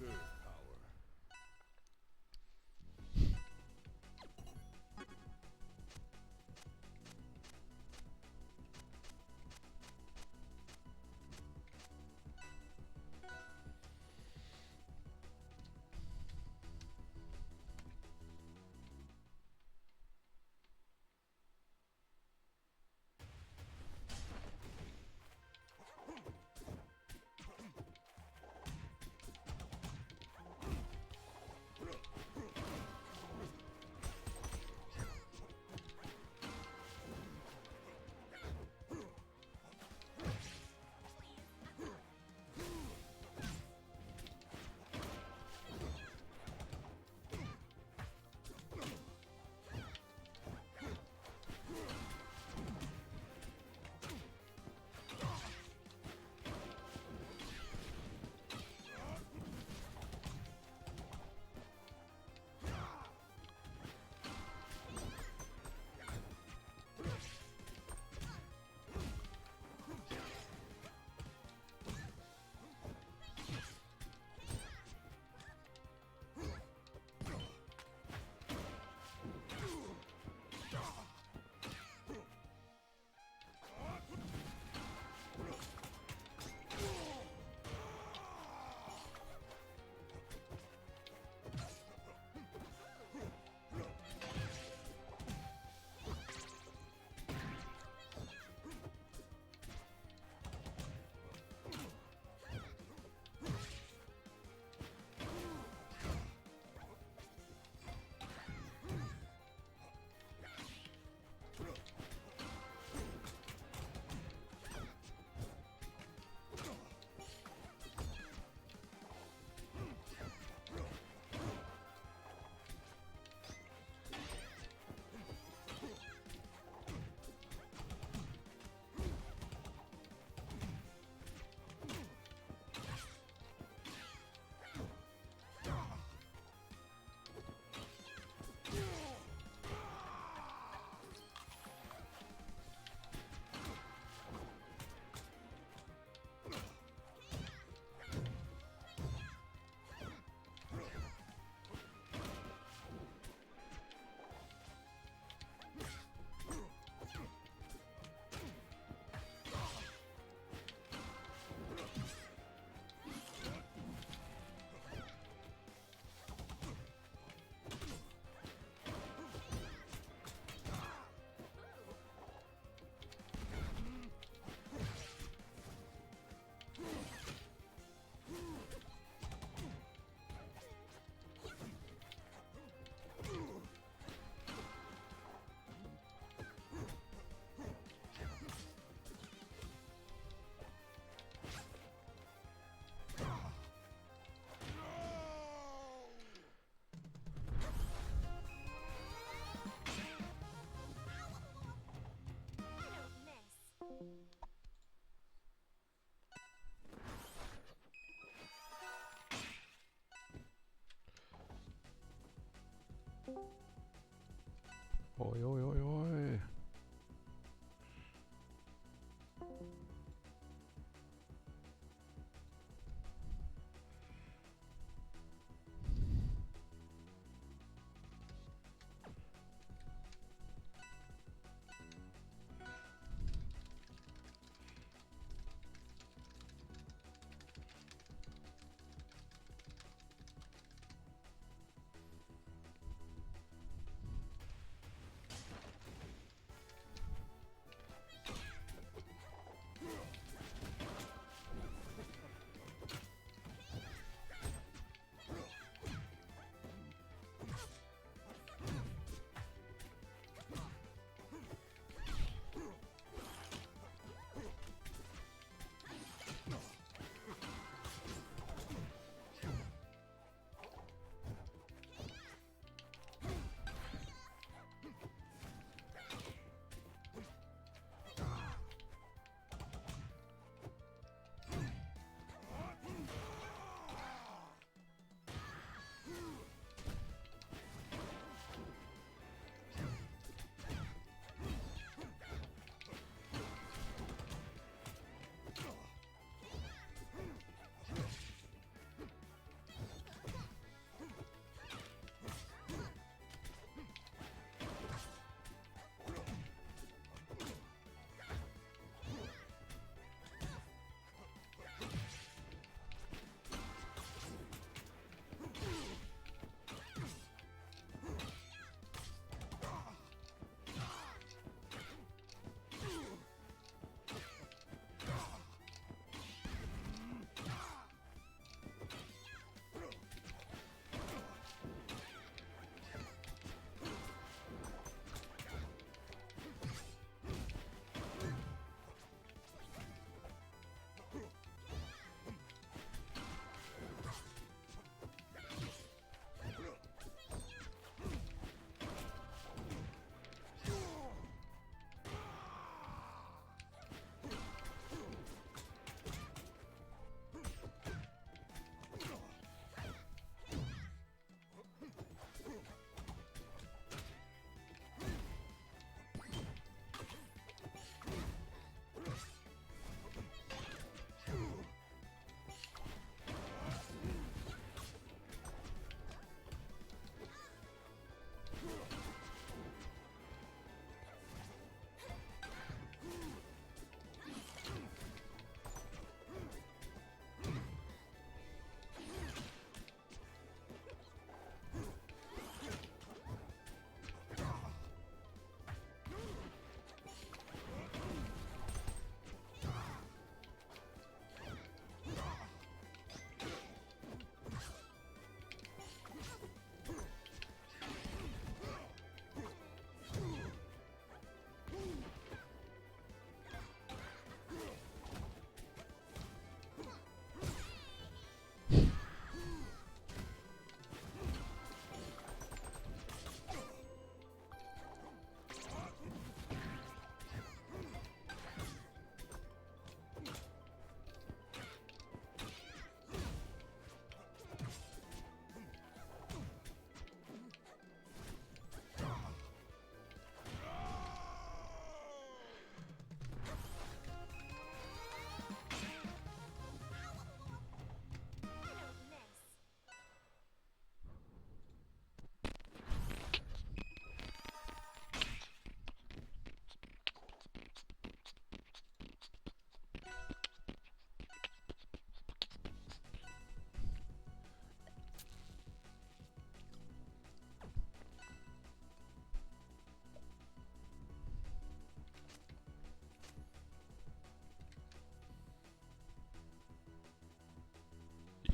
conserve power. Oj, oj, oj, oj.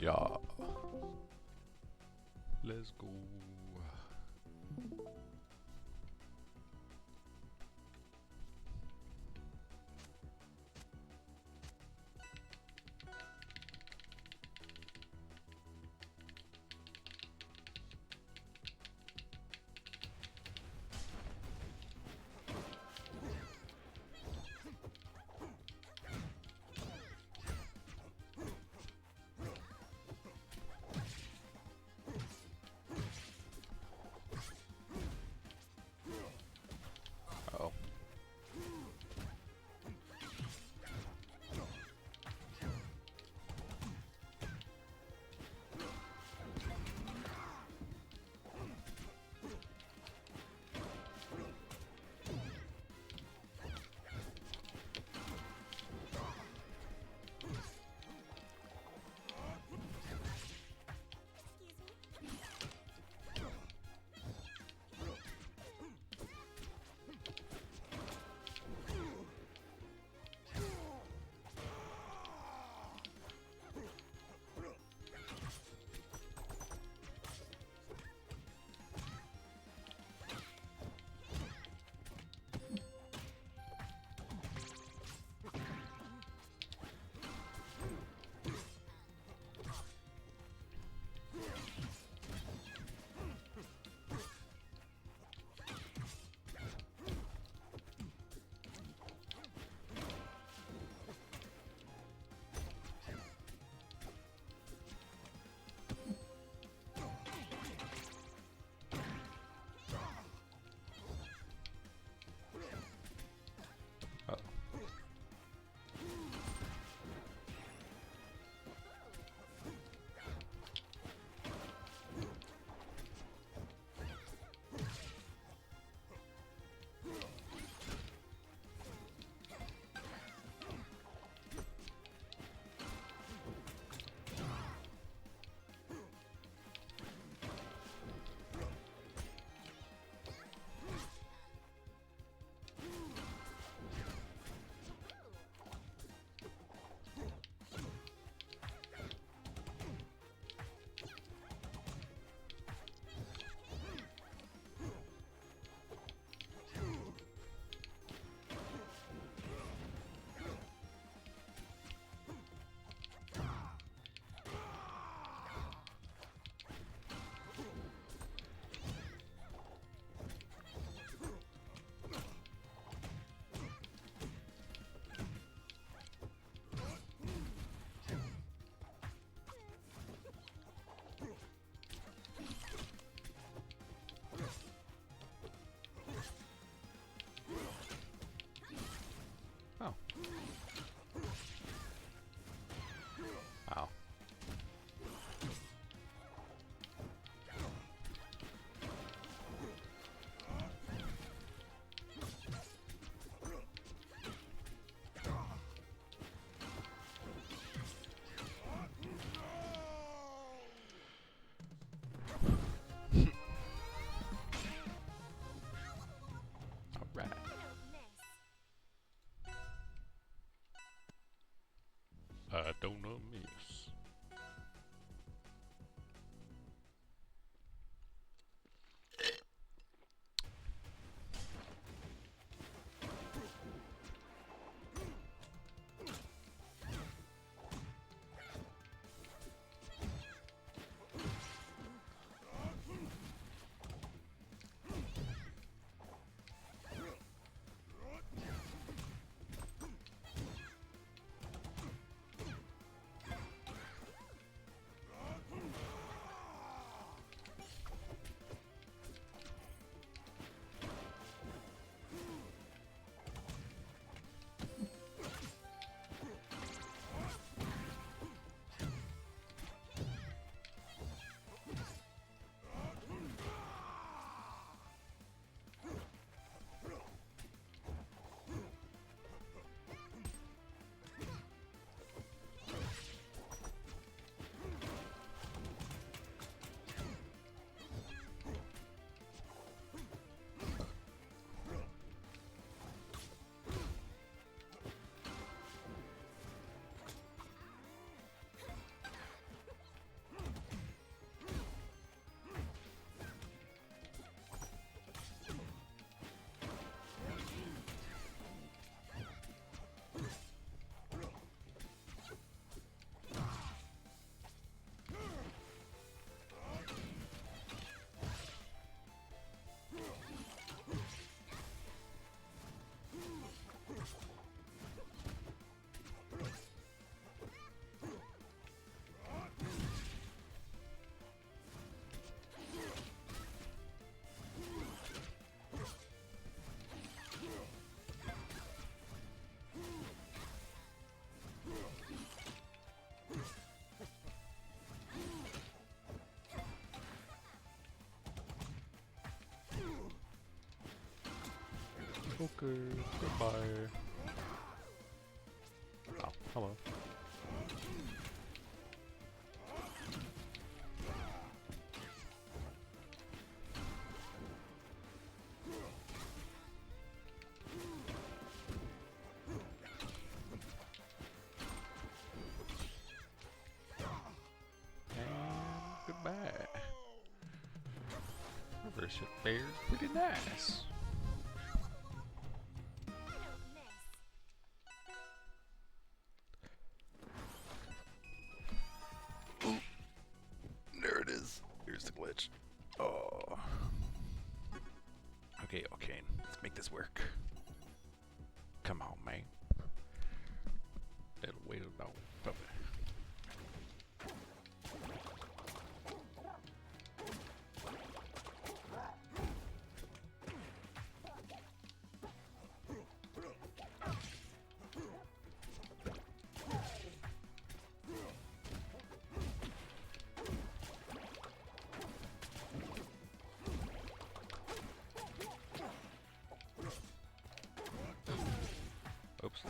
Yeah. Let's go. Okay, goodbye. Oh, hello. And goodbye. Reverse it bears pretty nice. There it is. Here's the glitch. Oh. Okay, okay. Let's make this work. Come on, man. Little whale dog puppy. Oops.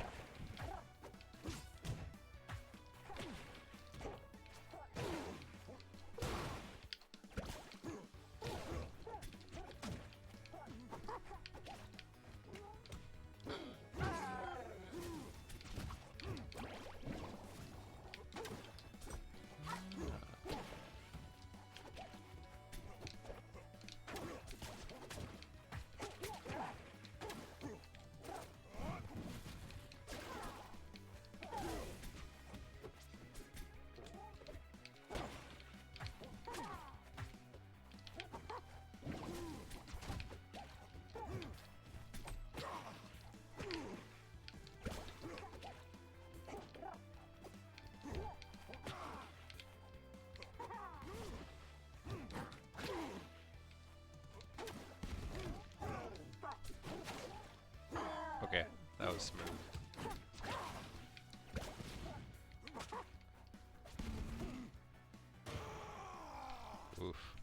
Okay, that was smooth. Oof.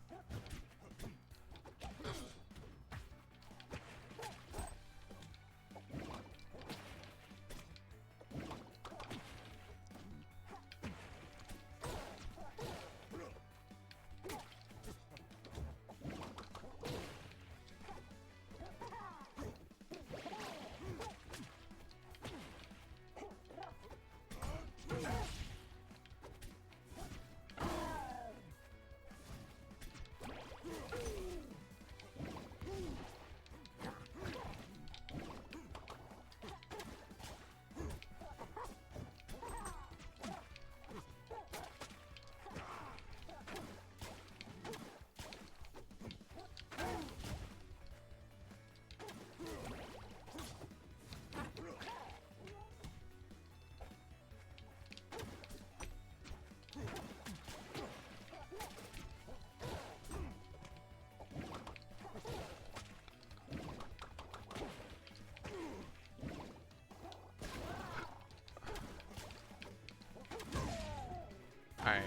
I am.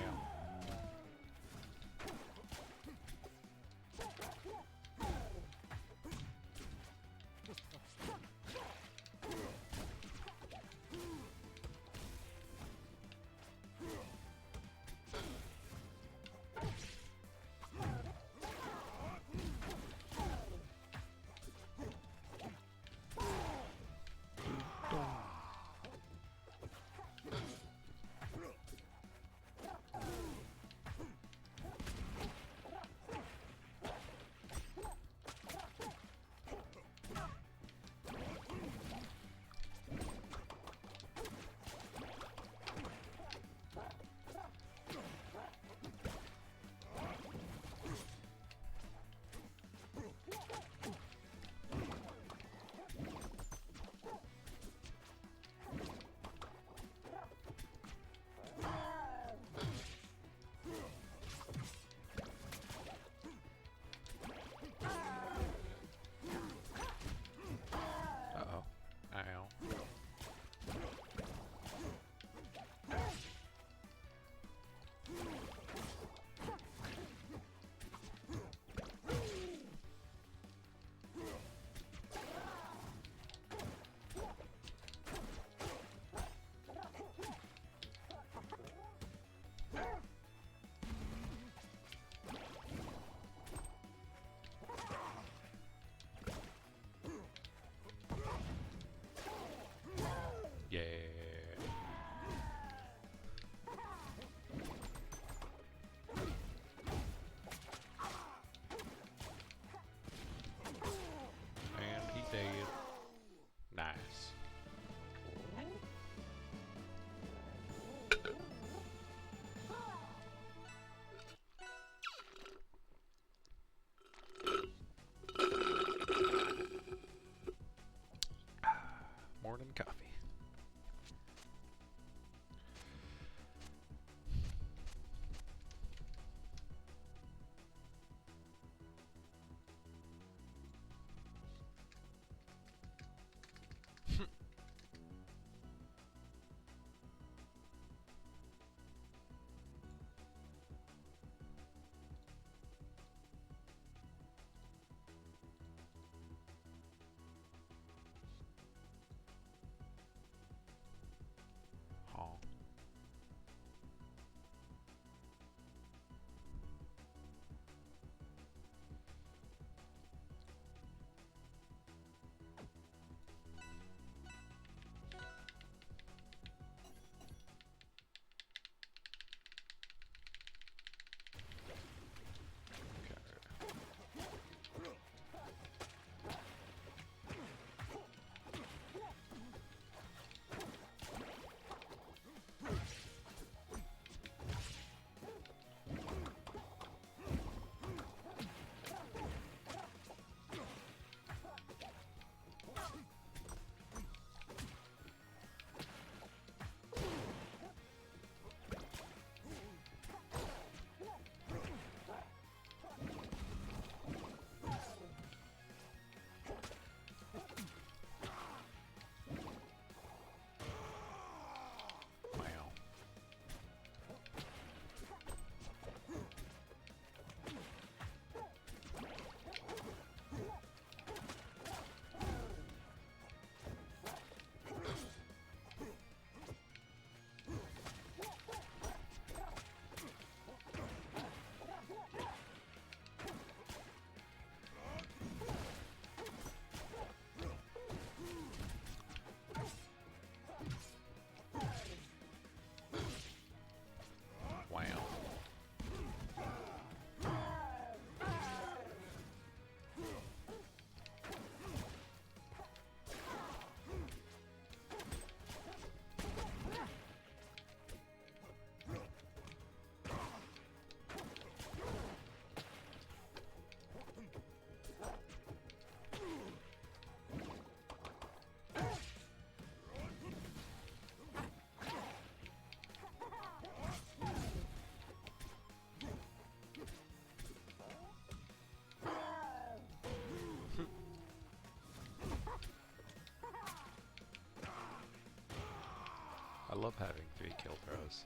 love having 3 kill throws.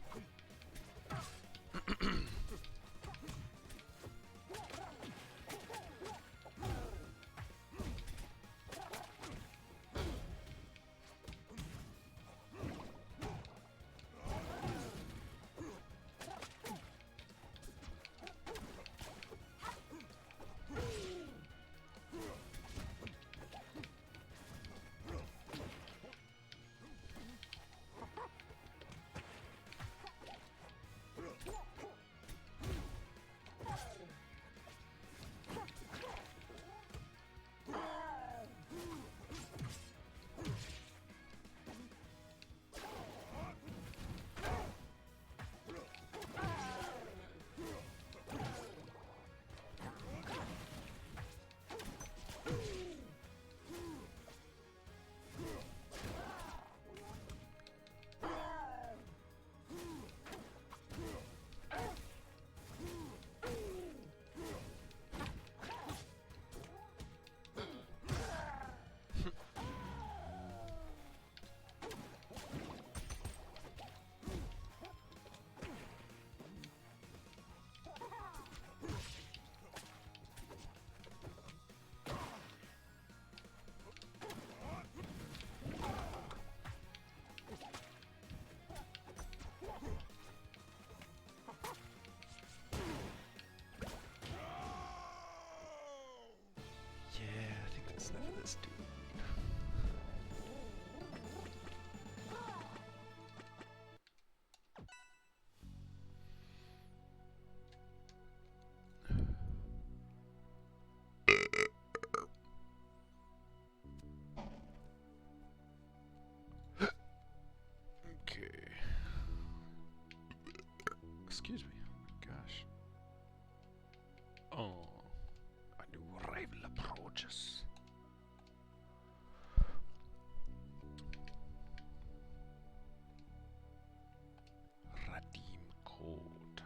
This dude. Okay. Excuse me. Gosh. Oh. A new rival approaches. Code.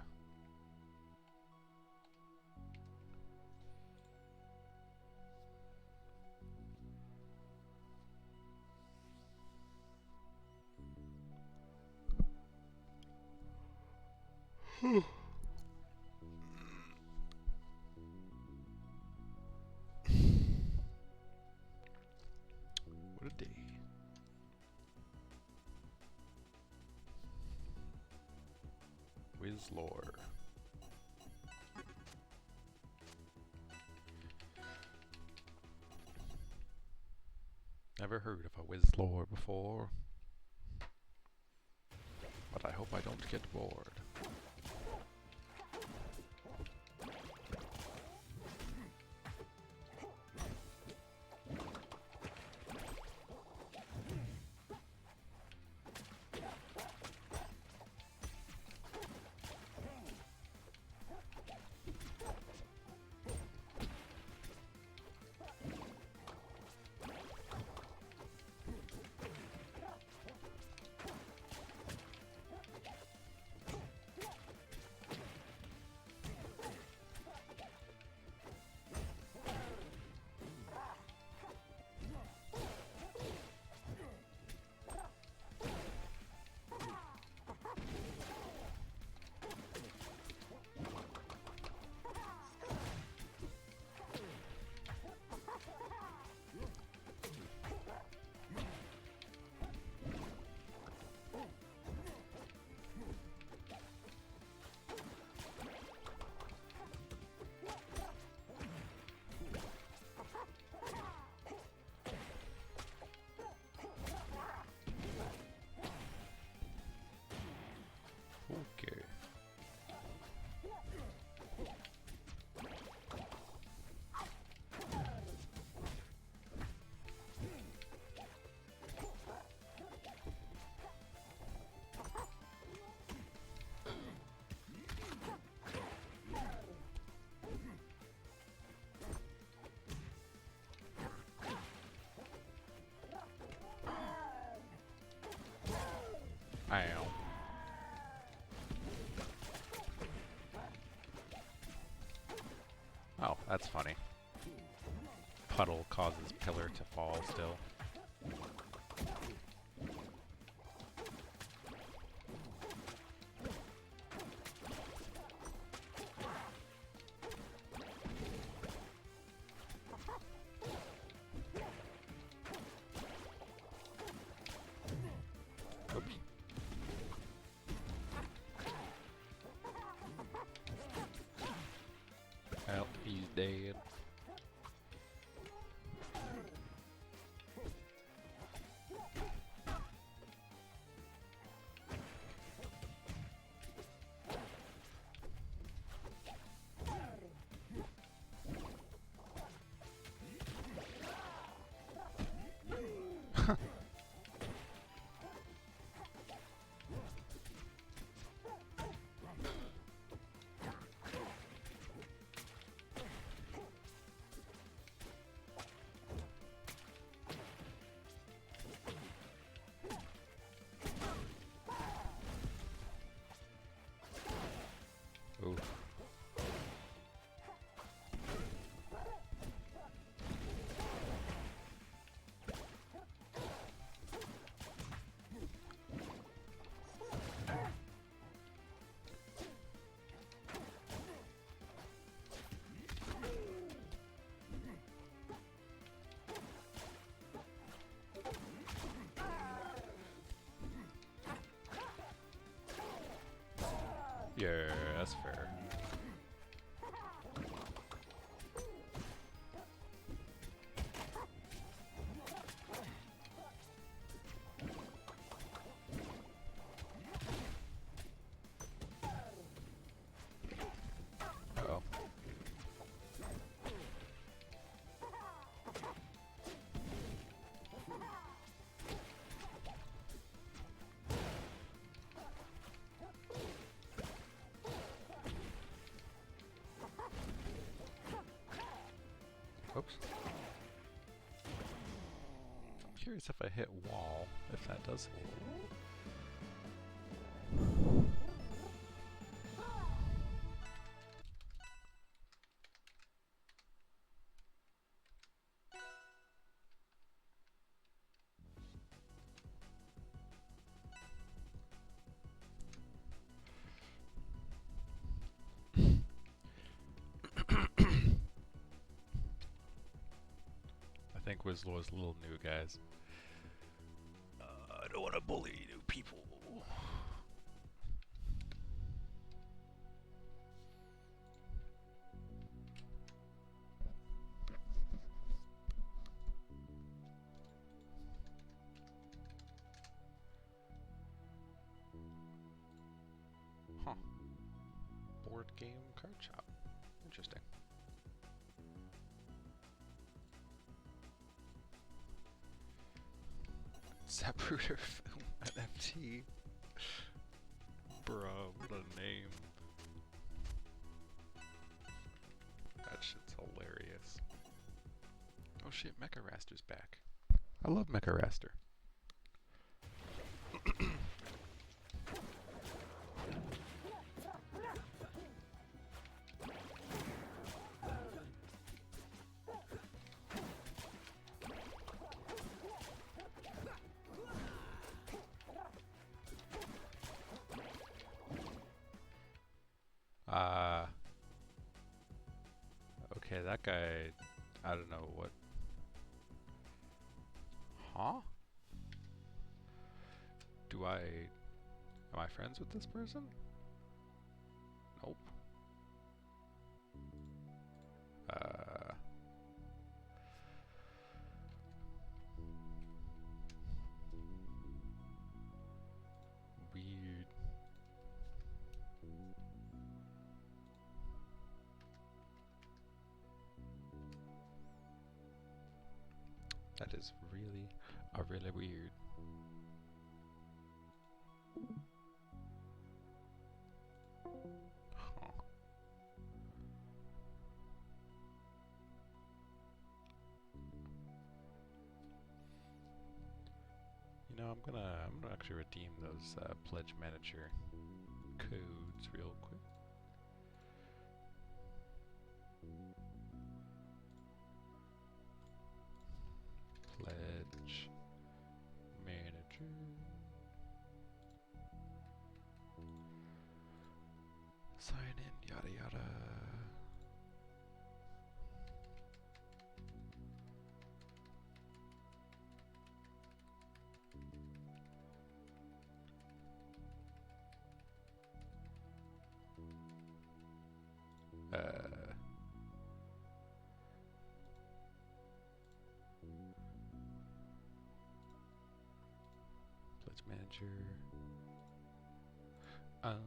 What a day. Wizlore. Never heard of a Wizlore before, but I hope I don't get bored. Okay. Ow. Oh, that's funny. Puddle causes pillar to fall still. He's dead. Ooh. Yeah, that's fair. Uh-oh. Oops. I'm curious if I hit wall, if that does anything. I think Wizzle was a little new, guys. I don't want to bully new people. Huh. Board game card shop. Interesting. Zapruder film NFT. Bruh, what a name. That shit's hilarious. Oh shit, Mecha Raster's back. I love Mecha Raster. Okay, that guy, I don't know what. Huh? Am I friends with this person? Nope. Weird. That is really weird. Huh. You know, I'm gonna actually redeem those pledge manager codes real quick. Pledge manager. Sign in, yada yada. manager. Um.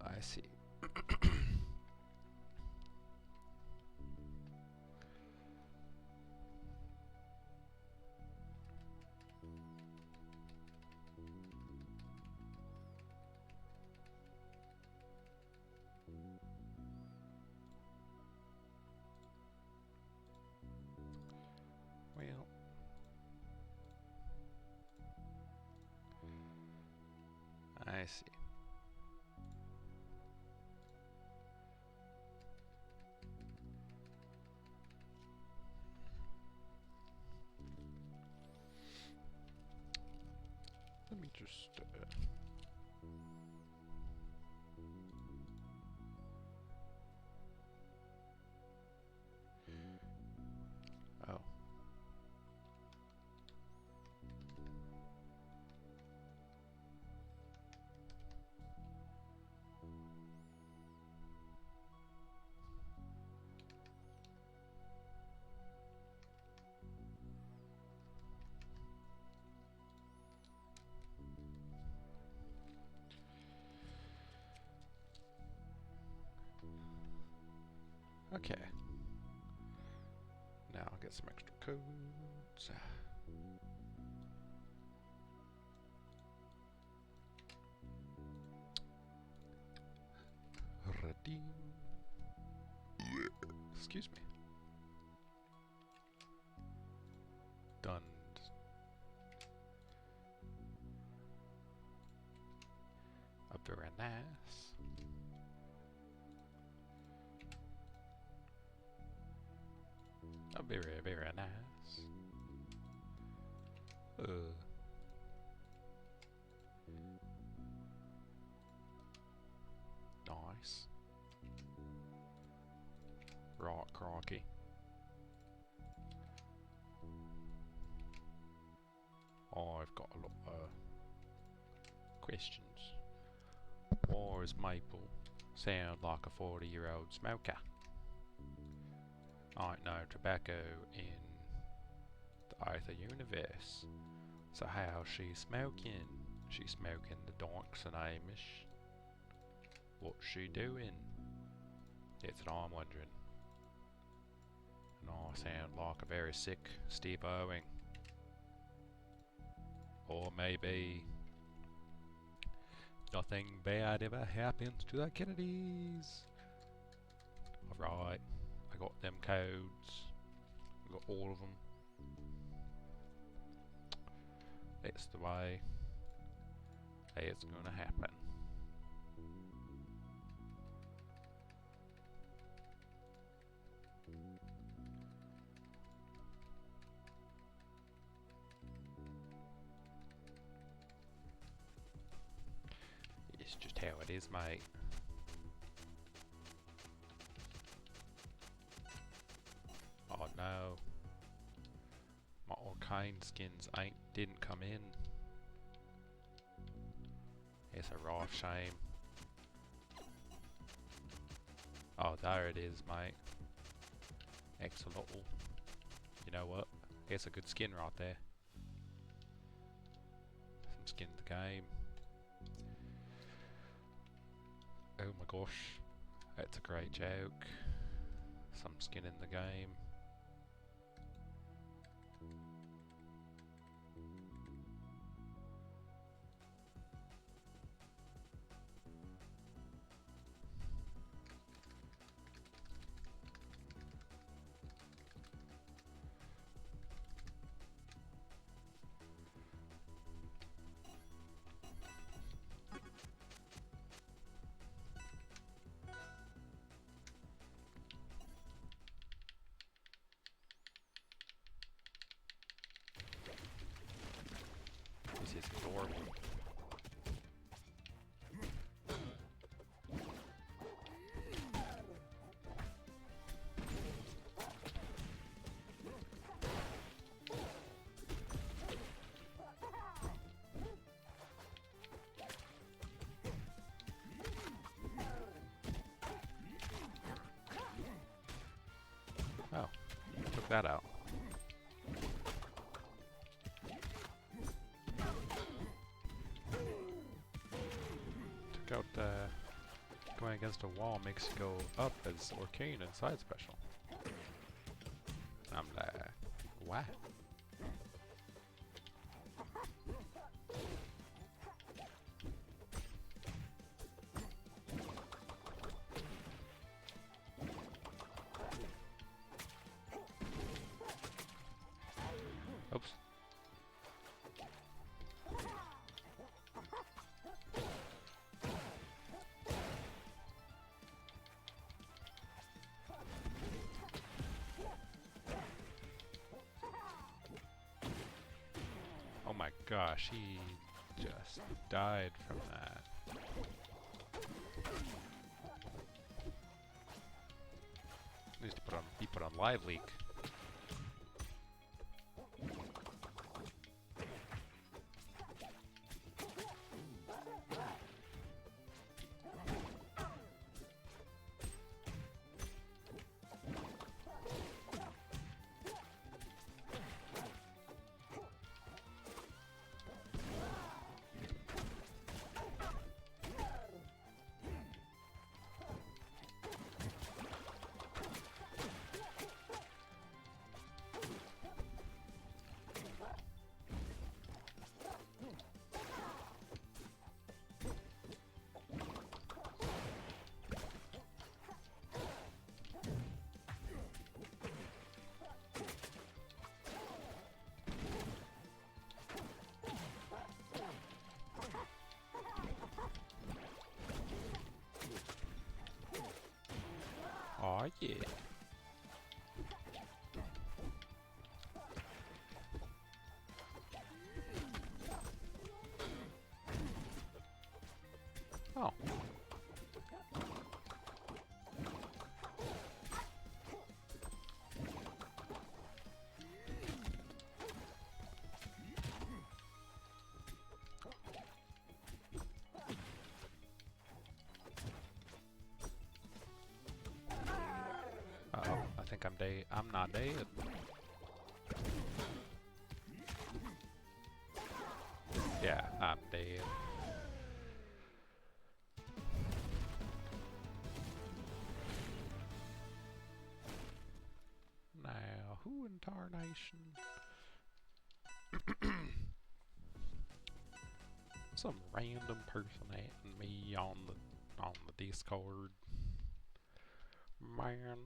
I see. Well, I see. Let me just. Oh. Okay. Now I'll get some extra codes. Redeem. Excuse me. Done. Very nice. Very, very nice. Nice. Right, crikey. I've got a lot of questions. Why does maple sound like a 40-year-old smoker? I know tobacco in the Aether universe. So how's she smoking? She's smoking the donks and Amish. What's she doing? That's what I'm wondering. And I sound like a very sick Steve Irwin. Or maybe nothing bad ever happens to the Kennedys. Alright, I got them codes. I got all of them. That's the way it's gonna happen. It's just how it is, mate. Oh no. My arcane skins didn't come in. It's a raw shame. Oh, there it is, mate. Excellent. You know what? It's a good skin right there. Some skin in the game. Oh my gosh. That's a great joke. Some skin in the game. He's adorable. Oh, took that out. Took out, going against a wall makes you go up as arcane and side special. I'm like, what? Oops. Oh my gosh, he just died from that. Needs to be put on live leak. Aw, yeah. Oh. Uh-oh, I think I'm dead. I'm not dead. Yeah, I'm dead. Now, who in tarnation? Some random person adding me on the Discord. Man.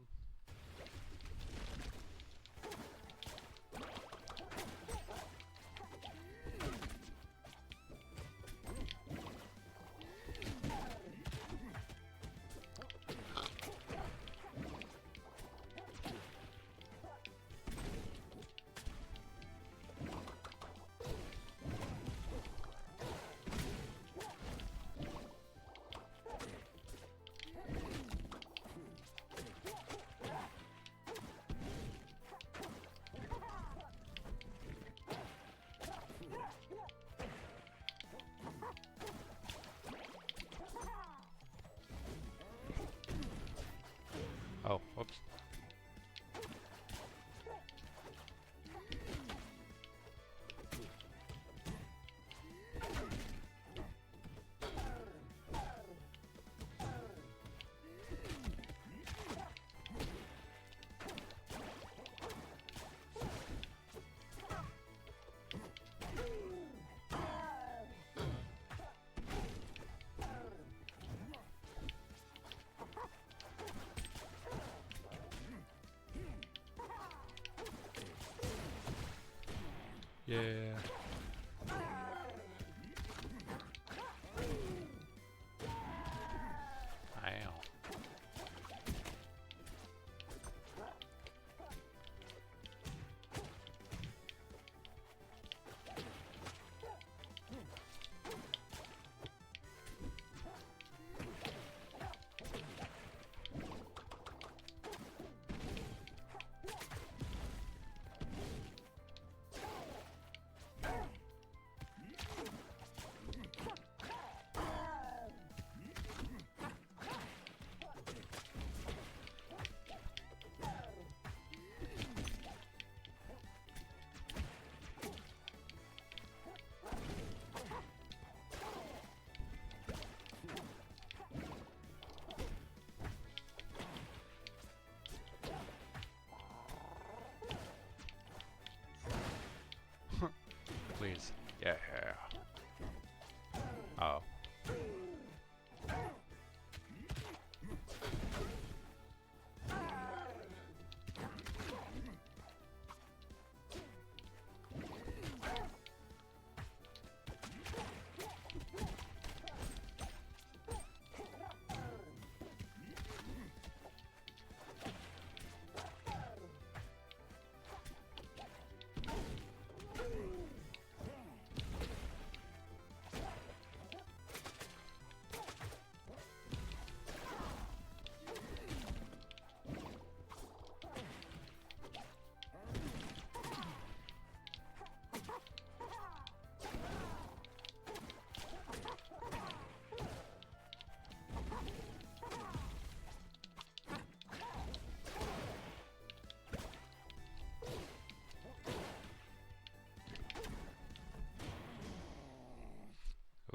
Oh, whoops. Yeah. Ow. please. Yeah. Oh.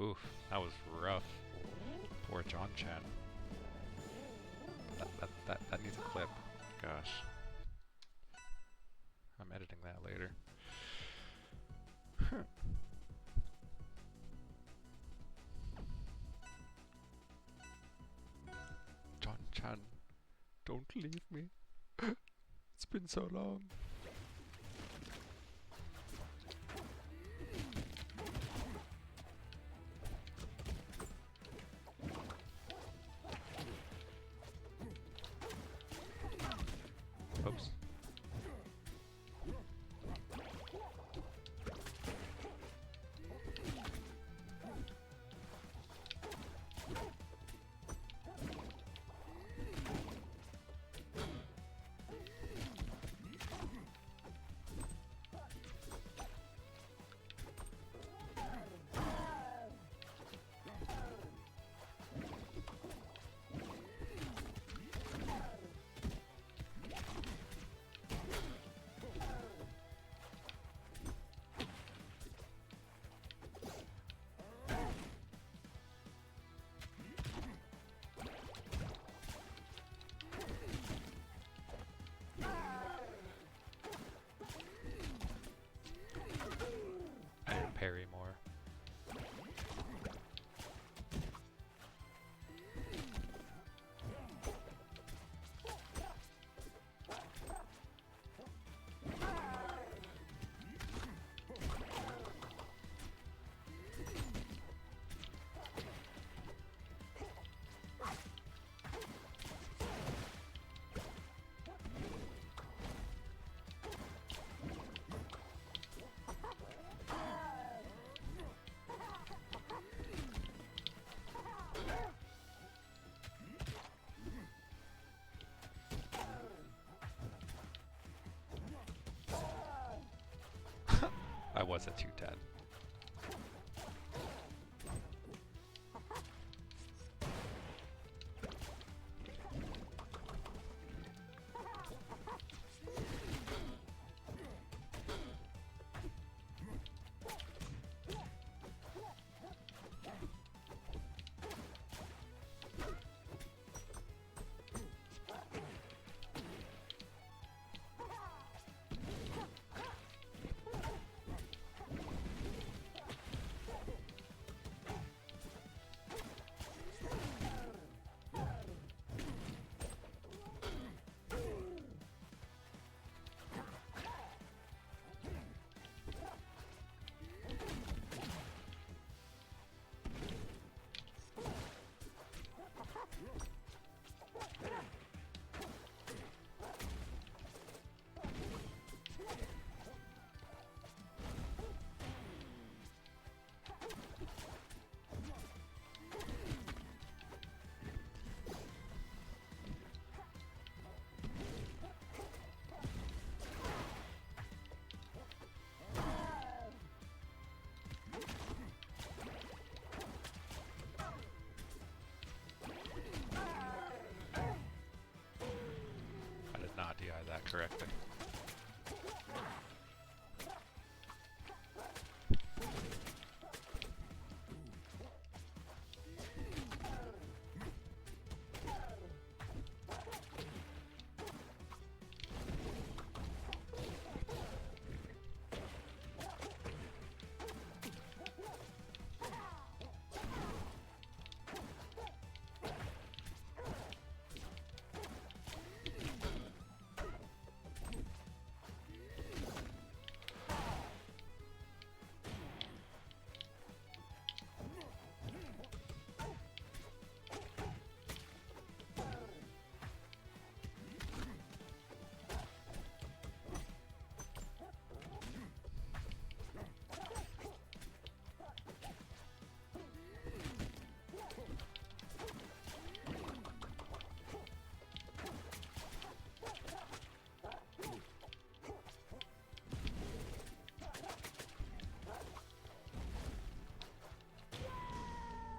Oof, that was rough. Poor John Chan. That needs a clip. Gosh. I'm editing that later. John Chan, don't leave me. It's been so long. Oops. I didn't parry more. I was at 210. DI that correctly.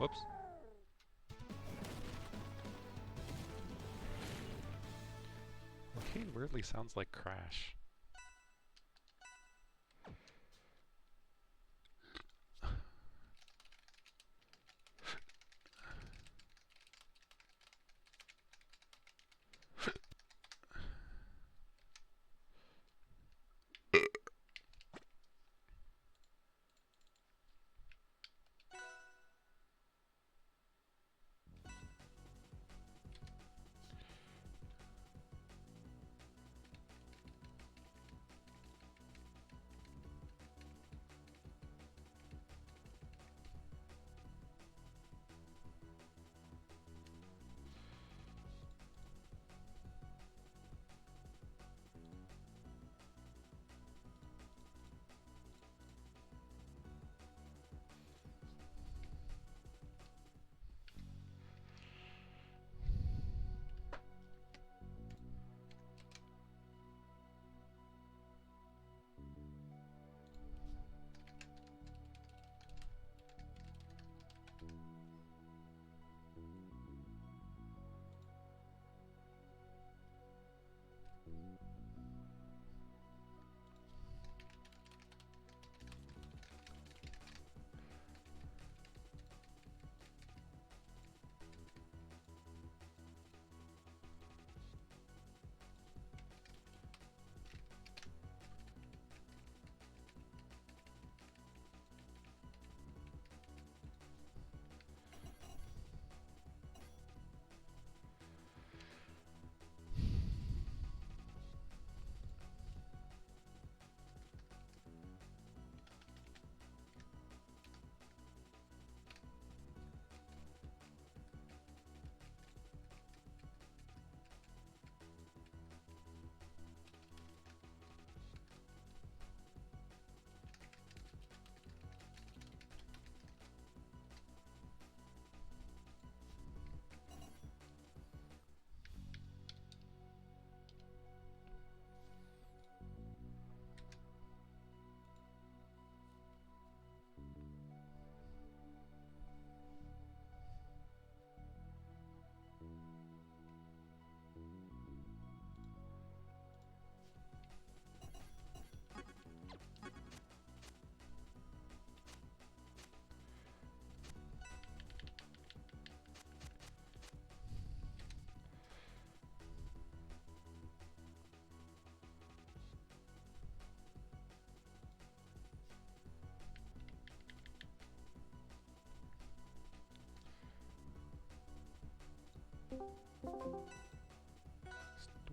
Whoops. Okay, weirdly sounds like Crash.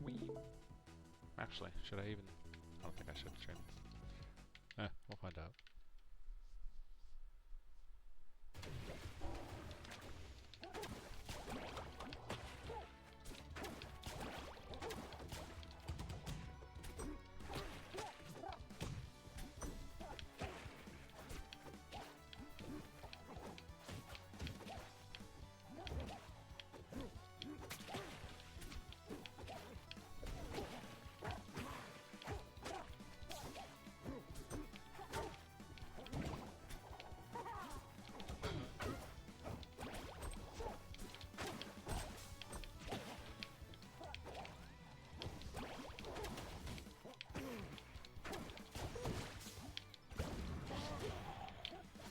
Dweeb. Actually, should I even? I don't think I should train this. We'll find out.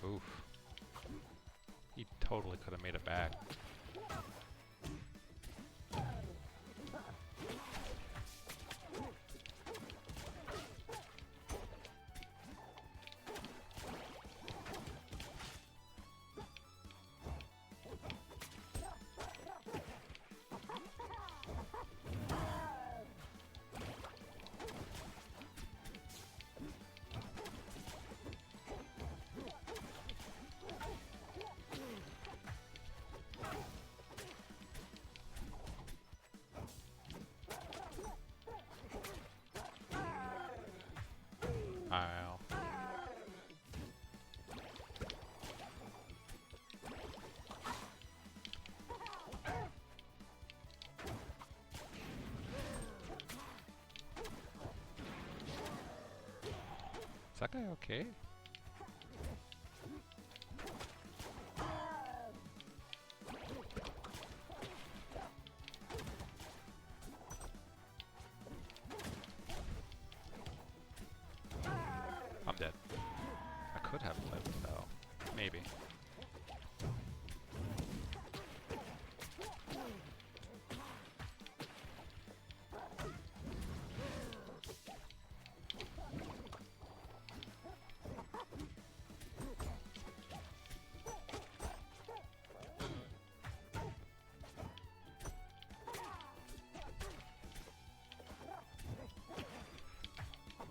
Oof. He totally could have made it back. Ow. Is that guy okay? could have lived, though. Maybe.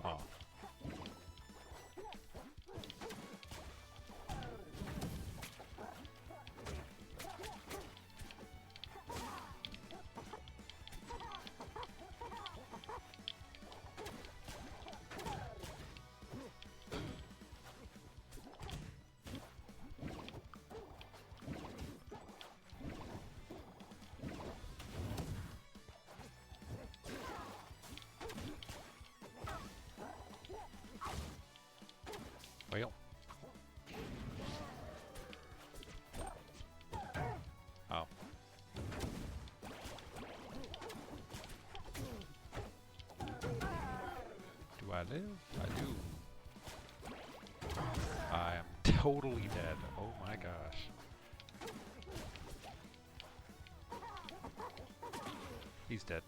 Oh. Well. Oh. Do I live? I do. I am totally dead. Oh my gosh. He's dead.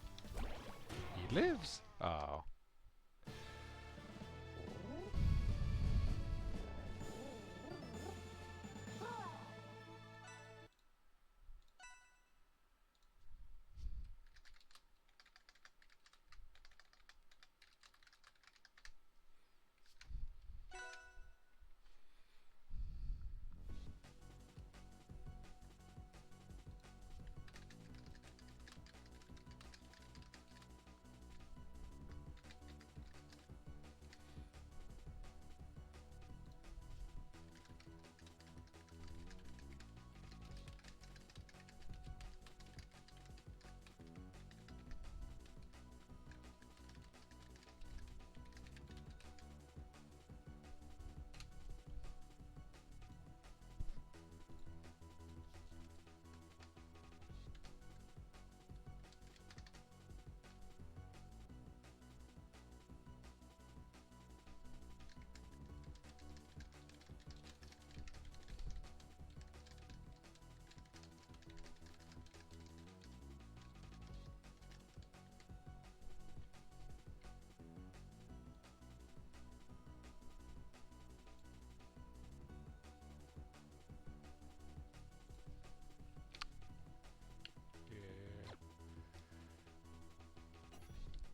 He lives? Oh. Yeah.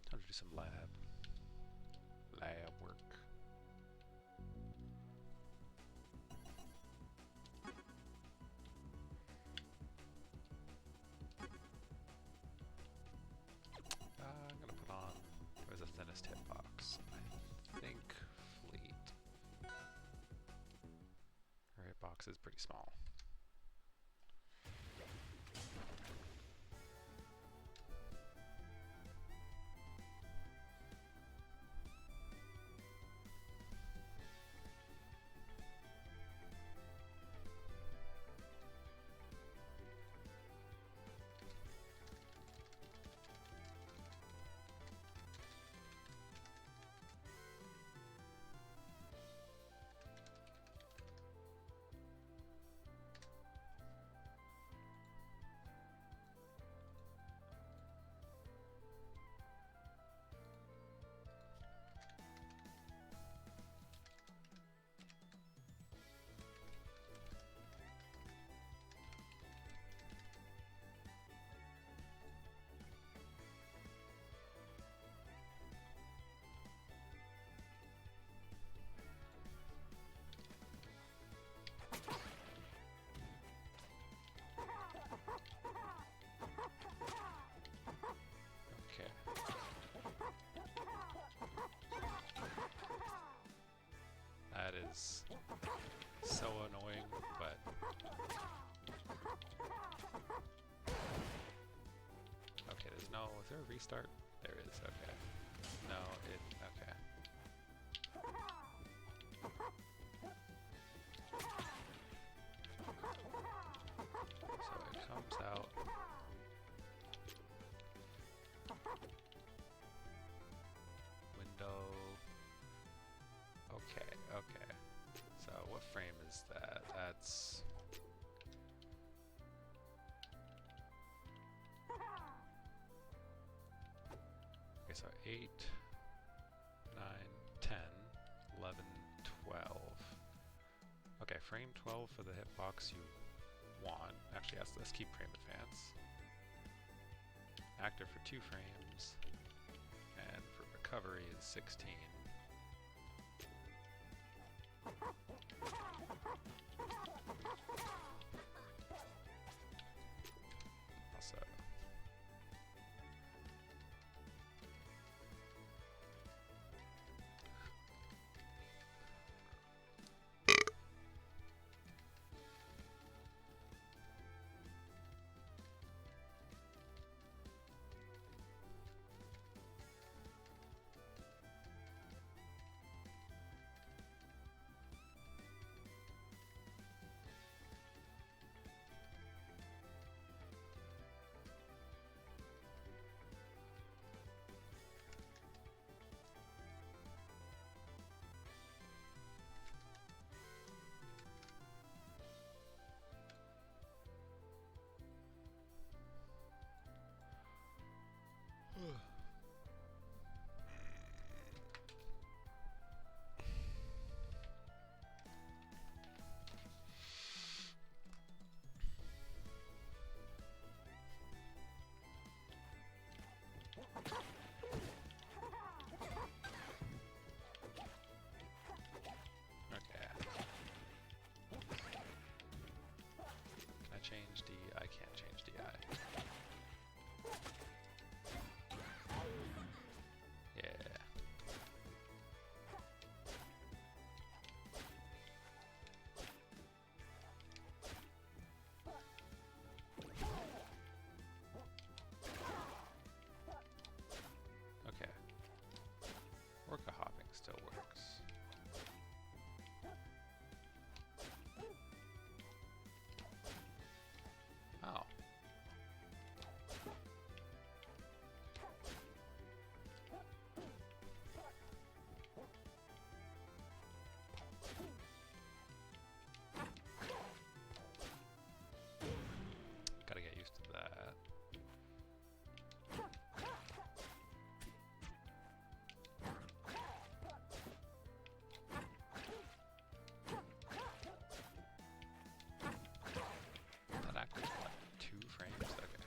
Time to do some lab work. I'm gonna put on, where's the thinnest hitbox? I think fleet. Her hitbox is pretty small. Okay. That is so annoying, but okay, there's no, is there a restart? There is, okay. No, okay. So it comes out. Window. Okay. So 8, 9, 10, 11, 12. Okay, frame 12 for the hitbox you want. Actually, let's keep frame advance. Active for 2 frames. And for recovery is 16. Also, okay. Can I change D? I can't change DI. Yeah. Okay. Orca hopping still works. Oh. Gotta get used to that. That active what? 2 frames? Okay.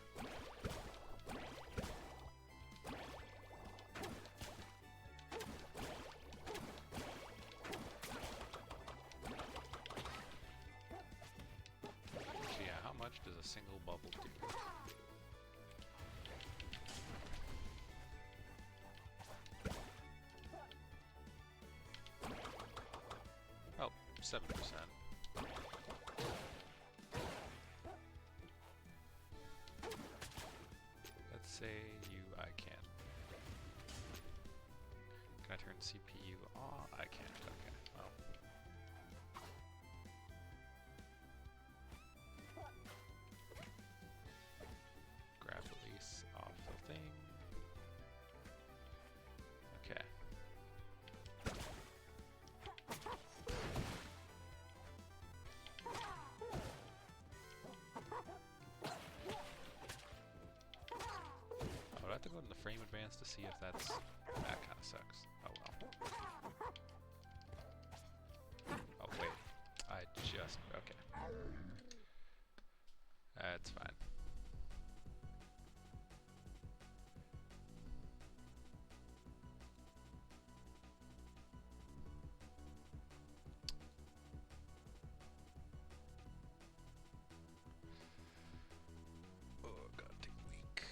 So yeah, how much does a single bubble do? Oh, 7%. Let's say I can't. Can I turn CPU on? I can't, okay. Oh. Grab release off the thing. Okay. Oh, do I have to go in the frame advance to see if that's... That kind of sucks. Oh well. Oh wait. I just... Okay. That's fine. Oh, gotta take a week.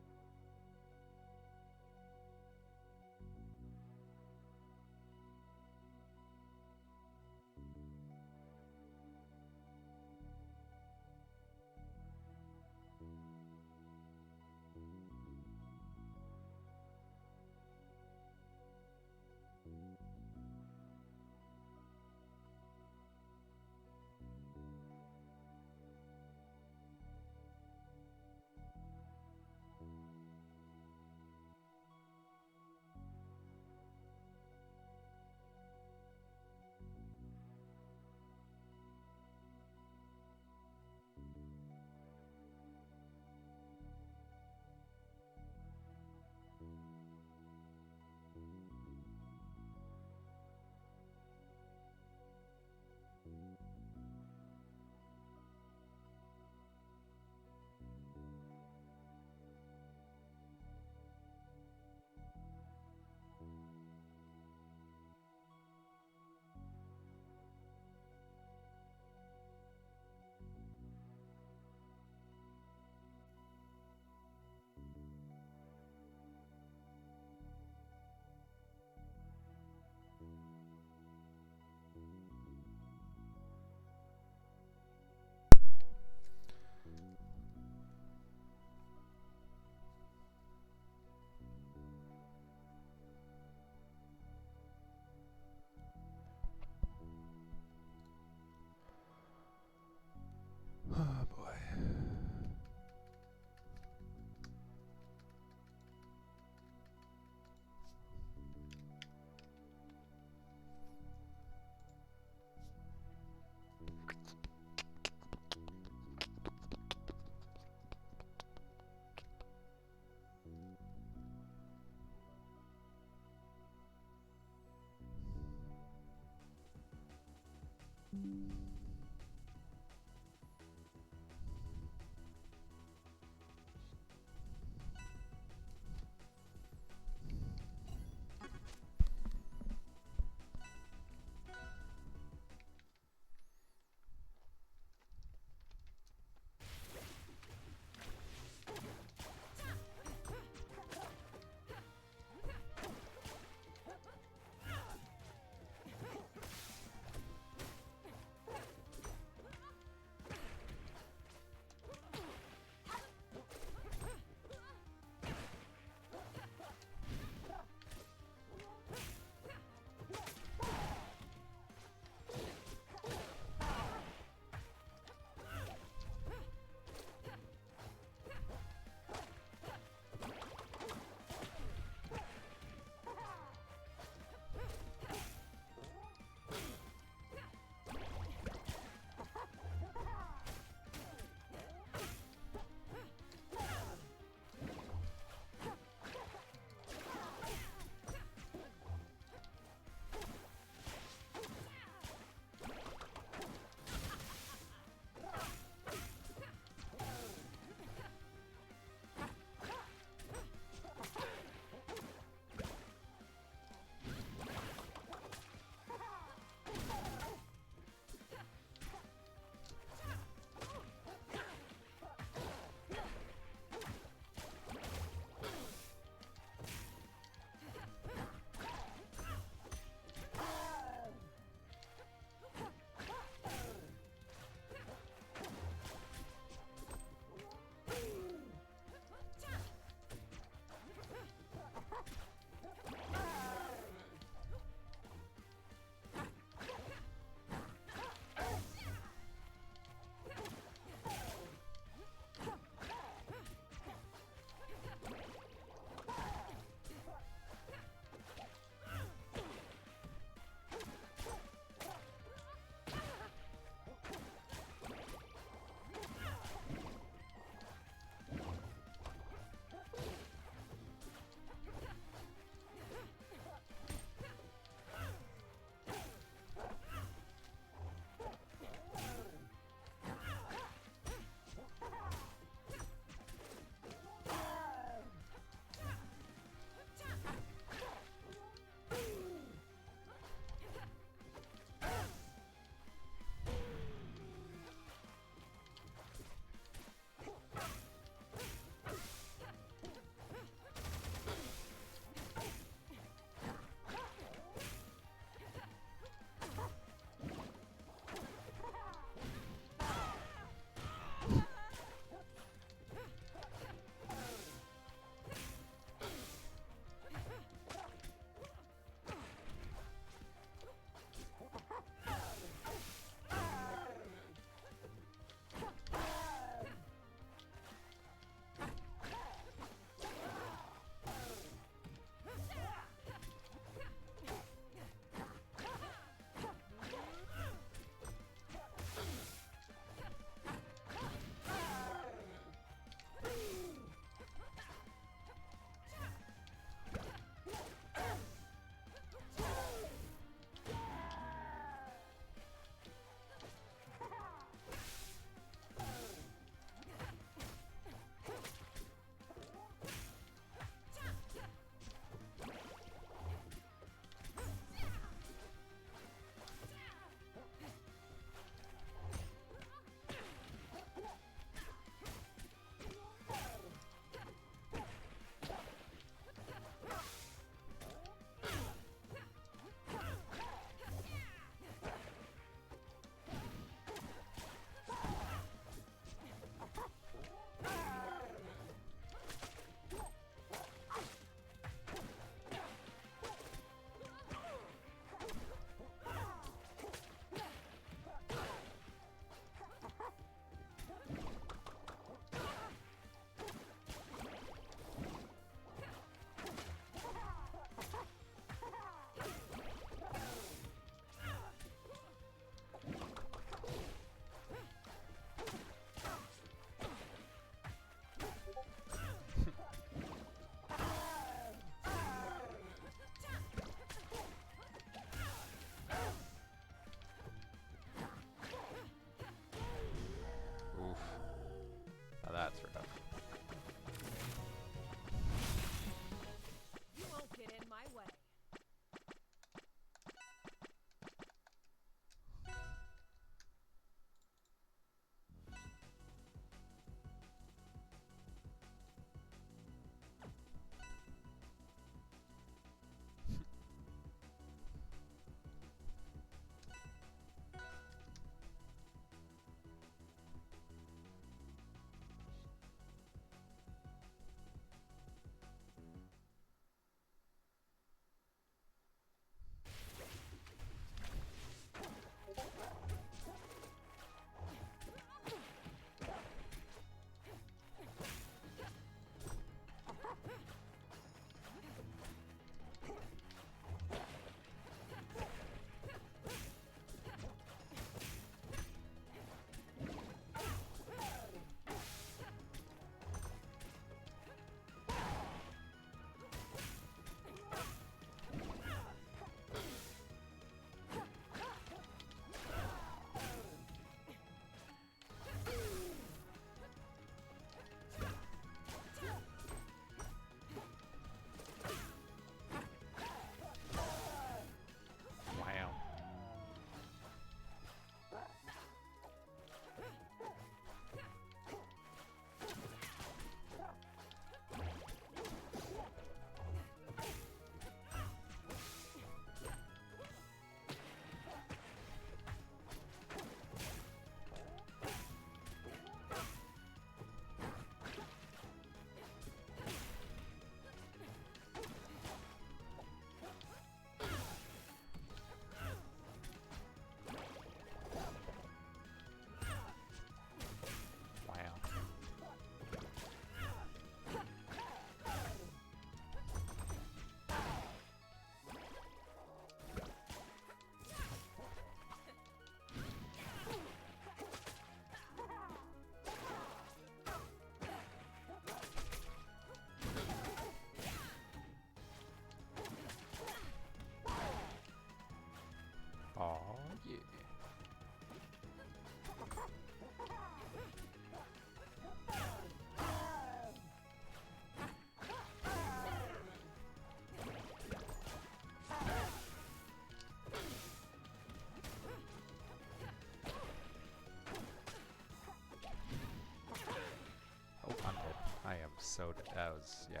so. That was yeah.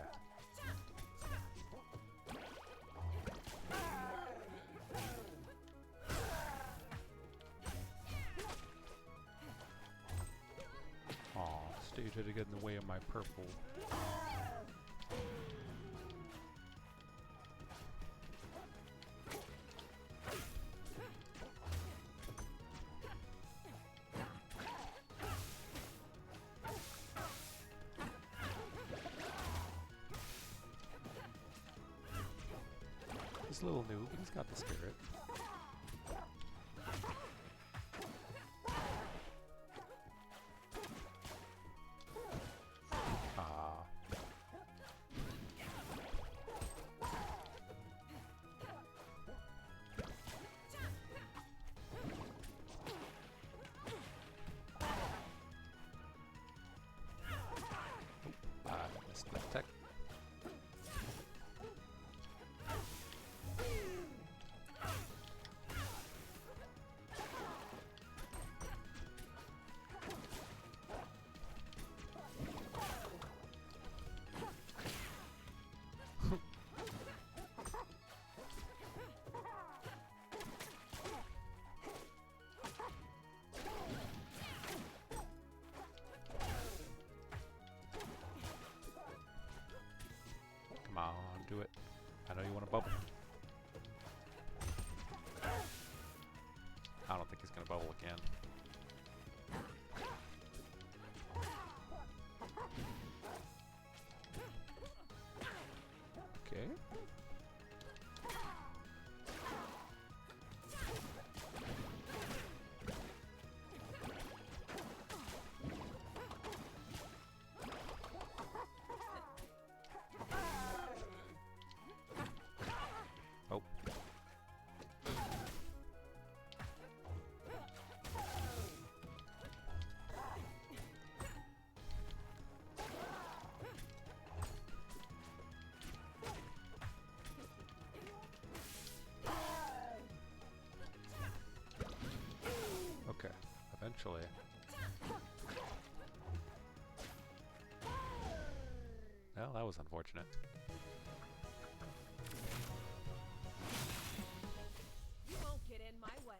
Aw, Stu tried to get in the way of my purple. He's a little new, but he's got the spirit. Ah. I missed the tech. Come on, do it. I know you want to bubble. I don't think he's gonna bubble again. Okay. Oh. Okay, eventually. Well, that was unfortunate. You won't get in my way.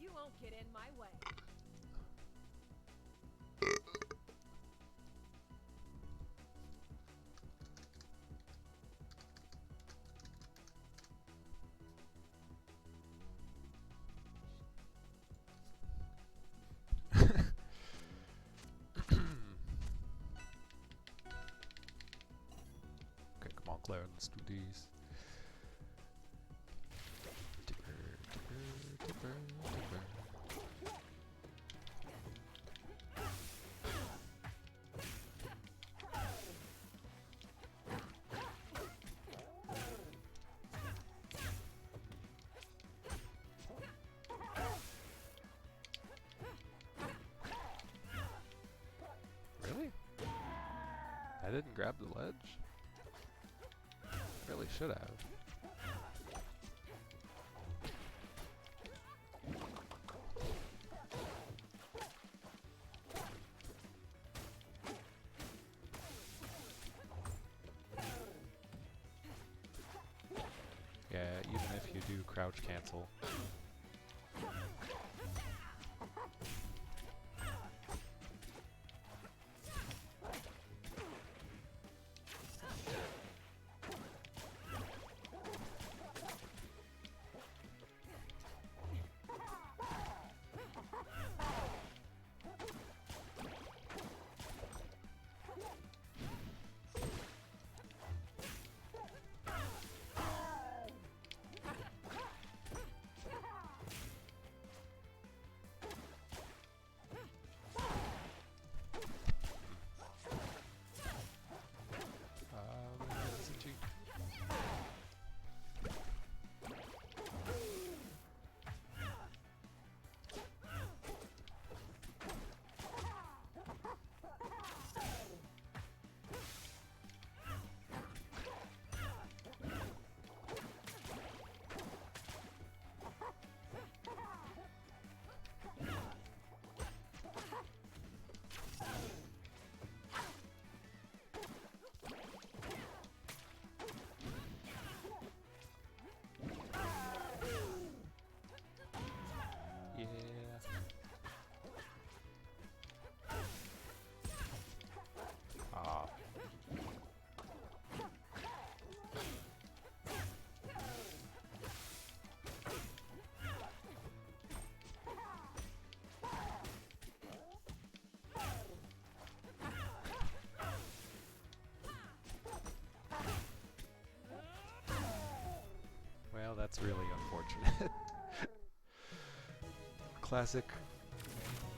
You won't get in my way. Okay, come on, Claire, let's do these. Tipper, tipper, tipper, tipper. Really? I didn't grab the ledge? Really should have. Yeah, even if you do crouch cancel. That's really unfortunate. Classic.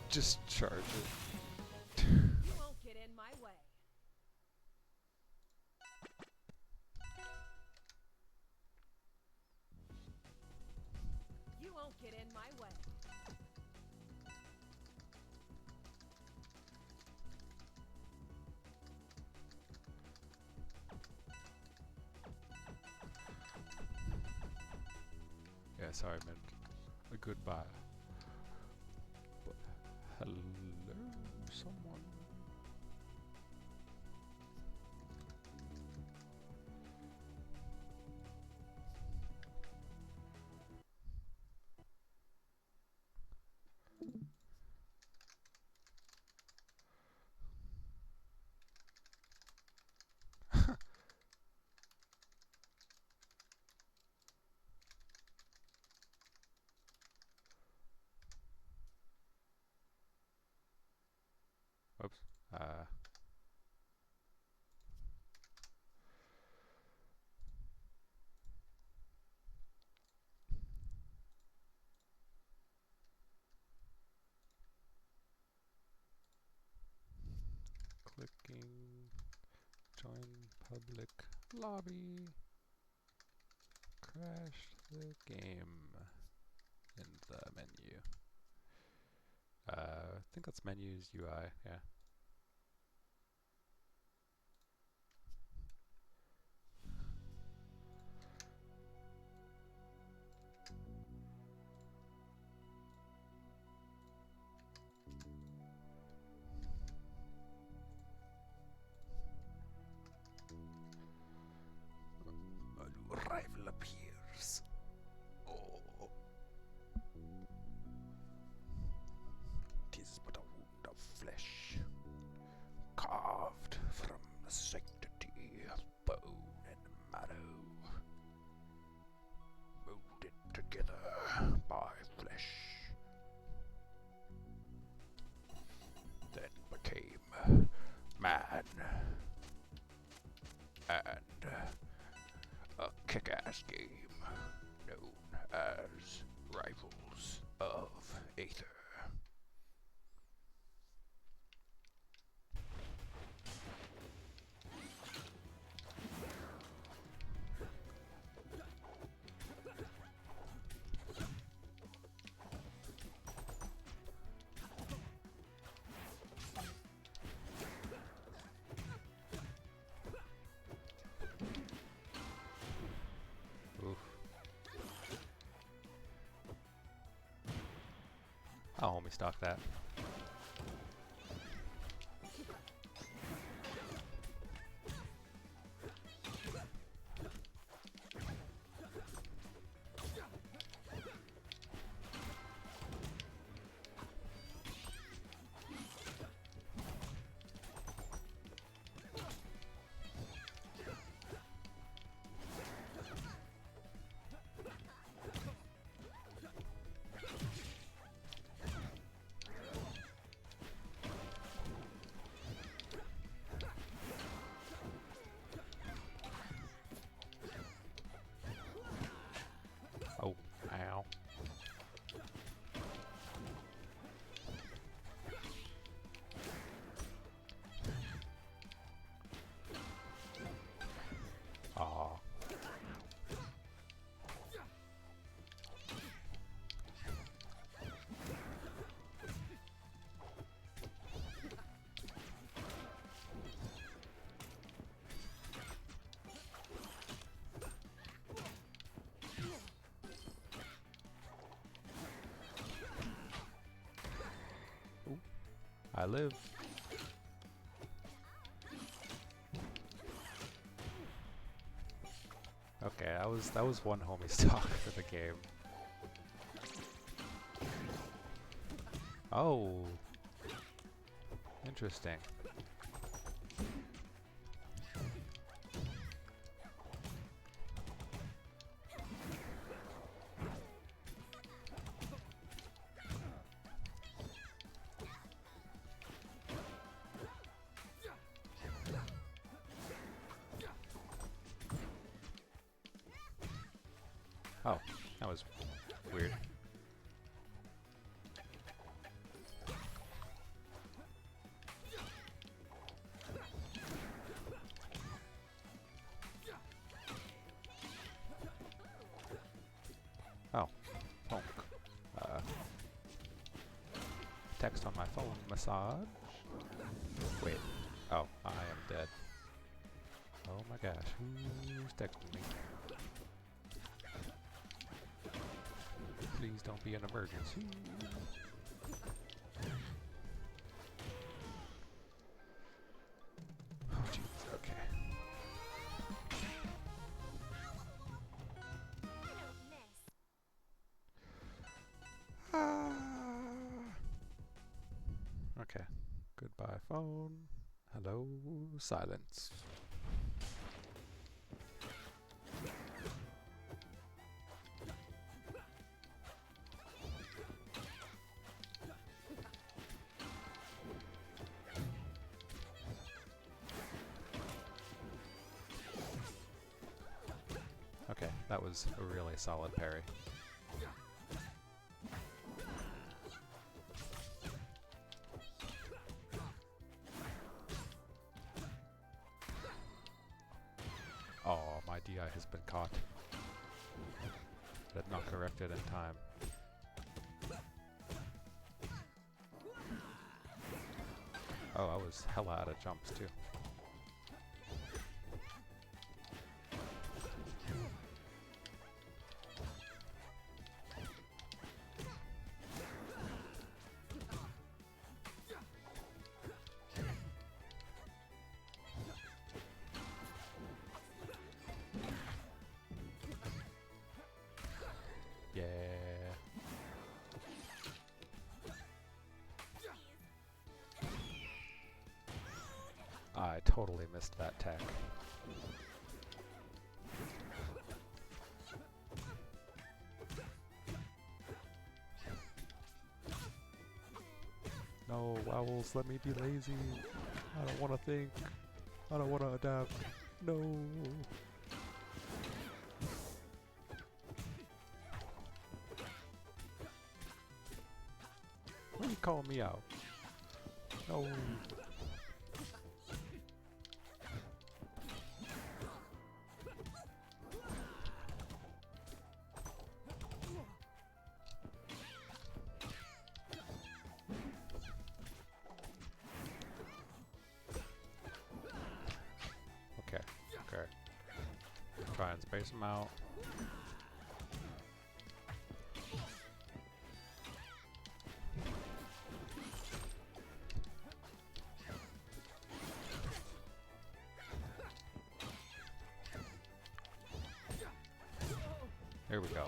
Just charge it. You won't get in my way. You won't get in my way. Yeah, sorry, I meant a goodbye. But hello, someone. Oops. Clicking join public lobby. Crashed the game in the menu. I think that's menus UI, yeah. A new rival appears. Oh. Tis but a wound of flesh, carved from the sanctity of bone and marrow, molded together by flesh, then became man and a kick-ass game known as Rivals of Aether. Oof. I'll homie stock that. Oh, ow. Aw. Ooh, I live. Okay, that was one homie stock for the game. Oh, interesting. Oh, that was weird. Oh, honk. Text on my phone, massage. Wait. Oh, I am dead. Oh my gosh, who's texting me? Please don't be an emergency. Oh jeez, okay. Okay. Goodbye phone. Hello silence. Okay, that was a really solid parry. Oh, my DI has been caught. But not corrected in time. Oh, I was hella out of jumps too. Yeah. I totally missed that tack. No, owls, let me be lazy. I don't want to think. I don't want to adapt. No. Why are you calling me out? No. Okay, okay. Try and space them out. Here we go.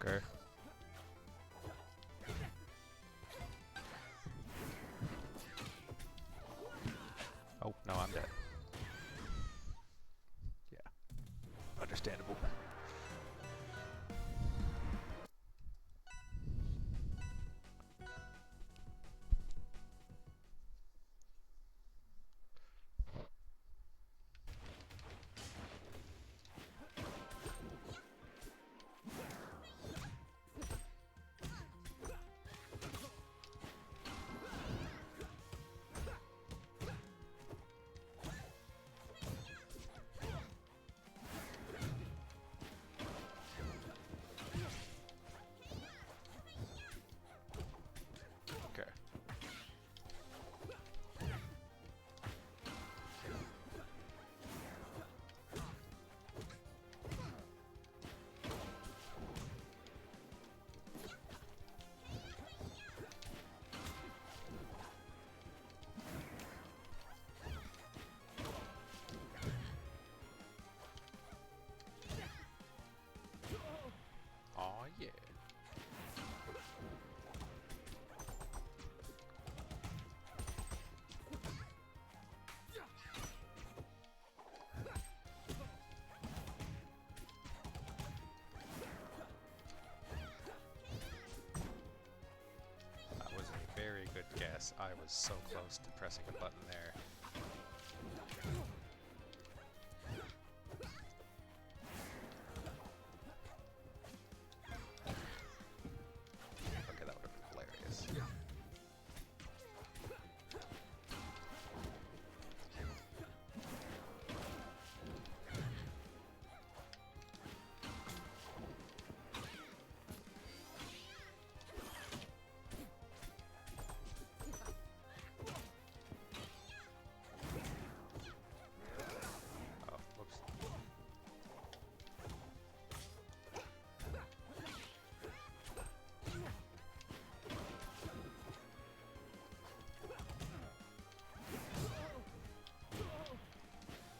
Okay. Oh, no, I'm dead. Yeah. Understandable. yeah. That was a very good guess. I was so close to pressing a button there. Okay, that would have been hilarious. Oh, whoops.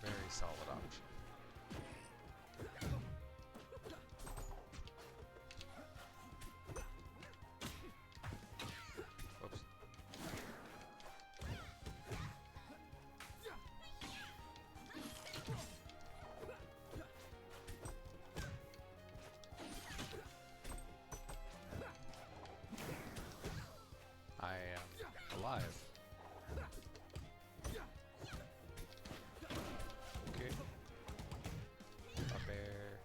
Very solid option. Whoops. I am alive. Okay. A bear.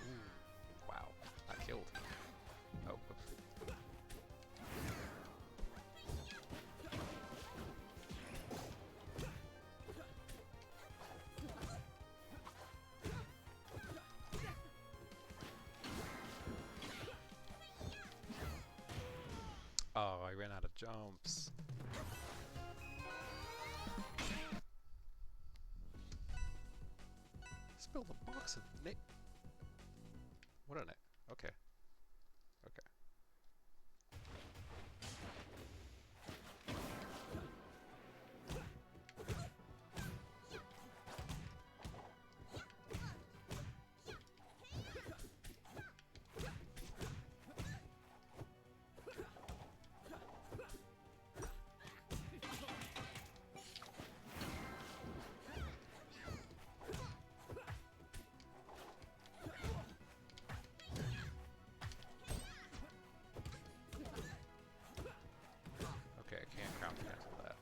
Ooh. Wow. I killed. Oh, whoops. Oh, I ran out of jumps. Spilled a box of What a Okay. Okay. Okay, I can't crown cancel that.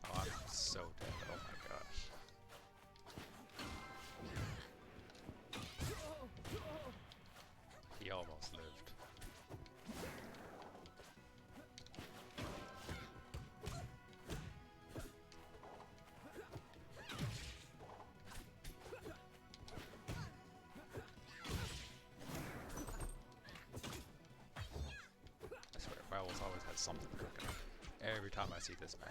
Oh, I'm so dead. Oh my gosh. He almost lived. I swear, Bowels always has something cooking every time I see this man.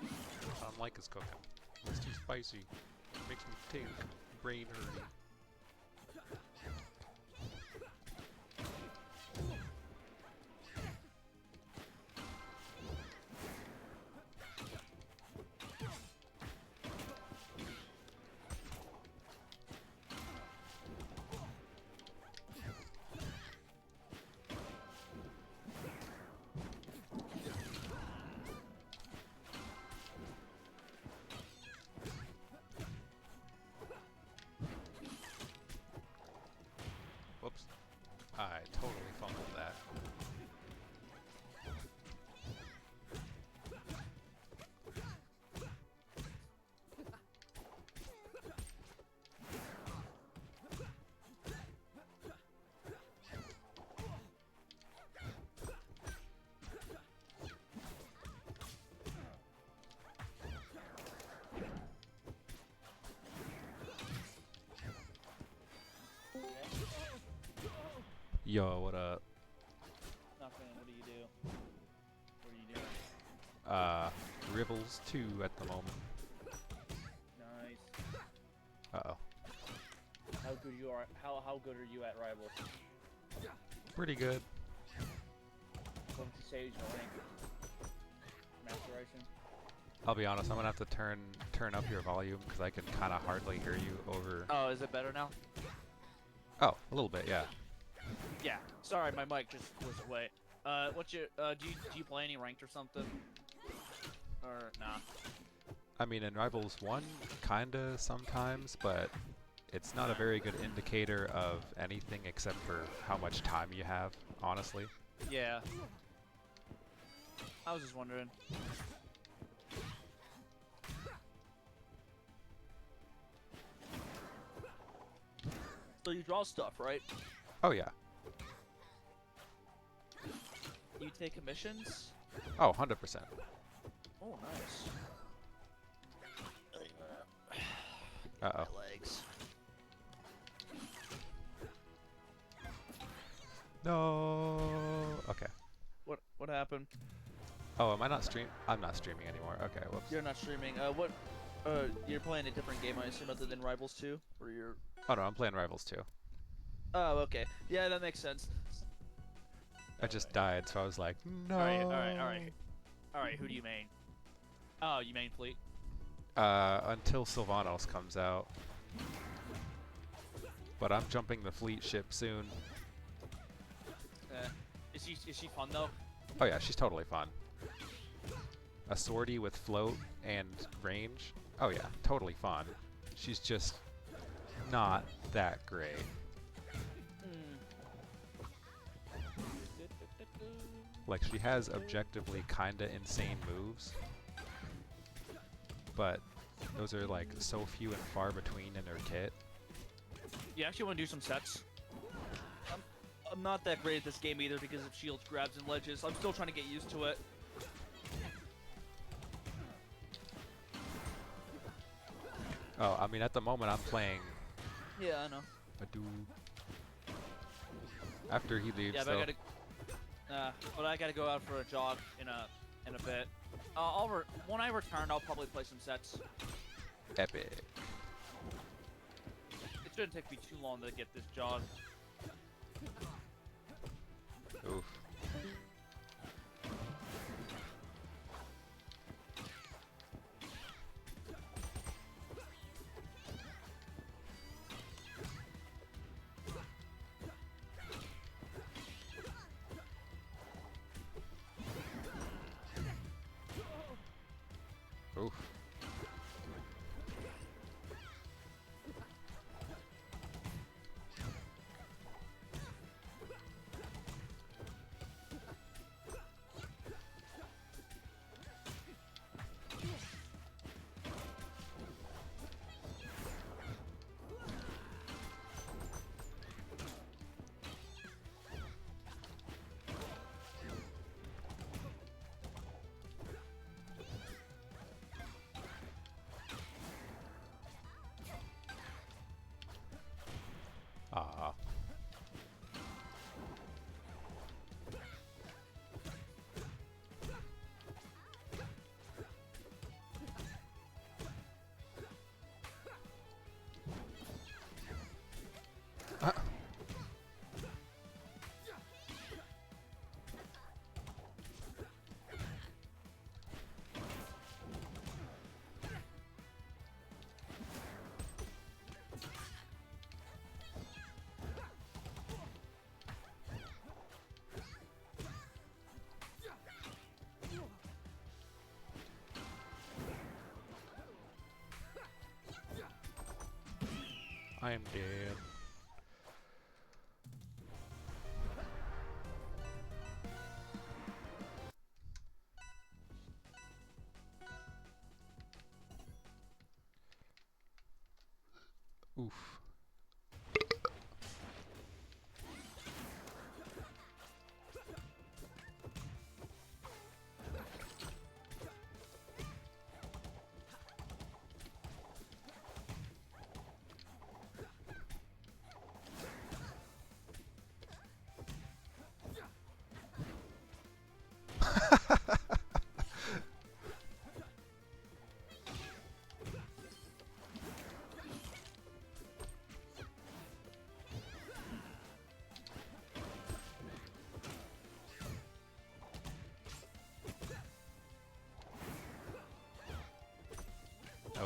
I don't like his cooking. It's too spicy. Makes me think. Brain hurting. Yo, what up? Nothing. What do you do? What are you doing? Rivals 2 at the moment. Nice. Uh-oh. How good you are? How good are you at rivals? Pretty good. What would you say is your rank? Maturation. I'll be honest, I'm gonna have to turn up your volume because I can kind of hardly hear you over. Oh, is it better now? Oh, a little bit, yeah. Yeah. Sorry, my mic just was away. What's your do you play any ranked or something? Or nah? I mean, in Rivals 1, kinda sometimes, but it's not a very good indicator of anything except for how much time you have, honestly. Yeah. I was just wondering. So you draw stuff, right? Oh, yeah. You take commissions? Oh, 100%. Oh, nice. Uh-oh. My legs. No. Okay. What happened? Oh, am I not I'm not streaming anymore. Okay, whoops. You're not streaming. You're playing a different game, I assume, other than Rivals 2? Or you're... Oh, no, I'm playing Rivals 2. Oh, okay. Yeah, that makes sense. I just died, so I was like, no. Alright, who do you main? Oh, you main Fleet? Until Sylvanos comes out. But I'm jumping the fleet ship soon. Is she fun, though? Oh yeah, she's totally fun. A sortie with float and range. Oh yeah, totally fun. She's just not that great. Like, she has objectively kinda insane moves, but those are like so few and far between in her kit. You actually want to do some sets? I'm not that great at this game either because of shields, grabs, and ledges. I'm still trying to get used to it. Oh, I mean, at the moment I'm playing Yeah, I know. a dude. After he leaves, Yeah, though. but I gotta go out for a jog in a bit. When I return, I'll probably play some sets. Epic. It shouldn't take me too long to get this jog. Oof. Oof. Ah. I am dead. Oof.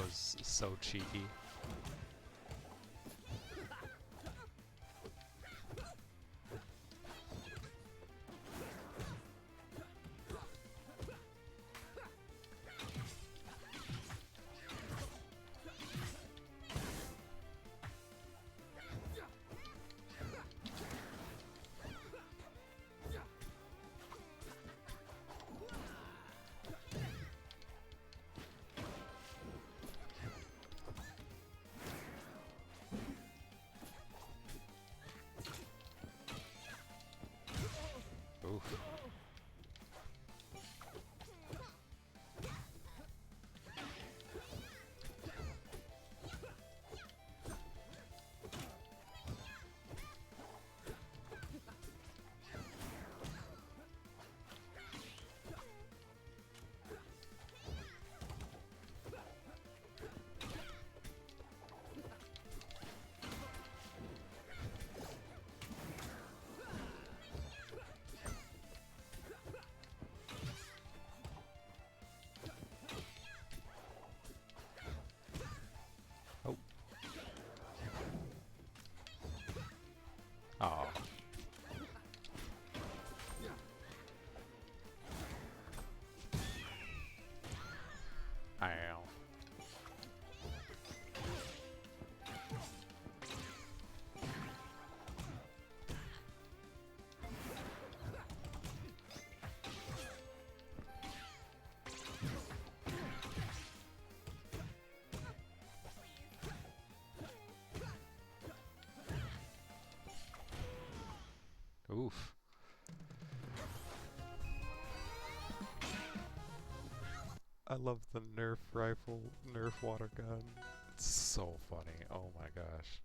was so cheeky. Oof. Oh. Oh. Ow. Oof. I love the Nerf rifle, Nerf water gun. It's so funny. Oh my gosh.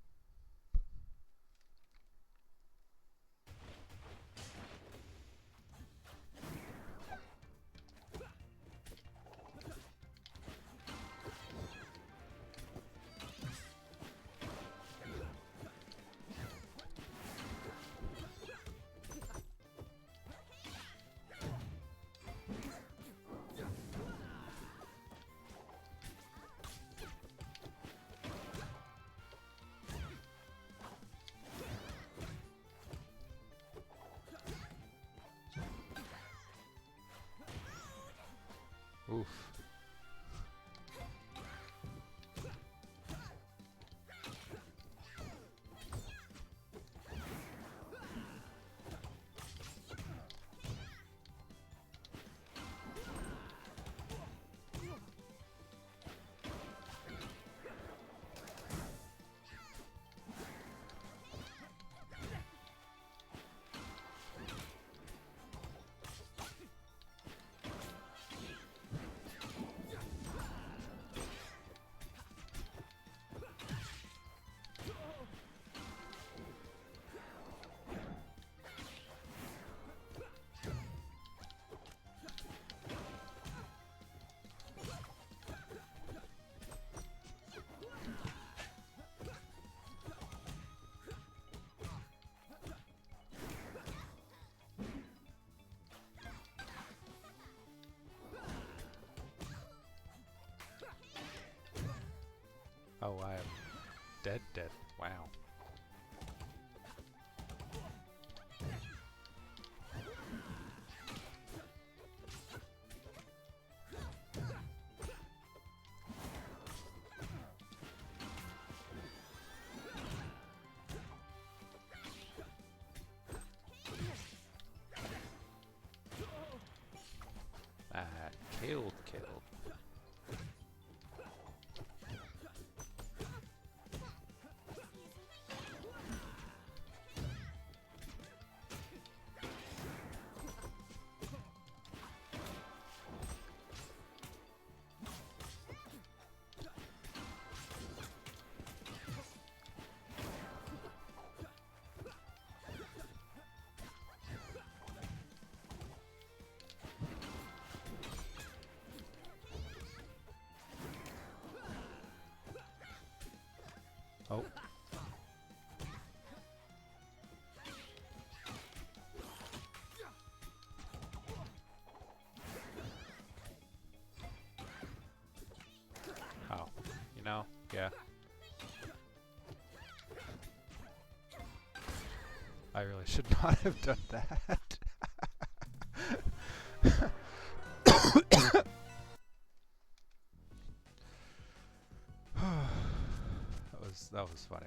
Oof. Oh, I am dead. Wow. Killed. I really should not have done that. That was funny.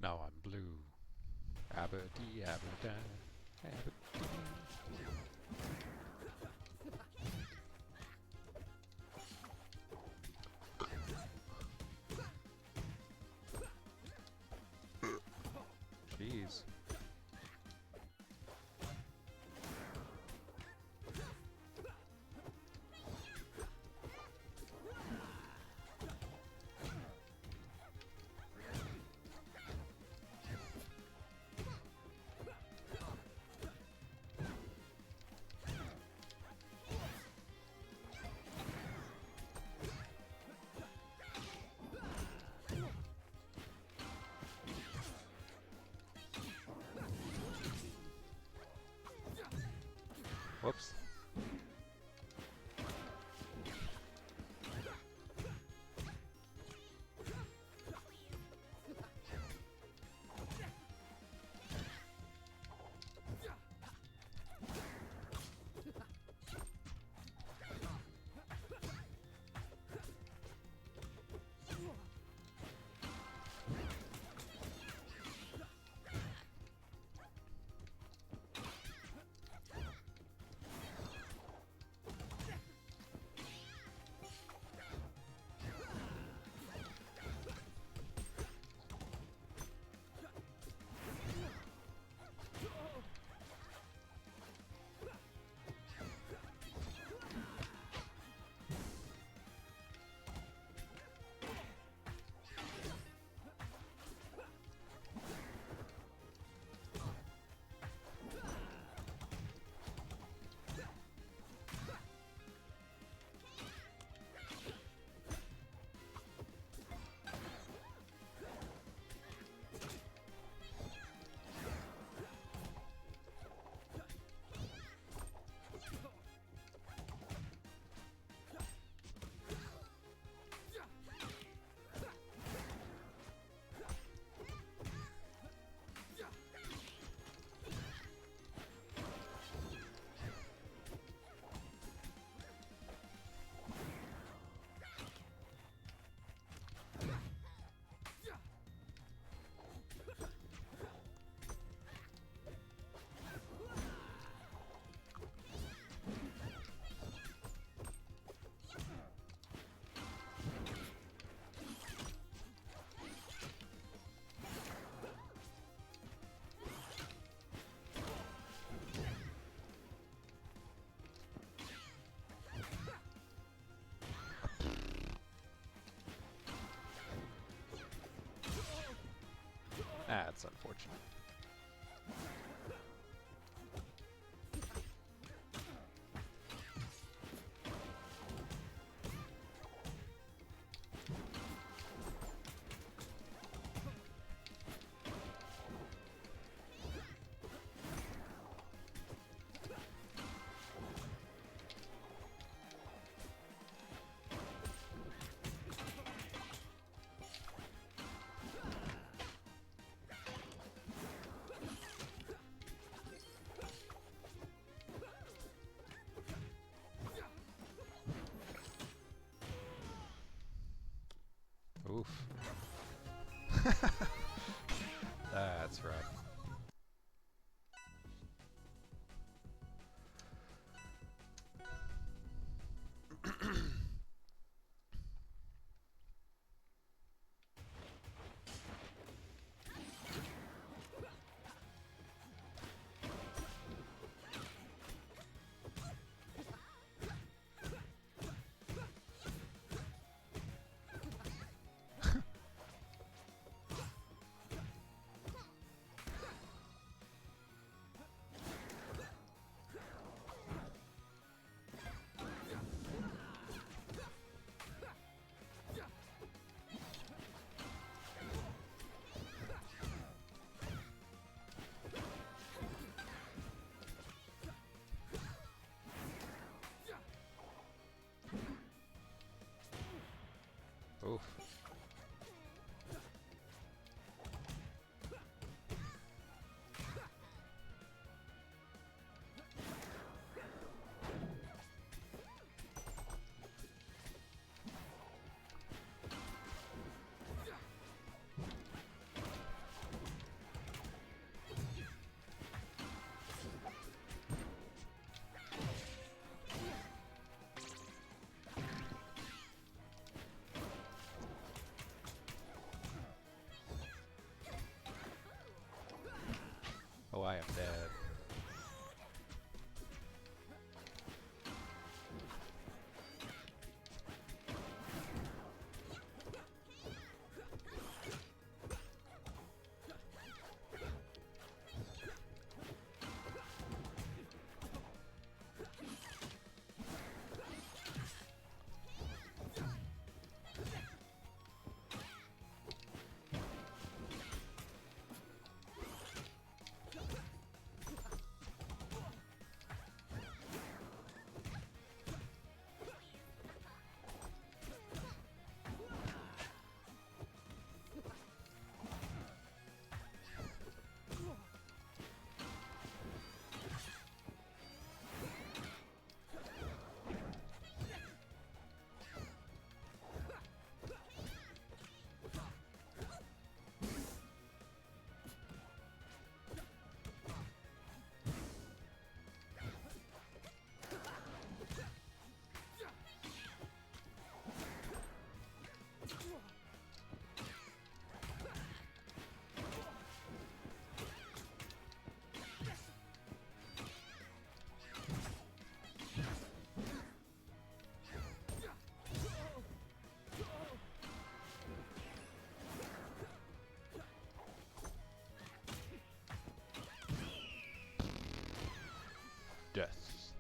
Now I'm blue. Aberdeen, Aberdeen, Aberdeen. Jeez. Whoops. That's unfortunate. am dead. Death.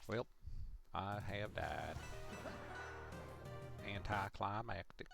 Well, I have died. Anticlimactic.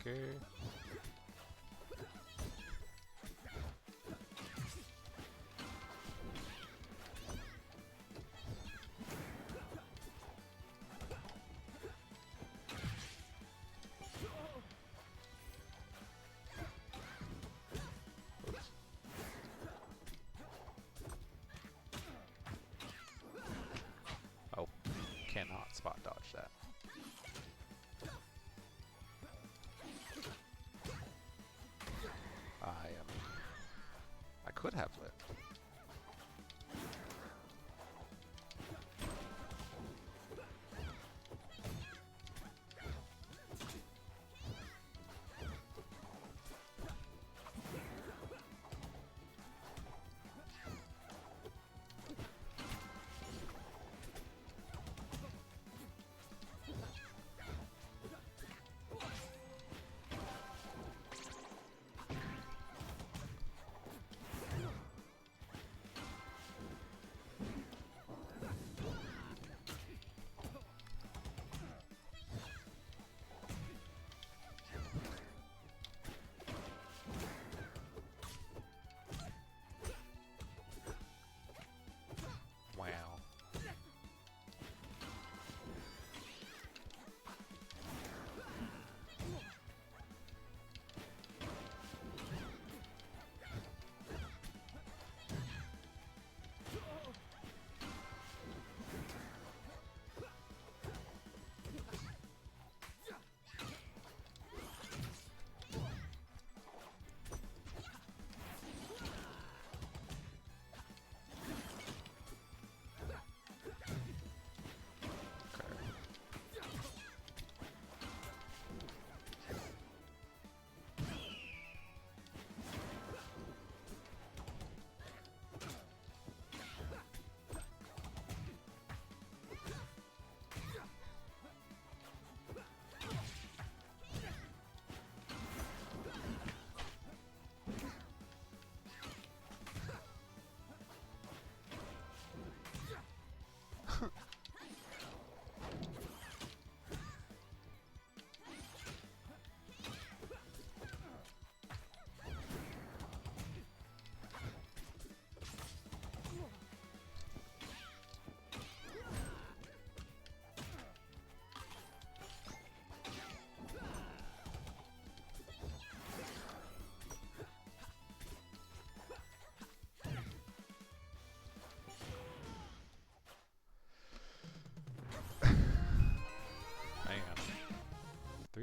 Okay. Oh, cannot spot dodge that. I could have lived.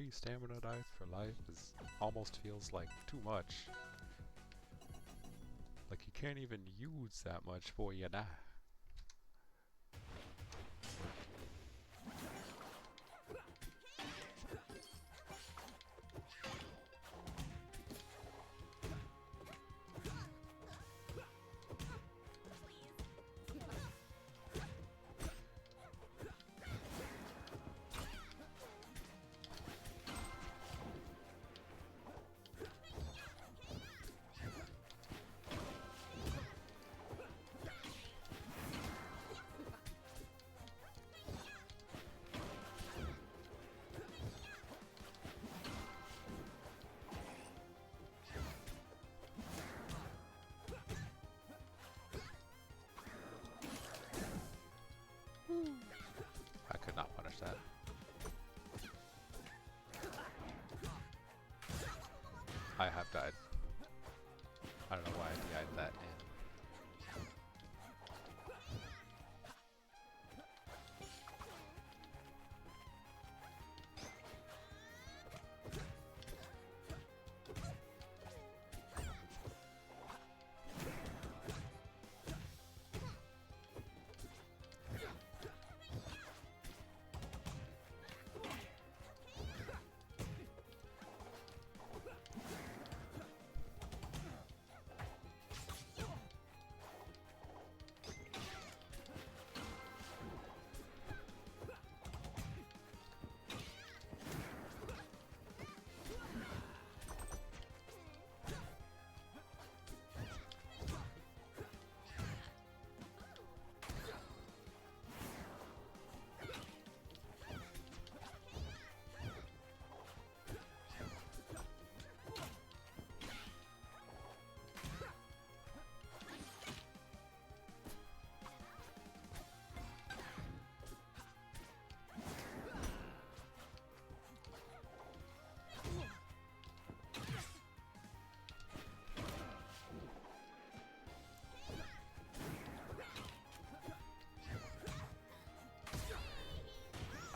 3 stamina dice for life is almost feels like too much. Like you can't even use that much before you die. I could not punish that. I have died. I don't know why I died that in.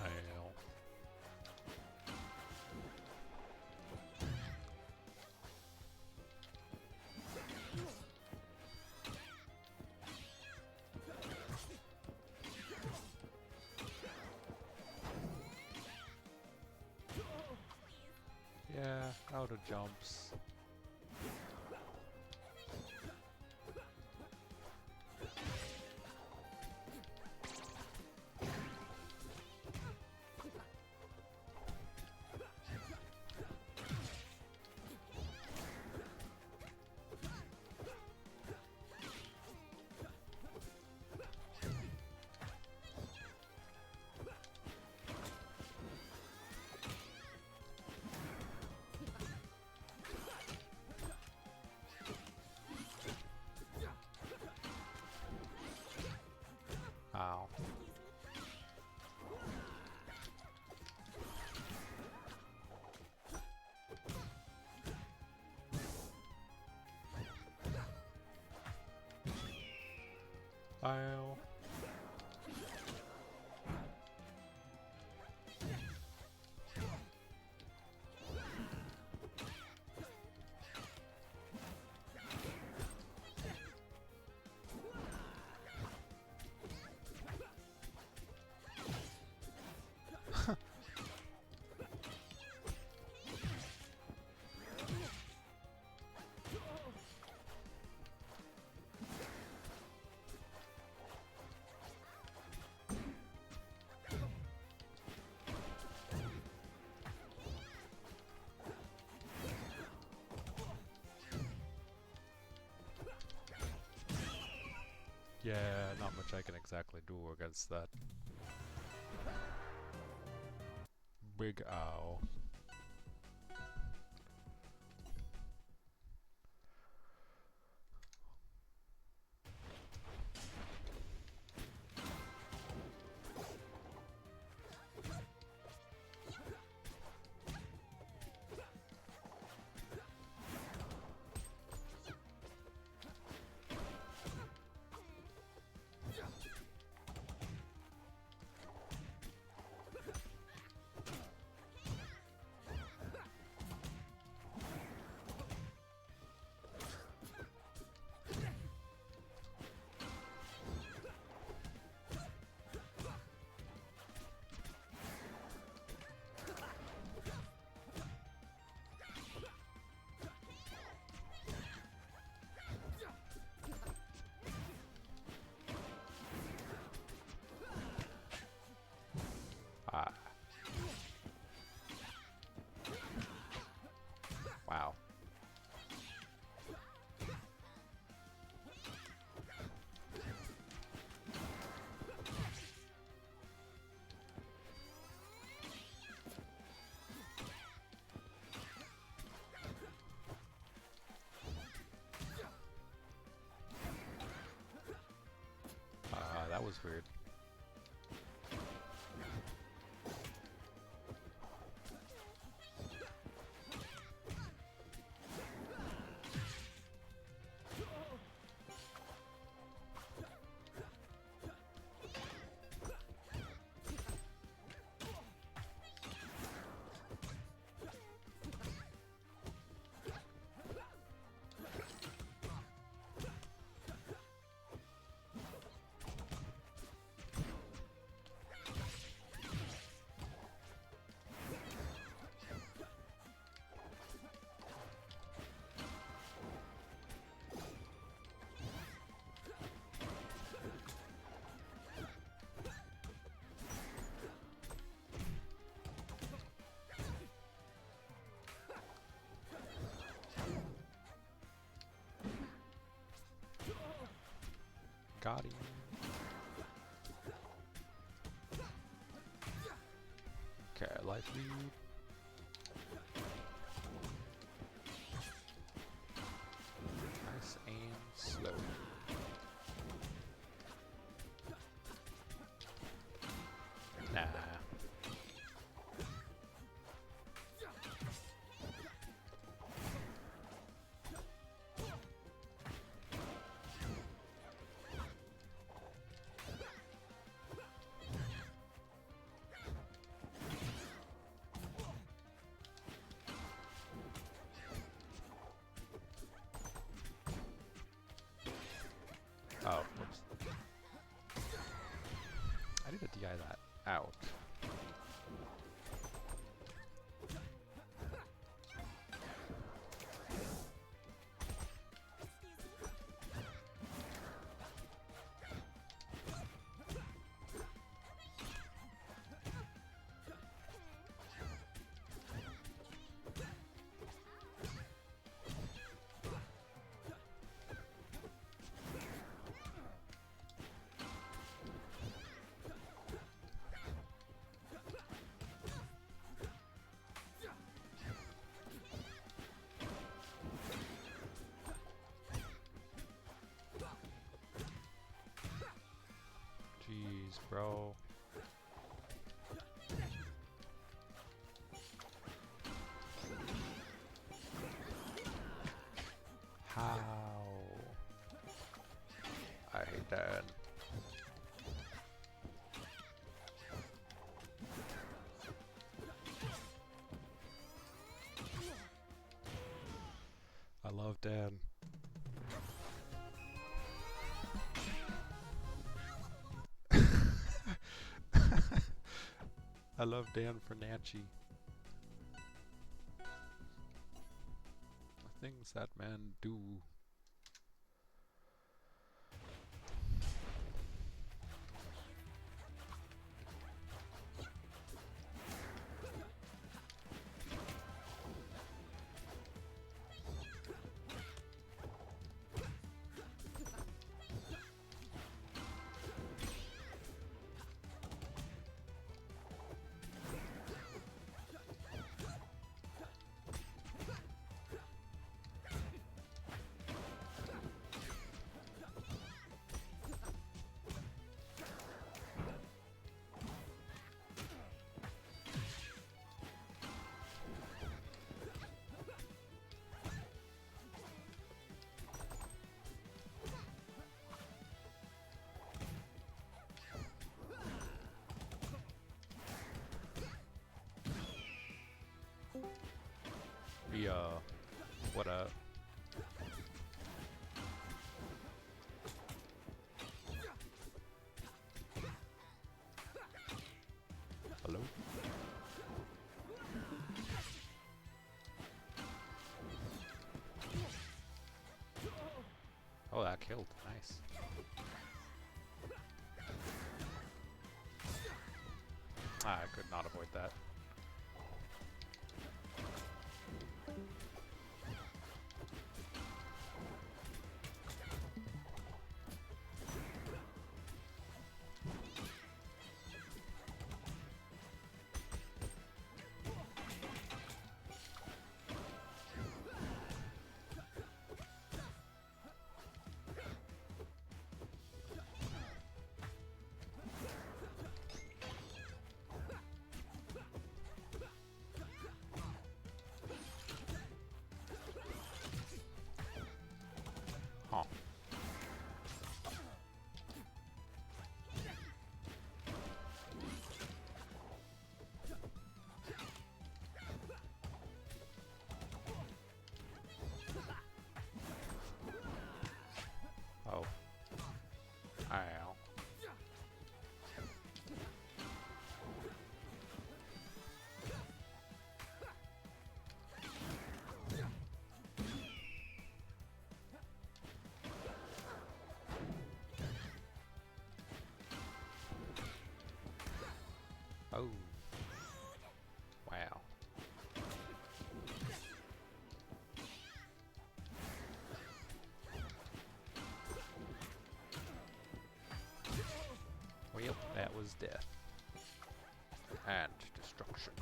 I know. Yeah, out of jumps. Ow. Ow. Yeah, not much I can exactly do against that big owl. was weird. Got him. Okay, life lead. Nice and slow. Nah. Oh, whoops. I need to DI that out. Jeez, bro. How? I hate that. I love Dan. I love Dan Fernacci. The things that man do. What up? Hello? Oh, that killed. Nice. Ah, I could not avoid that. Ow. Oh. Wow. Well, that was death. And destruction.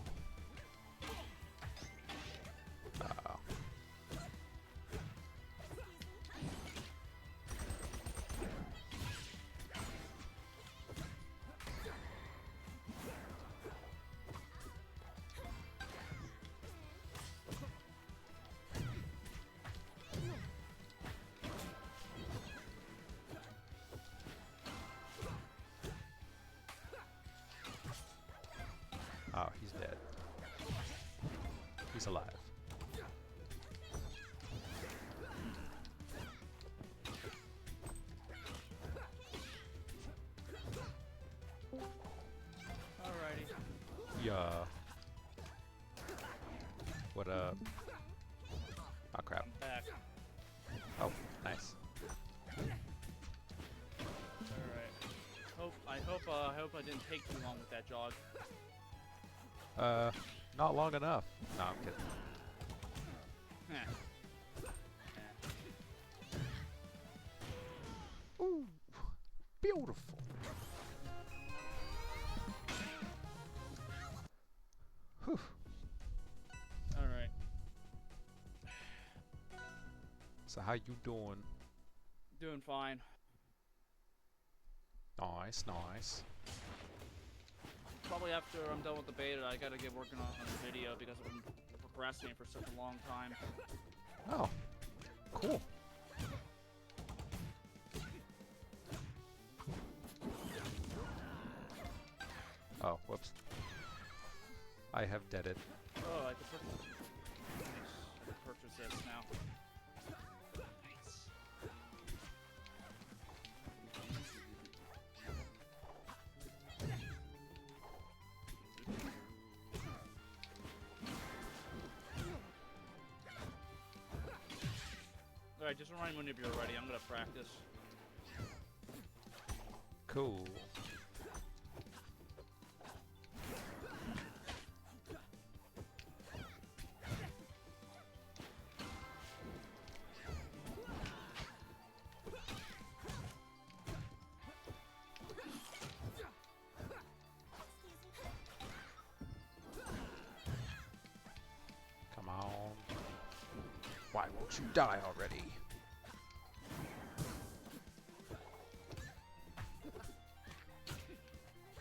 Oh, he's dead. He's alive. Alrighty. Yeah. What up? Oh crap. I'm back. Oh, nice. Alright. I hope I didn't take too long with that jog. Not long enough. No, I'm kidding. Ooh, beautiful. Whew. Alright. So how you doing? Doing fine. Nice, nice. Probably after I'm done with the beta, I gotta get working on the video because I've been procrastinating for such a long time. Oh, cool. Oh, whoops. I have deaded. Oh, I can purchase this now. Nice. Alright, just remind me whenever you're ready. I'm gonna practice. Cool. Come on. Why won't you die already?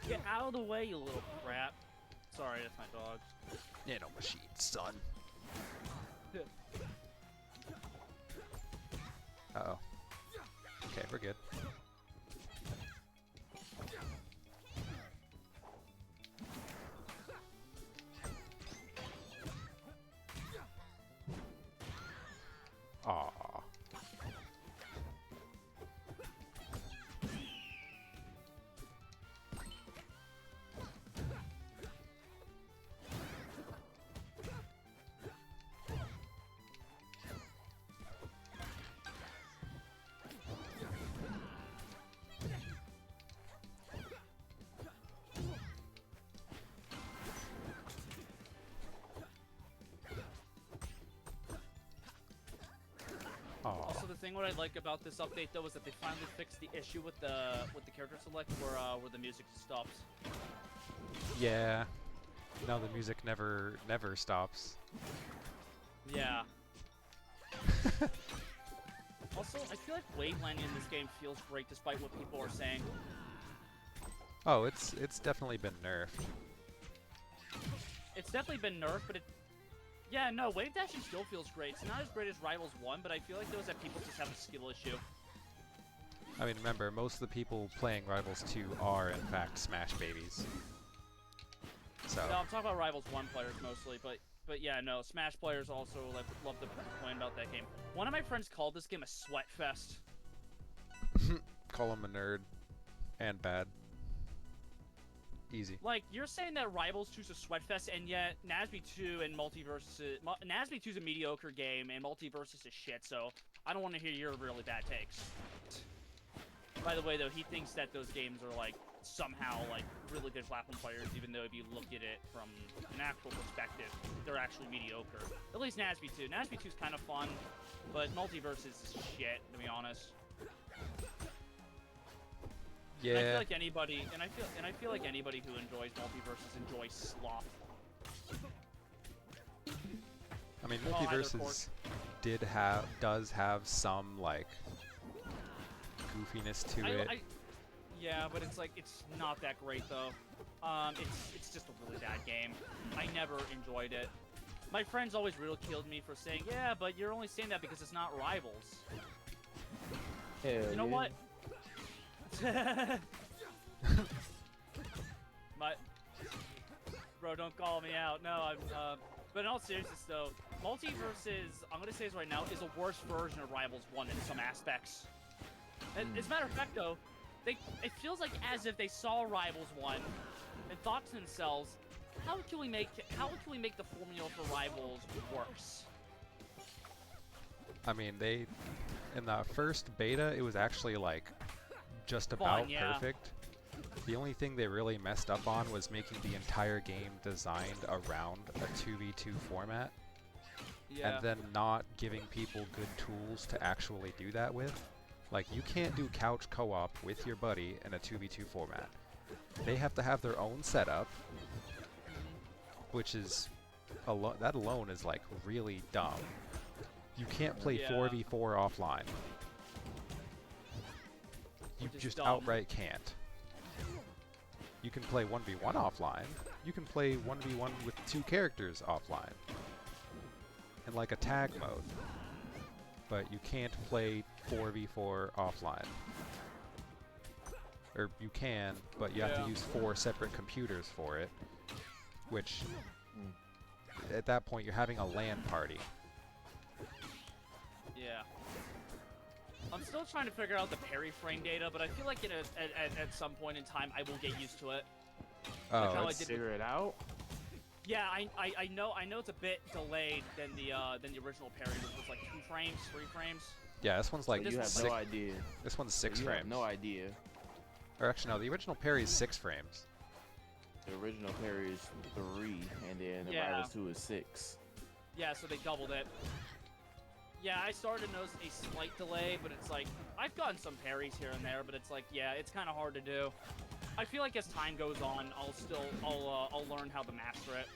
Get out of the way, you little crap. Sorry, that's my dog. Nano machine, son. Uh-oh. Okay, we're good. Aw. Also, the thing what I like about this update though is that they finally fixed the issue with the character select where the music stops. Yeah. No, the music never stops. Yeah. Also, I feel like wavelining in this game feels great despite what people are saying. Oh, it's definitely been nerfed. It's definitely been nerfed, but yeah, no, wave dashing still feels great. It's not as great as Rivals 1, but I feel like those that people just have a skill issue. I mean, remember, most of the people playing Rivals 2 are, in fact, Smash babies. So. No, I'm talking about Rivals 1 players mostly, but yeah, no, Smash players also love to complain about that game. One of my friends called this game a sweat fest. Call him a nerd. And bad. Easy. Like, you're saying that Rivals 2's a sweatfest, and yet Nasby 2 and Multiverse Nasby 2's a mediocre game, and Multiverse is shit, so I don't want to hear your really bad takes. By the way, though, he thinks that those games are, like, somehow, like, really good platform players, even though if you look at it from an actual perspective, they're actually mediocre. At least Nasby 2. Nasby 2's kind of fun, but Multiverse is shit, to be honest. Yeah. And I feel like anybody, and I feel like anybody who enjoys Multiverses enjoys sloth. I mean, Oh, either Multiverses does have some like goofiness to it. Yeah, but it's like it's not that great though. It's just a really bad game. I never enjoyed it. My friends always ridiculed me for saying, "Yeah, but you're only saying that because it's not Rivals." Hell You know yeah. what? Bro, don't call me out. No, I'm. But in all seriousness, though, Multiverses, I'm gonna say this right now, is a worse version of Rivals 1 in some aspects. As a matter of fact, though, it feels like as if they saw Rivals 1 and thought to themselves, how can we make the formula for Rivals worse? I mean, in the first beta, it was actually like just about yeah. perfect. The only thing they really messed up on was making the entire game designed around a 2v2 format, Yeah. and then not giving people good tools to actually do that with. Like, you can't do couch co-op with your buddy in a 2v2 format. They have to have their own setup, which is that alone is like really dumb. You can't play Yeah. 4v4 offline. You Which is just dumb. outright can't. You can play 1v1 offline. You can play 1v1 with 2 characters offline. In like a tag mode. But you can't play 4v4 offline. Or you can, but you have Yeah. to use 4 separate computers for it. Which, at that point, you're having a LAN party. Yeah. I'm still trying to figure out the parry frame data, but I feel like at some point in time I will get used to it. Oh, how I Let's did figure it out. Yeah, I know it's a bit delayed than the original parry, which was like 2 frames, 3 frames. yeah, this one's like So you have 6. no idea. This one's So 6 you frames. have no idea. Or actually, no, the original parry is 6 frames. The original parry is 3, and then the Yeah. Rivals 2 is 6. Yeah, so they doubled it. Yeah, I started to notice a slight delay, but it's like I've gotten some parries here and there, but it's like yeah, it's kind of hard to do. I feel like as time goes on, I'll learn how to master it.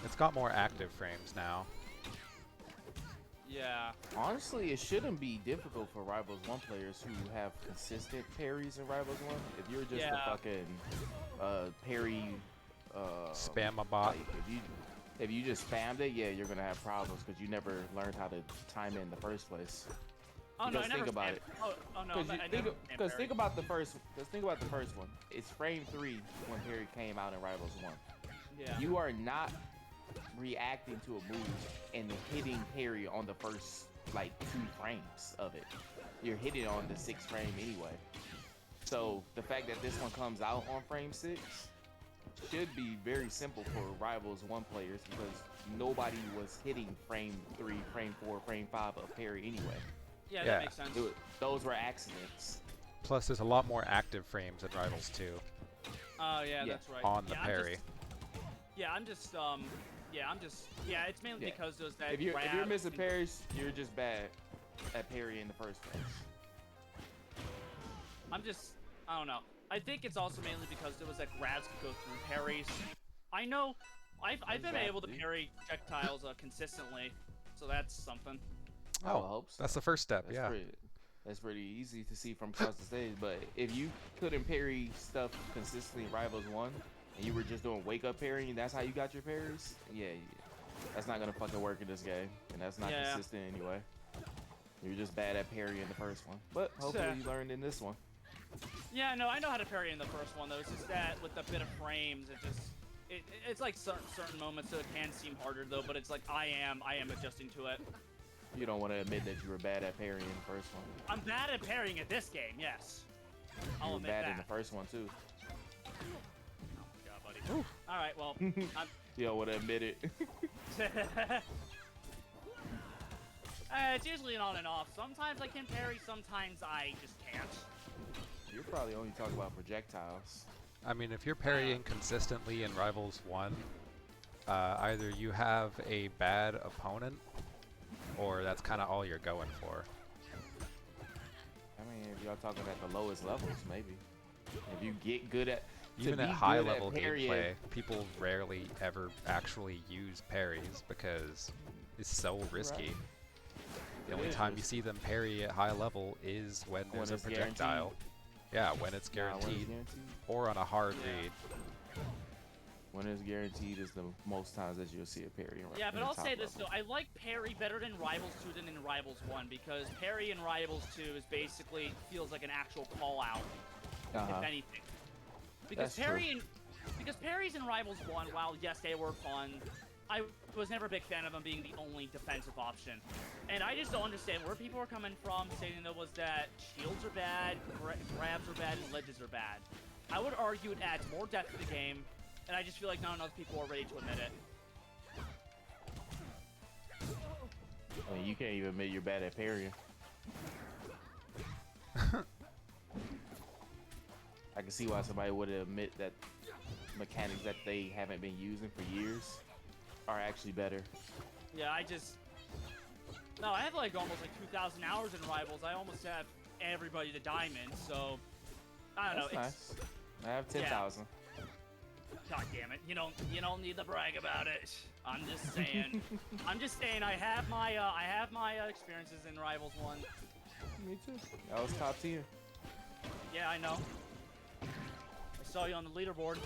It's got more active frames now. Yeah. Honestly, it shouldn't be difficult for Rivals 1 players who have consistent parries in Rivals 1. If you're just Yeah. a fucking parry Spam a bot. like, if you just spammed it, yeah, you're gonna have problems because you never learned how to time it in the first place. Oh no, I Because never think about spammed- it. Oh no, Because I never spammed think parry. about the first. Because think about the first one. It's frame 3 when parry came out in Rivals 1. Yeah. You are not reacting to a move and hitting parry on the first like 2 frames of it. You're hitting on the 6th frame anyway. So the fact that this one comes out on frame 6 should be very simple for Rivals 1 players because nobody was hitting frame 3, frame 4, frame 5 of parry anyway. Yeah, Yeah. that makes sense. Those were accidents. Plus, there's a lot more active frames in Rivals 2 Oh yeah, Yeah. that's right. on the yeah, parry. It's mainly Yeah. because those that If you're grab missing and- parries, you're just bad at parry in the first place. I don't know. I think it's also mainly because there was that grabs could go through parries. I know, I've been able to Exactly. parry projectiles consistently, so that's something. I would Oh, hope so. that's the first step, That's yeah. that's pretty easy to see from across the stage. But if you couldn't parry stuff consistently in Rivals 1, and you were just doing wake up parrying, that's how you got your parries, yeah, that's not gonna fucking work in this game, and that's not Yeah. consistent anyway. You're just bad at parrying in the first one, but hopefully you learned in this one. Yeah, no, I know how to parry in the first one though. It's just that with the bit of frames, it's like certain moments, so it can seem harder though. But it's like I am adjusting to it. You don't want to admit that you were bad at parrying in the first one. I'm bad at parrying at this game, yes. I'll You were admit bad that. in the first one too. Oh, God, buddy. All right, well, You don't want to admit it. it's usually an on and off. Sometimes I can parry, sometimes I just can't. You're probably only talking about projectiles. I mean, if you're parrying consistently in Rivals 1, either you have a bad opponent, or that's kind of all you're going for. I mean, if y'all talking at the lowest levels, maybe. If you get good at Even to at be high good level parrying- gameplay, people rarely ever actually use parries because it's so risky. Right. The It only is time you risky. see them parry at high level is when there's a it's projectile. Yeah, when it's Nah, when it's guaranteed, guaranteed. or on a hard Yeah. read. When it's guaranteed is the most times that you'll see a parry. Yeah, in but the I'll top say this level. though, I like parry better than Rivals 2 than in Rivals 1 because parry in Rivals 2 is basically feels like an actual call out, if anything. Because That's true. because parries in Rivals 1, while yes they were fun, I was never a big fan of them being the only defensive option. And I just don't understand where people are coming from saying that was that shields are bad, grabs are bad, and ledges are bad. I would argue it adds more depth to the game, and I just feel like not enough people are ready to admit it. I mean, you can't even admit you're bad at parrying. I can see why somebody would admit that mechanics that they haven't been using for years are actually better. Yeah, No, I have like almost like 2,000 hours in Rivals. I almost have everybody to Diamond, so... I don't That's know, nice. I have 10,000. God damn it, you don't need to brag about it. I'm just saying. I have my experiences in Rivals 1. Me too. That was top tier. Yeah, I know. I saw you on the leaderboard.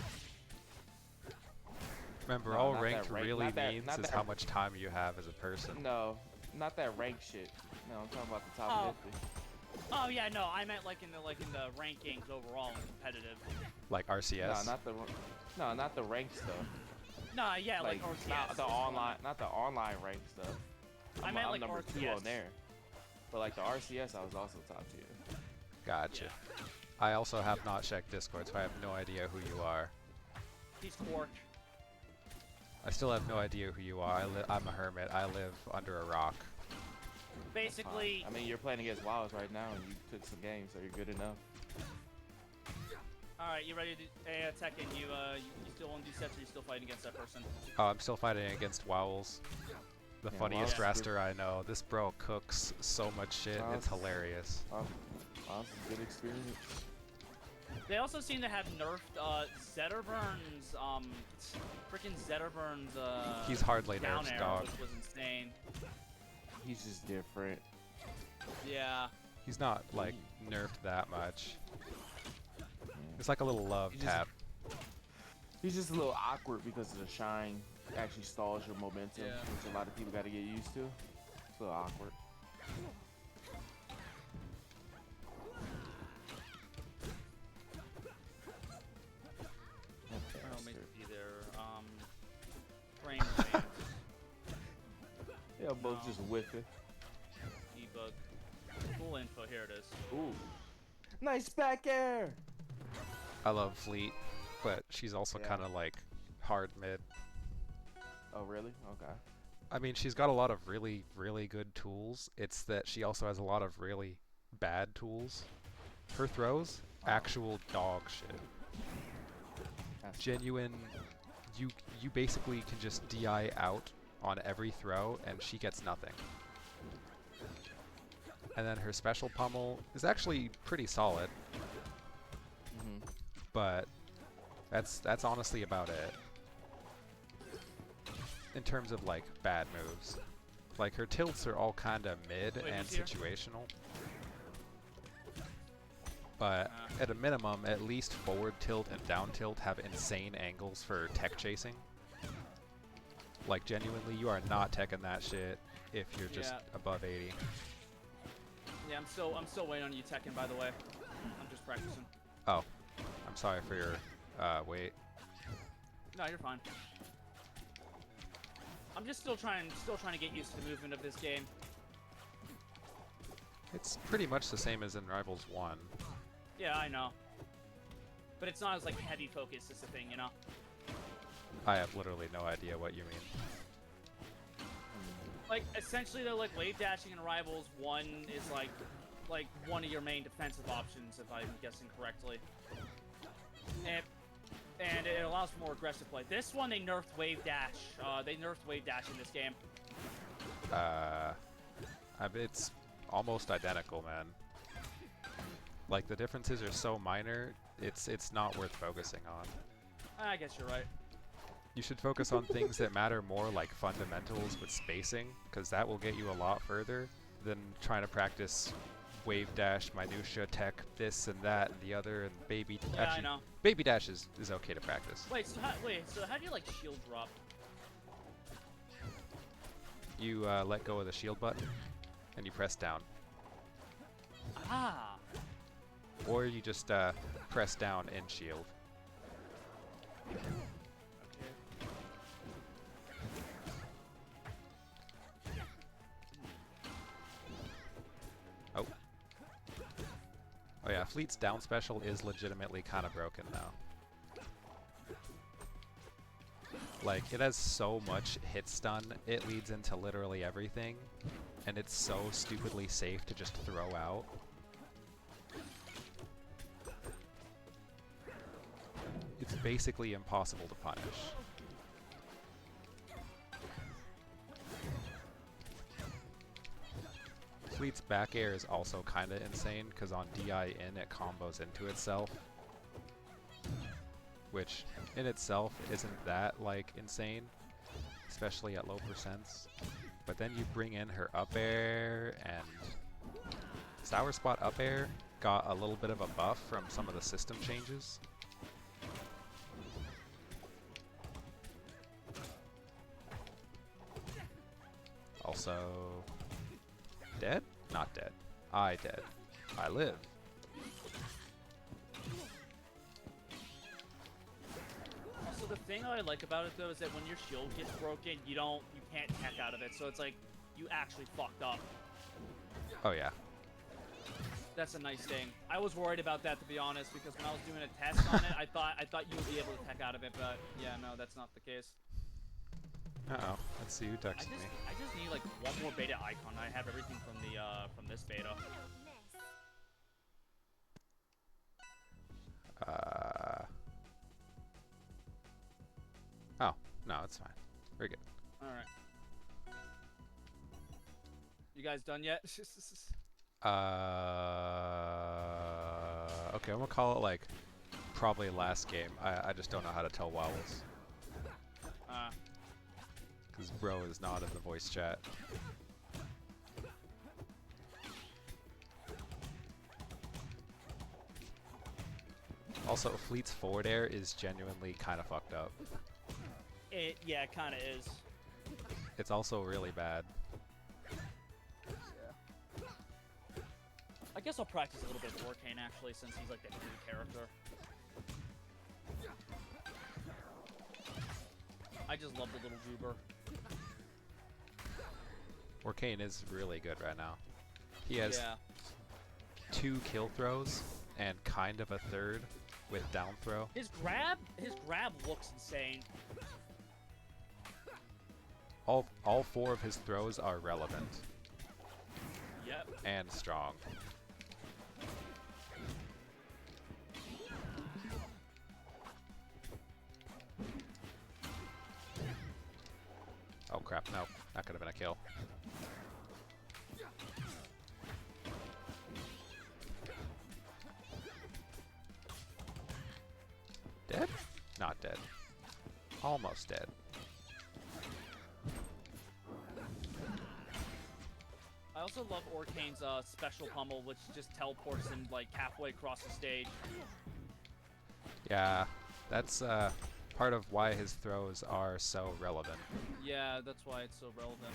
Remember, No, all not that ranked rank- really not that- means not is that- how much time you have as a person. No, not that rank shit. No, I'm talking about the top 50. Oh yeah, no, I meant like in the rankings overall and competitive. Like RCS. No, not the rank stuff. No, yeah, like RCS. Not the online rank stuff. I meant I'm like number 2 RCS. on there. But like the RCS, I was also top tier. Gotcha. I also have not checked Discord, so I have no idea who you are. He's Quark. I still have no idea who you are. I'm a hermit. I live under a rock. Basically, I mean, you're playing against Wilds right now, and you took some games, so you're good enough. all right, you ready to Tekken? You still want to do sets, or you still fighting against that person? Oh, I'm still fighting against Wowls. The Yeah, funniest Wowls is raster I know. This bro cooks so much shit. It's Wowls- hilarious. Awesome, good experience. They also seem to have nerfed Zetterburn's freaking Zetterburn's He's hardly down nerfed, air, dog. which was insane. He's just different. Yeah. He's not like nerfed that much. Yeah. It's like a little love He just- tap. He's just a little awkward because of the shine actually stalls your momentum, Yeah. which a lot of people got to get used to. It's a little awkward. I don't mean to be there. Frame rate, Yeah, both No. just whiffing. debug. Full info. Here it is. Ooh. Nice back air! I love Fleet, but she's also Yeah. kind of like hard mid. Oh, really? Okay. I mean, she's got a lot of really, really good tools. It's that she also has a lot of really bad tools. Her throws, actual dog shit. That's Genuine. You basically can just DI out on every throw, and she gets nothing. And then her special pummel is actually pretty solid, Mhm. but that's honestly about it. In terms of like bad moves, like her tilts are all kind of mid Wait, and who's here? situational. But at a minimum, at least forward tilt and down tilt have insane angles for tech chasing. Like genuinely, you are not teching that shit if you're just Yeah. above 80. Yeah, I'm still waiting on you, Tekken. By the way, I'm just practicing. Oh, I'm sorry for your wait. No, you're fine. I'm just still trying to get used to the movement of this game. It's pretty much the same as in Rivals 1. Yeah, I know. But it's not as like heavy focus is the thing, you know. I have literally no idea what you mean. Like essentially, they're like wave dashing in Rivals. One is like one of your main defensive options, if I'm guessing correctly. And it allows for more aggressive play. This one, they nerfed wave dash. They nerfed wave dash in this game. It's almost identical, man. Like, the differences are so minor, it's not worth focusing on. I guess you're right. You should focus on things that matter more, like fundamentals with spacing, because that will get you a lot further than trying to practice wave dash, minutia, tech, this and that and the other, and baby. Yeah, Actually, I know. baby dash is okay to practice. Wait, so how do you like shield drop? You let go of the shield button, and you press down. Ah. Or you just press down and shield. Oh. Oh yeah, Fleet's down special is legitimately kind of broken now. Like, it has so much hit stun, it leads into literally everything, and it's so stupidly safe to just throw out. It's basically impossible to punish. Fleet's back air is also kind of insane, because on DI in it combos into itself. Which, in itself, isn't that, like, insane. Especially at low percents. But then you bring in her up air, and Sour Spot up air got a little bit of a buff from some of the system changes. Also, dead? Not dead. I dead. I live. Also, the thing I like about it though is that when your shield gets broken, you can't tech out of it. So it's like you actually fucked up. Oh yeah. That's a nice thing. I was worried about that, to be honest, because when I was doing a test on it, I thought you would be able to tech out of it, but yeah, no, that's not the case. Uh-oh. Let's see who texted me. I just need like one more beta icon. I have everything from this beta. Oh, no, it's fine. We're good. All right. You guys done yet? Okay, I'm gonna call it like probably last game. I just don't know how to tell vowels. Because bro is not in the voice chat. Also, Fleet's forward air is genuinely kind of fucked up. Yeah, it kind of is. It's also really bad. I guess I'll practice a little bit with Arcane actually, since he's like the new character. I just love the little goober. Orcane is really good right now. He has Yeah. 2 kill throws and kind of a third with down throw. His grab looks insane. All 4 of his throws are relevant Yep. and strong. Oh crap, no. That could have been a kill. Dead? Not dead. Almost dead. I also love Orcane's special pummel, which just teleports him like halfway across the stage. Yeah, that's part of why his throws are so relevant. Yeah, that's why it's so relevant.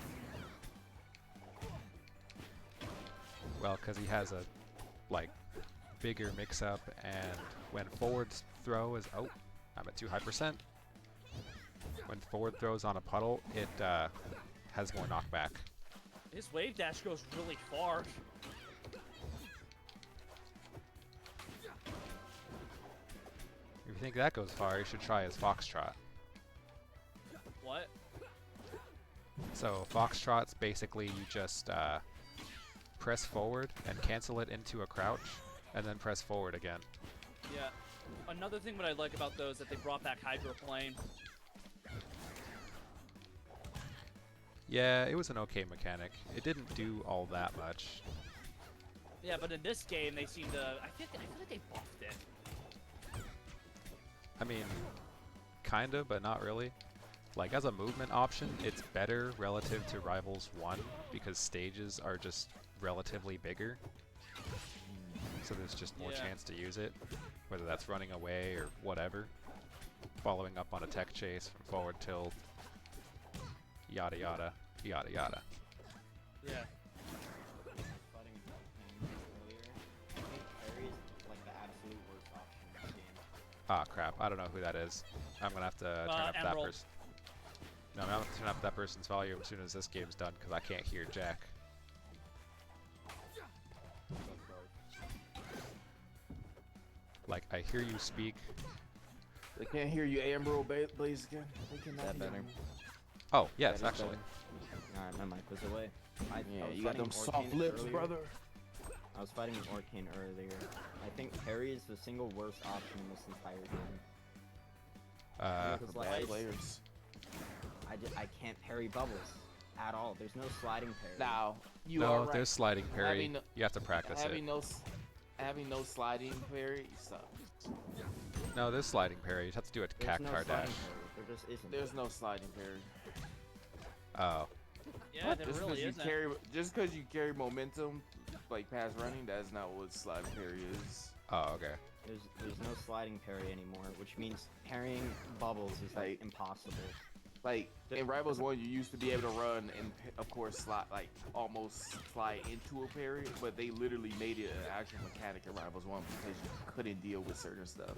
Well, because he has a, like, bigger mix-up, and when forward throw is... Oh, I'm at too high percent. When forward throws on a puddle, it has more knockback. His wave dash goes really far. you think that goes far, you should try as Foxtrot. What? So Foxtrot's basically you just press forward and cancel it into a crouch, and then press forward again. Yeah. Another thing what I like about those is that they brought back hydroplane. Yeah, it was an okay mechanic. It didn't do all that much. Yeah, but in this game they seem to. I feel like they buffed it. I mean, kinda, but not really. Like, as a movement option, it's better relative to Rivals 1 because stages are just relatively bigger. So there's just more Yeah. chance to use it, whether that's running away or whatever. Following up on a tech chase from forward tilt, yada yada, yada yada. Yeah. Fighting him earlier. I think parry is like the absolute worst option in this game. Ah, crap. I don't know who that is. I'm gonna have to turn up that Emerald. person. No, I'm gonna have to turn up that person's volume as soon as this game's done, because I can't hear Jack. Like, I hear you speak. They can't hear you, Amber Blaze again. They cannot That hear better? you. Oh, yes, That is actually. Alright, my mic was away. I Yeah, was you got fighting them soft Orcane lips, earlier. brother. I was fighting an Orcane earlier. I think parry is the single worst option in this entire game. Because, like, Bad players. I can't parry bubbles at all. There's no sliding parry. Now, you No, are right. there's sliding parry. Having no- You have to practice it. Having no sliding parry sucks. No, there's sliding parry. You have to do a There's no cactar sliding dash. parry. There just isn't. There's no sliding parry. Oh. Yeah, there really isn't. Just because you carry momentum, like past running, that's not what sliding parry is. Oh, okay. There's no sliding parry anymore, which means parrying bubbles is like impossible. Like in Rivals 1, you used to be able to run and, of course, slide like almost slide into a parry, but they literally made it an actual mechanic in Rivals 1 because you couldn't deal with certain stuff.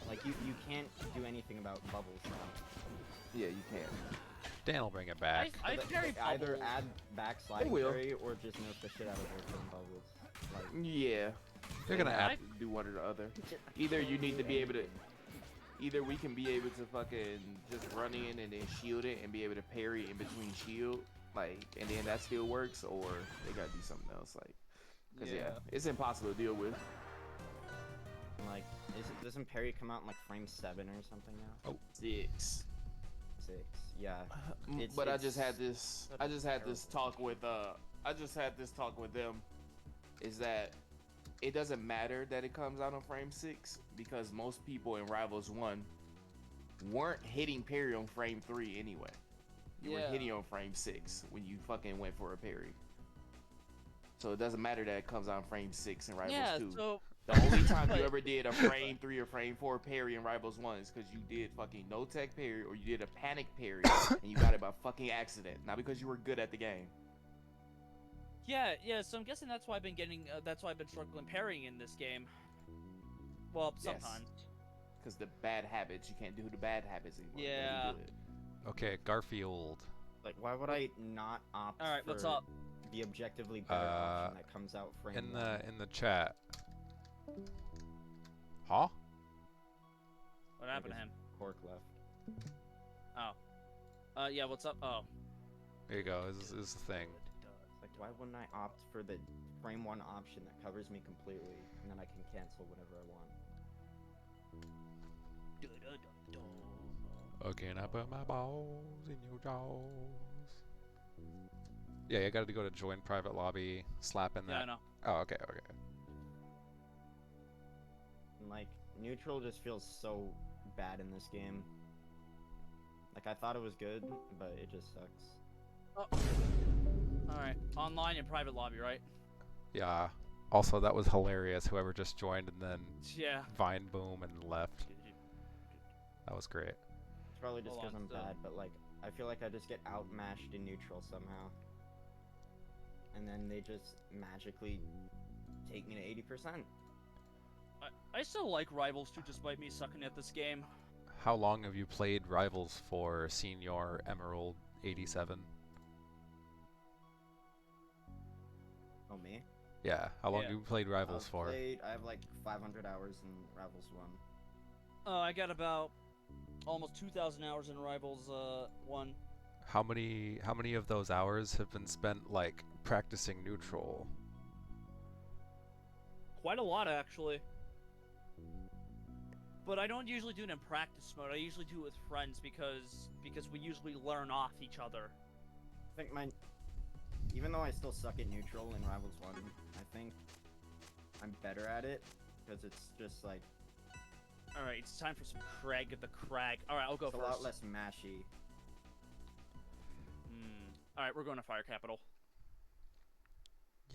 Like you can't do anything about bubbles now. Yeah, you can. Dan will bring it back. I parry Either bubbles. add back sliding will. parry or just nerf the shit out of Orcane bubbles. Like Yeah. They're gonna have add. to do one or the other. Either you need to be able to. Either we can be able to fucking just run in and then shield it and be able to parry in between shield, like, and then that still works, or they gotta do something else, like, cause yeah, it's impossible to deal with. like doesn't parry come out in like frame 7 or something now? 6. 6. Yeah. It's- But I it's just had this. such I a just had this terrible- talk with. I just had this talk with them. Is that it doesn't matter that it comes out on frame 6 because most people in Rivals 1 weren't hitting parry on frame 3 anyway. You were Yeah. hitting on frame 6 when you fucking went for a parry. So it doesn't matter that it comes out on frame 6 in Rivals Yeah, 2. so The only time you ever did a frame 3 or frame 4 parry in Rivals 1 is because you did fucking no tech parry or you did a panic parry and you got it by fucking accident, not because you were good at the game. yeah, so I'm guessing that's why I've been getting. That's why I've been struggling parrying in this game. Well, Yes. sometimes. Because the bad habits, you can't do the bad habits anymore. You gotta Yeah. do it. Okay, Garfield. Like why would I not opt All right, what's for up? the objectively better option that comes out frame In 1? the chat. Huh? What happened to him? Cork left. Yeah, what's up? Oh. There you go. This is the thing. Like why wouldn't I opt for the frame 1 option that covers me completely and then I can cancel whenever I want? Okay, I put my balls in your jaws. Yeah, you gotta go to join private lobby, slap in Yeah, I that. know. Oh, okay, okay. And, like neutral just feels so bad in this game. Like I thought it was good, but it just sucks. Oh. All right, online and private lobby, right? Yeah. Also, that was hilarious. Whoever just joined and then Yeah. Vine boom and left. That was great. It's probably just Hold because on, I'm so- bad, but like I feel like I just get outmatched in neutral somehow. And then they just magically take me to 80%. I still like Rivals 2 despite me sucking at this game. How long have you played Rivals for Senior Emerald 87? Oh me? Yeah. How long Yeah. have you played Rivals for? I have like 500 hours in Rivals 1. I got about almost 2,000 hours in Rivals 1. How many of those hours have been spent like practicing neutral? Quite a lot, actually. But I don't usually do it in practice mode. I usually do it with friends because we usually learn off each other. I think even though I still suck at neutral in Rivals 1, I think I'm better at it because it's just like All right, it's time for some Craig of the Crag. All right, I'll go it's first. a lot less mashy. All right, we're going to Fire Capital.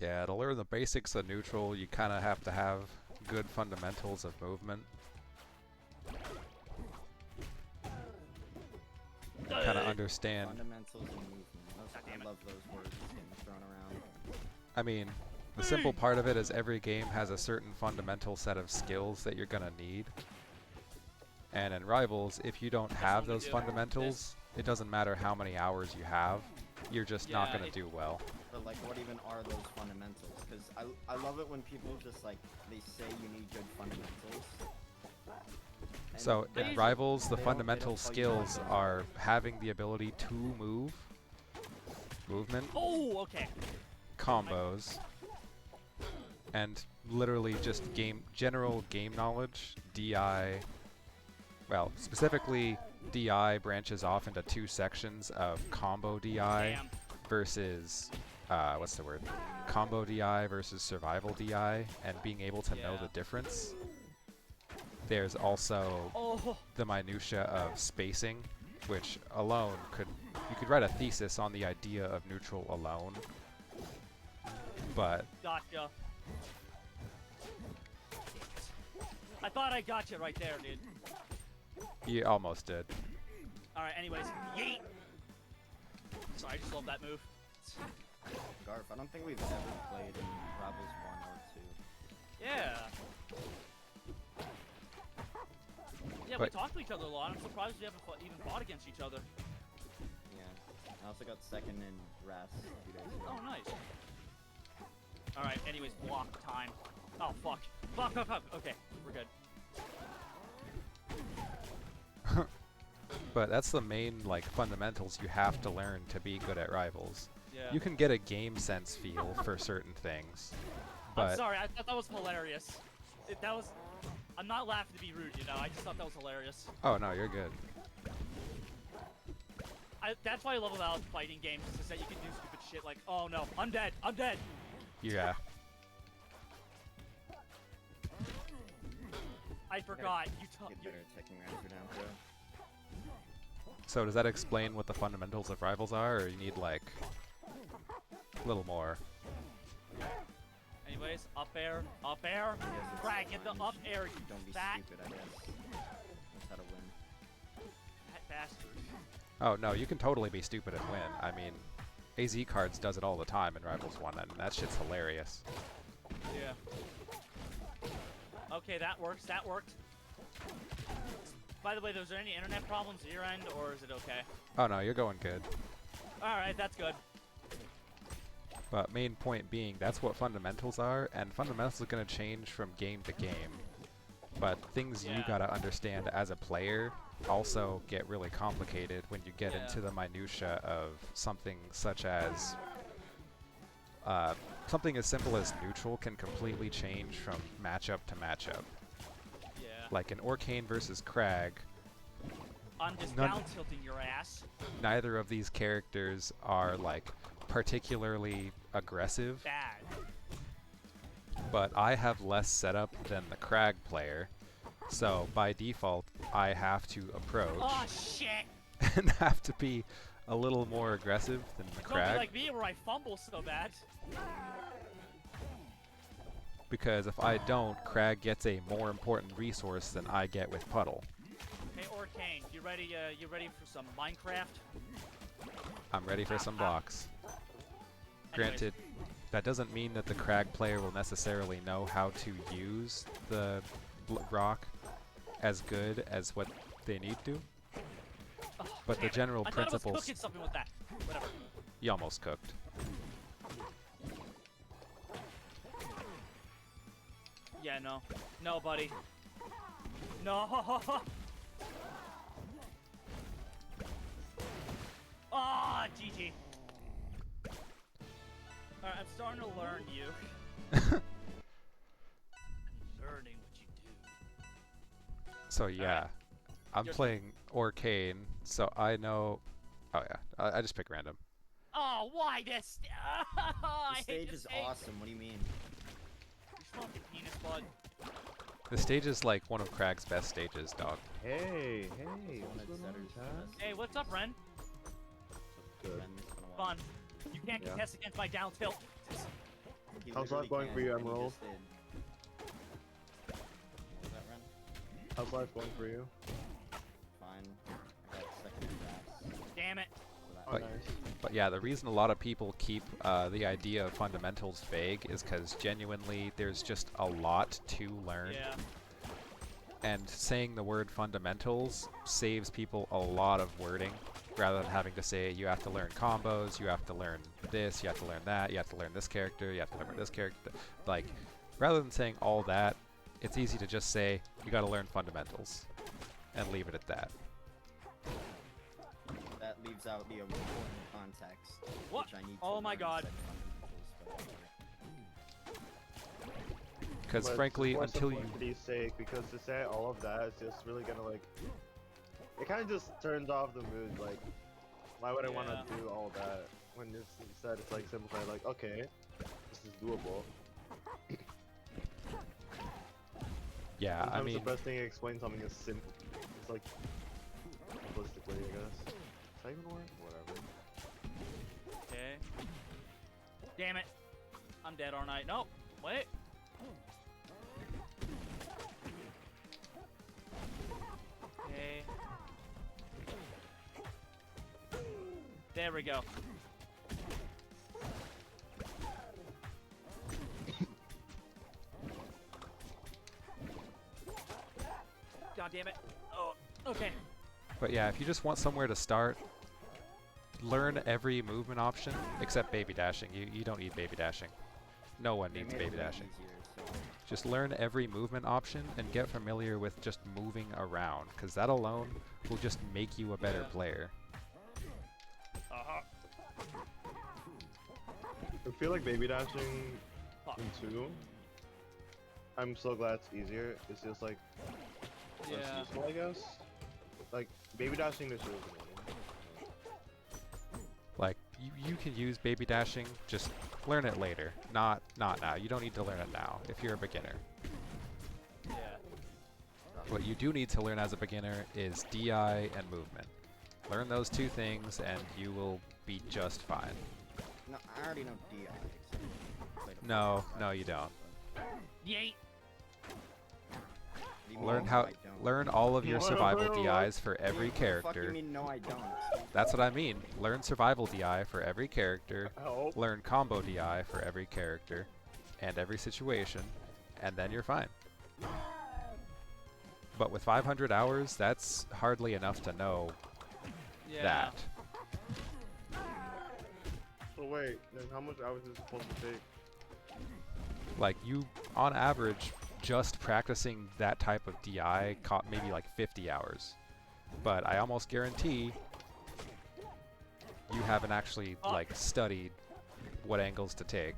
Yeah, to learn the basics of neutral, you kind of have to have good fundamentals of movement. Kind of understand. Fundamentals and movement. God damn I it. love those words getting thrown around. I mean, the simple part of it is every game has a certain fundamental set of skills that you're gonna need. And in Rivals, if you don't have only those do fundamentals, it doesn't matter how many hours you have, you're just not Yeah, gonna do well. But like, what even are those fundamentals? Because I love it when people just like they say you need good fundamentals. And So then in Rivals, the they don't fundamental tell you what skills those are having the ability to move, movement, Oh, okay. combos, and literally just general game knowledge. DI, well, specifically DI branches off into two sections of combo DI Damn. versus what's the word? Combo DI versus survival DI, and being able to know Yeah. the difference. There's also Oh, the minutia of spacing, which alone you could write a thesis on the idea of neutral alone. But gotcha. I thought I got you right there, dude. you almost did. All right, anyways, yeet. Sorry, I just love that move. Garf, I don't think we've ever played in Rivals 1 or 2. Yeah. Yeah, we But- talk to each other a lot. I'm surprised we haven't even fought against each other. Yeah. I also got second in RAS 2 days ago. Oh, nice. All right, anyways, block time. Oh, fuck. Fuck, fuck, fuck. Okay, we're good. But that's the main like fundamentals you have to learn to be good at Rivals. Yeah. You can get a game sense feel for certain things, I'm but sorry, I thought that was hilarious. That was... I'm not laughing to be rude, you know? I just thought that was hilarious. oh no, you're good. That's what I love about fighting games, is that you can do stupid shit like, oh no, I'm dead, I'm dead! Yeah. I forgot, you Get better at taking Rancher down, bro. So does that explain what the fundamentals of Rivals are, or you need like a little more? Anyways, up air, up air. I guess it's Frag, get the fine. up air, you Don't be fat, stupid, I guess. That's how to win. fat bastard. Oh no, you can totally be stupid and win. I mean, AZ Cards does it all the time in Rivals 1, and that shit's hilarious. Yeah. Okay, that works, that worked. By the way, was there any internet problems at your end, or is it okay? Oh no, you're going good. Alright, that's good. But main point being, that's what fundamentals are, and fundamentals are going to change from game to game. But things you Yeah. gotta understand as a player also get really complicated when you get Yeah. into the minutia of something such as something as simple as neutral can completely change from matchup to matchup. Yeah. Like in Orcane versus Crag, I'm just none- down tilting your ass. neither of these characters are like particularly aggressive, Bad. but I have less setup than the Crag player, so by default I have to approach Oh shit! and have to be a little more aggressive than the Don't be Crag, like me where I fumble so bad. because if I don't, Crag gets a more important resource than I get with Puddle. Hey Orcane, you ready for some Minecraft? I'm ready for some blocks. Anyways, Granted, that doesn't mean that the Crag player will necessarily know how to use the rock as good as what they need to, oh, but the damn it. general I thought I was principles, cooking something with that. Whatever. you almost cooked. Yeah, no. No, buddy. No. Ah, GG. Alright, I'm starting to learn you. Learning what you do. So yeah, I'm Your turn. playing Arcane, so I know. Oh yeah, I just pick random. Oh, why this? I The hate stage this is stage. awesome. What do you mean? You smoking penis blood. The stage is like one of Crag's best stages, dog. Hey, One what's of going on, Setter's Chad? best Hey, what's up, Ren? Good. friends in a while. Fun. You can't Yeah. contest against my down tilt. He How's literally life going can, for you, and he Emerald? just did. What was that, Ren? How's life going for you? Fine. I got second class. Damn it. for that. Oh, But- nice. But yeah, the reason a lot of people keep the idea of fundamentals vague is because genuinely there's just a lot to learn. Yeah. And saying the word fundamentals saves people a lot of wording rather than having to say you have to learn combos, you have to learn this, you have to learn that, you have to learn this character, you have to learn this character. Like, rather than saying all that, it's easy to just say you got to learn fundamentals and leave it at that. That leaves out the important context. What? Which I need to Oh my learn God. said fundamentals, but Because But frankly, for until you simplicity's sake, because to say all of that is just really gonna like, it kind of just turns off the mood. Like, why would I want Yeah. to do all that when instead it's like simplify? Like, okay, this is doable. yeah, I Sometimes mean, the best thing to explain something is simple. It's like simplistically, I guess. Does that even work? Whatever. Okay. Damn it. I'm dead, aren't I? No. Wait. Okay. There we go. God damn it. Oh, okay. but yeah, if you just want somewhere to start, learn every movement option except baby dashing. You don't need baby dashing. No one they needs made it baby way dashing. easier, so Just learn every movement option and get familiar with just moving around, because that alone will just make you a better Yeah. player. Uh-huh. I feel like baby dashing Fuck. in 2. I'm so glad it's easier. It's just like less Yeah. useful, I guess. Like baby dashing is really annoying. Like, you can use baby dashing, just learn it later. Not now. You don't need to learn it now if you're a beginner. Yeah. What you do need to learn as a beginner is DI and movement. Learn those two things and you will be just fine. no, I already know DI. except I played a No, full no class, you don't. but- Yeet. What do you Learn mean, how no, I don't? learn all of your What? survival What? DIs for every What the fuck you character. mean, no, I don't? That's what I mean. Learn survival DI for every character. Help. Learn combo DI for every character and every situation, and then you're fine. But with 500 hours, that's hardly enough to know Yeah. that. So wait, then how much hours is it supposed to take? Like, you, on average, just practicing that type of DI caught maybe like 50 hours. But I almost guarantee you haven't actually, like, studied what angles to take.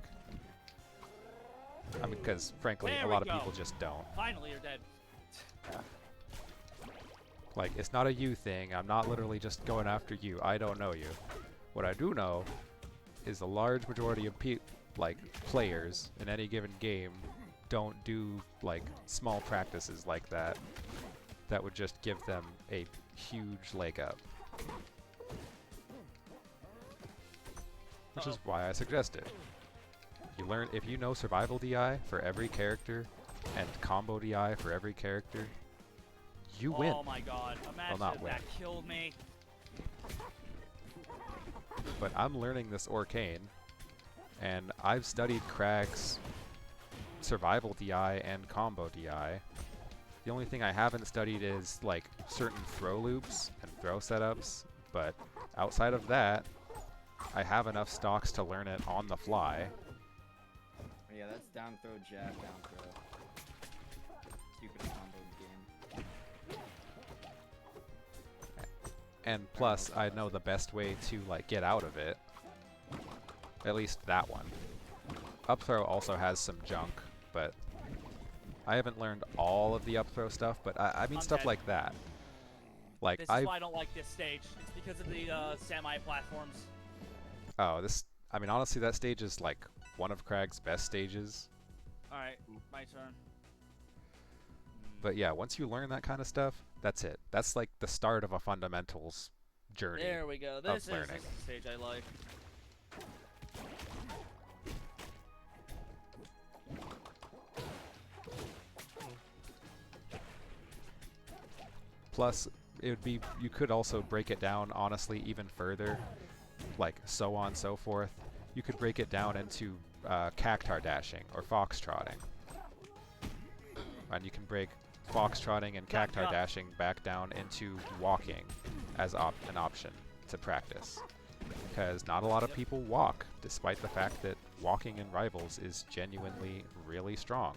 I mean, because, frankly, There a we lot of go. people just don't. Finally, you're dead. Like, it's not a you thing. I'm not literally just going after you. I don't know you. What I do know is a large majority of players in any given game don't do like small practices like that. That would just give them a huge leg up. Which is why I suggest it. You learn if you know survival DI for every character and combo DI for every character, you win. Oh my god. Imagine not if win. that killed me. But I'm learning this Arcane, and I've studied Crag's survival DI and combo DI. The only thing I haven't studied is like certain throw loops and throw setups, but outside of that, I have enough stocks to learn it on the fly. Yeah, that's down throw, jab, down throw. Stupid combo game. And plus, I know the best way to like get out of it. At least that one. Up throw also has some junk, but I haven't learned all of the up throw stuff. But I mean I'm stuff dead. like that. Like This is I why I don't like this stage. It's because of the semi-platforms. I mean honestly, that stage is like one of Crag's best stages. Alright, my turn. But yeah, once you learn that kind of stuff, that's it. That's like the start of a fundamentals journey. There we go. This is learning. the stage I like. Plus, it would be, you could also break it down honestly even further, like so on and so forth. You could break it down into cactar dashing or foxtrotting. And you can break foxtrotting and cactar dashing back down into walking as an option to practice. Because not a lot of people walk, despite the fact that walking in Rivals is genuinely really strong.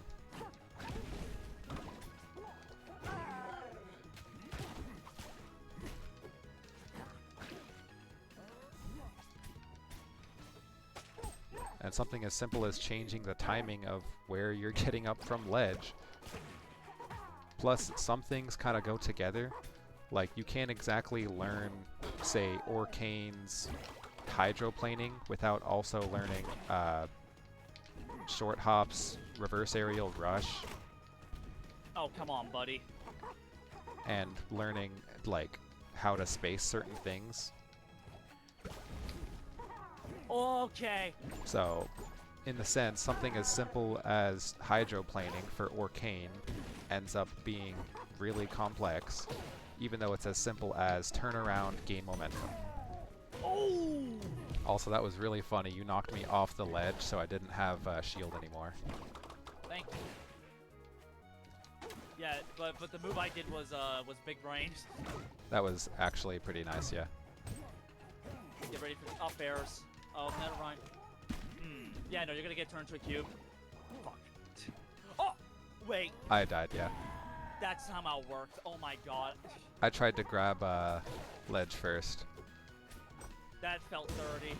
And something as simple as changing the timing of where you're getting up from ledge. Plus, some things kind of go together. Like, you can't exactly learn, say, Orcane's hydroplaning without also learning short hops, reverse aerial rush, Oh, come on, buddy. and learning, like, how to space certain things. Okay. So, in the sense, something as simple as hydroplaning for Orcane ends up being really complex, even though it's as simple as turn around, gain momentum. Oh! Also, that was really funny. You knocked me off the ledge, so I didn't have shield anymore. Thank you. Yeah, but the move I did was big brains. That was actually pretty nice, yeah. Get ready for the up airs. Oh, never mind. Yeah, no, you're gonna get turned to a cube. Fuck. Oh! Wait, I died, yeah. that's not how it worked. Oh my god. I tried to grab ledge first. That felt dirty.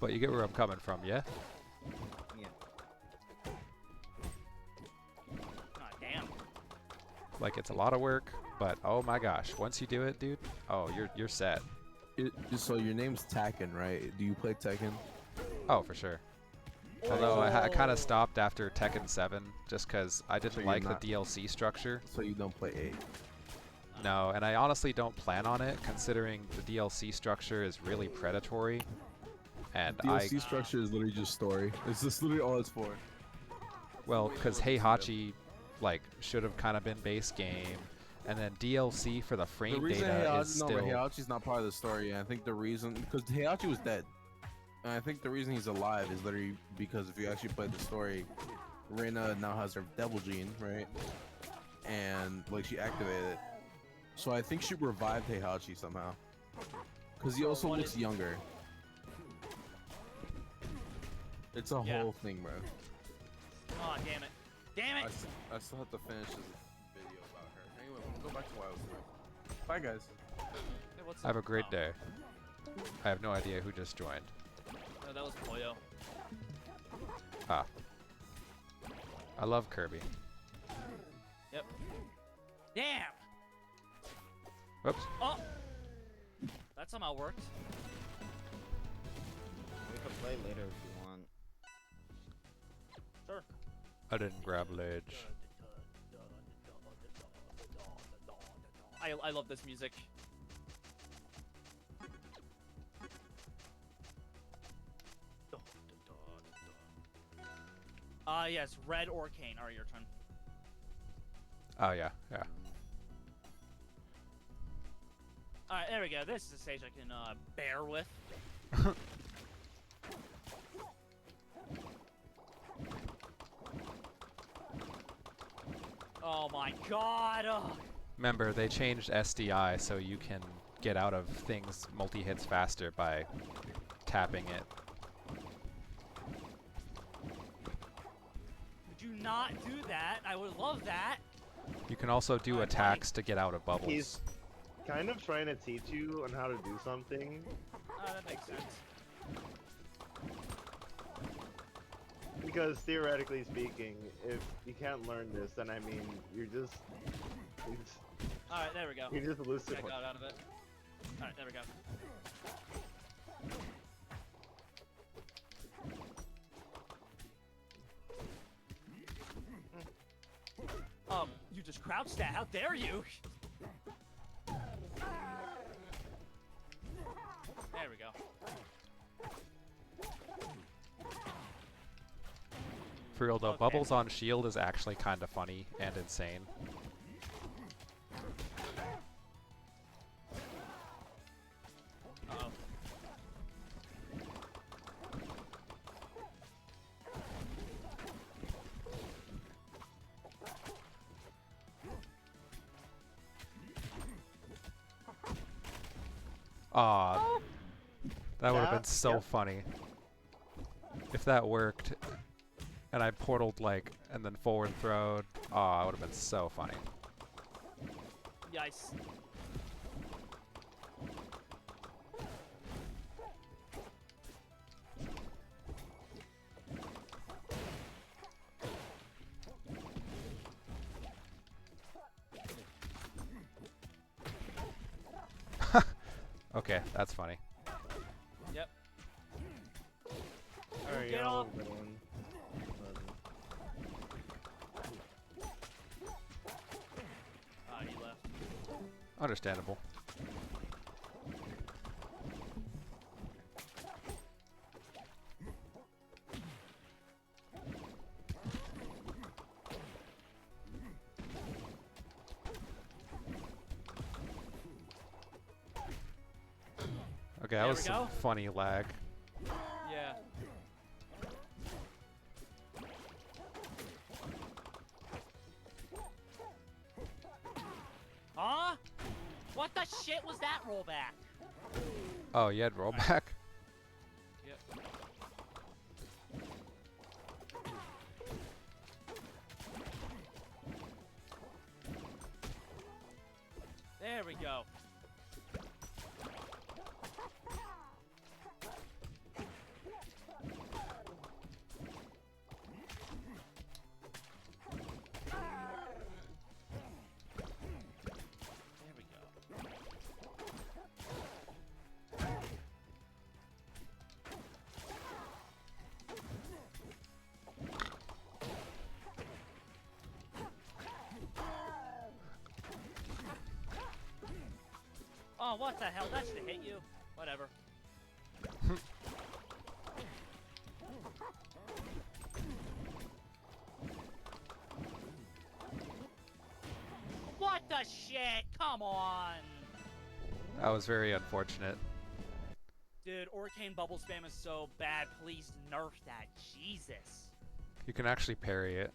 But you get where I'm coming from, yeah? Yeah. God damn. Like, it's a lot of work, but oh my gosh, once you do it, dude, oh, you're set. So your name's Takken, right? Do you play Tekken? Oh, for sure. Although I kind of stopped after Tekken 7, just because I didn't you're like not- the DLC structure. So you don't play 8? No, and I honestly don't plan on it, considering the DLC structure is really predatory. And DLC structure is literally just story. It's just literally all it's for. well, because Heihachi, like, should have kind of been base game, and then DLC for the frame The reason data is still. Heihachi's not part of the story, and I think the reason, because Heihachi was dead, and I think the reason he's alive is literally because if you actually play the story, Reina now has her devil gene, right? And like she activated it, so I think she revived Heihachi somehow, because he So also what looks is- younger. It's a Yeah. whole thing, bro. Oh, damn it. Damn it! I still have to finish this video about her. Anyway, we'll go back to what I was doing. Bye, guys. Hey, what's Have a up? great Oh, day. I have no idea who just joined. No, that was Poyo. Ah. I love Kirby. Yep. Damn! Whoops. Oh! That somehow worked. We could play later if you want. Sure. I didn't grab ledge. I love this music. Yes, Red or Kane. Alright, your turn. Oh yeah, yeah. Alright, there we go. This is a stage I can bear with. Oh my god! Ugh. Remember, they changed SDI so you can get out of things multi-hits faster by tapping it. Do not do that. I would love that. You can also do Alright, attacks to get out of bubbles. He's kind of trying to teach you on how to do something. That makes sense. Because theoretically speaking, if you can't learn this, then I mean, you're just Alright, there we go. you're just losing. I got out of it. Alright, there we go. You just crouched that. How dare you? There we go. For real though, Okay. bubbles on shield is actually kind of funny and insane. Uh-oh. Aw, that would have Yeah, been so yep. funny. If that worked, and I portaled like, and then forward throwed, aw, it would have been so funny. Yikes. Okay, that's funny. Yep. Alright, Get yeah, off. good one. He left. Understandable. Okay, that There was we some go. funny lag. Yeah. Huh? What the shit was that rollback? Oh, you had rollback? Yep. There we go. There we go. Oh, what the hell? That should have hit you. Whatever. What the shit? Come on! That was very unfortunate. Dude, Arcane Bubble Spam is so bad. Please nerf that. Jesus. You can actually parry it.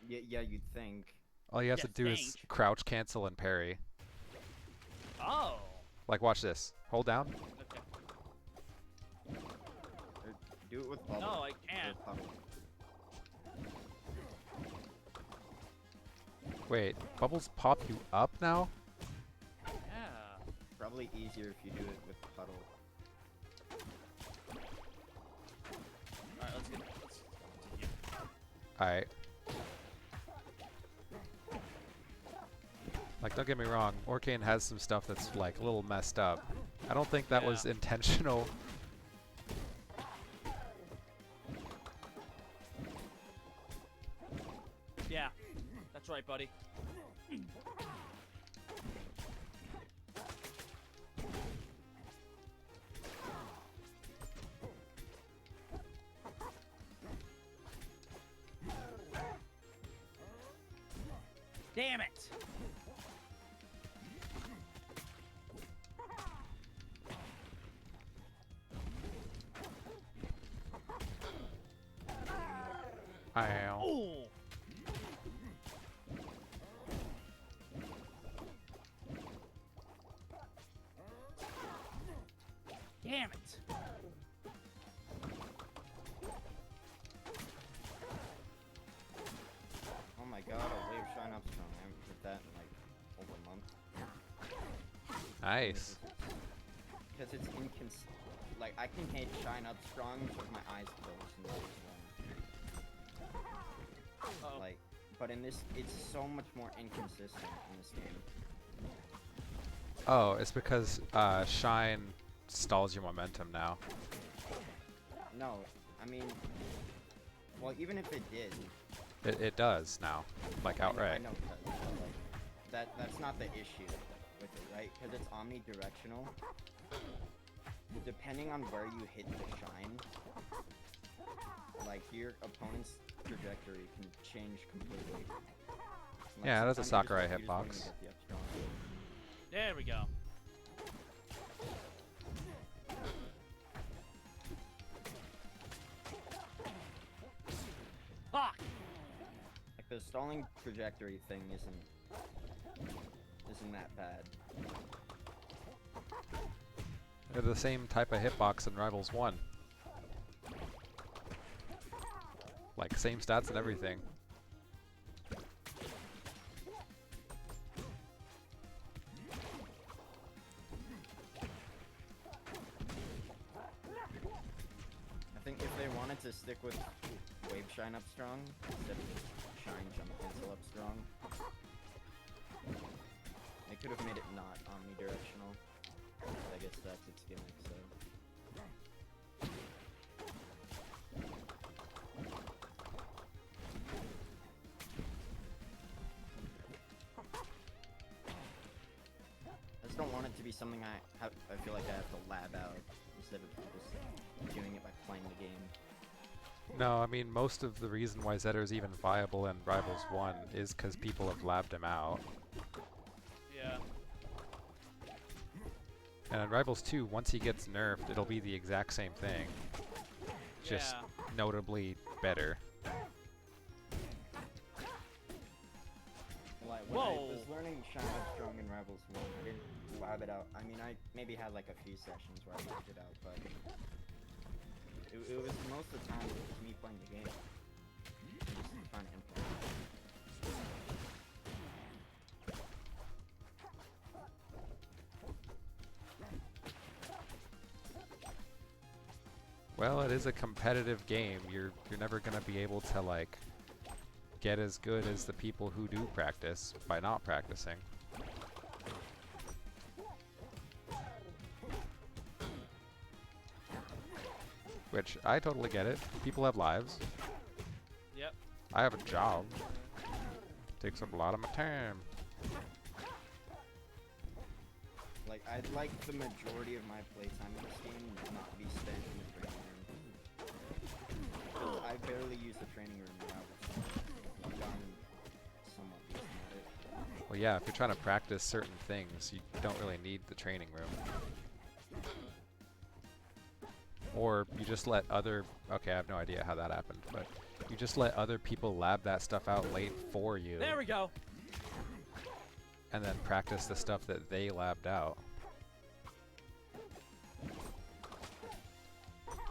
Yeah, you'd think. All you have Yeah, to do is think. crouch, cancel, and parry. Oh. Like, watch this. Hold down. Okay. Or do it with bubble. No, I or can't. puddle. Wait, bubbles pop you up now? Yeah. Probably easier if you do it with puddle. Alright, let's continue. Alright. Like, don't get me wrong, Arcane has some stuff that's, like, a little messed up. I don't think that was Yeah. intentional. Yeah. That's right, buddy. Damn it! Ow. Ooh! Damn it! my god, a wave shine up strong. I haven't hit that in like over a month. Nice. Because it's like I can hit shine up strong with my eyes closed and Uh-oh. like, but in this, it's so much more inconsistent in this game. Oh, it's because Shine stalls your momentum now. No, I mean, well, even if it did, It does now, like outright. I know it does, but like, that's not the issue with it, right? Because it's omnidirectional. Depending on where you hit the shine, like your opponent's trajectory can change completely. Like, Yeah, that's a sometimes Sakurai you just won't hitbox. even get the up strong. There we go. Fuck! Like the stalling trajectory thing isn't that bad. They're the same type of hitbox in Rivals 1. Like, same stats and everything. I think if they wanted to stick with wave shine up strong instead of just shine jump cancel up strong, they could have made it not omnidirectional. I guess that's its gimmick, so. I just don't want it to be something I feel like I have to lab out instead of just doing it by playing the game. No, I mean, most of the reason why Zetter's even viable in Rivals 1 is because people have labbed him out. Yeah. And in Rivals 2, once he gets nerfed, it'll be the exact same thing. Just Yeah. notably better. Like, when I Whoa. was learning Shine Up Strong in Rivals 1, I didn't lab it out. I mean, I maybe had like a few sessions where I labbed it out, but it was most of the time it was me playing the game. And just trying to implement it. Well, it is a competitive game. You're never gonna be able to like get as good as the people who do practice by not practicing. Which I totally get it. People have lives. Yep. I have a job. Takes up a lot of my time. Like, I'd like the majority of my playtime in this game not be spent in the training room. 'Cause I barely use the training room in Rivals. I've gotten somewhat decent at it. Well, yeah, if you're trying to practice certain things, you don't really need the training room. Or you just let other... Okay, I have no idea how that happened, but you just let other people lab that stuff out late for you. There we go. And then practice the stuff that they labbed out.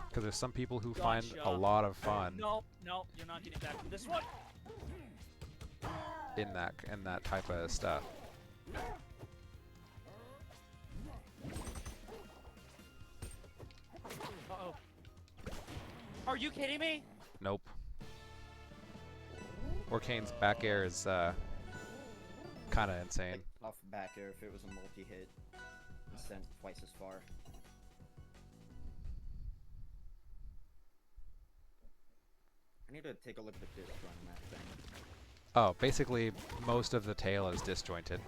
Because there's some people who find a Gotcha. lot of fun No, no, you're not getting back to this one. in that type of stuff. Uh-oh. Are you kidding me? Nope. Orcane's back air is kind of insane. Like, off back air if it was a multi-hit and sent twice as far. I need to take a look at the disc run on that thing. Oh, basically most of the tail is disjointed.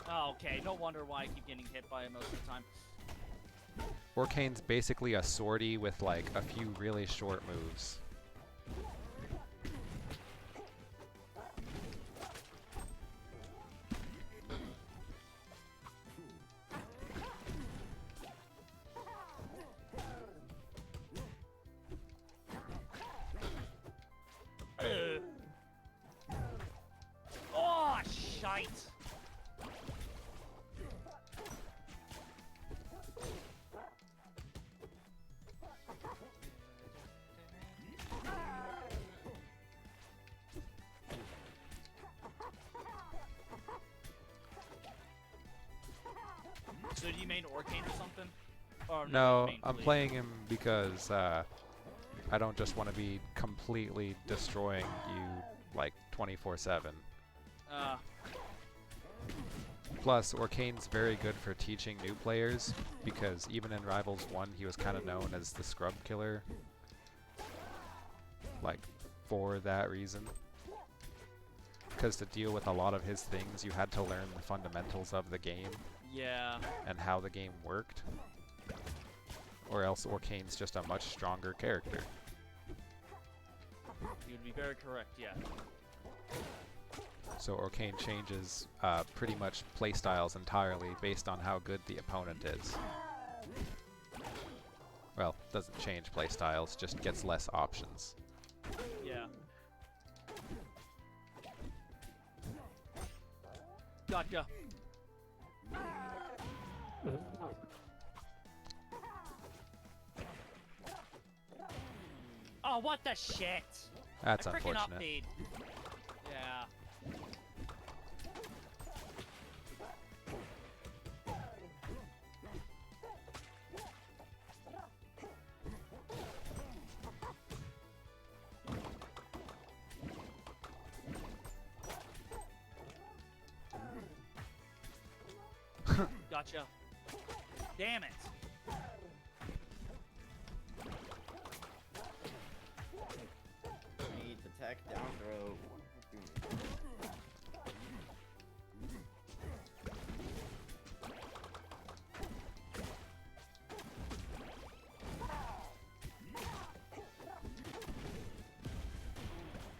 Oh, okay. No wonder why I keep getting hit by it most of the time. Orcane's basically a sortie with like a few really short moves. Oh, shite. do you main Orcane or something? Or No, you main I'm Fleet? playing him because I don't just want to be completely destroying you like 24/7. Plus, Orcane's very good for teaching new players because even in Rivals 1 he was kind of known as the scrub killer. Like, for that reason. Because to deal with a lot of his things you had to learn the fundamentals of the game Yeah. and how the game worked. Or else Orcane's just a much stronger character. You'd be very correct, yeah. So Orcane changes pretty much playstyles entirely based on how good the opponent is. Well, doesn't change playstyles, just gets less options. Yeah. Gotcha. Oh, what the shit? That's My frickin' unfortunate. upbeat. Yeah. Gotcha. Damn it. I need to tech down throw.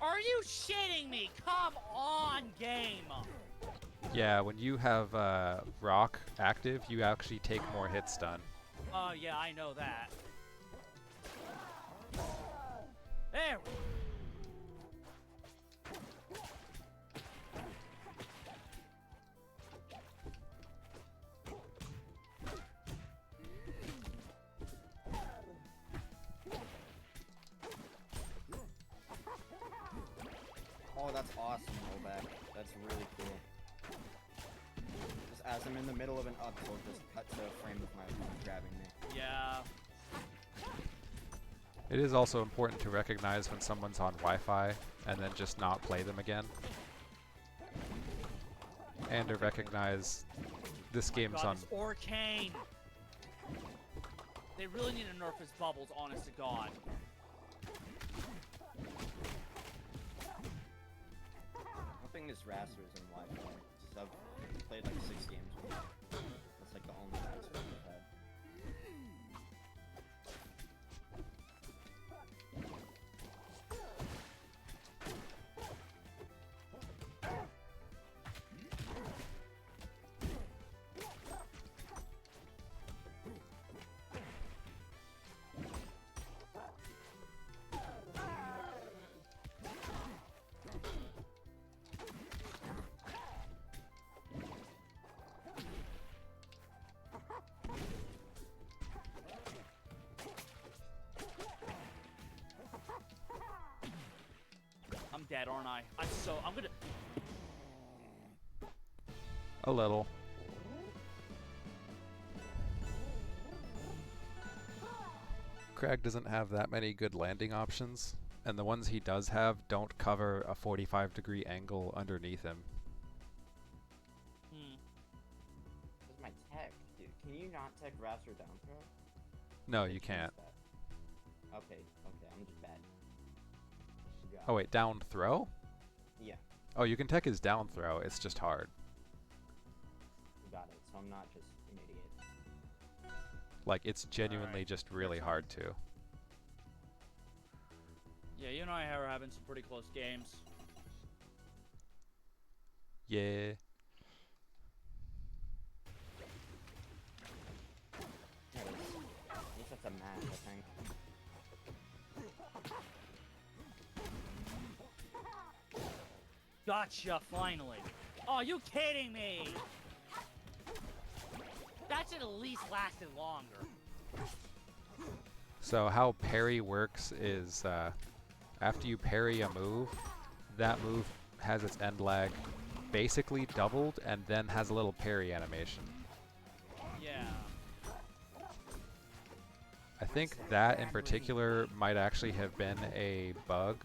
Are you shitting me? Come on, game. Yeah, when you have Rock active, you actually take more hit stun. Oh, yeah, I know that. There. Oh, that's awesome, rollback. That's really cool. Just as I'm in the middle of an up tilt, just cut to a frame with my opponent grabbing me. Yeah. It is also important to recognize when someone's on Wi-Fi and then just not play them again. And to recognize this game's God, on... this Orcane. They really need to nerf his bubbles, honest to God. I think this Raster is in Wi-Fi. I've played like 6 games with it. That's like the only Raster I've had. I'm dead, aren't I? I'm gonna... A little. Crag doesn't have that many good landing options, and the ones he does have don't cover a 45-degree angle underneath him. Where's my tech? Dude, can you not tech Raster down throw? No, They you changed can't. that. Okay, I'm just bad. Got Oh it. wait, down throw? Yeah, Oh, you can tech his down throw, it's just hard. got it. So I'm not just an idiot. Like, it's genuinely Alright, just really hard to. Yeah, you and I are having some pretty close games. Yeah. There it is. At least that's a match, I think. Gotcha, finally. Oh, you kidding me? That should at least lasted longer. So how parry works is, after you parry a move, that move has its end lag basically doubled and then has a little parry animation. Yeah. I think that in particular might actually have been a bug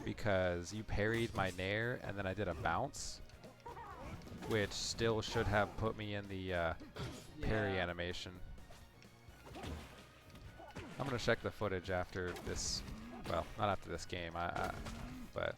because you parried my nair and then I did a bounce, which still should have put me in the parry Yeah. animation. I'm gonna check the footage after this. Well, not after this game. But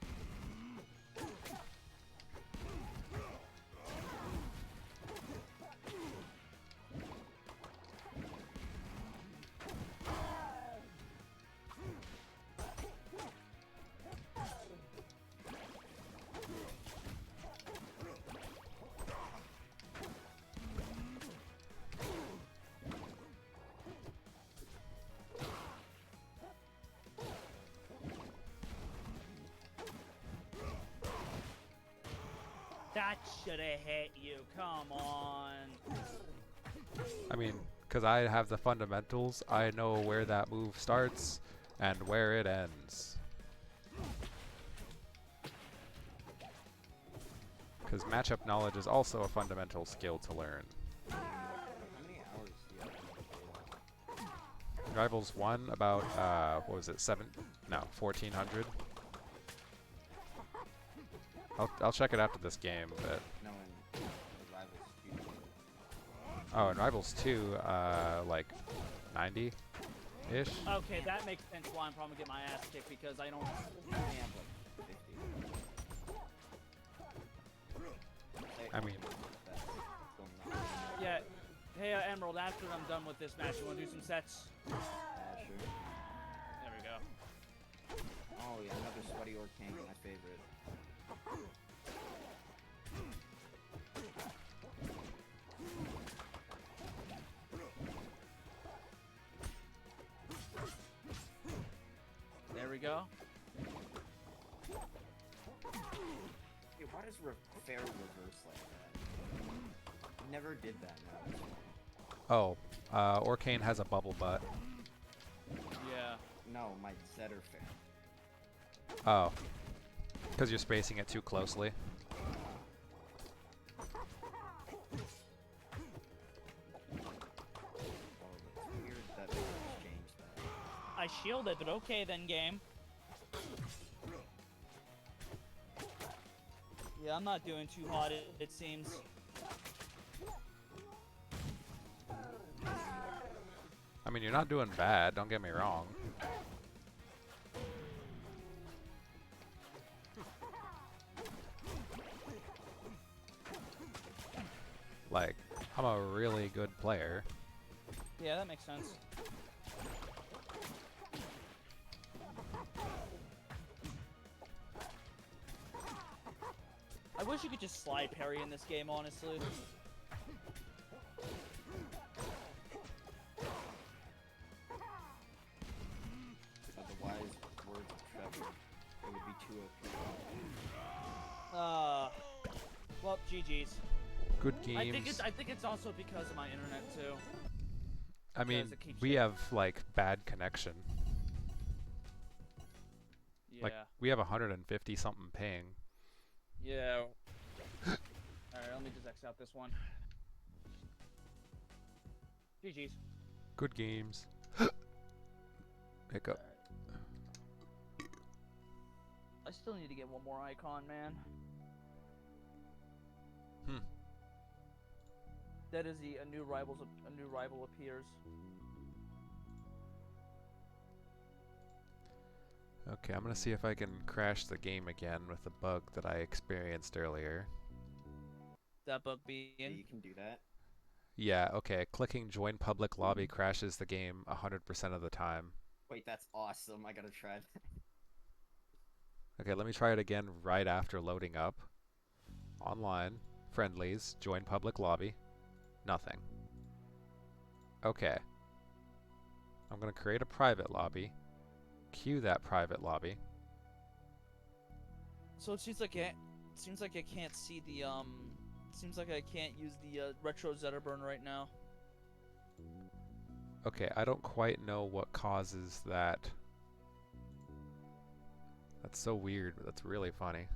That should have hit you. Come on. I mean, because I have the fundamentals, I know where that move starts and where it ends. Because matchup knowledge is also a fundamental skill to learn. How many hours do you have to play? Rivals 1 about, what was it, 1400? I'll check it after this game, but... No, in the Rivals 2. Oh, in Rivals 2, like 90-ish? Okay, that makes sense why I'm probably gonna get my ass kicked because I don't. I only have like 50. I mean, That's still not. Yeah. Hey, Emerald. After I'm done with this match, you wanna do some sets? Yeah, sure. There we go. Oh yeah, another sweaty Orcane, my favorite. There we go. Dude, why does fair reverse like that? Never did that. No. oh, Orcane has a bubble butt. Yeah. No, my setter fair. Oh. Because you're spacing it too closely. Oh, it's weird that they changed that. I shielded, but okay then, game. Yeah, I'm not doing too hot, it seems. I mean, you're not doing bad, don't get me wrong. Like, I'm a really good player. Yeah, that makes sense. I wish you could just slide parry in this game, honestly. But the wise words of Trevor, it would be too OP. Well, GG's. Good I think games. it's also because of my internet too. I mean, because it keeps we getting- have, like, bad connection. Yeah. Like, we have 150 something ping. Yeah. Alright, let me just X out this one. GG's. Good games. Hiccup. I still need to get one more icon, man. Hmm. That is a new rival appears. Okay, I'm gonna see if I can crash the game again with the bug that I experienced earlier. That bug Yeah, being. you can do that. Yeah, okay, clicking join public lobby crashes the game 100% of the time. Wait, that's awesome. I gotta try that. Okay, let me try it again right after loading up. Online, friendlies, join public lobby. Nothing. Okay. I'm gonna create a private lobby. Queue that private lobby. So it seems like I can't see the seems like I can't use the retro Zetterburn right now. Okay, I don't quite know what causes that. That's so weird, but that's really funny.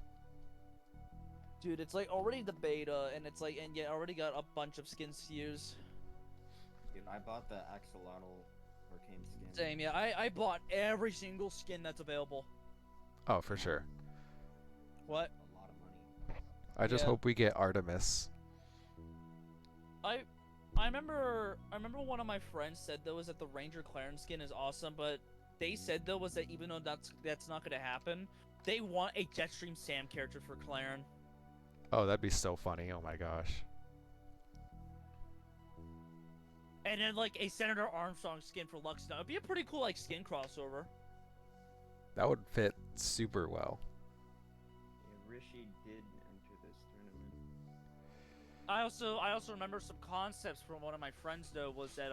Dude, it's like already the beta, and it's like, and yet already got a bunch of skins to use. Dude, I bought the axolotl Arcane skin. Same, yeah. I bought every single skin that's available. Oh, for sure. What? A lot of money. I just Yeah. hope we get Artemis. I remember one of my friends said though was that the Ranger Clarence skin is awesome, but they said though was that even though that's not gonna happen, they want a Jetstream Sam character for Claren. Oh, that'd be so funny. Oh my gosh. And then like a Senator Armstrong skin for Lux. It'd be a pretty cool like skin crossover. That would fit super well. Yeah, Rishi did enter this tournament. I also remember some concepts from one of my friends though was that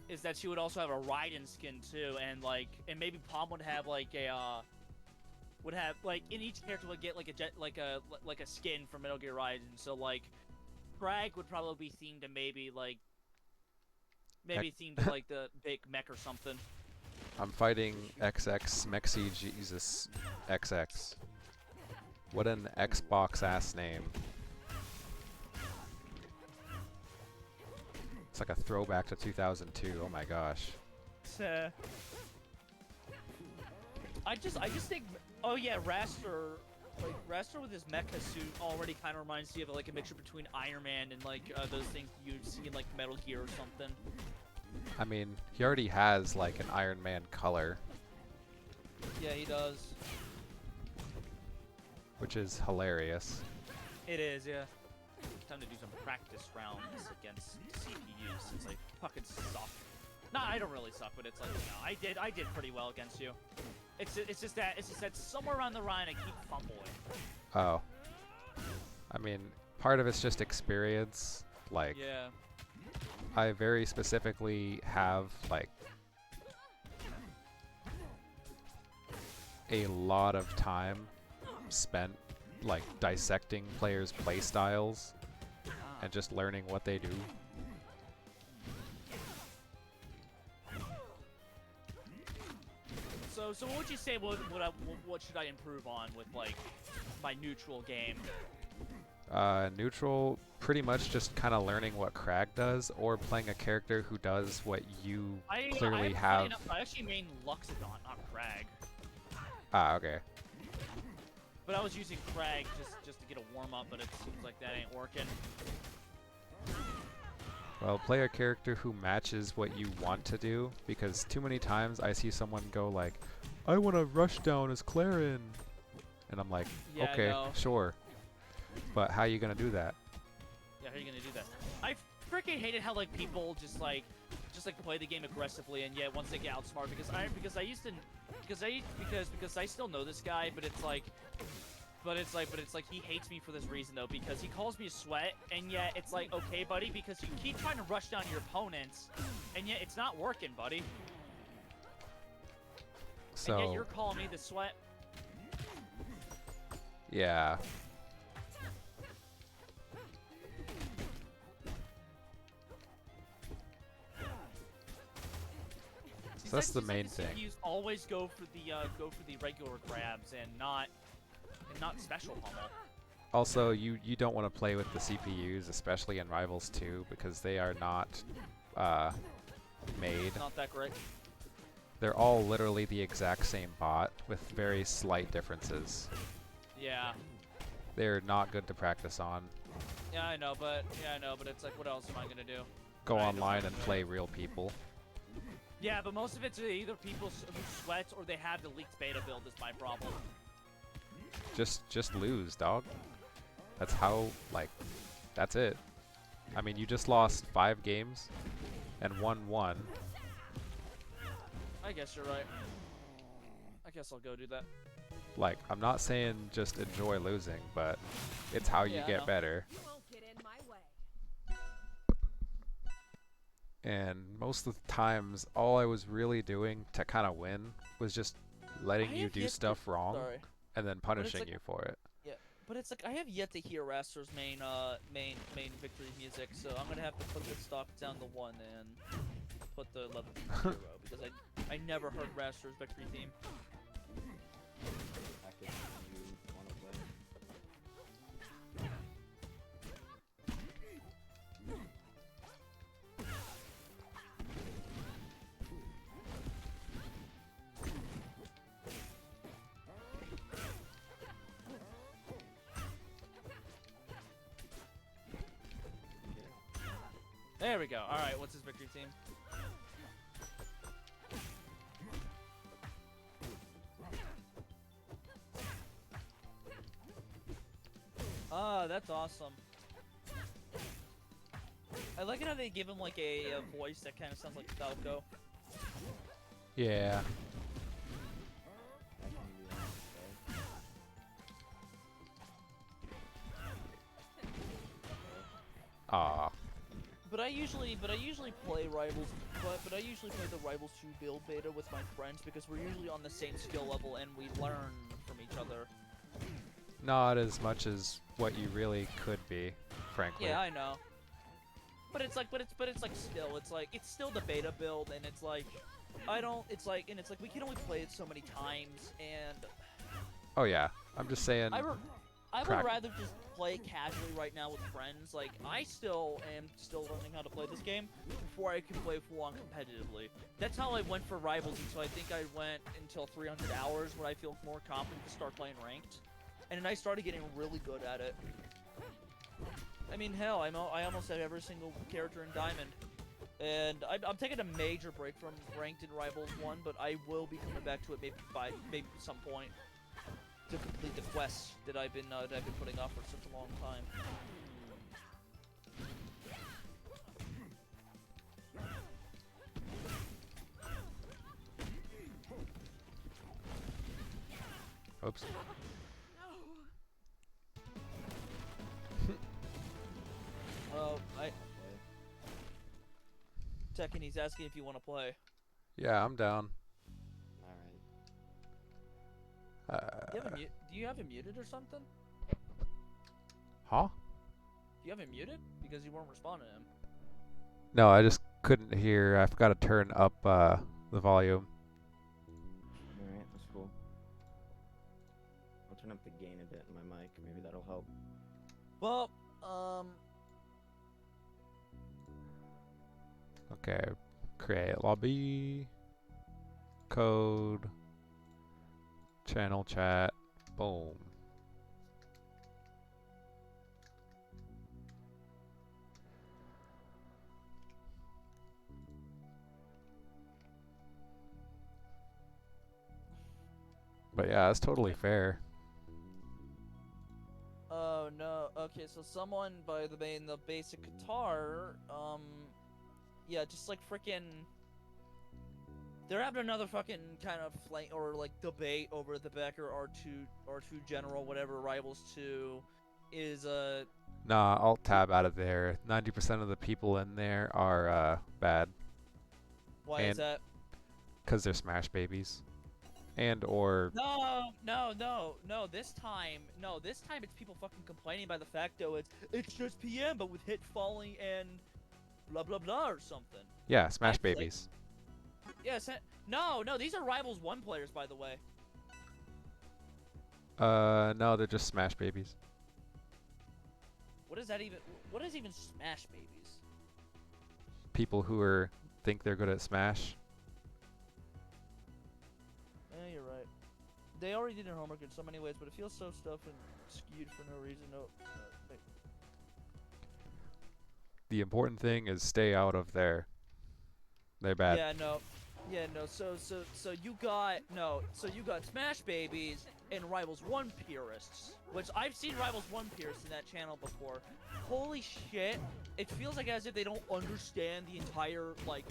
is that she would also have a Raiden skin too, and maybe Palm would have like a would have like in each character would get like a skin from Metal Gear Raiden. So like Crag would probably be themed to maybe themed to like the big mech or something. I'm fighting XX Mexi Jesus XX. What an Xbox ass name. It's like a throwback to 2002. Oh my gosh. I just think, oh yeah, Raster, like Raster with his mecha suit already kind of reminds me of like a mixture between Iron Man and like those things you'd see in like Metal Gear or something. I mean, he already has like an Iron Man color, Yeah, he does. which is hilarious. It is, yeah. Time to do some practice rounds against CPUs since I fucking suck. Nah, I don't really suck, but it's like, you know, I did pretty well against you. It's just that somewhere around the line I keep fumbling. Oh. I mean, part of it's just experience. Like, Yeah. I very specifically have like a lot of time spent like dissecting players' playstyles and just learning what they do. So what would you say? What should I improve on with like my neutral game? Neutral, pretty much just kind of learning what Crag does, or playing a character who does what you clearly have. I actually main Luxodon, not Crag. Ah, okay. But I was using Crag just to get a warm up, but it seems like that ain't working. Well, play a character who matches what you want to do, because too many times I see someone go like, I want to rush down as Claren. And I'm like, Yeah, okay, no. sure. But how you going to do that? Yeah, how are you gonna do that? I freaking hated how like people just play the game aggressively, and yet once they get outsmarted, because I still know this guy, but it's like he hates me for this reason though, because he calls me a sweat, and yet it's like, okay, buddy, because you keep trying to rush down your opponents, and yet it's not working, buddy. So, And yet you're calling me the sweat. yeah. So that's the main thing. CPUs always go for the regular grabs and not special pummel. Also, you don't want to play with the CPUs, especially in Rivals 2, because they are not made. Not that great. They're all literally the exact same bot with very slight differences. Yeah. They're not good to practice on. Yeah, I know, but it's like, what else am I gonna do? Go Right, online no. and play real people. Yeah, but most of it's either people who sweats or they have the leaked beta build is my problem. Just lose, dog. That's how, like, that's it. I mean, you just lost 5 games and won 1. I guess you're right. I guess I'll go do that. Like, I'm not saying just enjoy losing, but it's how you Yeah, I get know. better. You won't get in my way. And most of the times, all I was really doing to kind of win was just letting I you have do yet to- stuff wrong Sorry. and then punishing like- you for it. But it's like I have yet to hear Raster's main victory music, so I'm gonna have to put the stock down to 1 and put the level to 0 because I never heard Raster's victory theme. Package you want to play. There we go. All right, what's his victory team? Ah, that's awesome. I like it how they give him like a voice that kind of sounds like Falco. Yeah. Ah. But I usually play Rivals, but I usually play the Rivals 2 build beta with my friends because we're usually on the same skill level and we learn from each other. Not as much as what you really could be, frankly. Yeah, I know. But it's like, still, it's still the beta build, and it's like, we can only play it so many times, and Oh yeah. I'm just saying. I would Crack. rather just play casually right now with friends. Like, I still am learning how to play this game before I can play full-on competitively. That's how I went for Rivals, and so I think I went until 300 hours when I feel more confident to start playing Ranked. And then I started getting really good at it. I mean, hell, I almost have every single character in Diamond. And I'm taking a major break from Ranked in Rivals 1, but I will be coming back to it maybe at some point to complete the quests that I've been putting off for such a long time. Oops. Oh, Tekken, he's asking if you want to play. Yeah, I'm down. Alright. Do you have him muted or something? Huh? Do you have him muted? Because you weren't responding to him. No, I just couldn't hear. I forgot to turn up the volume. Alright, that's cool. I'll turn up the gain a bit in my mic. Maybe that'll help. Well, Okay. Create lobby. Code. Channel chat. Boom. But yeah, that's totally fair. oh no. Okay, so someone by the main the basic guitar, yeah, just like frickin'. They're having another fucking kind of flank or like debate over the Becker R2 General, whatever Rivals 2 is Nah, I'll tab out of there. 90% of the people in there are bad. why is And- that? Because they're Smash babies. And or... No, this time it's people fucking complaining by the fact though it's just PM but with hit falling and blah blah blah or something. Yeah, Smash Actually- babies. Yes, no, these are Rivals 1 players by the way. No, they're just Smash babies. What is even Smash babies? People who think they're good at Smash. Yeah, you're right. They already did their homework in so many ways, but it feels so stuffed and skewed for no reason. Wait. The important thing is stay out of there. They're bad. Yeah, no. So you got Smash babies and Rivals 1 purists, which I've seen Rivals 1 purists in that channel before. Holy shit! It feels like as if they don't understand the entire like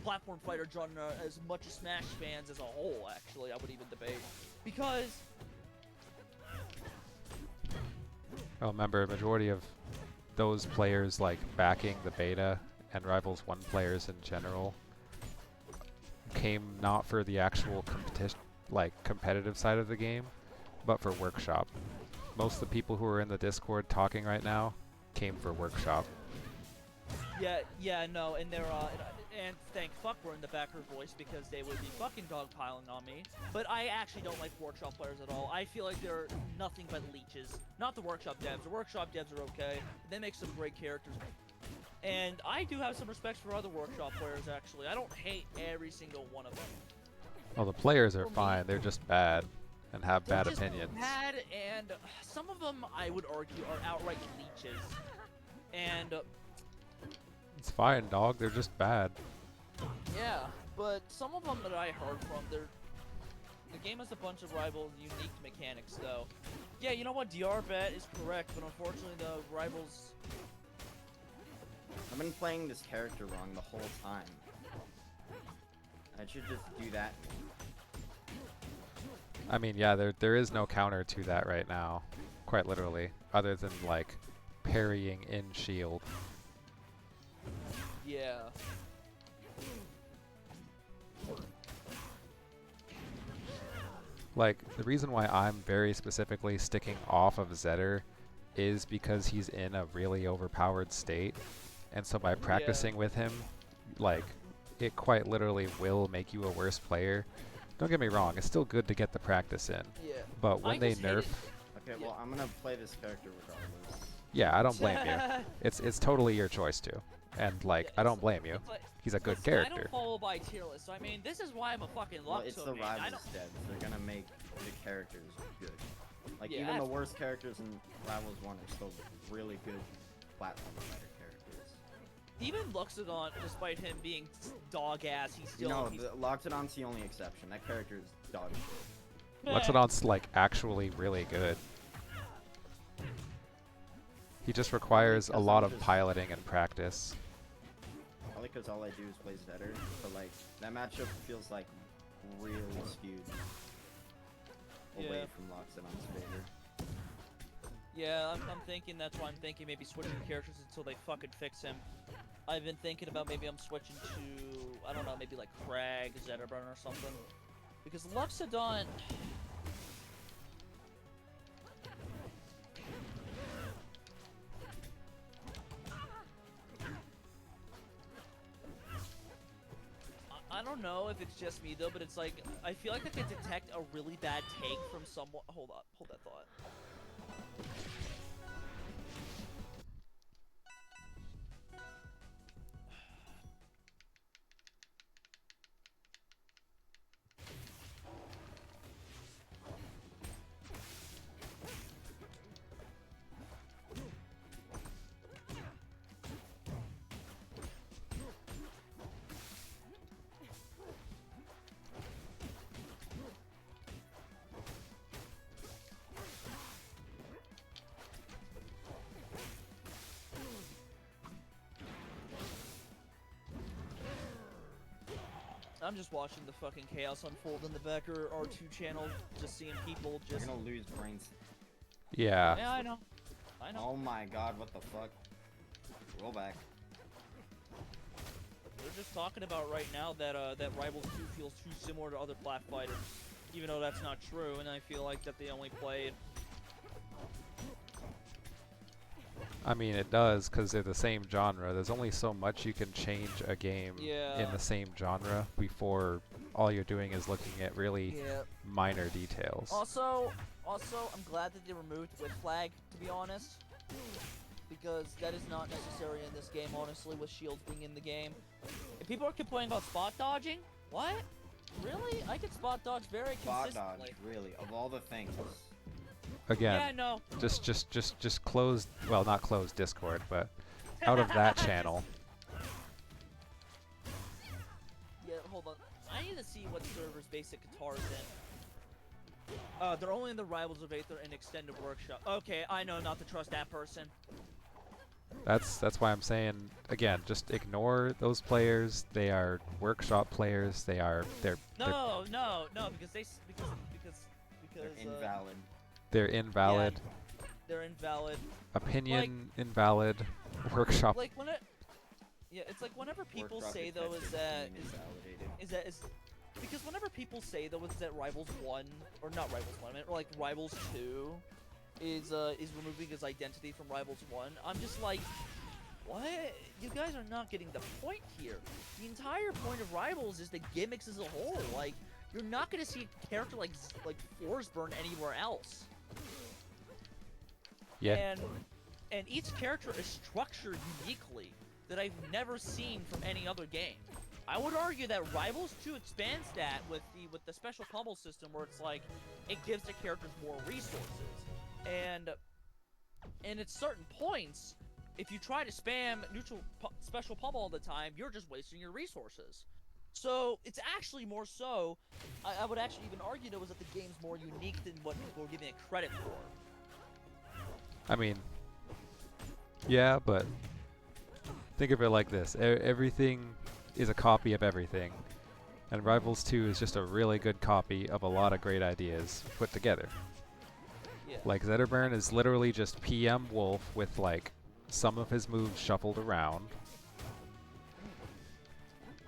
platform fighter genre as much as Smash fans as a whole. Actually, I would even debate because. Well, remember, majority of those players like backing the beta and Rivals 1 players in general came not for the actual competitive side of the game, but for Workshop. Most of the people who are in the Discord talking right now came for Workshop. Yeah, no, and they're and thank fuck we're in the backer voice because they would be fucking dogpiling on me. But I actually don't like Workshop players at all. I feel like they're nothing but leeches. Not the Workshop devs. The Workshop devs are okay. They make some great characters. And I do have some respect for other Workshop players, actually. I don't hate every single one of them. Well, the players are For me- fine. They're just bad and have They're bad just opinions. Bad, and some of them, I would argue, are outright leeches. And It's fine, dog. They're just bad. Yeah, but some of them that I heard from, the game has a bunch of rival unique mechanics, though. Yeah, you know what? DR Bet is correct, but unfortunately the rivals. I've been playing this character wrong the whole time. I should just do that. I mean, yeah, there is no counter to that right now, quite literally, other than like parrying in shield. Yeah. Like, the reason why I'm very specifically sticking off of Zetter is because he's in a really overpowered state. And so by practicing with him, like, it quite literally will make you a worse player. Don't get me wrong, it's still good to get the practice in. Yeah. But when they nerf... Okay, well, I'm gonna play this character regardless. Yeah, I don't blame you. It's totally your choice to. And, like, I don't blame you. Like, He's a good I character. don't follow by tier list, so I mean, this is why I'm a fucking Well, Luxo it's the man. I Rivals don't. devs. They're gonna make the characters good. Like, Yeah, even the that's- worst characters in Rivals 1 are still really good platform fighter characters. Even Luxodon, despite him being dog ass, he's still. No, he's, Loxodon's the only exception. That character is dog shit. Luxodon's, like, actually really good. He just requires a because lot I'm of just- piloting and practice. Probably because all I do is play Zetter, but like that matchup feels like really skewed away Yeah. from Loxodon's favor. yeah, I'm thinking that's why I'm thinking maybe switching characters until they fucking fix him. I've been thinking about maybe I'm switching to, I don't know, maybe like Crag, Zetterburn or something. Because Luxodon. I don't know if it's just me though, but it's like I feel like I can detect a really bad take from someone. Hold up, hold that thought. I'm just watching the fucking chaos unfold in the Becker R2 channel, just seeing people You're just. gonna lose brains. Yeah. Yeah, I know. I know. Oh my god, what the fuck? Roll back. They're just talking about right now that that Rivals 2 feels too similar to other plat fighters, even though that's not true. And I feel like that they only played. I mean, it does, because they're the same genre. There's only so much you can change a game in Yeah. the same genre before all you're doing is looking at really Yeah. minor details. Also, I'm glad that they removed Whip Flag, to be honest, because that is not necessary in this game. Honestly, with shields being in the game, if people are complaining about spot dodging, what? Really? I can spot dodge very Spot consistently. dodge, really, of all the things. Again, Yeah, no. just close, well, not close Discord, but out of that channel. Yeah, hold on. I need to see what servers basic guitars in. They're only in the Rivals of Aether and Extended Workshop. Okay, I know not to trust that person. That's why I'm saying, again, just ignore those players. They are workshop players. They're No, because They're invalid. they're invalid. they're invalid. Opinion invalid. Workshop. Like when it, yeah, it's like whenever people Workshop say though is detective that being invalidated. is because whenever people say though is that Rivals 1 or not Rivals 1, I mean, or like Rivals 2 is removing his identity from Rivals 1, I'm just like, what? You guys are not getting the point here. The entire point of Rivals is the gimmicks as a whole. Like, you're not gonna see a character like Forsburn anywhere else. Yeah. And each character is structured uniquely that I've never seen from any other game. I would argue that Rivals 2 expands that with the special pummel system, where it's like it gives the characters more resources, and at certain points, if you try to spam special pummel all the time, you're just wasting your resources. So it's actually more so. I would actually even argue though is that the game's more unique than what people are giving it credit for. I mean, yeah, but think of it like this: everything is a copy of everything, and Rivals 2 is just a really good copy of a lot of great ideas put together. Yeah. Like Zetterburn is literally just PM Wolf with like some of his moves shuffled around.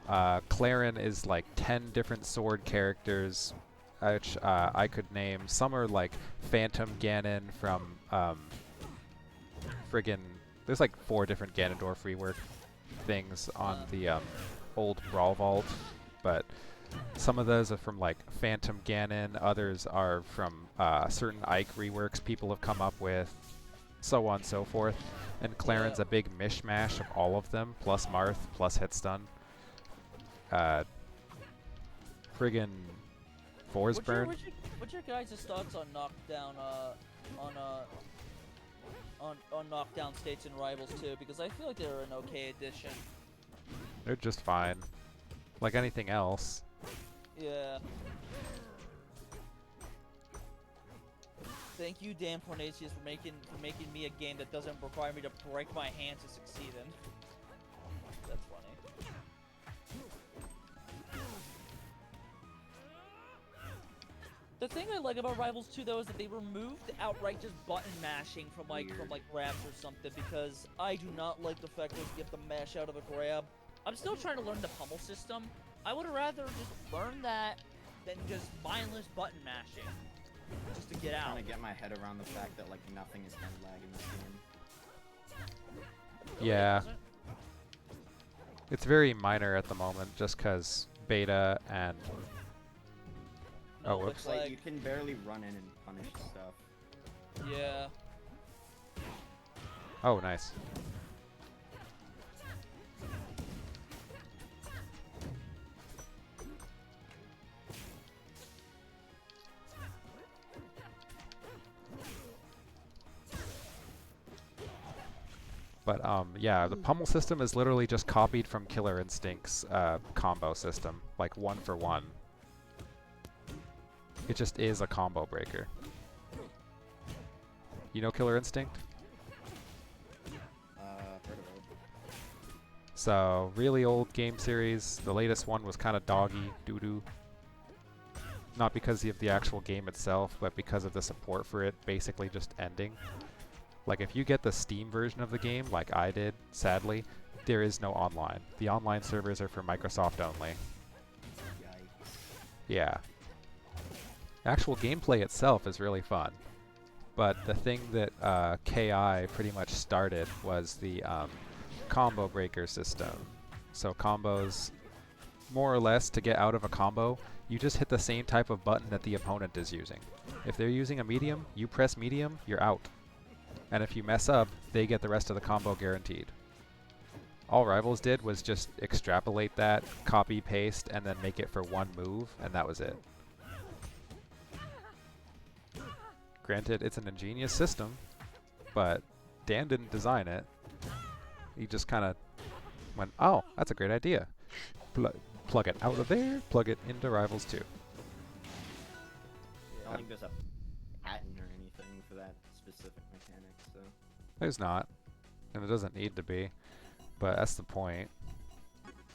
Clarin is like 10 different sword characters, which I could name. Some are like Phantom Ganon from friggin'. There's like 4 different Ganondorf rework things on the old Brawl Vault, but some of those are from like Phantom Ganon. Others are from certain Ike reworks people have come up with, so on and so forth. And Clarin's a big mishmash of all of them, plus Marth, plus Hitstun. Friggin' Forsburn. What's your guys' thoughts on knockdown? On knockdown states in Rivals 2? Because I feel like they're an okay addition. They're just fine, like anything else. Yeah. Thank you, Dan Pornasius, for making me a game that doesn't require me to break my hand to succeed in. That's funny. The thing I like about Rivals 2 though is that they removed outright just button mashing from like grabs or something, because I do not like the fact that you have to mash out of a grab. I'm still trying to learn the pummel system. I would rather just learn that than just mindless button mashing just to get out. I'm trying to get my head around the fact that like nothing is hand lag in this game. Yeah. It's very minor at the moment, just because beta and... No, oh, whoops. Like, you can barely run in and punish stuff. Yeah. Oh, nice. But yeah, the pummel system is literally just copied from Killer Instinct's combo system, like 1 for 1. It just is a combo breaker. You know Killer Instinct? Heard of it. So, really old game series. The latest one was kind of doggy, doo-doo. Not because of the actual game itself, but because of the support for it basically just ending. Like, if you get the Steam version of the game, like I did, sadly, there is no online. The online servers are for Microsoft only. Yikes. Yeah. Actual gameplay itself is really fun. But the thing that KI pretty much started was the combo breaker system. So combos, more or less, to get out of a combo, you just hit the same type of button that the opponent is using. If they're using a medium, you press medium, you're out. And if you mess up, they get the rest of the combo guaranteed. All Rivals did was just extrapolate that, copy, paste, and then make it for one move, and that was it. Granted, it's an ingenious system, but Dan didn't design it. He just kind of went, oh, that's a great idea. Plug it out of there, plug it into Rivals 2. I don't think there's a patent or anything for that specific mechanic, so... There's not, and it doesn't need to be, but that's the point.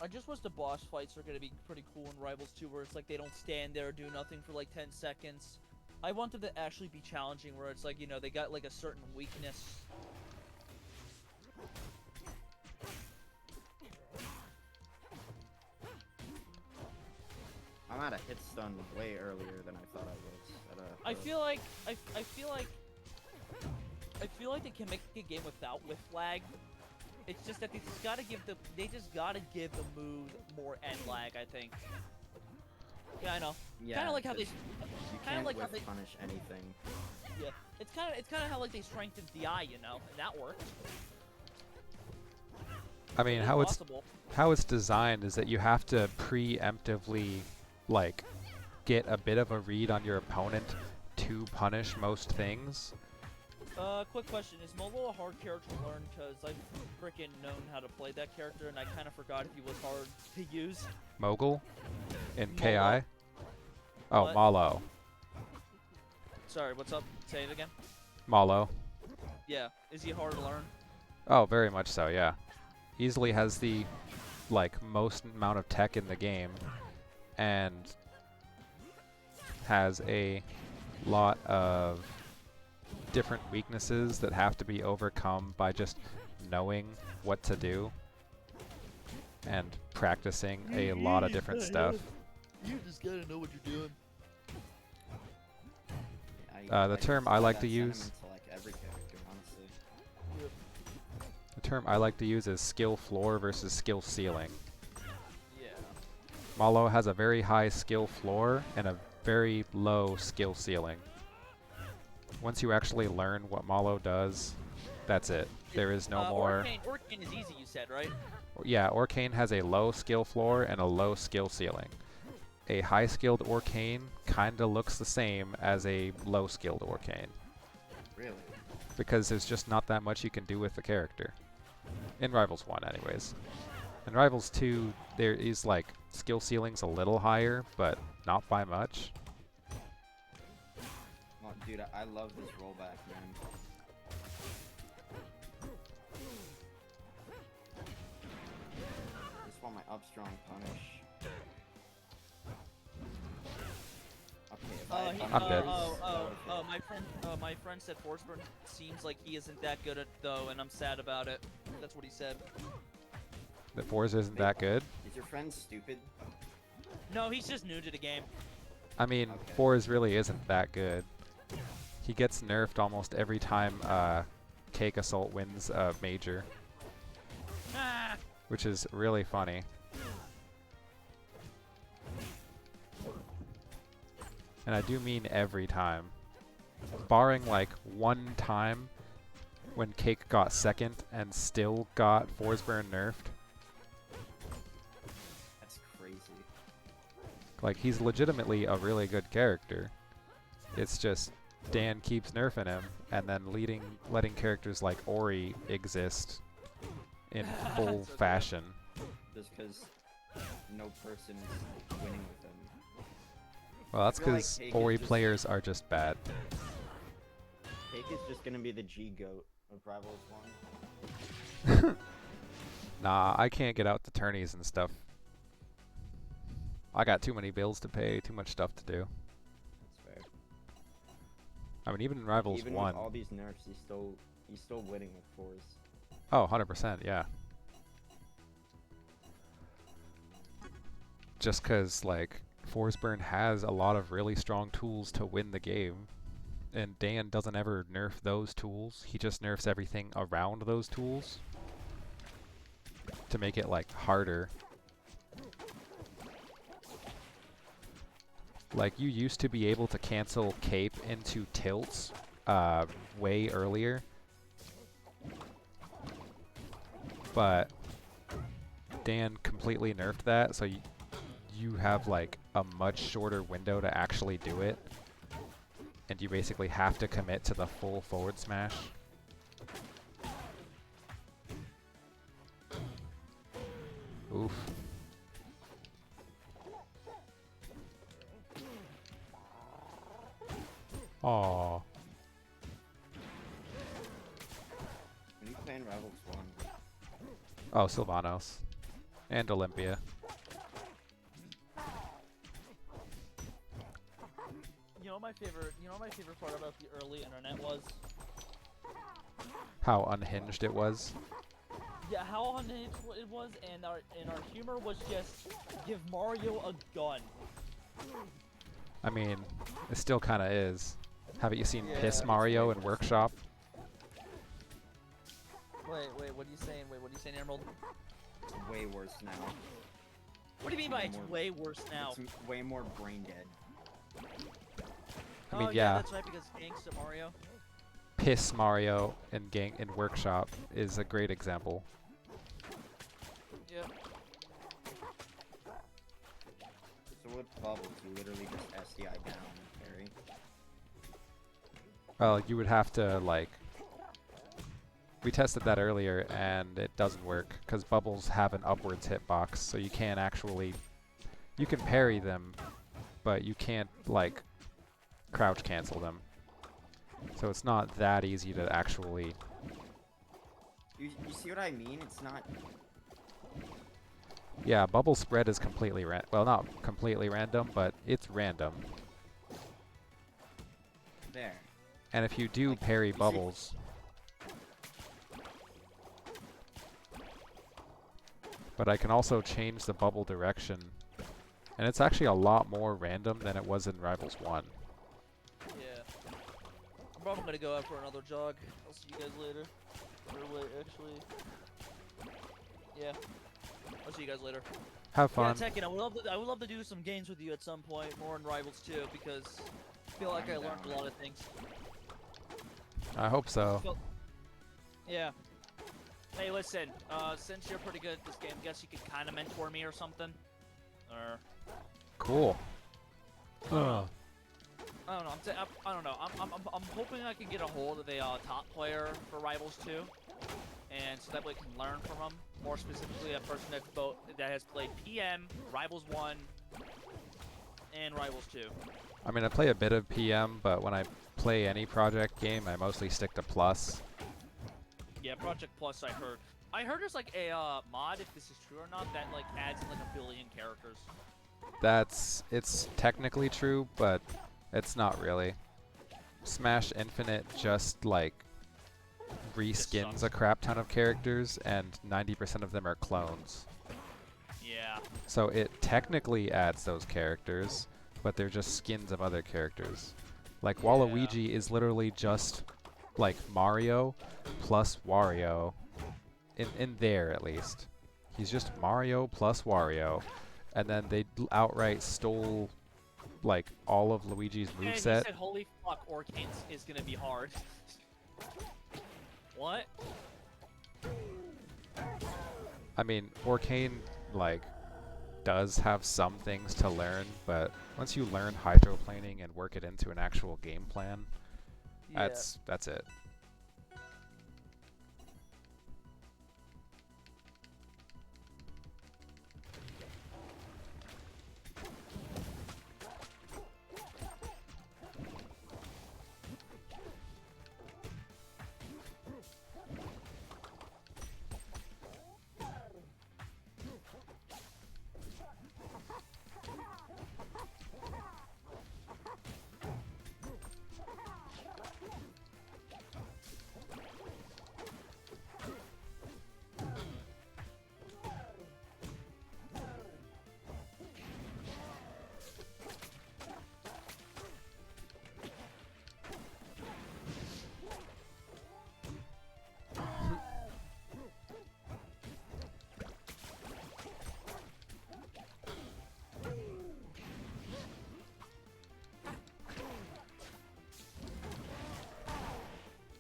I just wish the boss fights are gonna be pretty cool in Rivals 2, where it's like they don't stand there, do nothing for like 10 seconds. I want them to actually be challenging, where it's like, you know, they got like a certain weakness. I'm at a hit stun way earlier than I thought I was. I feel like they can make a game without whiff lag. It's just that they just gotta give the move more end lag, I think. Yeah, I know. Yeah, kind of like how they. you Kind can't of like how whiff they. punish anything. Yeah, it's kind of how like they strengthened DI, you know, and that worked. I mean, It's how possible. it's designed is that you have to preemptively, like, get a bit of a read on your opponent to punish most things. Quick question: is Molo a hard character to learn? Cause I've freaking known how to play that character, and I kind of forgot if he was hard to use. Mogul in Molo. KI. Oh, What? Malo. Sorry, what's up? Say it again. Malo. Yeah, is he hard to learn? Oh, very much so, yeah. Easily has the, like, most amount of tech in the game, and has a lot of different weaknesses that have to be overcome by just knowing what to do and practicing a lot of different stuff. You just gotta know what you're doing. The term I like to use... To, like, every character, honestly. The term I like to use is skill floor versus skill ceiling. Yeah. Malo has a very high skill floor and a very low skill ceiling. Once you actually learn what Malo does, that's it. There is no more... Orcane is easy, you said, right? Yeah, Orcane has a low skill floor and a low skill ceiling. A high-skilled Orcane kinda looks the same as a low-skilled Orcane. Really? Because there's just not that much you can do with the character. In Rivals 1, anyways. In Rivals 2, there is, like, skill ceilings a little higher, but not by much. Well, dude, I love this rollback, man. Just want my up strong punish. Okay, if I'm dead. My friend said Forsburn seems like he isn't that good at though, and I'm sad about it. That's what he said. That Forza isn't that good? Is your friend stupid? No, he's just new to the game. I mean, Okay. Forza really isn't that good. He gets nerfed almost every time Cake Assault wins a major, Ah! which is really funny. And I do mean every time. Barring like one time when Cake got second and still got Forsburn nerfed. That's crazy. Like, he's legitimately a really good character. It's just Dan keeps nerfing him and then letting characters like Ori exist in full So fashion. Just because no person is winning with them. Well, that's I feel like because Cake is Ori just- players are just bad. Cake is just gonna be the G-GOAT of Rivals 1. Nah, I can't get out the tourneys and stuff. I got too many bills to pay, too much stuff to do. That's fair. I mean, even in Rivals Even 1. with all these nerfs, he's still winning with fours. Oh, 100%, yeah. Just because, like, Forsburn has a lot of really strong tools to win the game, and Dan doesn't ever nerf those tools. He just nerfs everything around those tools to make it, like, harder. Like, you used to be able to cancel cape into tilts way earlier, but Dan completely nerfed that, so you have like a much shorter window to actually do it, and you basically have to commit to the full forward smash. Oof. Aww. When you playing Rivals 1, Oh, Sylvanos. And Olympia. You know what my favorite part about the early internet was? How unhinged it was. Yeah, how unhinged it was, and our humor was just give Mario a gun. I mean, it still kind of is. Haven't you seen Yeah, Piss it's Mario way in worse. Workshop? Wait, what are you saying? Wait, what are you saying, Emerald? it's way worse now. What do you mean by it's More- way worse now? It's way more brain dead. I mean, oh, yeah. that's right, because Gangsta Mario. Piss Mario in Workshop is a great example. Yep. So with bubbles, you literally just SDI down and parry. Well, you would have to, like, we tested that earlier, and it doesn't work because bubbles have an upwards hitbox, so you can't actually. You can parry them, but you can't like crouch cancel them. So it's not that easy to actually. You see what I mean? It's not. Yeah, bubble spread is completely well, not completely random, but it's random. There. And if you do Like, parry you see- bubbles, but I can also change the bubble direction, and it's actually a lot more random than it was in Rivals 1. Yeah. I'm probably gonna go out for another jog. I'll see you guys later. Or wait, actually. Yeah. I'll see you guys later. Have fun. Yeah, Tekken, I would love to do some games with you at some point, more in Rivals 2, because I feel like I learned a lot of things. I hope so. Yeah. Hey, listen. Since you're pretty good at this game, guess you could kind of mentor me or something. Or Cool. I don't know. I don't know. I'm hoping I can get a hold of a top player for Rivals 2, and so that way I can learn from them. More specifically, a person that has played PM, Rivals 1, and Rivals 2. I mean, I play a bit of PM, but when I play any project game, I mostly stick to Plus. Yeah, Project Plus. I heard. I heard there's like a mod, if this is true or not, that like adds like 1 billion characters. It's technically true, but it's not really. Smash Infinite just like reskins a crap ton of characters, and 90% of them are clones. Yeah. So it technically adds those characters, but they're just skins of other characters. Like Waluigi is literally just like Mario plus Wario, in there at least. He's just Mario plus Wario, and then they outright stole like all of Luigi's And he moveset. said, "Holy fuck, Orcane is gonna be hard." What? I mean, Orcane like does have some things to learn, but once you learn hydroplaning and work it into an actual game plan, that's it.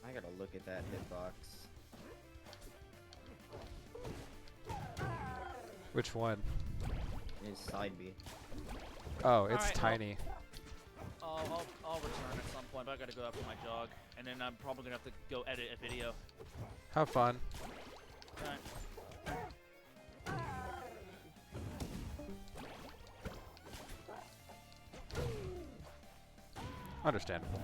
I gotta look at that hitbox. Which one? It's side B. Oh, it's Alright, well- tiny. I'll return at some point, but I gotta go out for my jog, and then I'm probably gonna have to go edit a video. Have fun. Alright. Understandable.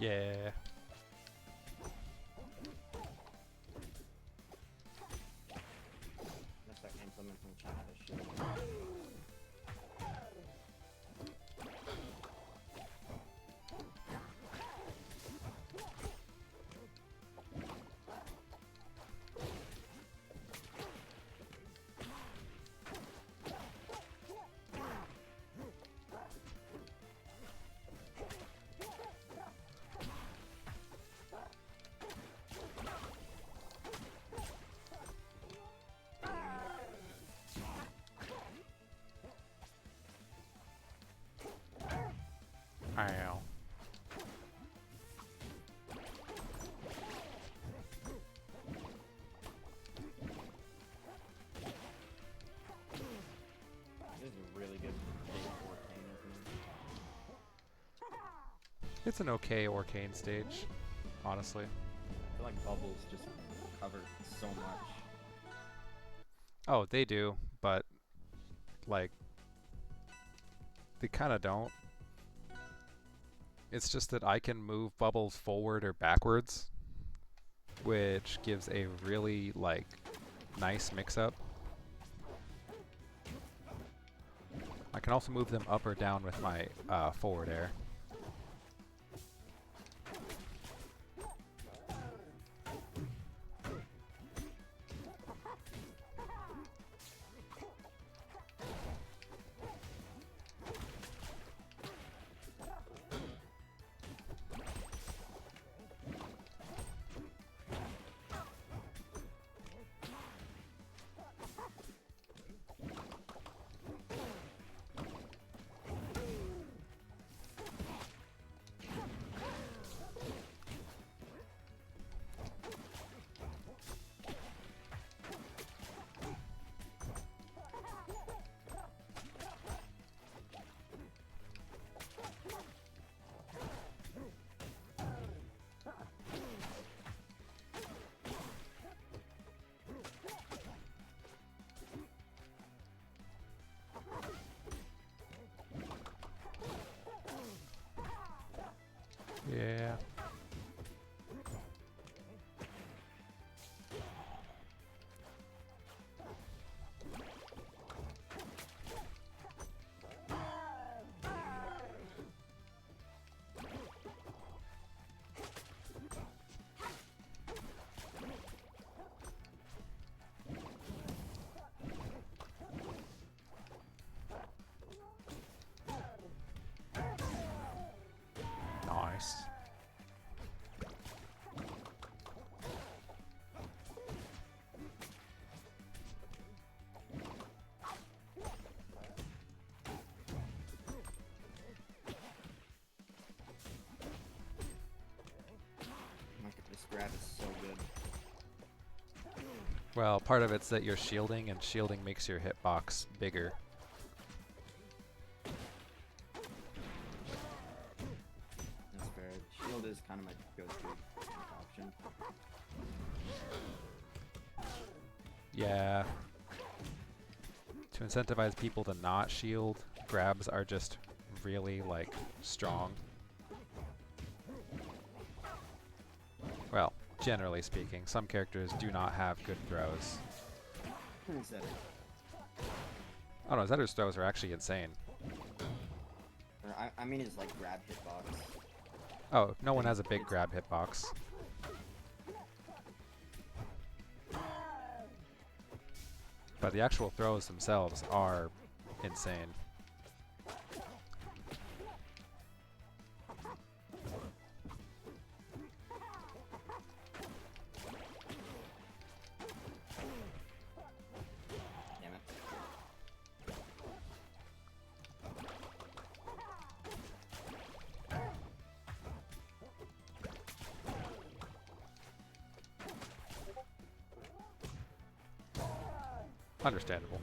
Yeah. Let's start implementing China shit. Ow. This is a really good big Orcane opening. It's an okay Orcane stage, honestly. I feel like bubbles just cover so much. Oh, they do, but like they kind of don't. It's just that I can move bubbles forward or backwards, which gives a really like nice mix-up. I can also move them up or down with my forward air. Yeah. Nice. Like this grab is so good. Well, part of it's that you're shielding, and shielding makes your hitbox bigger. That's fair. Shield is kind of my go-to option. Yeah. To incentivize people to not shield, grabs are just really, like, strong. Well, generally speaking, some characters do not have good throws. Zetter. Oh no, Zetter's throws are actually insane. Or I mean his like grab hitbox. Oh, no one has a big grab hitbox. But the actual throws themselves are insane. Damn it. Understandable.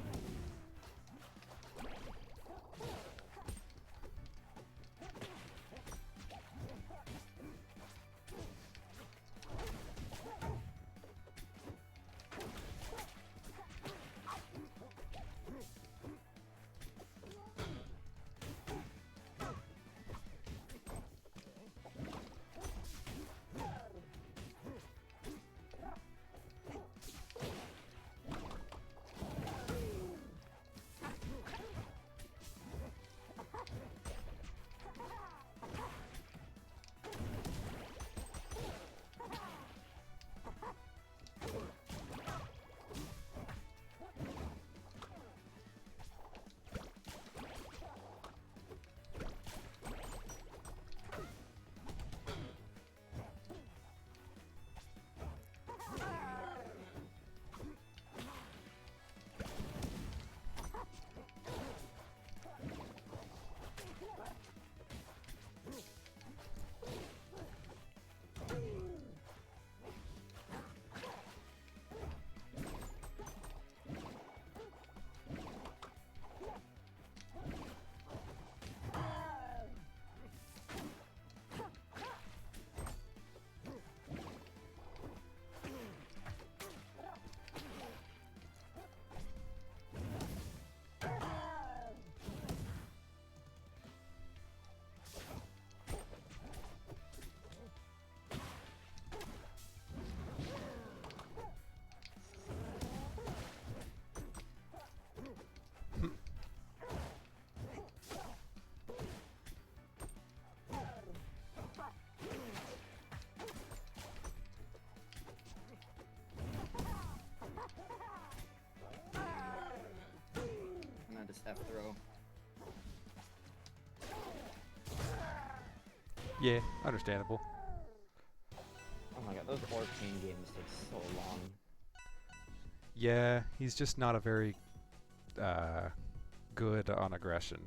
F throw. Yeah, understandable. Oh my god, those Orpane games take so long. Yeah, he's just not a very good on aggression.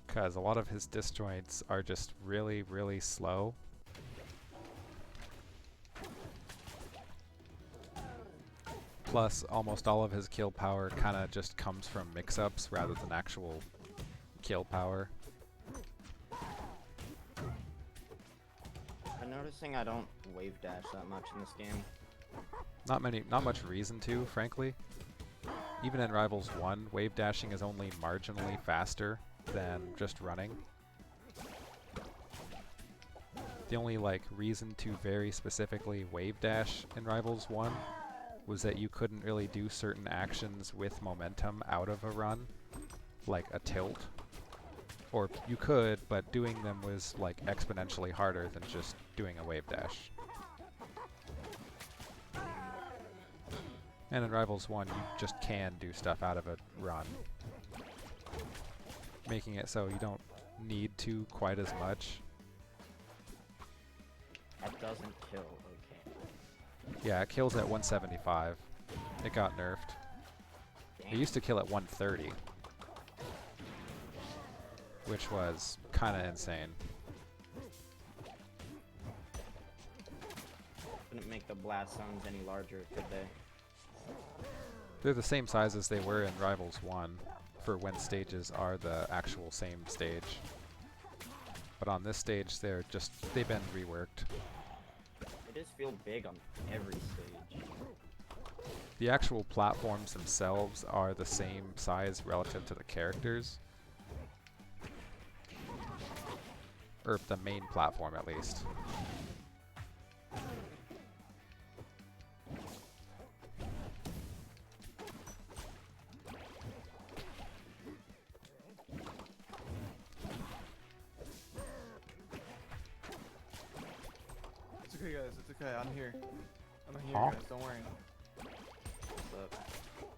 Because a lot of his disjoints are just really, really slow. Plus, almost all of his kill power kind of just comes from mix-ups rather than actual kill power. I'm noticing I don't wave dash that much in this game. Not much reason to, frankly. Even in Rivals 1, wave dashing is only marginally faster than just running. The only reason to very specifically wave dash in Rivals 1 was that you couldn't really do certain actions with momentum out of a run, like a tilt. Or you could, but doing them was exponentially harder than just doing a wave dash. And in Rivals 1, you just can do stuff out of a run, making it so you don't need to quite as much. That doesn't kill, okay. Yeah, it kills at 175. It got nerfed. It Damn. used to kill at 130, which was kind of insane. Couldn't make the blast zones any larger, could they? They're the same size as they were in Rivals 1 for when stages are the actual same stage. But on this stage, they've been reworked. They just feel big on every stage. The actual platforms themselves are the same size relative to the characters. Or the main platform, at least. It's okay, guys. It's okay. I'm here. I'm here, Huh? guys. Don't worry.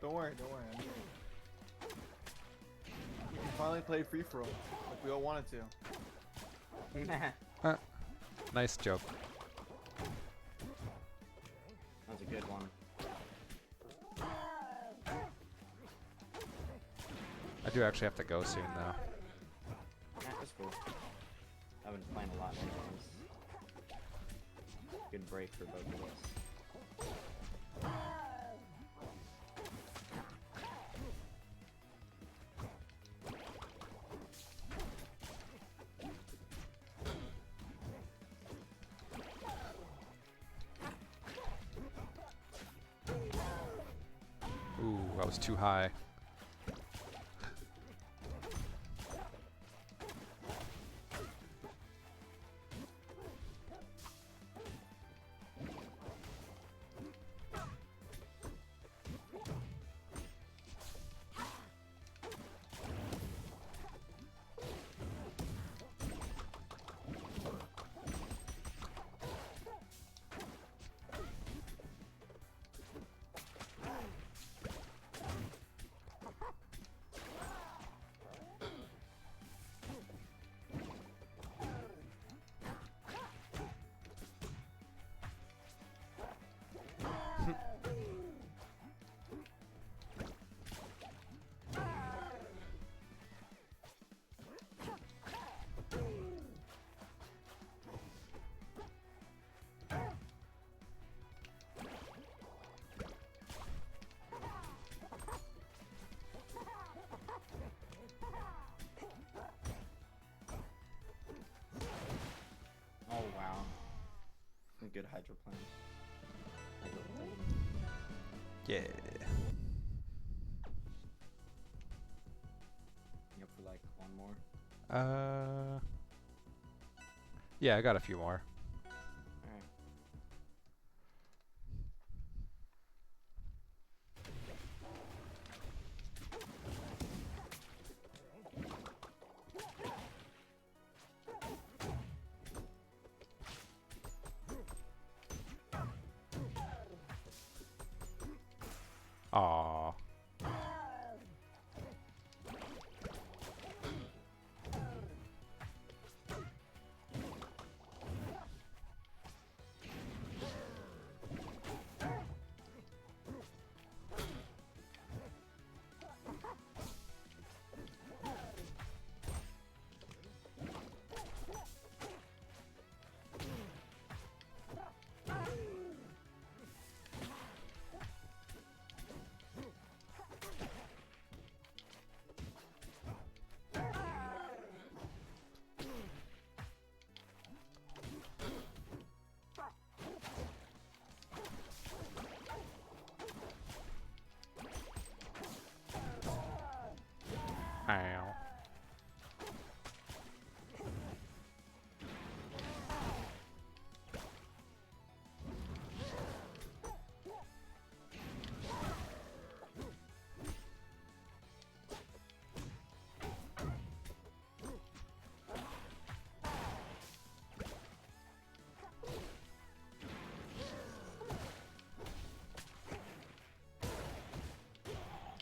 Don't worry. Don't worry. I'm here. We can finally play free for all, like we all wanted to. Nice joke. That's a good one. I do actually have to go soon, though. Yeah, that's cool. I've been playing a lot anyways. Good break for both of us. Ooh, that was too high. Oh wow. A good hydroplane. Yeah. You up for one more? Yeah, I got a few more. Alright. Aww.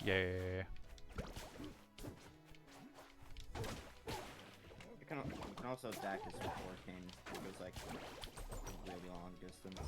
Yeah. You can also attack his support cane. It goes like really long distance.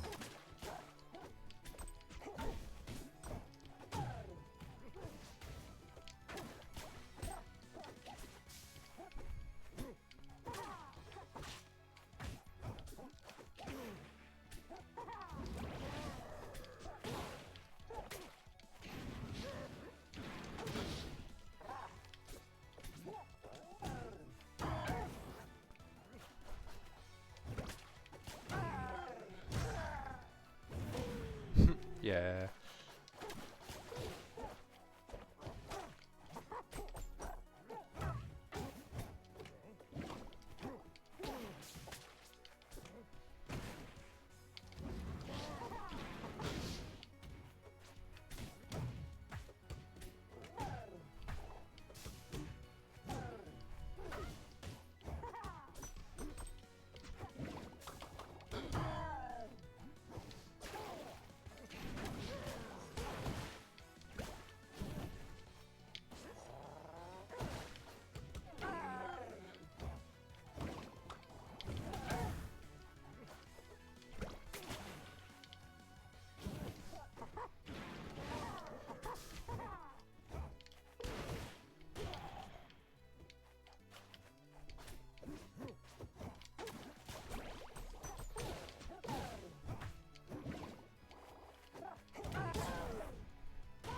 Yeah.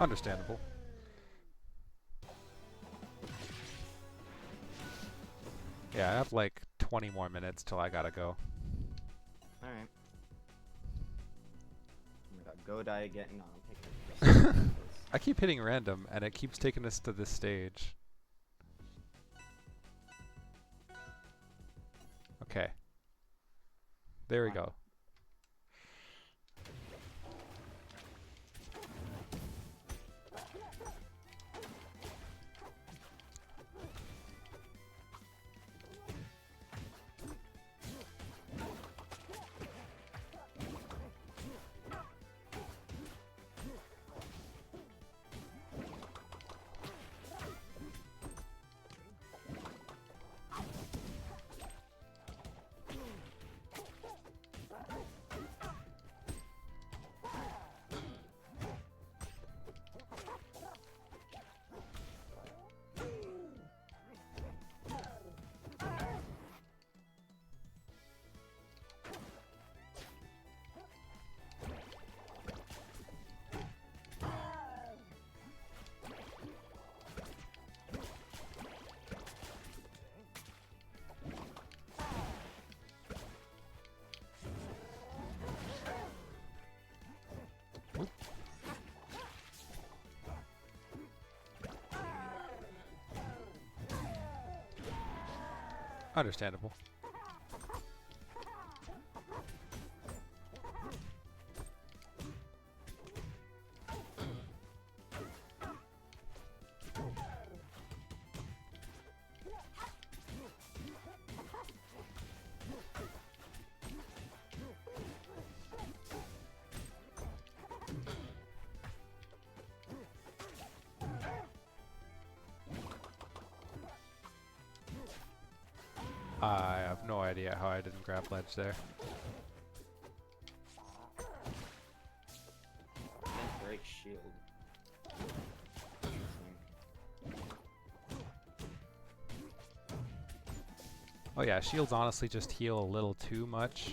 Understandable. Yeah, I have like 20 more minutes till I gotta go. Alright. Oh my god, go die again. No, I'm taking it. I keep hitting random and it keeps taking us to this stage. Okay. There we go. Understandable. I have no idea how I didn't grab ledge there. Can't break shield. Oh yeah, shields honestly just heal a little too much.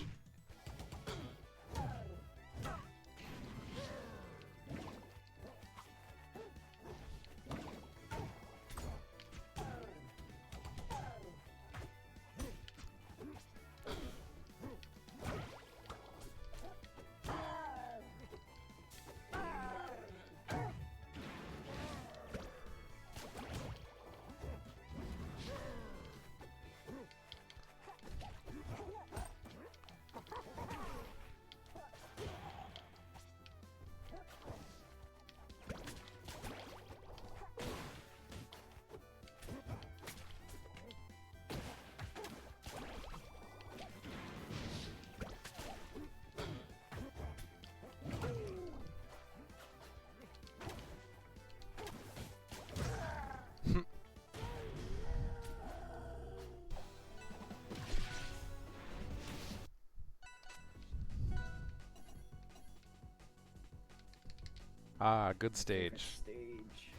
Ah, good Favorite stage. Stage.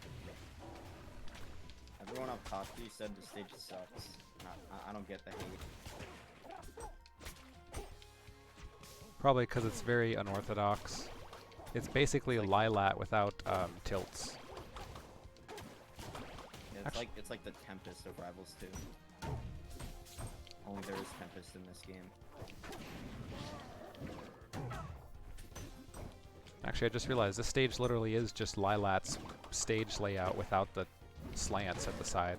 Everyone up top you said the stage sucks. I don't get the hate. Probably because it's very unorthodox. It's basically a Lilat without tilts. Yeah, it's like the Tempest of Rivals 2. Only there is Tempest in this game. Actually, I just realized this stage literally is just Lilat's stage layout without the slants at the side.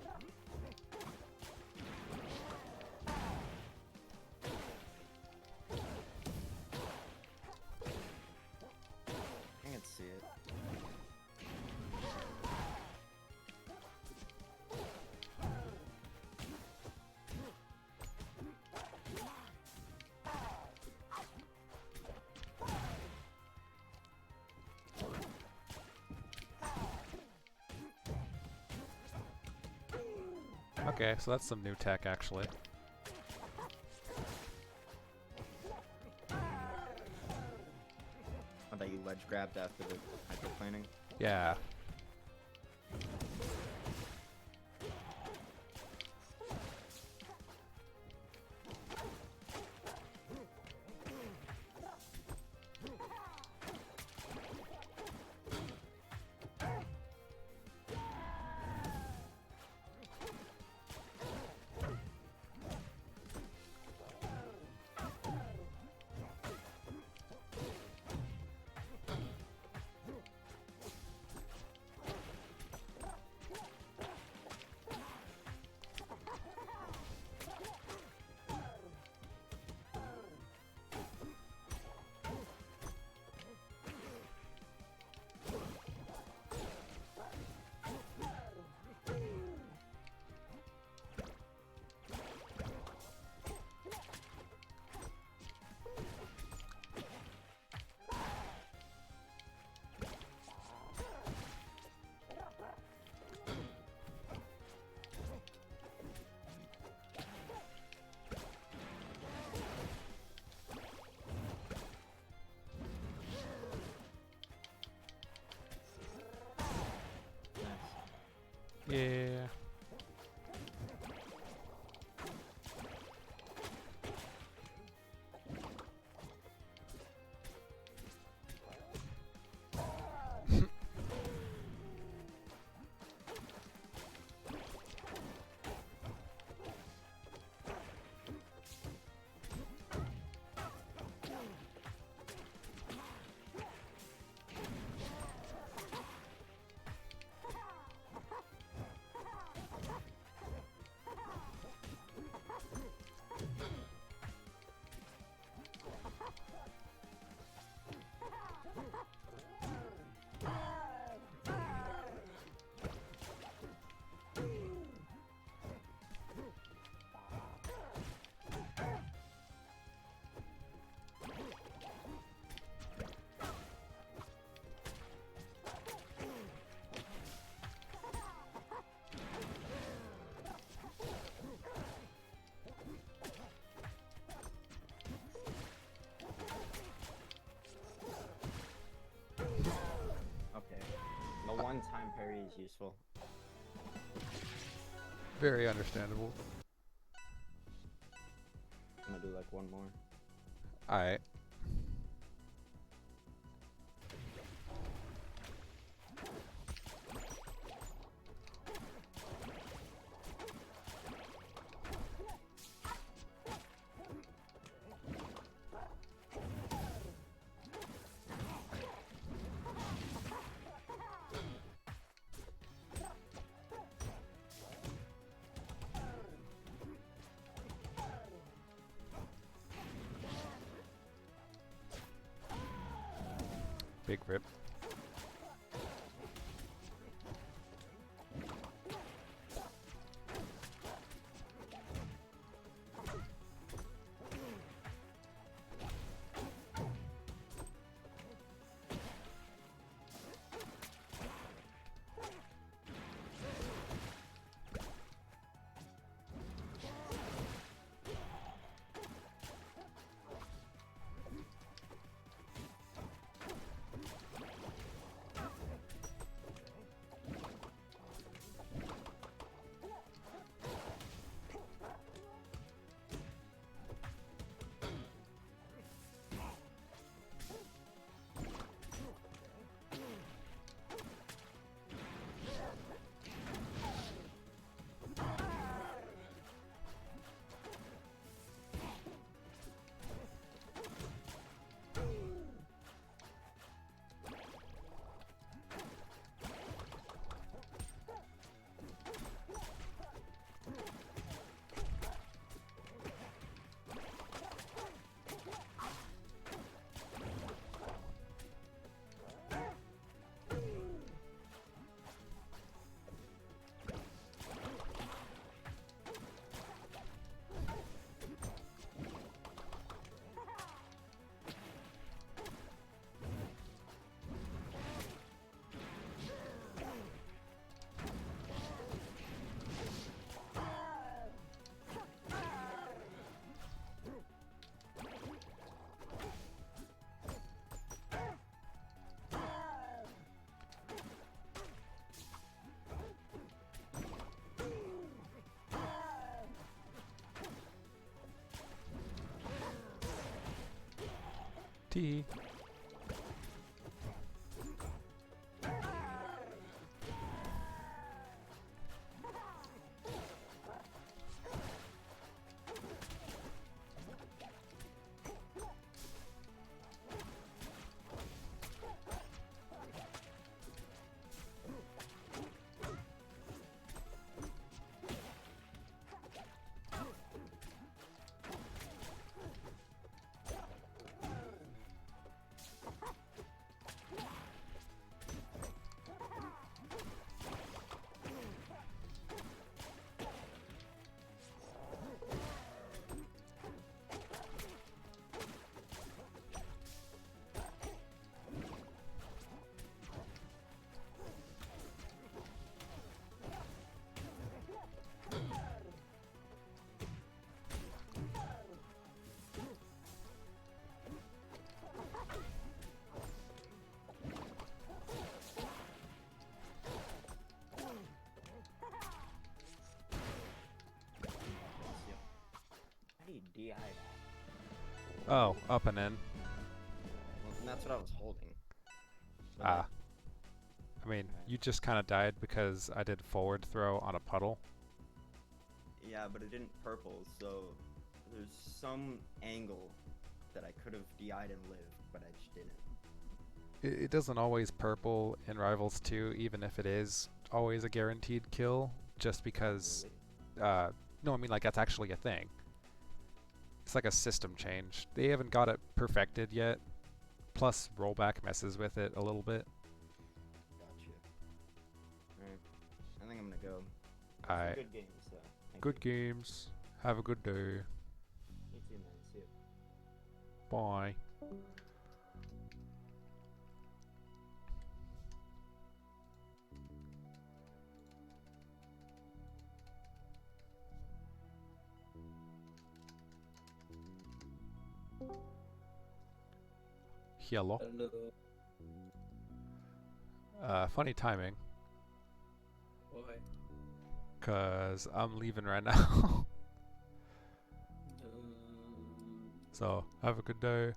I can see it. Okay, so that's some new tech actually. Oh, that you ledge grabbed after the hydroplaning. Yeah. Yeah. Okay. The one-time parry is useful. Very understandable. I'm gonna do like one more. Alright. Big rip. Tee. How do you DI that? Oh, up and in. Well, that's what I was holding. But Ah. I mean, you just kind of died because I did forward throw on a puddle. yeah, but it didn't purple, so there's some angle that I could have DI'd and lived, but I just didn't. It doesn't always purple in Rivals 2, even if it is always a guaranteed kill, just because... no, I mean, like, that's actually a thing. It's like a system change. They haven't got it perfected yet, plus rollback messes with it a little bit. Gotcha. Alright. I think I'm gonna go. Alright. Good games, so. Good games. Have a good day. You too, man. See you. Bye. Hello. Funny timing. Why? Cause I'm leaving right now. So, have a good day.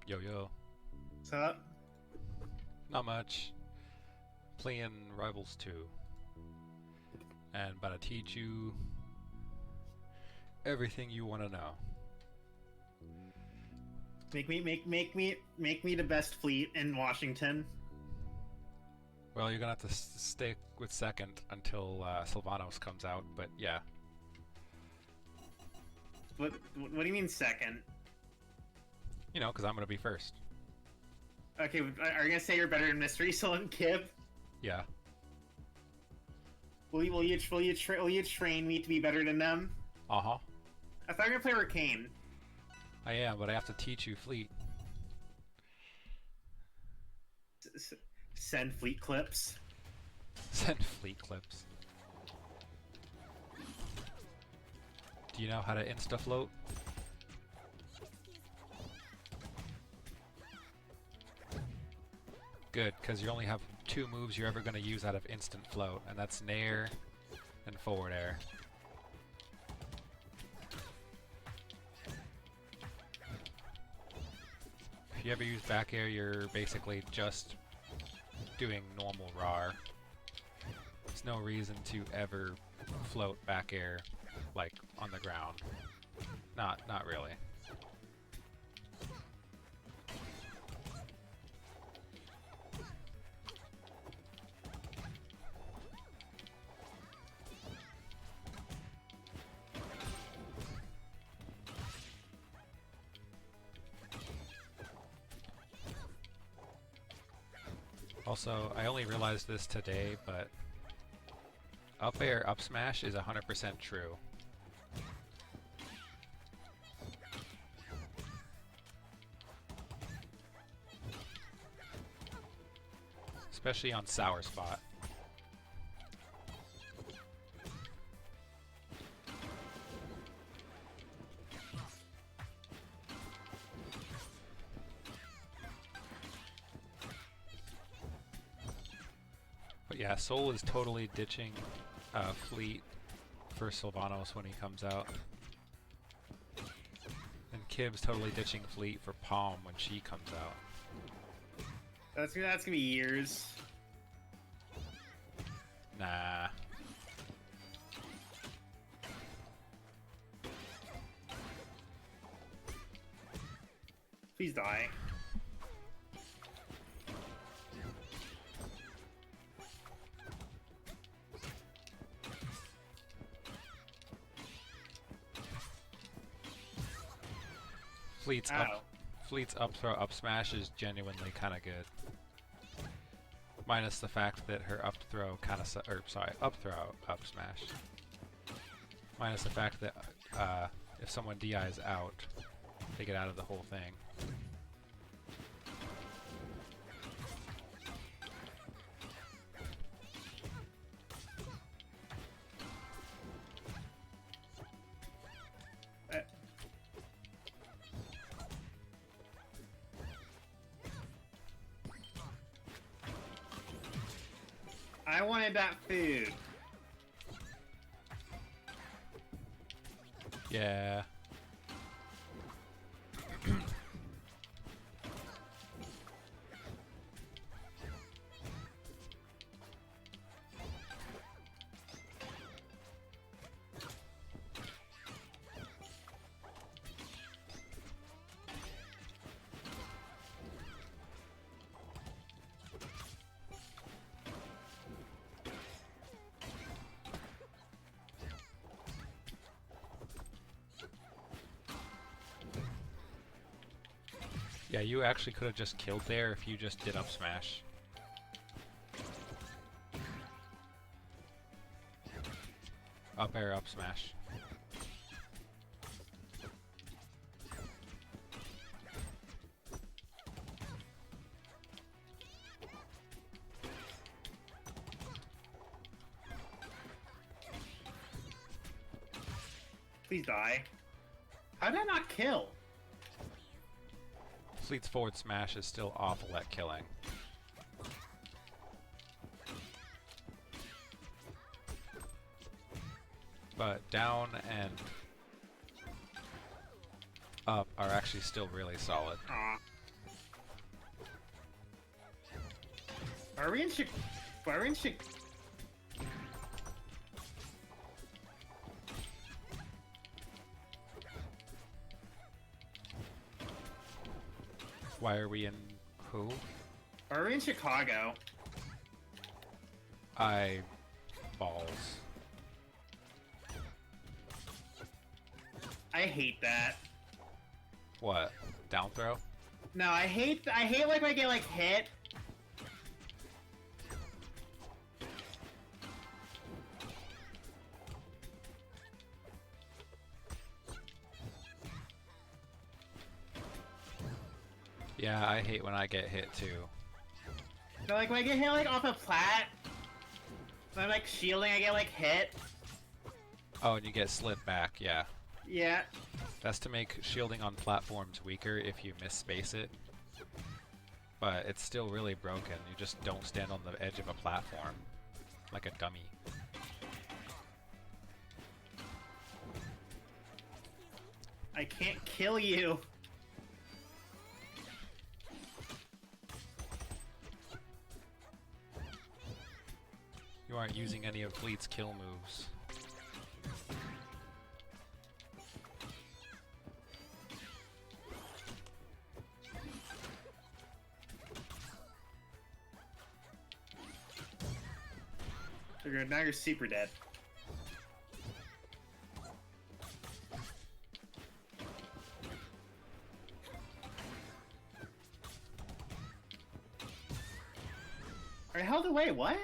Yo yo. What's up? Not much. Playing Rivals 2. And about to teach you everything you want to know. Make me the best fleet in Washington. Well, you're gonna have to stick with second until Sylvanos comes out, but yeah. What do you mean second? You know, because I'm gonna be first. Okay, are you gonna say you're better than Mystery Soul and Kib? Yeah. Will you train me to be better than them? Uh-huh. I thought you were gonna play Arcane. I am, but I have to teach you Fleet. Send fleet clips. Send Fleet clips. Do you know how to insta-float? Good, because you only have 2 moves you're ever going to use out of instant float, and that's Nair and forward air. If you ever use back air, you're basically just doing normal RAR. There's no reason to ever float back air, like, on the ground. Not really. Also, I only realized this today, but up air, up smash is 100% true. Especially on sour spot. But yeah, Soul is totally ditching Fleet for Sylvanos when he comes out. And Kib's totally ditching Fleet for Palm when she comes out. That's gonna be years. Nah. Please die. Fleet's up throw up smash is genuinely kind of good. Minus the fact that her up throw kind of up throw up smash. Minus the fact that if someone DIs out, they get out of the whole thing. I wanted that food. Yeah. Yeah, you actually could have just killed there if you just did up smash. Up air, up smash. Please die. How did I not kill? Fleet's forward smash is still awful at killing. But down and up are actually still really solid. Are we in Are we in Why are we in who? Are we in Chicago? Balls. I hate that. What? Down throw? No, I hate like when I get like hit. Yeah, I hate when I get hit too. No, like when I get hit like off a plat. When I'm like shielding, I get like hit. Oh, and you get slid back, yeah. Yeah. That's to make shielding on platforms weaker if you misspace it. But it's still really broken. You just don't stand on the edge of a platform. Like a dummy. I can't kill you. You aren't using any of Fleet's kill moves. Now you're super dead. I held away. What?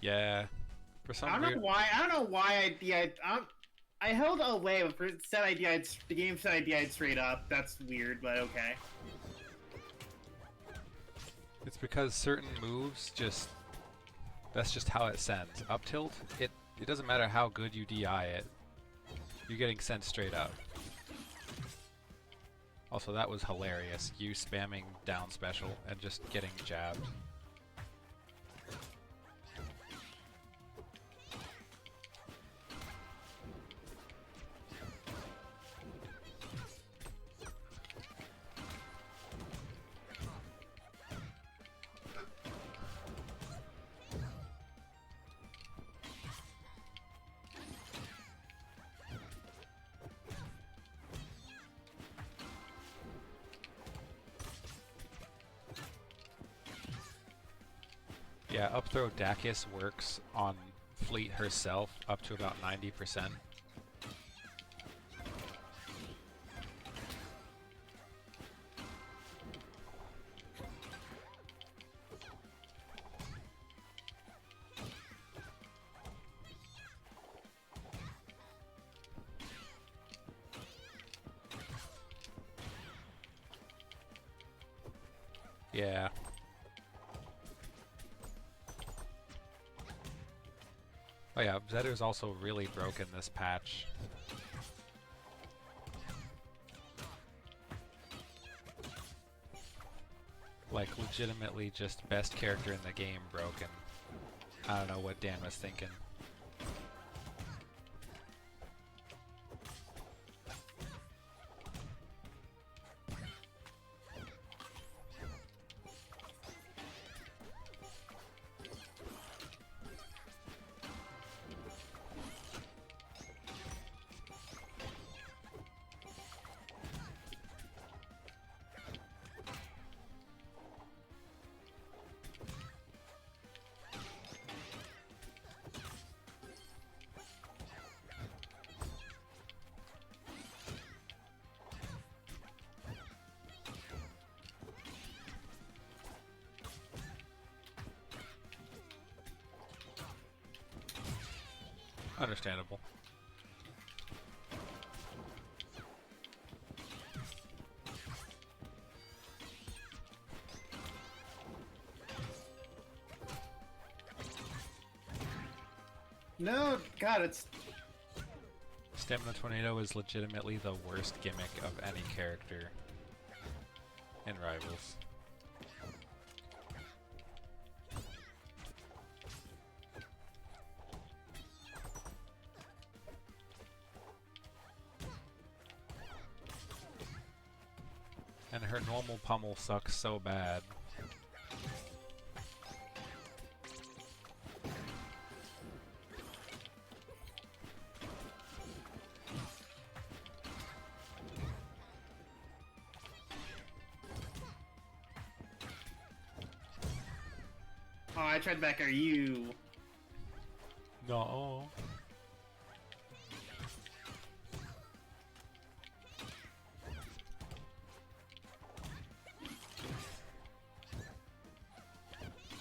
Yeah. For some I don't weird... know why. I don't know why I held away, but said the game said I DI'd straight up. That's weird, but okay. It's because certain moves just... That's just how it sends. Up tilt, it doesn't matter how good you DI it. You're getting sent straight up. Also, that was hilarious. You spamming down special and just getting jabbed. Yeah, up throw Dacus works on Fleet herself up to about 90%. Yeah. Oh yeah, Zetter's also really broken this patch. Like, legitimately just best character in the game broken. I don't know what Dan was thinking. Understandable. No, God, it's... Stamina Tornado is legitimately the worst gimmick of any character in Rivals. normal pummel sucks so bad. Oh, I tried back. Are you? No.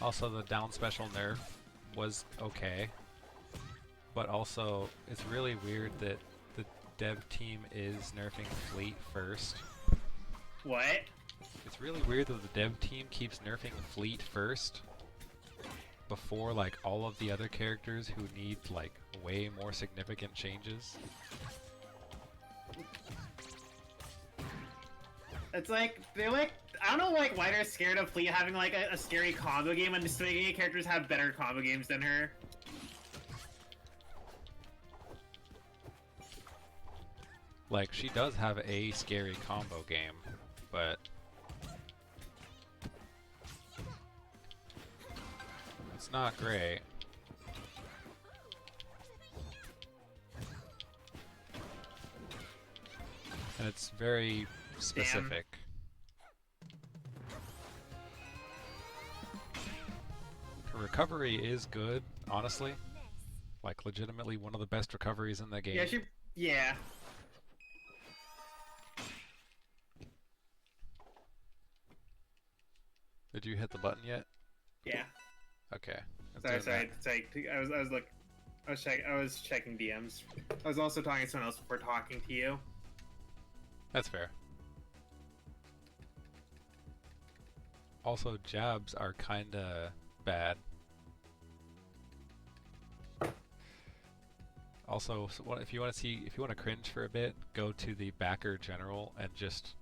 Also, the down special nerf was okay, but also it's really weird that the dev team is nerfing Fleet first. What? It's really weird that the dev team keeps nerfing Fleet first before like all of the other characters who need like way more significant changes. It's like they're like I don't know like why they're scared of Fleet having like a scary combo game and just making characters have better combo games than her. Like she does have a scary combo game, but it's not great. And it's very specific. Her recovery is good, honestly. Like legitimately one of the best recoveries in the game. Yeah, yeah. Did you hit the button yet? Yeah. Okay. Sorry. I was checking DMs. I was also talking to someone else before talking to you. That's fair. Also, jabs are kinda bad. Also, if you want to cringe for a bit, go to the backer general and just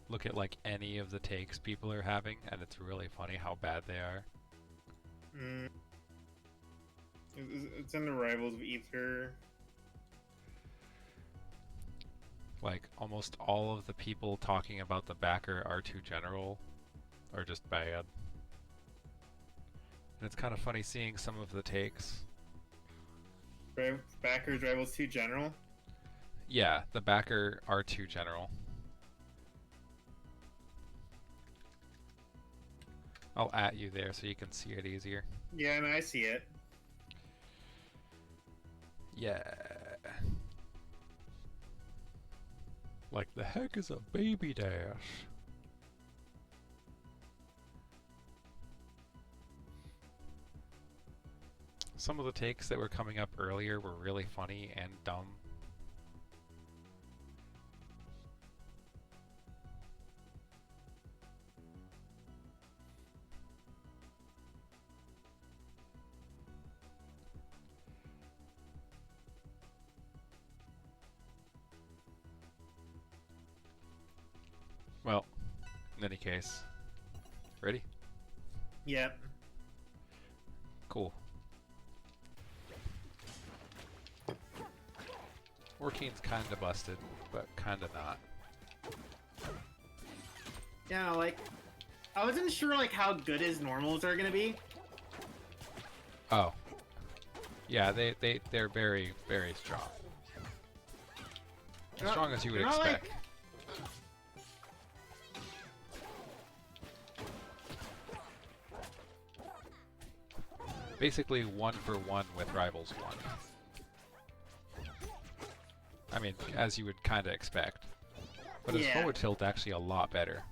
look at like any of the takes people are having, and it's really funny how bad they are. It's in the Rivals of Aether. Like almost all of the people talking about the backer R2 general are just bad. And it's kind of funny seeing some of the takes. Backers Rivals 2 General? Yeah, the backer R2 general. I'll at you there so you can see it easier. Yeah, I see it. Yeah. Like the heck is a baby dash? Some of the takes that were coming up earlier were really funny and dumb. Well, in any case, ready? Yep. Cool. 14's kinda busted, but kinda not. Yeah, like, I wasn't sure like how good his normals are gonna be. Oh. Yeah, they're very, very strong. As strong as you would expect. Basically 1-for-1 with Rivals 1. I mean, as you would kinda expect. But his forward tilt actually a lot better.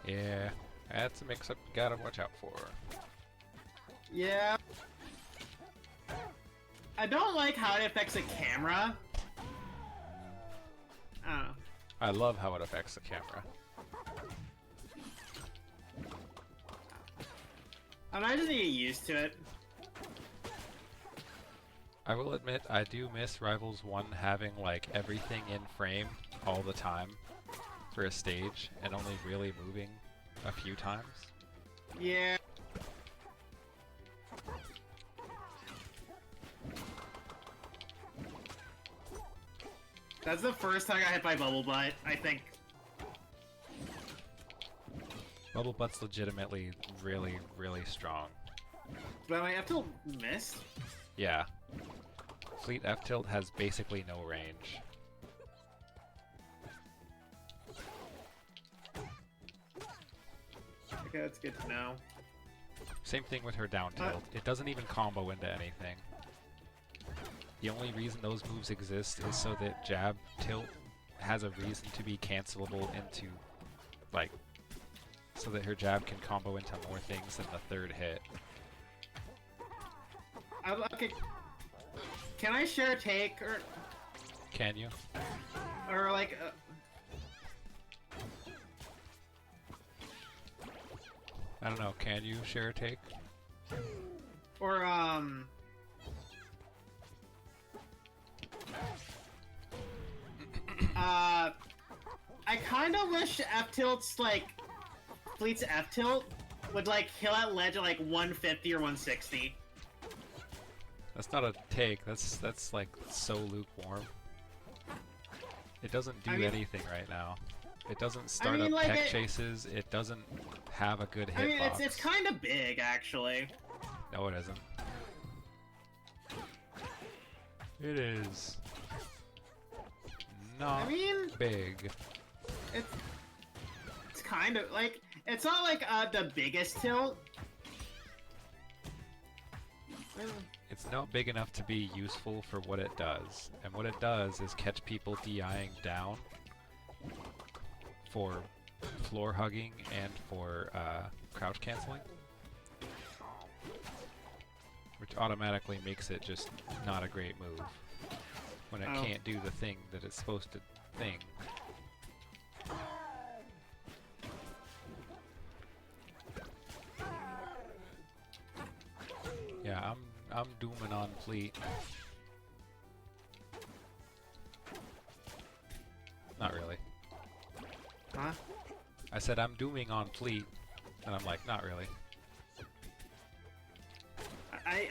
Yeah, that's a mix-up you gotta watch out for. Yeah. I don't like how it affects the camera. I don't know. I love how it affects the camera. I might just need to get used to it. I will admit, I do miss Rivals 1 having like everything in frame all the time for a stage and only really moving a few times. Yeah. That's the first time I got hit by Bubble Butt, I think. Bubble Butt's legitimately really, really strong. But I have to miss. Yeah. Fleet F-Tilt has basically no range. Okay, that's good to know. Same thing with her down tilt. It doesn't even combo into anything. The only reason those moves exist is so that jab tilt has a reason to be cancelable into, like, so that her jab can combo into more things than the third hit. Okay. Can I share a take or Can you? like? I don't know. Can you share a take? Or I kind of wish F tilts like Fleet's F tilt would like kill that ledge at like 150 or 160. That's not a take. That's like so lukewarm. It doesn't do anything right now. It doesn't start up like, tech chases. It doesn't have a good hitbox. I mean, it's kind of big actually. No, it isn't. It is not big. It's kind of like it's not like the biggest tilt. It's not big enough to be useful for what it does. And what it does is catch people DIing down for floor hugging and for crouch canceling. Which automatically makes it just not a great move. When it can't do the thing that it's supposed to thing. Yeah, I'm dooming on Fleet. Not really. Huh? I said I'm dooming on Fleet, and I'm like, not really. I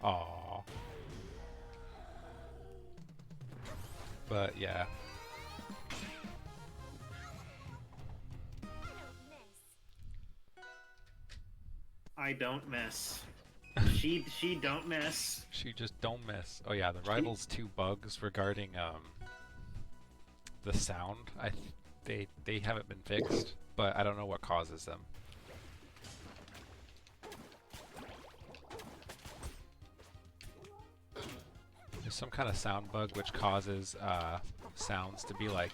Aww. But yeah. I don't miss. she don't miss. She just don't miss. Oh yeah, the Rivals 2 bugs regarding the sound. They haven't been fixed, but I don't know what causes them. There's some kind of sound bug which causes sounds to be like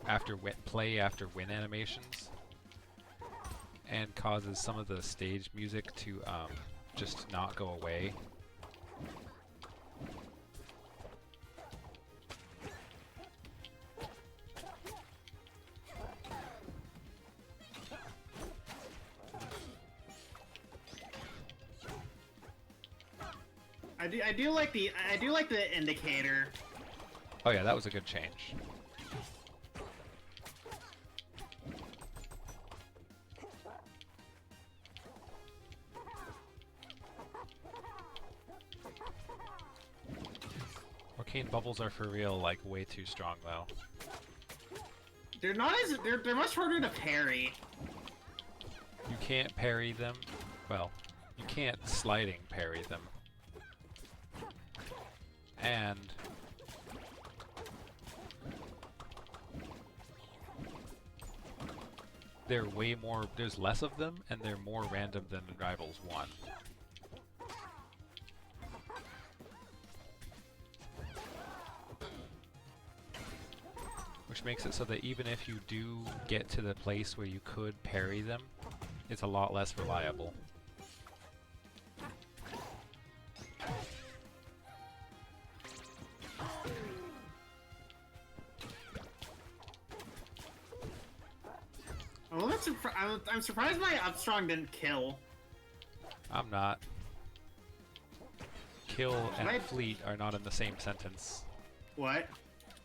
after play after win animations, and causes some of the stage music to just not go away. I do like the indicator. Oh yeah, that was a good change. Arcane bubbles are for real, like way too strong though. They're not as they're much harder to parry. You can't parry them. Well, you can't sliding parry them. And they're way more, there's less of them, and they're more random than Rivals 1. which makes it so that even if you do get to the place where you could parry them, it's a lot less reliable. I'm, a little bit I'm surprised my Upstrong didn't kill. I'm not. Kill and I- fleet are not in the same sentence. What?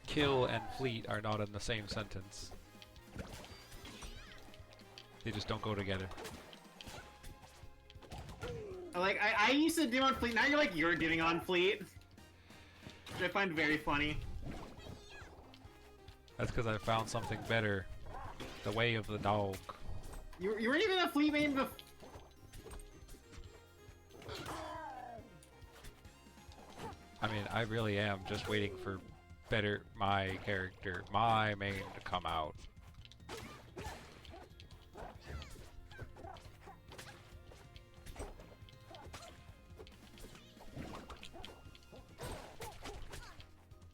Kill and fleet are not in the same sentence. They just don't go together. Like, I used to do on fleet, now you're doing on fleet. Which I find very funny. That's because I found something better. The way of the dog. You weren't even a fleet main before. I mean, I really am just waiting for my character, my main to come out.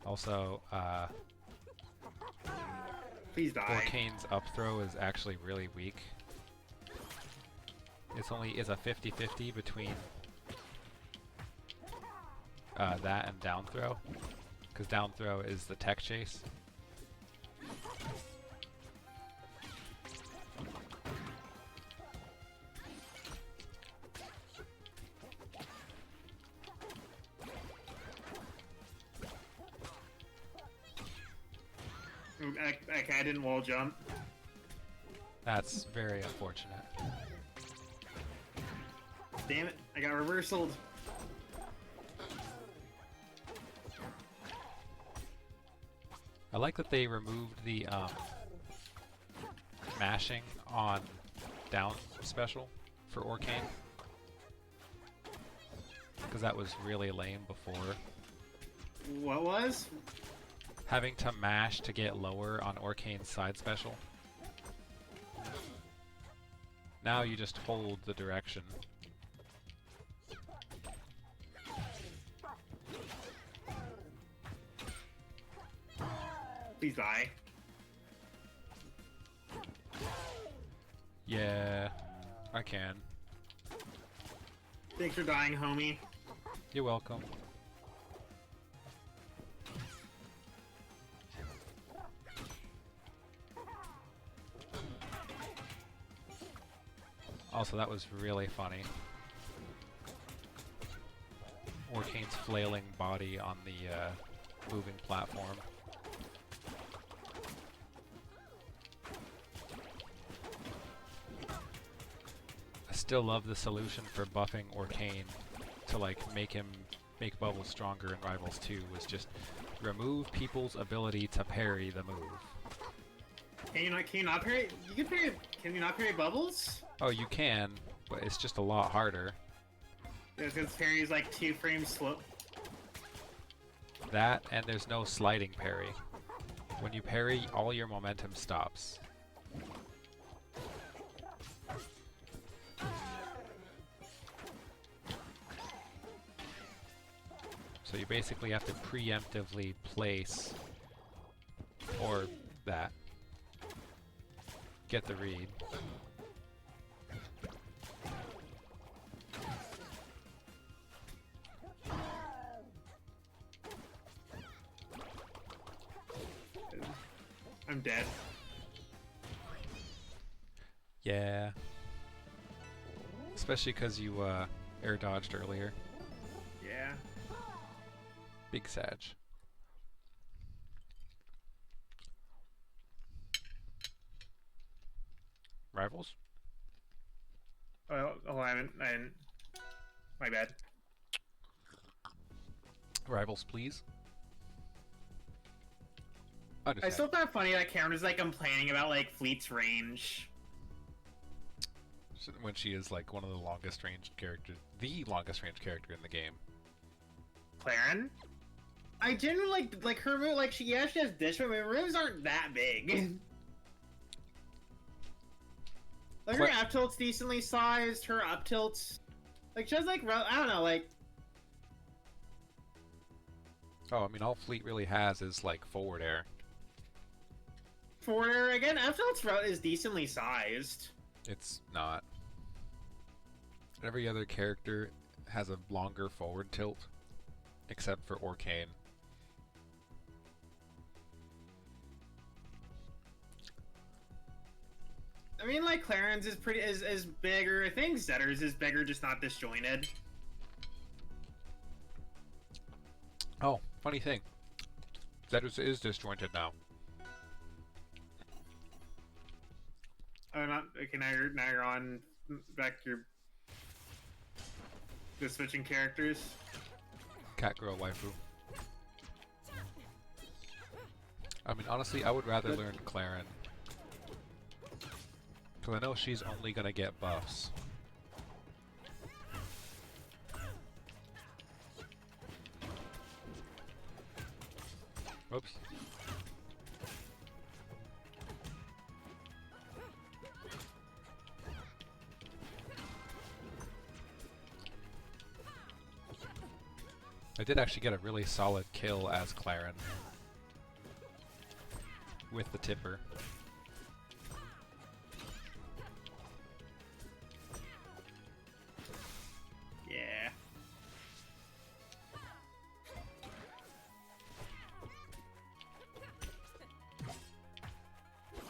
Also, Please die. Orcane's up throw is actually really weak. It's a 50-50 between that and down throw, because down throw is the tech chase. Okay, I didn't wall jump. That's very unfortunate. Damn it, I got reversaled. I like that they removed the mashing on down special for Orcane, because that was really lame before. What was? Having to mash to get lower on Orcane's side special. Now you just hold the direction. Please die. Yeah, I can. Thanks for dying, homie. You're welcome. Also, that was really funny. Orcane's flailing body on the moving platform. I still love the solution for buffing Orcane to like make Bubbles stronger in Rivals 2 was just remove people's ability to parry the move. Can you not parry? You can parry. Can you not parry bubbles? Oh, you can, but it's just a lot harder. Yeah, because parry is like 2 frames slow. That, and there's no sliding parry. When you parry, all your momentum stops. So you basically have to preemptively place, or that. Get the read. I'm dead. Yeah. Especially because you air dodged earlier. Yeah. Big Sag. Rivals? Oh, I didn't. My bad. Rivals, please. I still find it funny that Cameron's like complaining about like Fleet's range. When she is like one of the longest range characters, the longest range character in the game. Claren? I genuinely like her move. Like she has dish, but her moves aren't that big. Like her up tilt's decently sized. Her up tilt's like she has like I don't know like. Oh, I mean all Fleet really has is like forward air. for again, F-Tilt's route is decently sized. It's not. Every other character has a longer forward tilt, except for Orcane. I mean, like Clarence is is bigger. I think Zetter's is bigger, just not disjointed. Oh, funny thing. Zedus is disjointed now. Oh, not okay. Now you're on back your the switching characters. Cat girl waifu. I mean, honestly, I would rather learn Claren. Because I know she's only gonna get buffs. Oops. I did actually get a really solid kill as Claren. With the tipper. Yeah.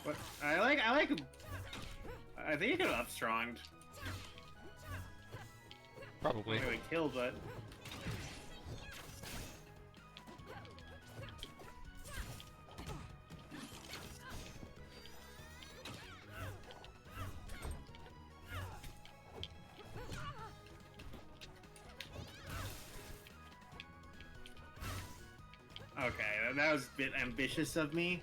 What I think you could have upstronged. Probably. Anyway, killed, but okay, that was a bit ambitious of me.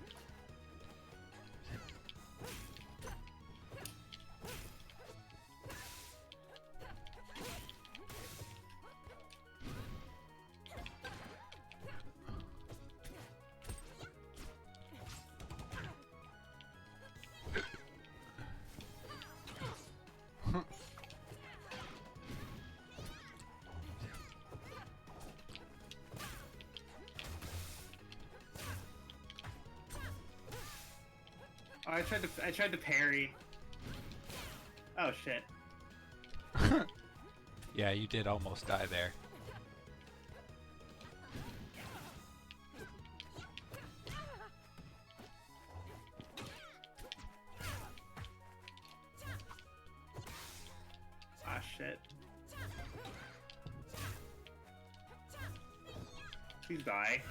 Oh, I tried to parry. Oh shit. Yeah, you did almost die there. Ah shit. Please die.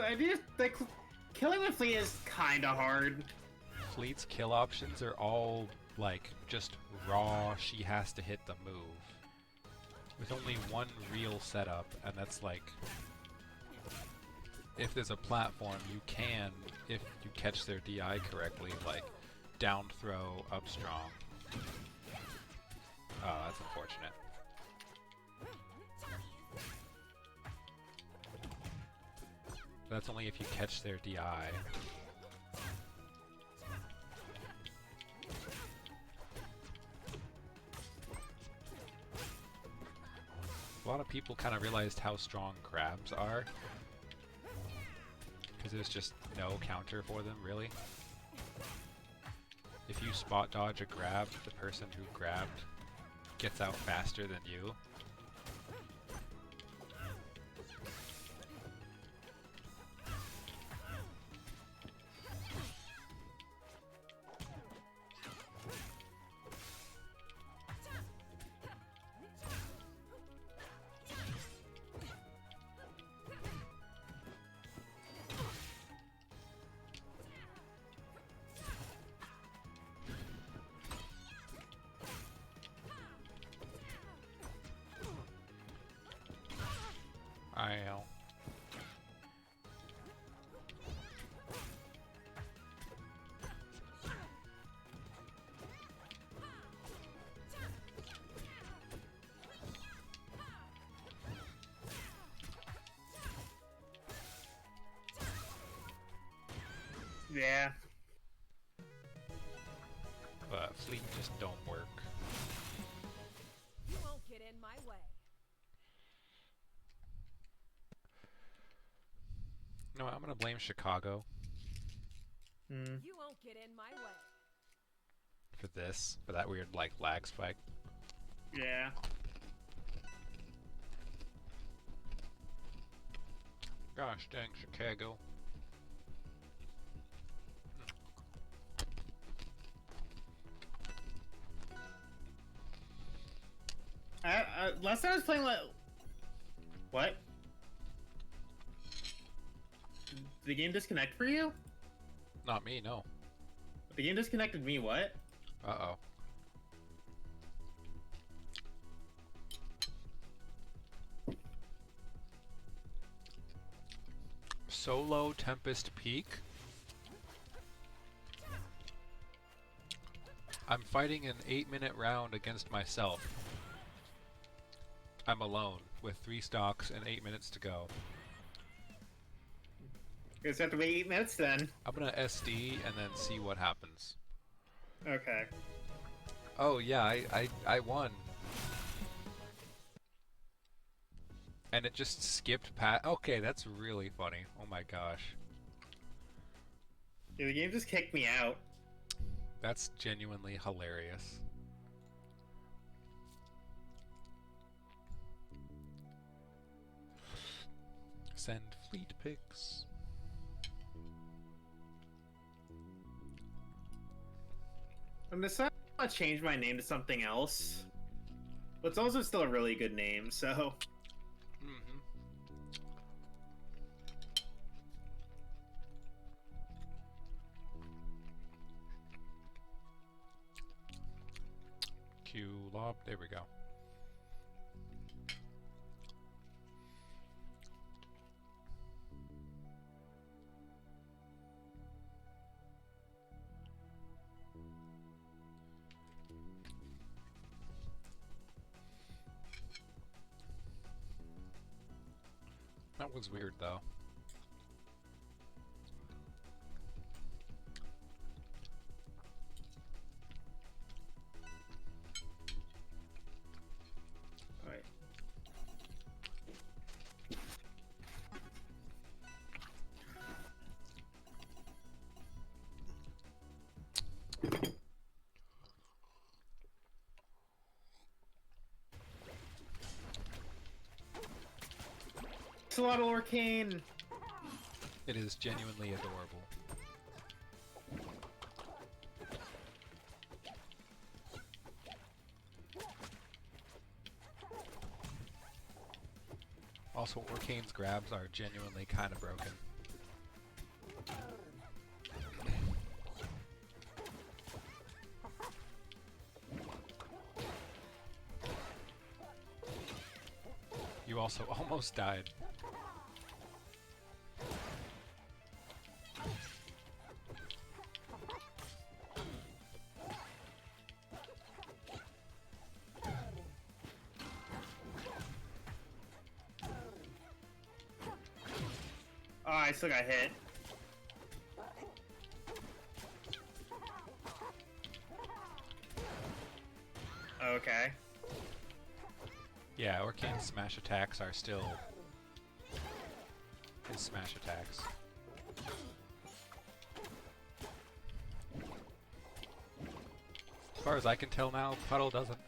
I do like killing with Fleet is kinda hard. Fleet's kill options are all like just raw, she has to hit the move. With only one real setup, and that's like if there's a platform you can, if you catch their DI correctly, like down throw, up strong. Oh, that's unfortunate. That's only if you catch their DI. A lot of people kind of realized how strong crabs are. Because there's just no counter for them, really. If you spot dodge a grab, the person who grabbed gets out faster than you. I'll... Yeah. But Fleet just don't work. You won't get in my way. No, I'm gonna blame Chicago You won't get in my way. for this, for that weird like lag spike. Yeah. Gosh dang Chicago. Last time I was playing, what? Did the game disconnect for you? Not me, no. The game disconnected me, what? Uh-oh. Solo Tempest Peak? I'm fighting an 8-minute round against myself. I'm alone, with 3 stocks and 8 minutes to go. Guess I have to wait 8 minutes then. I'm gonna SD and then see what happens. Okay. Oh yeah, I won. And it just skipped past. Okay, that's really funny. Oh my gosh. Yeah, the game just kicked me out. That's genuinely hilarious. Send fleet pics. I'm deciding to change my name to something else. But it's also still a really good name, so... Mm-hmm. Q lob. There we go. That was weird though. Alright. It's a lot of arcane. It is genuinely adorable. Also, Orcane's grabs are genuinely kind of broken. You also almost died. Oh, I still got hit. Okay. Yeah, Orcane's smash attacks are still his smash attacks. As far as I can tell now, Puddle doesn't.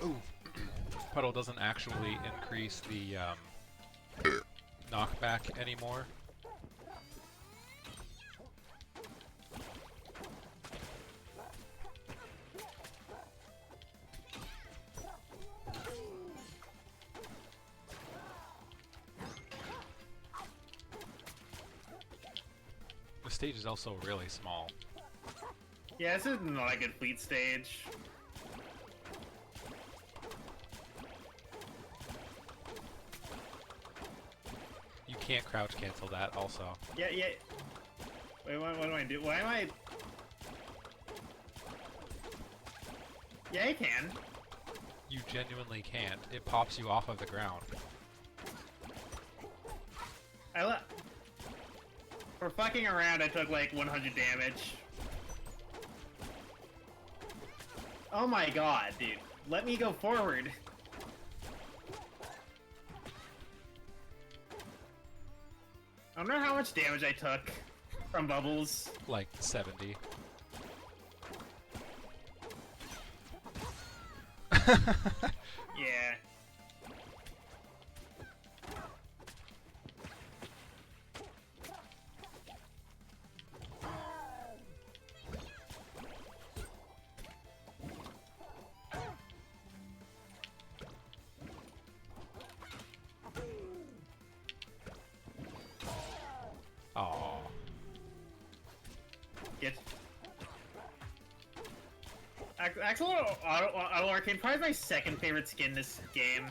Ooh, Puddle doesn't actually increase the knockback anymore. The stage is also really small. Yeah, this is not a good fleet stage. You can't crouch cancel that also. Yeah, yeah. Wait, what do I do? Why am I... Yeah, I can. You genuinely can't. It pops you off of the ground. For fucking around, I took like 100 damage. Oh my god, dude. Let me go forward. I don't know how much damage I took from bubbles. Like 70. Yeah. Oh. Get. Actual Auto Arcade probably my second favorite skin this game.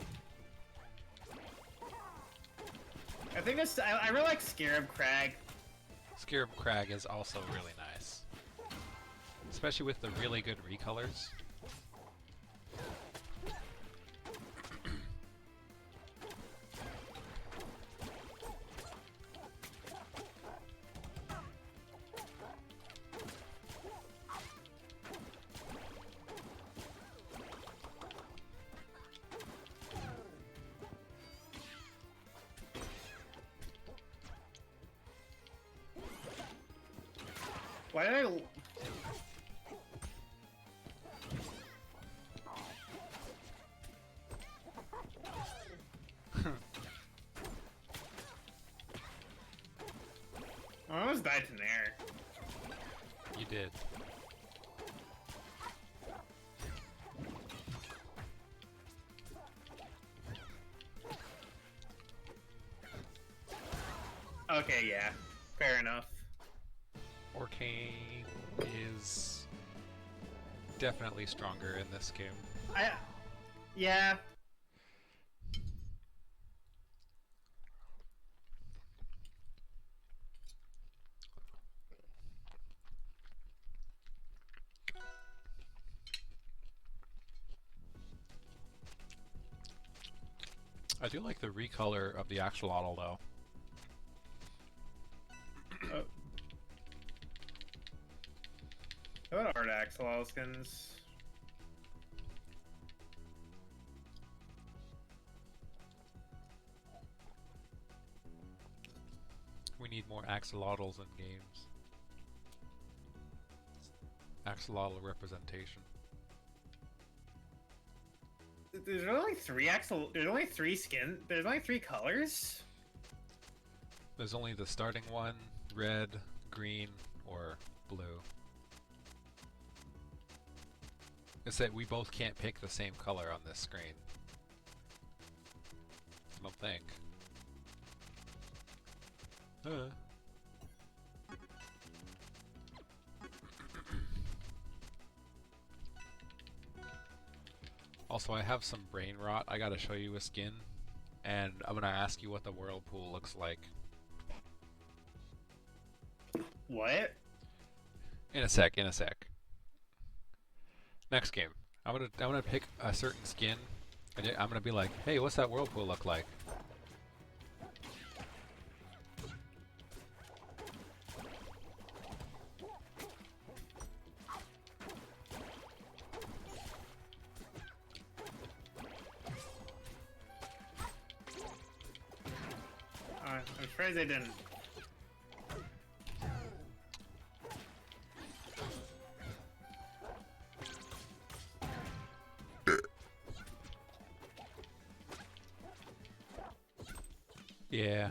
I think this. I really like Scarab Crag. Scarab Crag is also really nice. Especially with the really good recolors. Why did I? I almost died to Nair. You did. Okay, yeah. Fair enough. Orcane is definitely stronger in this game. Yeah. I do like the recolor of the axolotl though. How about art axolotl skins? We need more axolotls in games. Axolotl representation. There's only three There's only three skin. There's only three colors. There's only the starting one, red, green, or blue. It's that we both can't pick the same color on this screen. I don't think. Also, I have some brain rot. I gotta show you a skin, and I'm gonna ask you what the whirlpool looks like. What? In a sec. Next game, I'm gonna pick a certain skin, and I'm gonna be like, hey, what's that whirlpool look like? I'm surprised they didn't. Yeah.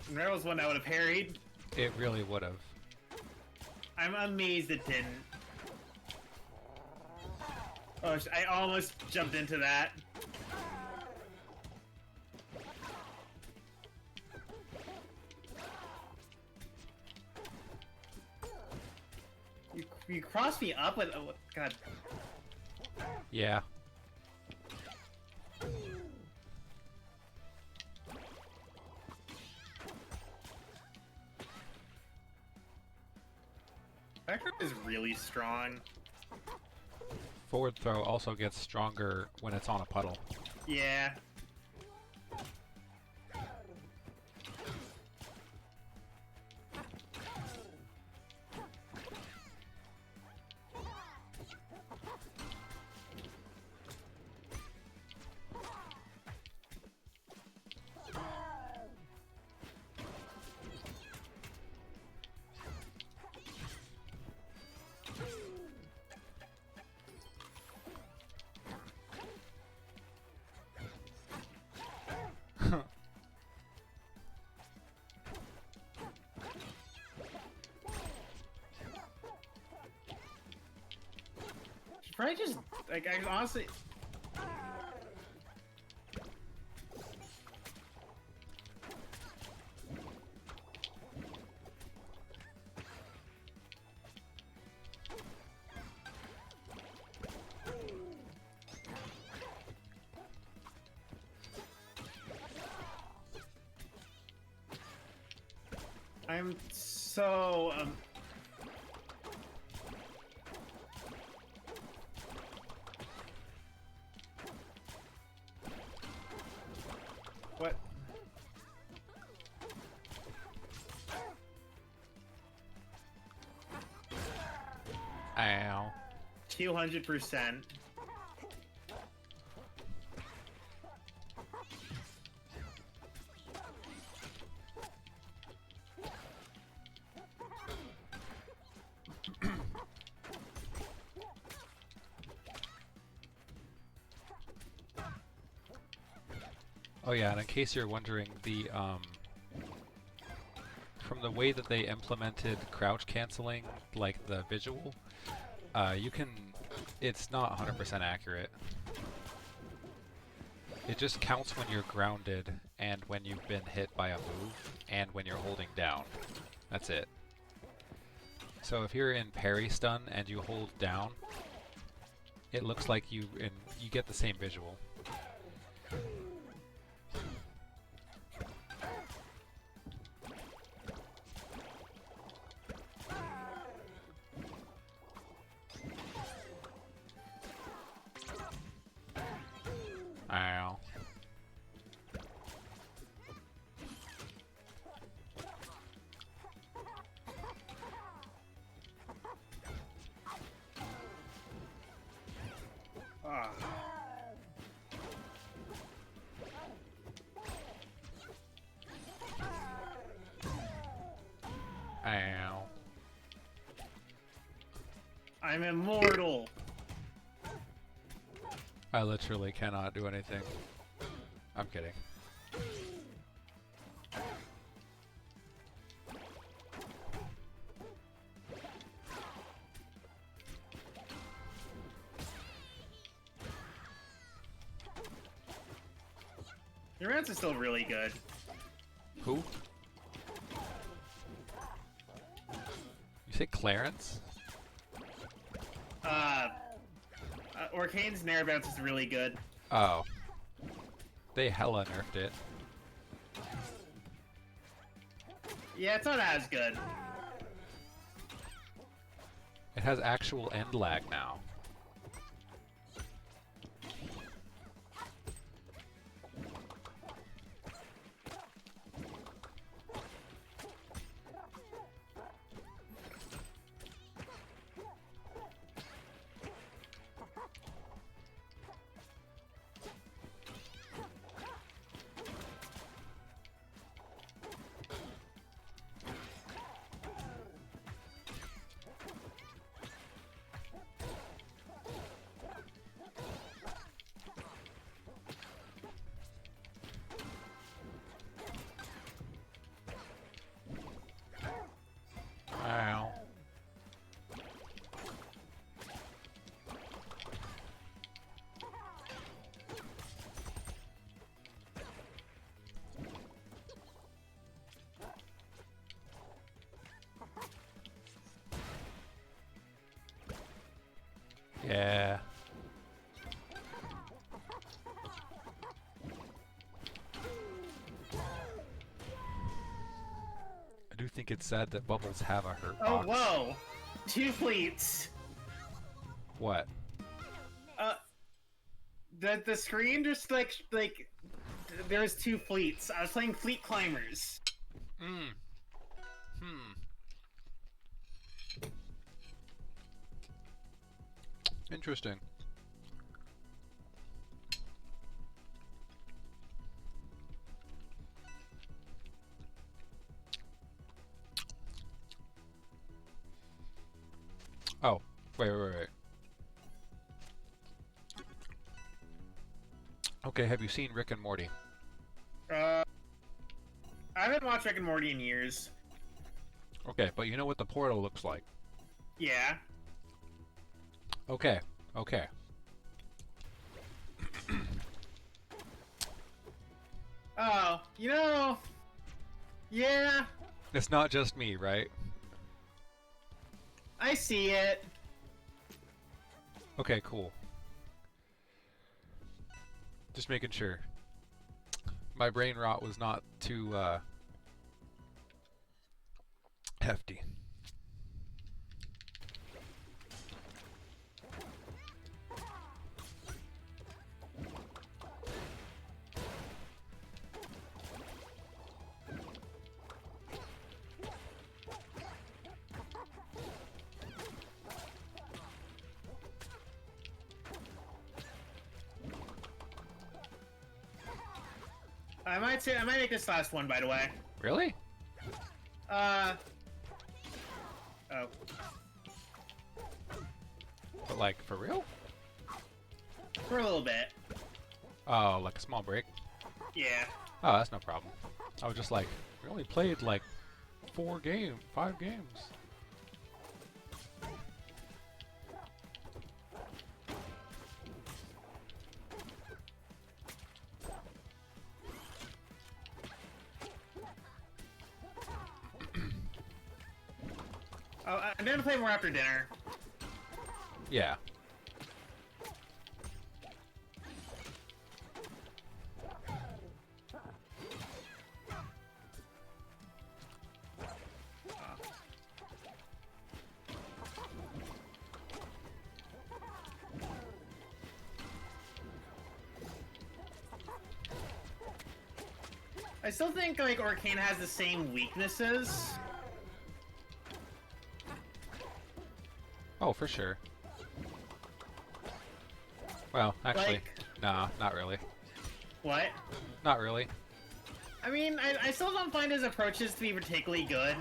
There was one that would have parried. It really would have. I'm amazed it didn't. Oh, I almost jumped into that. You crossed me up with... Oh, God. Yeah. Vector is really strong. forward throw also gets stronger when it's on a puddle. Yeah. Probably just like I honestly. I'm so what? 200%. Oh yeah, and in case you're wondering, the from the way that they implemented crouch canceling, like the visual, you can, it's not 100% accurate. It just counts when you're grounded and when you've been hit by a move and when you're holding down. That's it. So if you're in parry stun and you hold down, it looks like you get the same visual. Ow. Ah. Ow. I'm immortal. I literally cannot do anything. I'm kidding. Your rants are still really good. Who? You say Clarence? Orcane's Nair bounce is really good. Oh. They hella nerfed it. Yeah, it's not as good. It has actual end lag now. Ow. Yeah. I do think it's sad that Bubbles have a hurt Oh, box. whoa! 2 fleets. What? the screen just like there's two fleets. I was playing Fleet Climbers. Interesting. Oh, wait. Okay, have you seen Rick and Morty? I haven't watched Rick and Morty in years. Okay, but you know what the portal looks like. Yeah. Okay. Oh, yeah, It's not just me, right? I see it. Okay, cool. Just making sure. My brain rot was not too hefty. I might make this last one, by the way. Really? Oh. But like, for real? For a little bit. Oh, like a small break? Yeah. Oh, that's no problem. I was just like, we only played like 5 games. Oh, I'm gonna play more after dinner. Yeah. I still think like Arcane has the same weaknesses. Oh, for sure. Well, actually, nah, not really. What? Not really. I mean, I still don't find his approaches to be particularly good.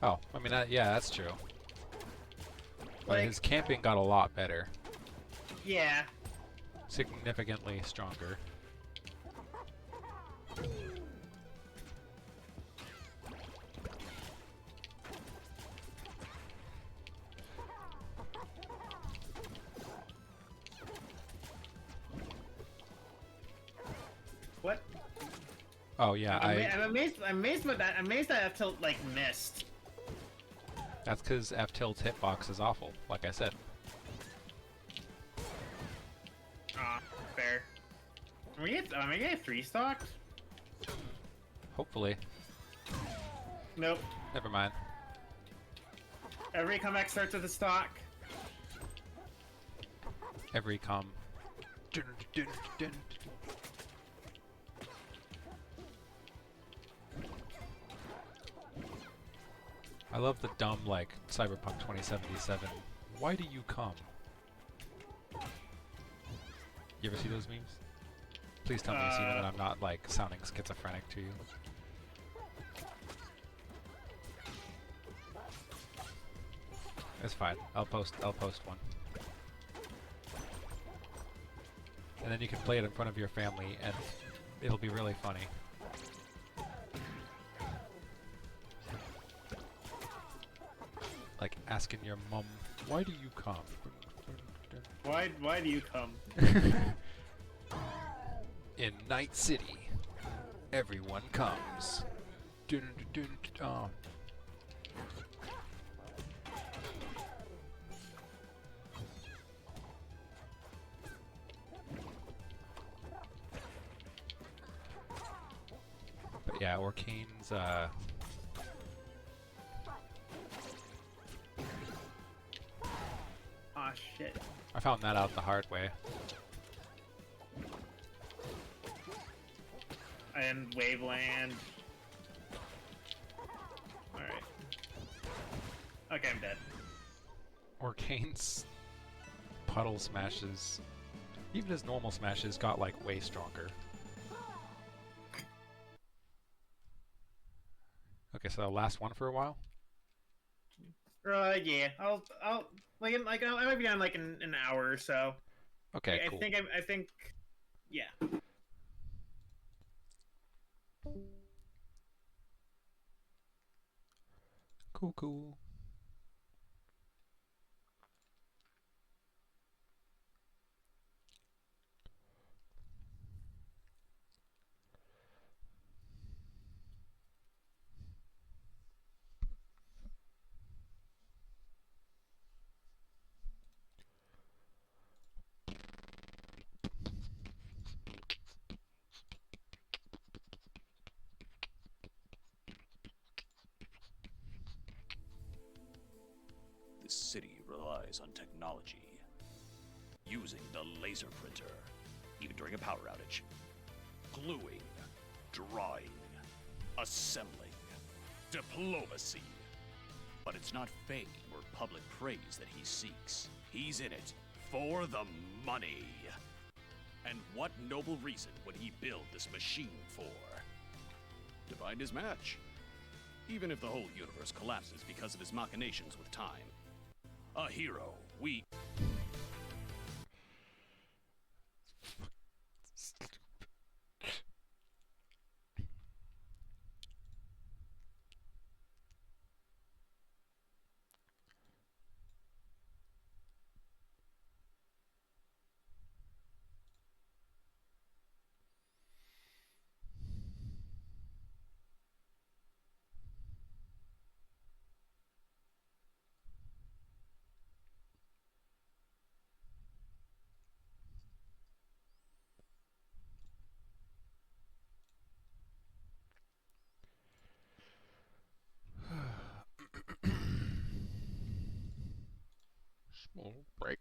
Oh, I mean, yeah, that's true. But Like- his camping got a lot better. Yeah. Significantly stronger. What? Oh yeah, I'm amazed. I'm amazed by that. I'm amazed that F-Tilt like missed. That's because F-Tilt's hitbox is awful, like I said. Ah, fair. Am I get 3-stocked? Hopefully. Nope. Never mind. Every comeback starts with a stock. Every com. I love the dumb, like, Cyberpunk 2077. Why do you come? You ever see those memes? Please tell me you see them and I'm not, like, sounding schizophrenic to you. It's fine. I'll post one. And then you can play it in front of your family and it'll be really funny. Like asking your mom, why do you come? Why do you come? In Night City, everyone comes. Oh. But yeah, Arcane's shit. I found that out the hard way. And Waveland. Alright. Okay, I'm dead. Orcane's puddle smashes, even his normal smashes, got like way stronger. Okay, so the last one for a while. Yeah. I'll I might be on like an hour or so. Okay, I cool. I think, yeah. Cool, cool. This city relies on technology. Using the laser printer, even during a power outage. Gluing, drawing, assembling, diplomacy. But it's not fame or public praise that he seeks. He's in it for the money. And what noble reason would he build this machine for? To find his match. Even if the whole universe collapses because of his machinations with time. A hero, we... Small break.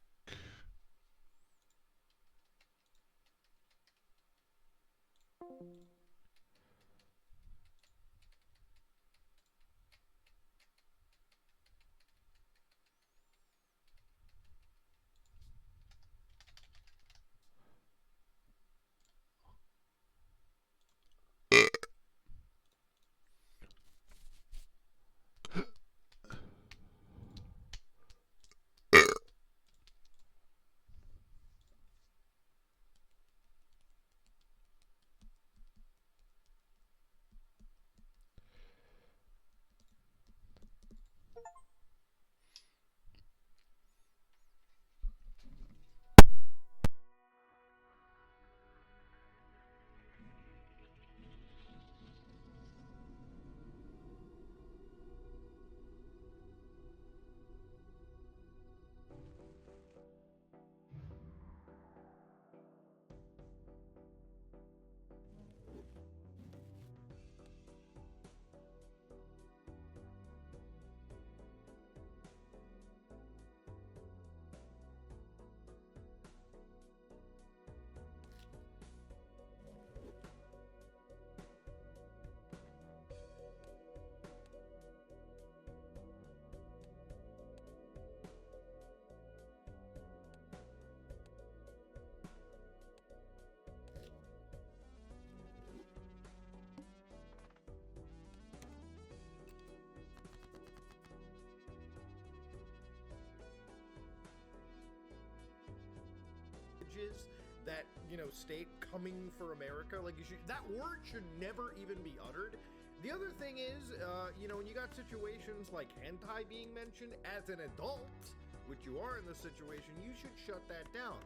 That, you know, state coming for America, like, that word should never even be uttered. The other thing is, you know, when you got situations like hentai being mentioned, as an adult, which you are in this situation, you should shut that down.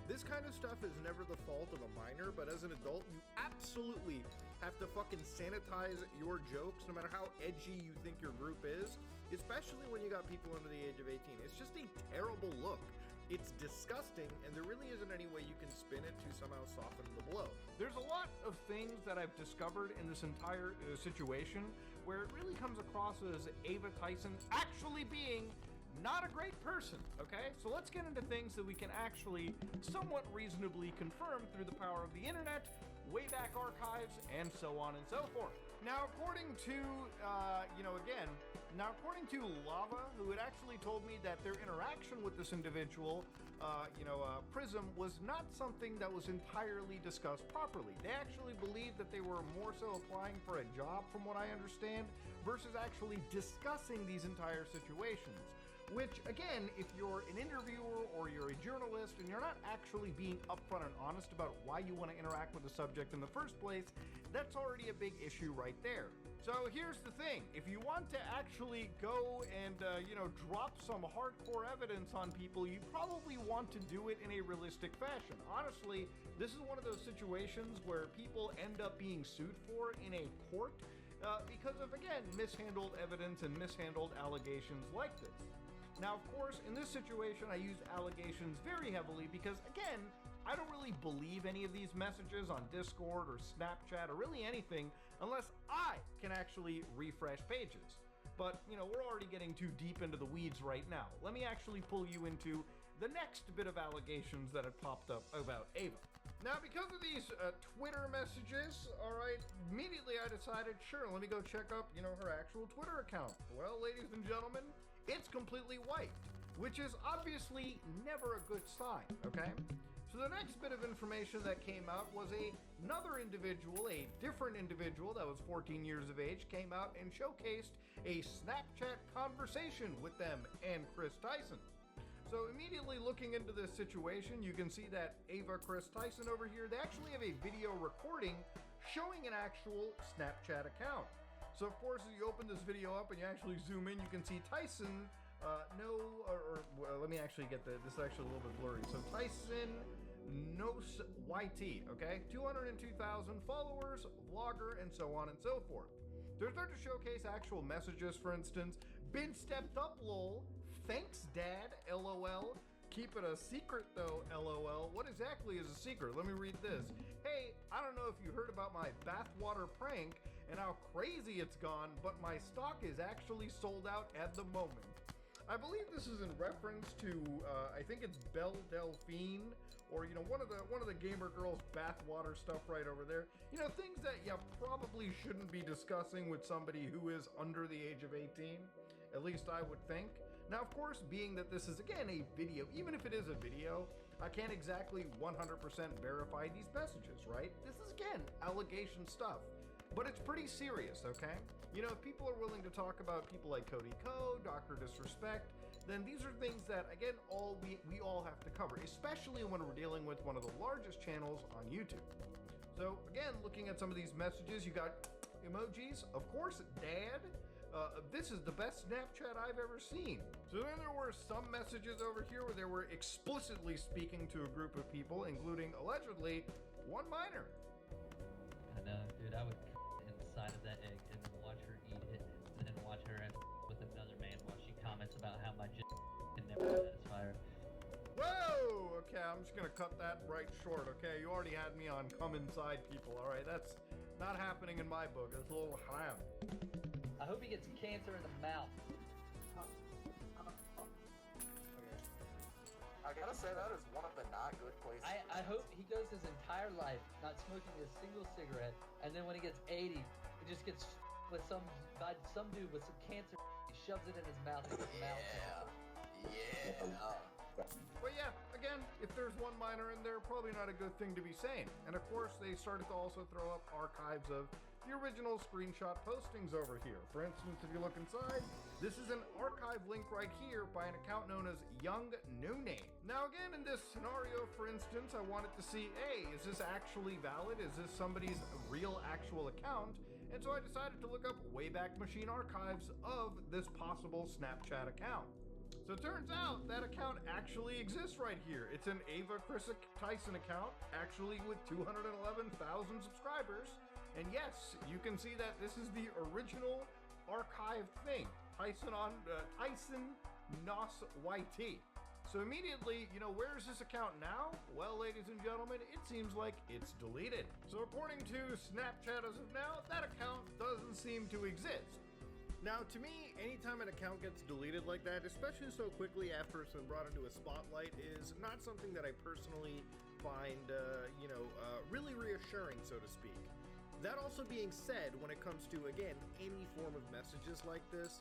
This kind of stuff is never the fault of a minor, but as an adult, you absolutely have to fucking sanitize your jokes, no matter how edgy you think your group is, especially when you got people under the age of 18. It's just a terrible look. It's disgusting, and there really isn't any way you can spin it to somehow soften the blow. There's a lot of things that I've discovered in this entire situation where it really comes across as Ava Tyson actually being not a great person, okay? So let's get into things that we can actually somewhat reasonably confirm through the power of the internet, Wayback Archives, and so on and so forth. Now, according to, according to Lava, who had actually told me that their interaction with this individual, Prism, was not something that was entirely discussed properly. They actually believed that they were more so applying for a job, from what I understand, versus actually discussing these entire situations. Which, again, if you're an interviewer or you're a journalist and you're not actually being upfront and honest about why you want to interact with the subject in the first place, that's already a big issue right there. So here's the thing. If you want to actually go and, drop some hardcore evidence on people, you probably want to do it in a realistic fashion. Honestly, this is one of those situations where people end up being sued for in a court because of, again, mishandled evidence and mishandled allegations like this. Now, of course, in this situation, I use allegations very heavily because, again, I don't really believe any of these messages on Discord or Snapchat or really anything unless I can actually refresh pages. But, we're already getting too deep into the weeds right now. Let me actually pull you into the next bit of allegations that had popped up about Ava. Now, because of these Twitter messages, all right, immediately I decided, sure, let me go check up, her actual Twitter account. Well, ladies and gentlemen, it's completely wiped, which is obviously never a good sign, okay? So the next bit of information that came out was another individual, a different individual that was 14 years of age, came out and showcased a Snapchat conversation with them and Chris Tyson. So immediately looking into this situation, you can see that Ava, Chris Tyson over here, they actually have a video recording showing an actual Snapchat account. So of course, as you open this video up and you actually zoom in, you can see Tyson, let me actually get this is actually a little bit blurry. So Tyson Nos YT, okay? 202,000 followers, vlogger, and so on and so forth. They're starting to showcase actual messages, for instance, been stepped up, lol, thanks dad, lol, keep it a secret though, lol. What exactly is a secret? Let me read this. Hey, I don't know if you heard about my bathwater prank and how crazy it's gone, but my stock is actually sold out at the moment. I believe this is in reference to, I think it's Belle Delphine, or one of the gamer girls' bathwater stuff right over there. Things that you probably shouldn't be discussing with somebody who is under the age of 18. At least I would think. Now, of course, being that this is again a video, even if it is a video, I can't exactly 100% verify these messages, right? This is again allegation stuff. But it's pretty serious, okay? If people are willing to talk about people like Cody Co, Dr. Disrespect, then these are things that, again, we all have to cover, especially when we're dealing with one of the largest channels on YouTube. So, again, looking at some of these messages, you got emojis, of course, Dad. This is the best Snapchat I've ever seen. So then there were some messages over here where they were explicitly speaking to a group of people, including, allegedly, one minor. I know, dude, I would inside of that egg and watch her eat it, and then watch her with another man while she comments about how my can never satisfy her. Whoa! Okay, I'm just gonna cut that right short, okay? You already had me on come inside people, alright? That's not happening in my book. It's a little haram. I hope he gets cancer in the mouth. I gotta say, that is one of the not good places. I hope he goes his entire life not smoking a single cigarette, and then when he gets 80, he just gets with some dude with some cancer. He shoves it in his mouth and gets mouth cancer. Yeah. But yeah, again, if there's one minor in there, probably not a good thing to be saying. And of course, they started to also throw up archives of the original screenshot postings over here. For instance, if you look inside, this is an archive link right here by an account known as Young No Name. Now again, in this scenario, for instance, I wanted to see, hey, is this actually valid? Is this somebody's real actual account? And so I decided to look up Wayback Machine archives of this possible Snapchat account. So it turns out that account actually exists right here. It's an Ava Chris Tyson account, actually with 211,000 subscribers. And yes, you can see that this is the original archived thing. Tyson Nos YT. So immediately, where is this account now? Well, ladies and gentlemen, it seems like it's deleted. So according to Snapchat as of now, that account doesn't seem to exist. Now, to me, anytime an account gets deleted like that, especially so quickly after it's been brought into a spotlight, is not something that I personally find, really reassuring, so to speak. That also being said, when it comes to, again, any form of messages like this,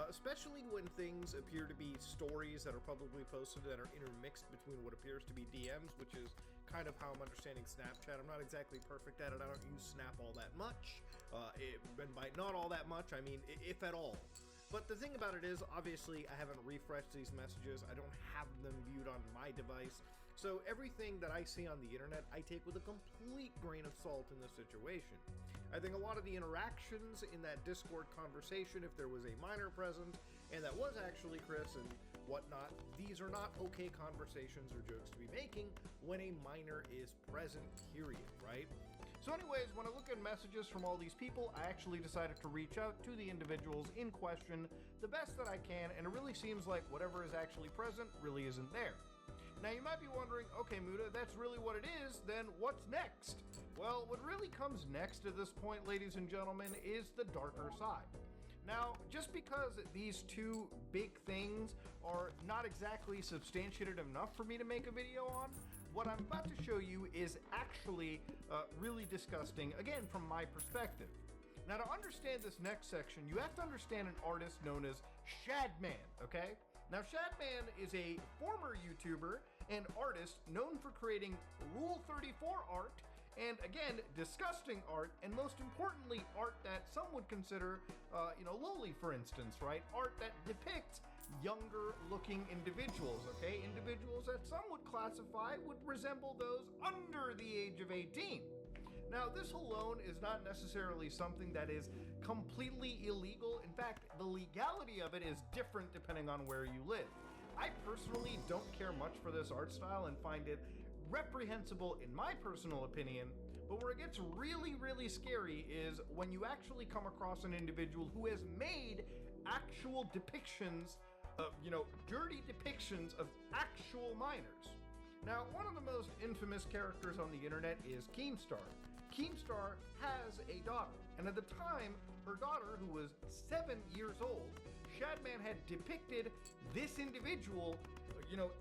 especially when things appear to be stories that are publicly posted that are intermixed between what appears to be DMs, which is kind of how I'm understanding Snapchat. I'm not exactly perfect at it. I don't use Snap all that much. And by not all that much, I mean if at all. But the thing about it is, obviously, I haven't refreshed these messages. I don't have them viewed on my device. So everything that I see on the internet, I take with a complete grain of salt in this situation. I think a lot of the interactions in that Discord conversation, if there was a minor present, and that was actually Chris and whatnot, these are not okay conversations or jokes to be making when a minor is present, period, right? So anyways, when I look at messages from all these people, I actually decided to reach out to the individuals in question the best that I can, and it really seems like whatever is actually present really isn't there. Now you might be wondering, okay Muda, that's really what it is, then what's next? Well, what really comes next at this point, ladies and gentlemen, is the darker side. Now, just because these two big things are not exactly substantiated enough for me to make a video on, what I'm about to show you is actually really disgusting, again, from my perspective. Now, to understand this next section, you have to understand an artist known as Shadman, okay? Now, Shadman is a former YouTuber and artist known for creating Rule 34 art, and again, disgusting art, and most importantly, art that some would consider, lowly, for instance, right? Art that depicts younger looking individuals, okay? Individuals that some would classify would resemble those under the age of 18. Now, this alone is not necessarily something that is completely illegal. In fact, the legality of it is different depending on where you live. I personally don't care much for this art style and find it reprehensible in my personal opinion, but where it gets really, really scary is when you actually come across an individual who has made actual depictions of, dirty depictions of actual minors. Now, one of the most infamous characters on the internet is Keemstar. Keemstar has a daughter, and at the time, her daughter, who was 7 years old, Shadman had depicted this individual,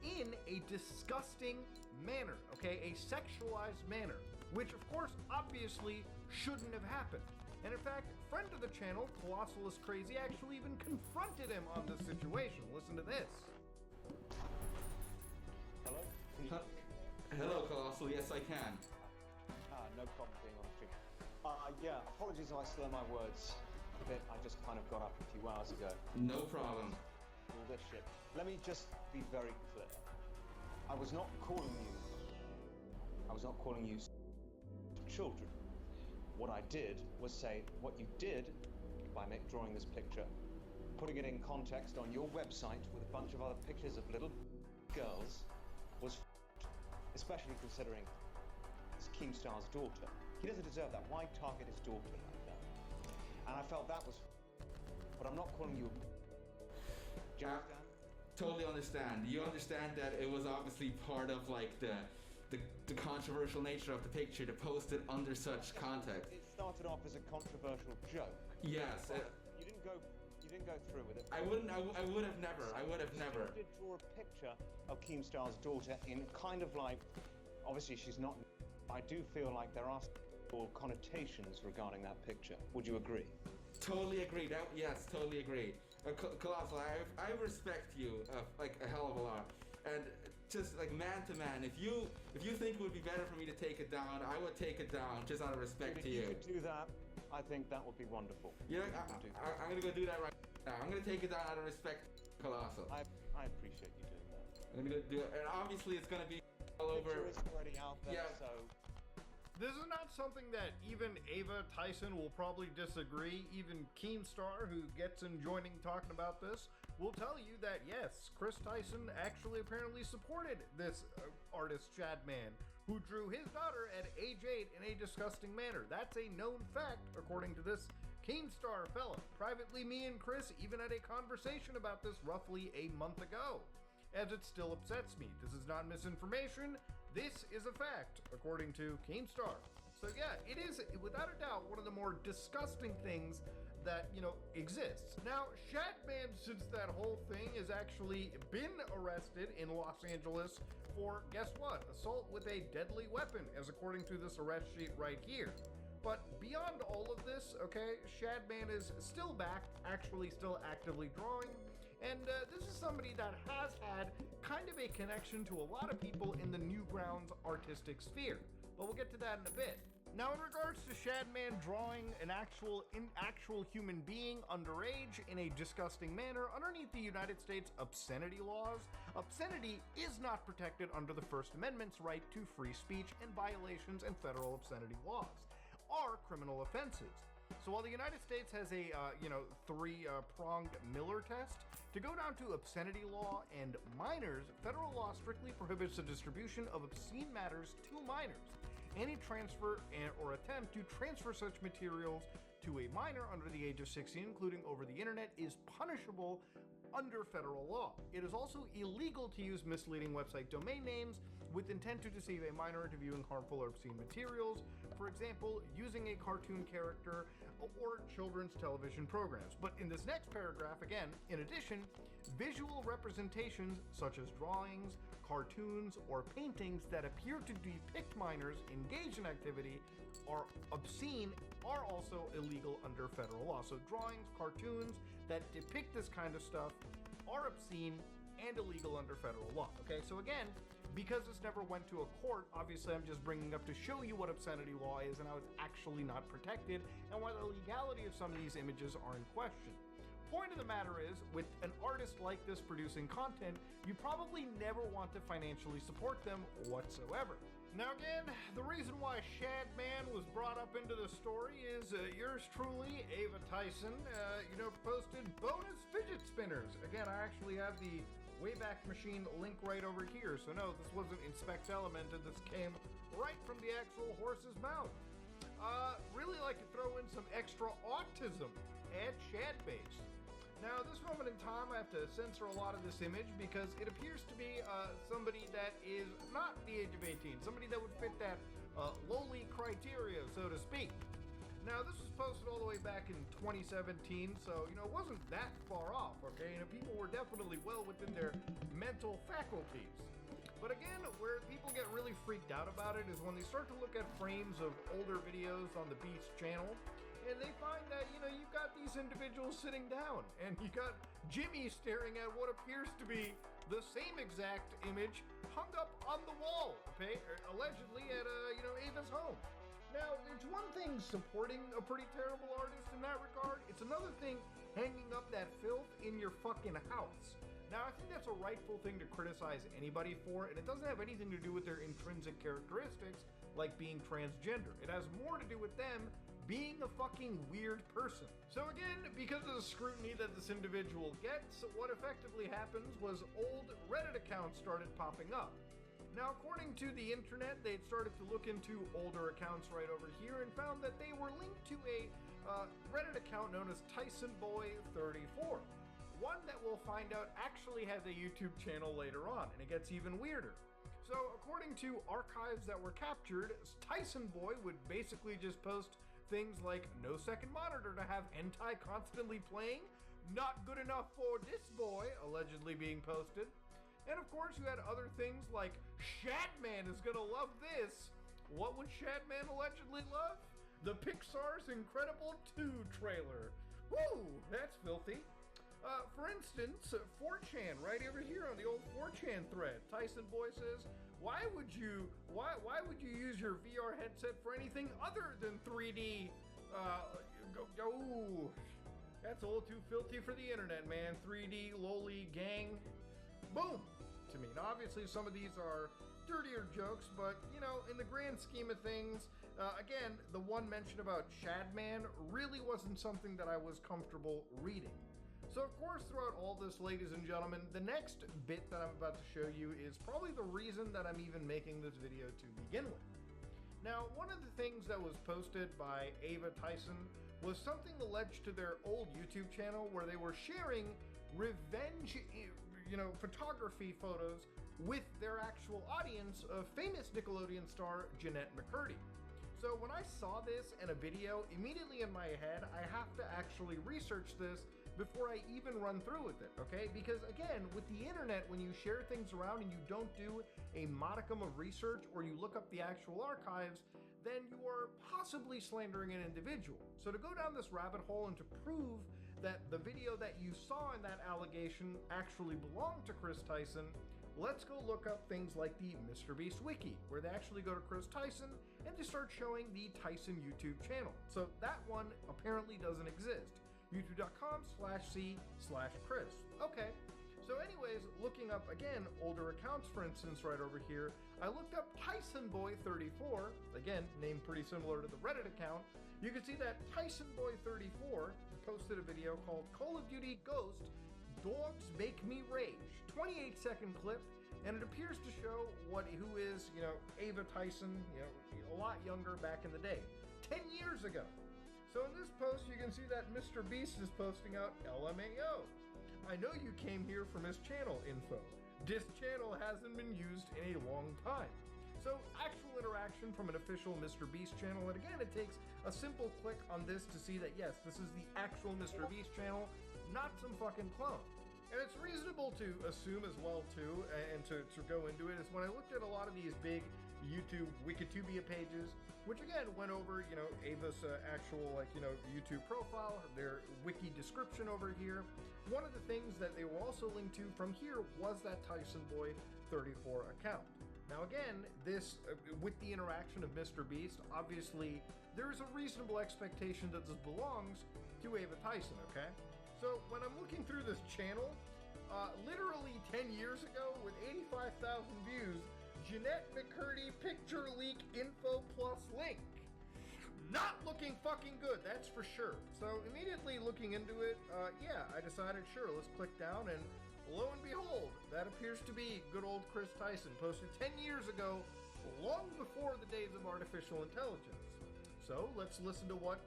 in a disgusting manner, okay? A sexualized manner, which of course, obviously, shouldn't have happened. And in fact, friend of the channel, Colossal is Crazy, actually even confronted him on this situation. Listen to this. Hello? Hello, Colossal. Yes, I can. No problem being on stream. Yeah, apologies if I slur my words a bit. I just kind of got up a few hours ago. No problem. All this shit. Let me just be very clear. I was not calling you children. What I did was say what you did by drawing this picture, putting it in context on your website with a bunch of other pictures of little girls was especially considering it's Keemstar's daughter. He doesn't deserve that. Why target his daughter like that? And I felt that was but I'm not calling you do you understand? Totally understand. You understand that it was obviously part of like the controversial nature of the picture to post it under such context. It started off as a controversial joke. Yes. You didn't go through with it. I would have never. You did draw a picture of Keemstar's daughter in kind of like, obviously she's not. I do feel like there are connotations regarding that picture. Would you agree? Totally agree. Yes, totally agree. Colossal, I respect you like a hell of a lot, and just like man to man, if you think it would be better for me to take it down, I would take it down just out of respect to you. If you could do that, I think that would be wonderful. Yeah, I'm gonna go do that right now. I'm gonna take it down out of respect, Colossal. I appreciate you doing that. I'm gonna do it, and obviously it's gonna be all over. The picture is already out there, yeah. So. This is not something that even Ava Tyson will probably disagree. Even Keemstar, who gets in joining talking about this, will tell you that yes, Chris Tyson actually apparently supported this artist Shadman, who drew his daughter at age 8 in a disgusting manner. That's a known fact, according to this Keemstar fella. Privately, me and Chris even had a conversation about this roughly a month ago, as it still upsets me. This is not misinformation. This is a fact, according to Keemstar. So yeah, it is without a doubt one of the more disgusting things that, you know, exists. Now, Shadman, since that whole thing, has actually been arrested in Los Angeles for, guess what, assault with a deadly weapon, as according to this arrest sheet right here. But beyond all of this, okay, Shadman is still back, actually still actively drawing, and this is somebody that has had kind of a connection to a lot of people in the Newgrounds artistic sphere. But we'll get to that in a bit. Now, in regards to Shadman drawing an actual human being underage in a disgusting manner underneath the United States obscenity laws, obscenity is not protected under the First Amendment's right to free speech, and violations and federal obscenity laws are criminal offenses. So while the United States has a, three-pronged Miller test, to go down to obscenity law and minors, federal law strictly prohibits the distribution of obscene matters to minors. Any transfer or attempt to transfer such materials to a minor under the age of 16, including over the internet, is punishable under federal law. It is also illegal to use misleading website domain names with intent to deceive a minor into viewing harmful or obscene materials, for example, using a cartoon character or children's television programs. But in this next paragraph, again, in addition, visual representations such as drawings, cartoons, or paintings that appear to depict minors engaged in activity are obscene are also illegal under federal law. So drawings, cartoons that depict this kind of stuff are obscene and illegal under federal law. Okay, so again, because this never went to a court, obviously I'm just bringing up to show you what obscenity law is and how it's actually not protected and why the legality of some of these images are in question. Point of the matter is, with an artist like this producing content, you probably never want to financially support them whatsoever. Now again, the reason why Shadman was brought up into the story is yours truly, Ava Tyson, posted bonus fidget spinners. Again, I actually have the Wayback Machine link right over here, so no, this wasn't Inspect Elemented, this came right from the actual horse's mouth. Really like to throw in some extra autism at Shadbase. Now, at this moment in time, I have to censor a lot of this image because it appears to be somebody that is not the age of 18, somebody that would fit that lowly criteria, so to speak. Now, this was posted all the way back in 2017, so, it wasn't that far off, okay? And people were definitely well within their mental faculties. But again, where people get really freaked out about it is when they start to look at frames of older videos on the Beast channel, and they find that, you've got these individuals sitting down, and you got Jimmy staring at what appears to be the same exact image hung up on the wall, okay? Allegedly at, Ava's home. Now, it's one thing supporting a pretty terrible artist in that regard. It's another thing hanging up that filth in your fucking house. Now, I think that's a rightful thing to criticize anybody for, and it doesn't have anything to do with their intrinsic characteristics, like being transgender. It has more to do with them being a fucking weird person. So again, because of the scrutiny that this individual gets, what effectively happens was old Reddit accounts started popping up. Now, according to the internet, they'd started to look into older accounts right over here and found that they were linked to a Reddit account known as TysonBoy34. One that we'll find out actually has a YouTube channel later on, and it gets even weirder. So, according to archives that were captured, Tyson Boy would basically just post things like, no second monitor to have hentai constantly playing, not good enough for this boy, allegedly being posted. And of course, you had other things like, Shadman is gonna love this. What would Shadman allegedly love? The Pixar's Incredible 2 trailer. Woo, that's filthy. For instance, 4chan, right over here on the old 4chan thread, Tyson Boy says, why would you use your VR headset for anything other than 3D? That's a little too filthy for the internet, man. 3D, loli, gang. Boom! To me. Now, obviously, some of these are dirtier jokes, but, in the grand scheme of things, again, the one mention about Shadman really wasn't something that I was comfortable reading. So, of course, throughout all this, ladies and gentlemen, the next bit that I'm about to show you is probably the reason that I'm even making this video to begin with. Now, one of the things that was posted by Ava Tyson was something alleged to their old YouTube channel where they were sharing revenge photography photos with their actual audience of famous Nickelodeon star Jeanette McCurdy. So when I saw this in a video, immediately in my head, I have to actually research this before I even run through with it, okay? Because again, with the internet, when you share things around and you don't do a modicum of research or you look up the actual archives, then you are possibly slandering an individual. So to go down this rabbit hole and to prove that the video that you saw in that allegation actually belonged to Chris Tyson, let's go look up things like the MrBeast Wiki, where they actually go to Chris Tyson and they start showing the Tyson YouTube channel. So that one apparently doesn't exist. youtube.com/c/Chris. Okay. So anyways, looking up again older accounts, for instance, right over here, I looked up TysonBoy34, again, name pretty similar to the Reddit account. You can see that TysonBoy34 posted a video called Call of Duty Ghost Dogs Make Me Rage, 28-second clip, and it appears to show who is, Ava Tyson, a lot younger back in the day, 10 years ago. So in this post, you can see that MrBeast is posting out LMAO. I know you came here from his channel info. This channel hasn't been used in a long time. So actual interaction from an official MrBeast channel, and again, it takes a simple click on this to see that yes, this is the actual MrBeast channel, not some fucking clone. And it's reasonable to assume as well too, and to go into it, is when I looked at a lot of these big YouTube Wikitubia pages, which again went over, Ava's actual YouTube profile, their wiki description over here. One of the things that they were also linked to from here was that TysonBoy34 account. Now again, this, with the interaction of MrBeast, obviously there is a reasonable expectation that this belongs to Ava Tyson, okay? So when I'm looking through this channel, literally 10 years ago with 85,000 views, Jeanette McCurdy picture leak info plus link. Not looking fucking good, that's for sure. So immediately looking into it, yeah, I decided, sure, let's click down, and lo and behold, that appears to be good old Chris Tyson, posted 10 years ago, long before the days of artificial intelligence. So let's listen to what,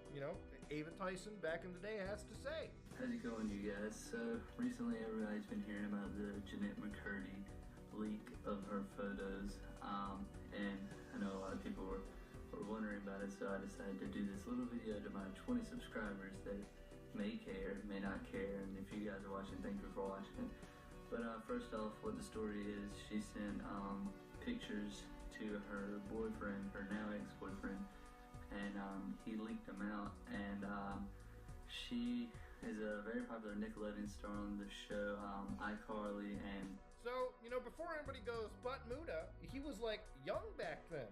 Ava Tyson back in the day has to say. How's it going, you guys? So recently everybody's been hearing about the Jeanette McCurdy leak of her photos, and I know a lot of people were wondering about it, so I decided to do this little video to my 20 subscribers that may care, may not care, and if you guys are watching, thank you for watching. But first off, what the story is, she sent pictures to her boyfriend, her now ex-boyfriend, and he leaked them out, and she is a very popular Nickelodeon star on the show iCarly, and so, before anybody goes, but Muda, he was young back then.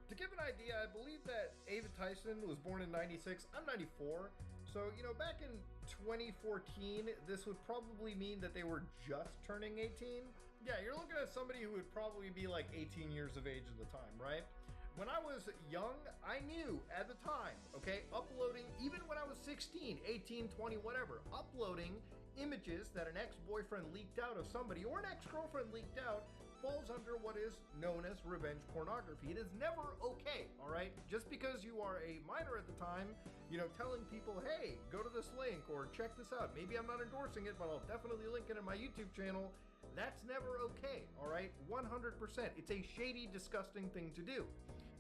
To give an idea, I believe that Ava Tyson was born in 96, I'm 94, so, back in 2014, this would probably mean that they were just turning 18. Yeah, you're looking at somebody who would probably be 18 years of age at the time, right? When I was young, I knew at the time, okay, uploading, even when I was 16, 18, 20, whatever, uploading images that an ex-boyfriend leaked out of somebody or an ex-girlfriend leaked out falls under what is known as revenge pornography. It is never okay, all right? Just because you are a minor at the time, telling people, hey, go to this link or check this out. Maybe I'm not endorsing it, but I'll definitely link it in my YouTube channel. That's never okay, all right? 100%. It's a shady, disgusting thing to do.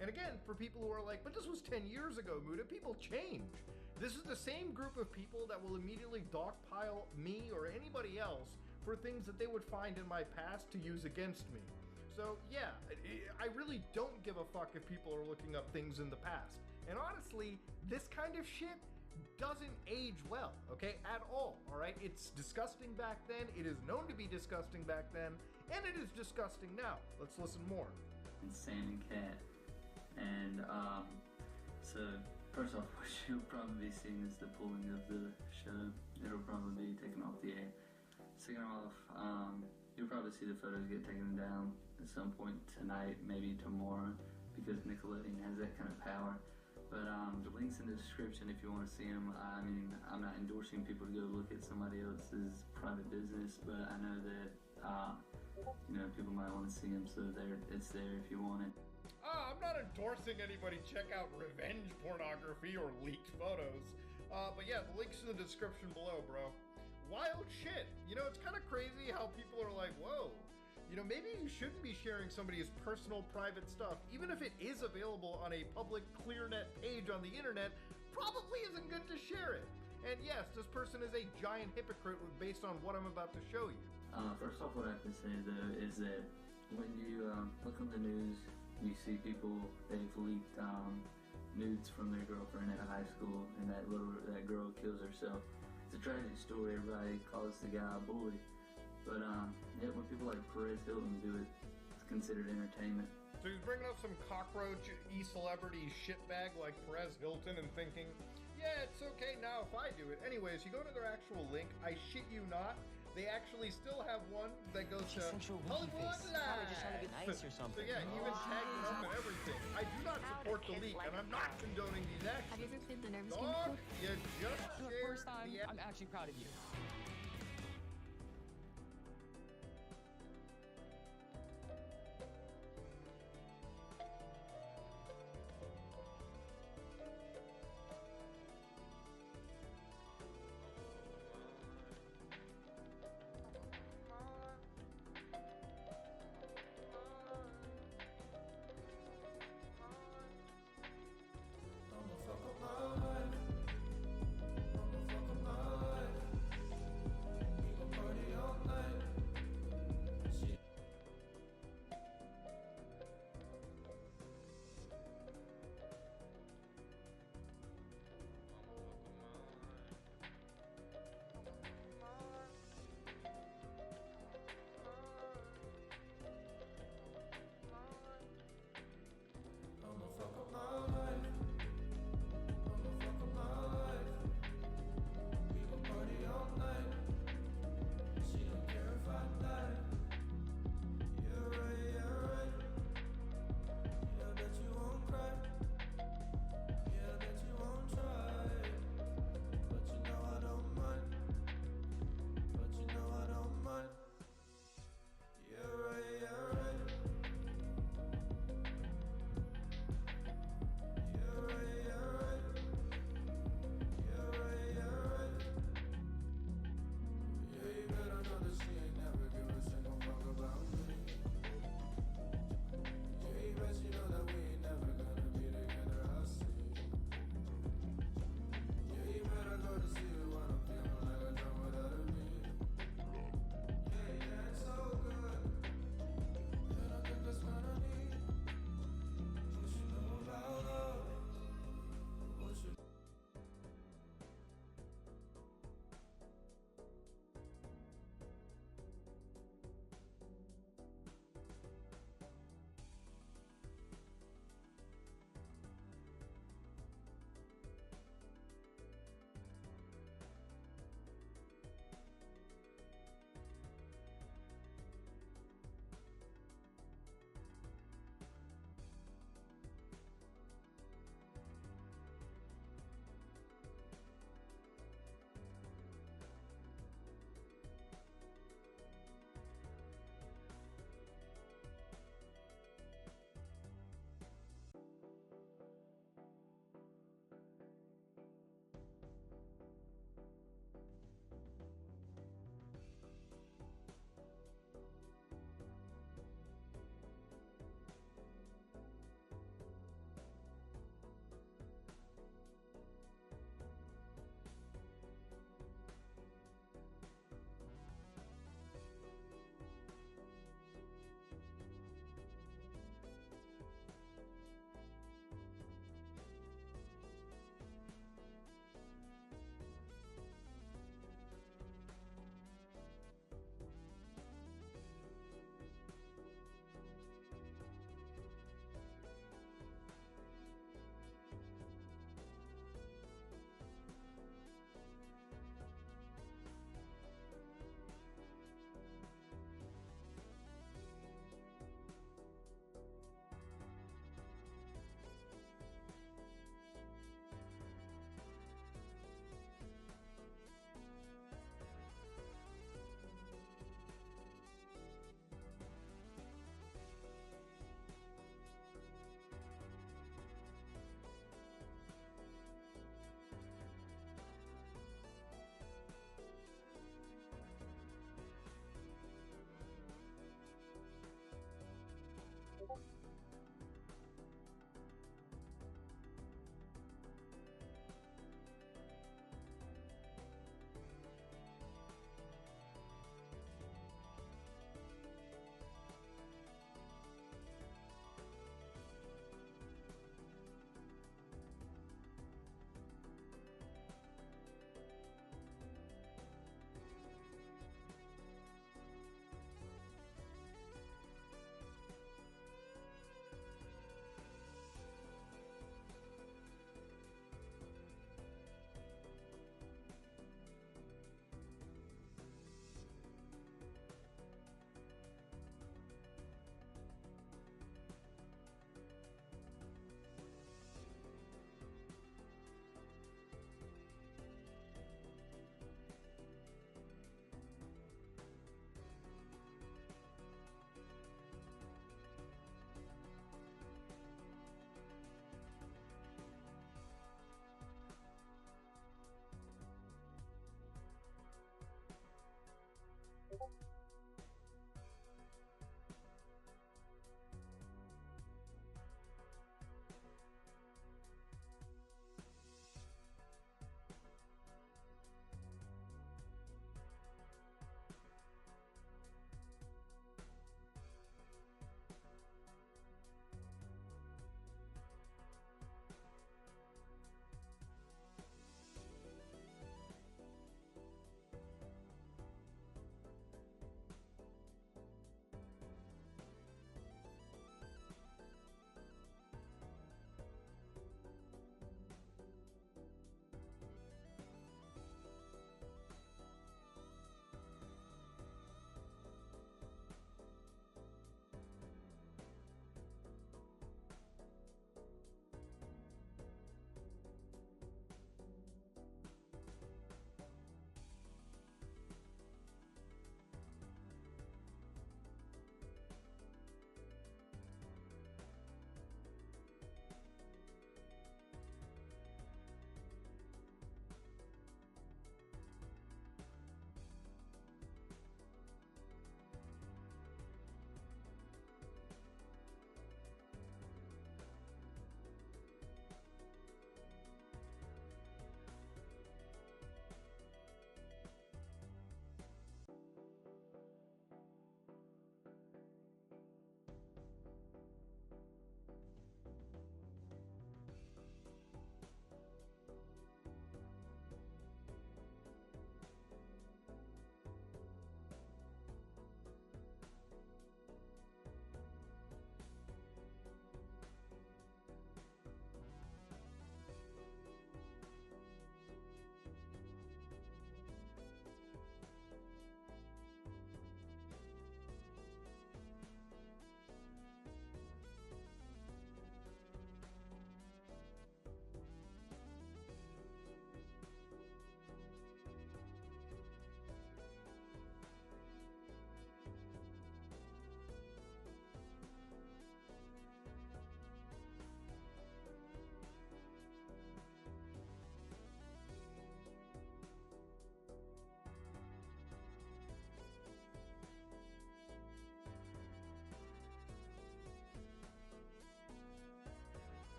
And again, for people who are like, but this was 10 years ago, Muda, people change. This is the same group of people that will immediately dogpile me or anybody else for things that they would find in my past to use against me. So yeah, I really don't give a fuck if people are looking up things in the past. And honestly, this kind of shit doesn't age well, okay, at all right? It's disgusting back then, it is known to be disgusting back then, and it is disgusting now. Let's listen more. And Sam and Cat. And so first off, what you'll probably be seeing is the pulling of the show. It'll probably be taken off the air. Second off, you'll probably see the photos get taken down at some point tonight, maybe tomorrow, because Nickelodeon has that kind of power. But the link's in the description if you want to see them. I mean, I'm not endorsing people to go look at somebody else's private business, but I know that people might want to see them, so it's there if you want it. I'm not endorsing anybody check out revenge pornography or leaked photos. But yeah, the link's in the description below, bro. Wild shit. It's kind of crazy how people are like, whoa, You know, maybe you shouldn't be sharing somebody's personal, private stuff, even if it is available on a public ClearNet page on the internet. Probably isn't good to share it. And yes, this person is a giant hypocrite based on what I'm about to show you. First off, what I have to say though is that when you look on the news, you see people, they've leaked nudes from their girlfriend at high school, and that girl kills herself. It's a tragic story. Everybody calls the guy a bully, but yeah, when people like Perez Hilton do it, it's considered entertainment. So he's bringing up some cockroach e-celebrity shitbag like Perez Hilton and thinking, yeah, it's okay now if I do it. Anyways, you go to their actual link, I shit you not, they actually still have one that goes to Hollywood Live. Just trying to get nice or something. So yeah, even tagged it up and everything. I do not support the leak, and I'm not condoning these actions. Have you ever played the nervous game Dog, before? you just shared First time, the I'm actually proud of you.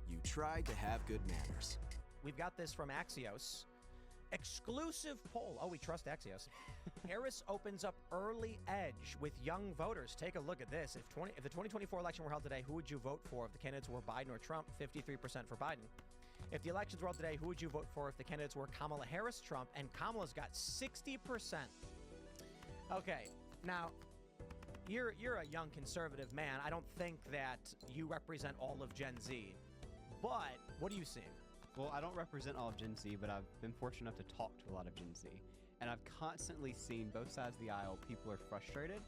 You tried to have good manners. We've got this from Axios. Exclusive poll. Oh, we trust Axios. Harris opens up early edge with young voters. Take a look at this. If the 2024 election were held today, who would you vote for? If the candidates were Biden or Trump, 53% for Biden. If the elections were held today, who would you vote for if the candidates were Kamala Harris, Trump? And Kamala's got 60%. Okay, now, you're a young conservative man. I don't think that you represent all of Gen Z. But what are you seeing? Well, I don't represent all of Gen Z, but I've been fortunate enough to talk to a lot of Gen Z. And I've constantly seen both sides of the aisle, people are frustrated,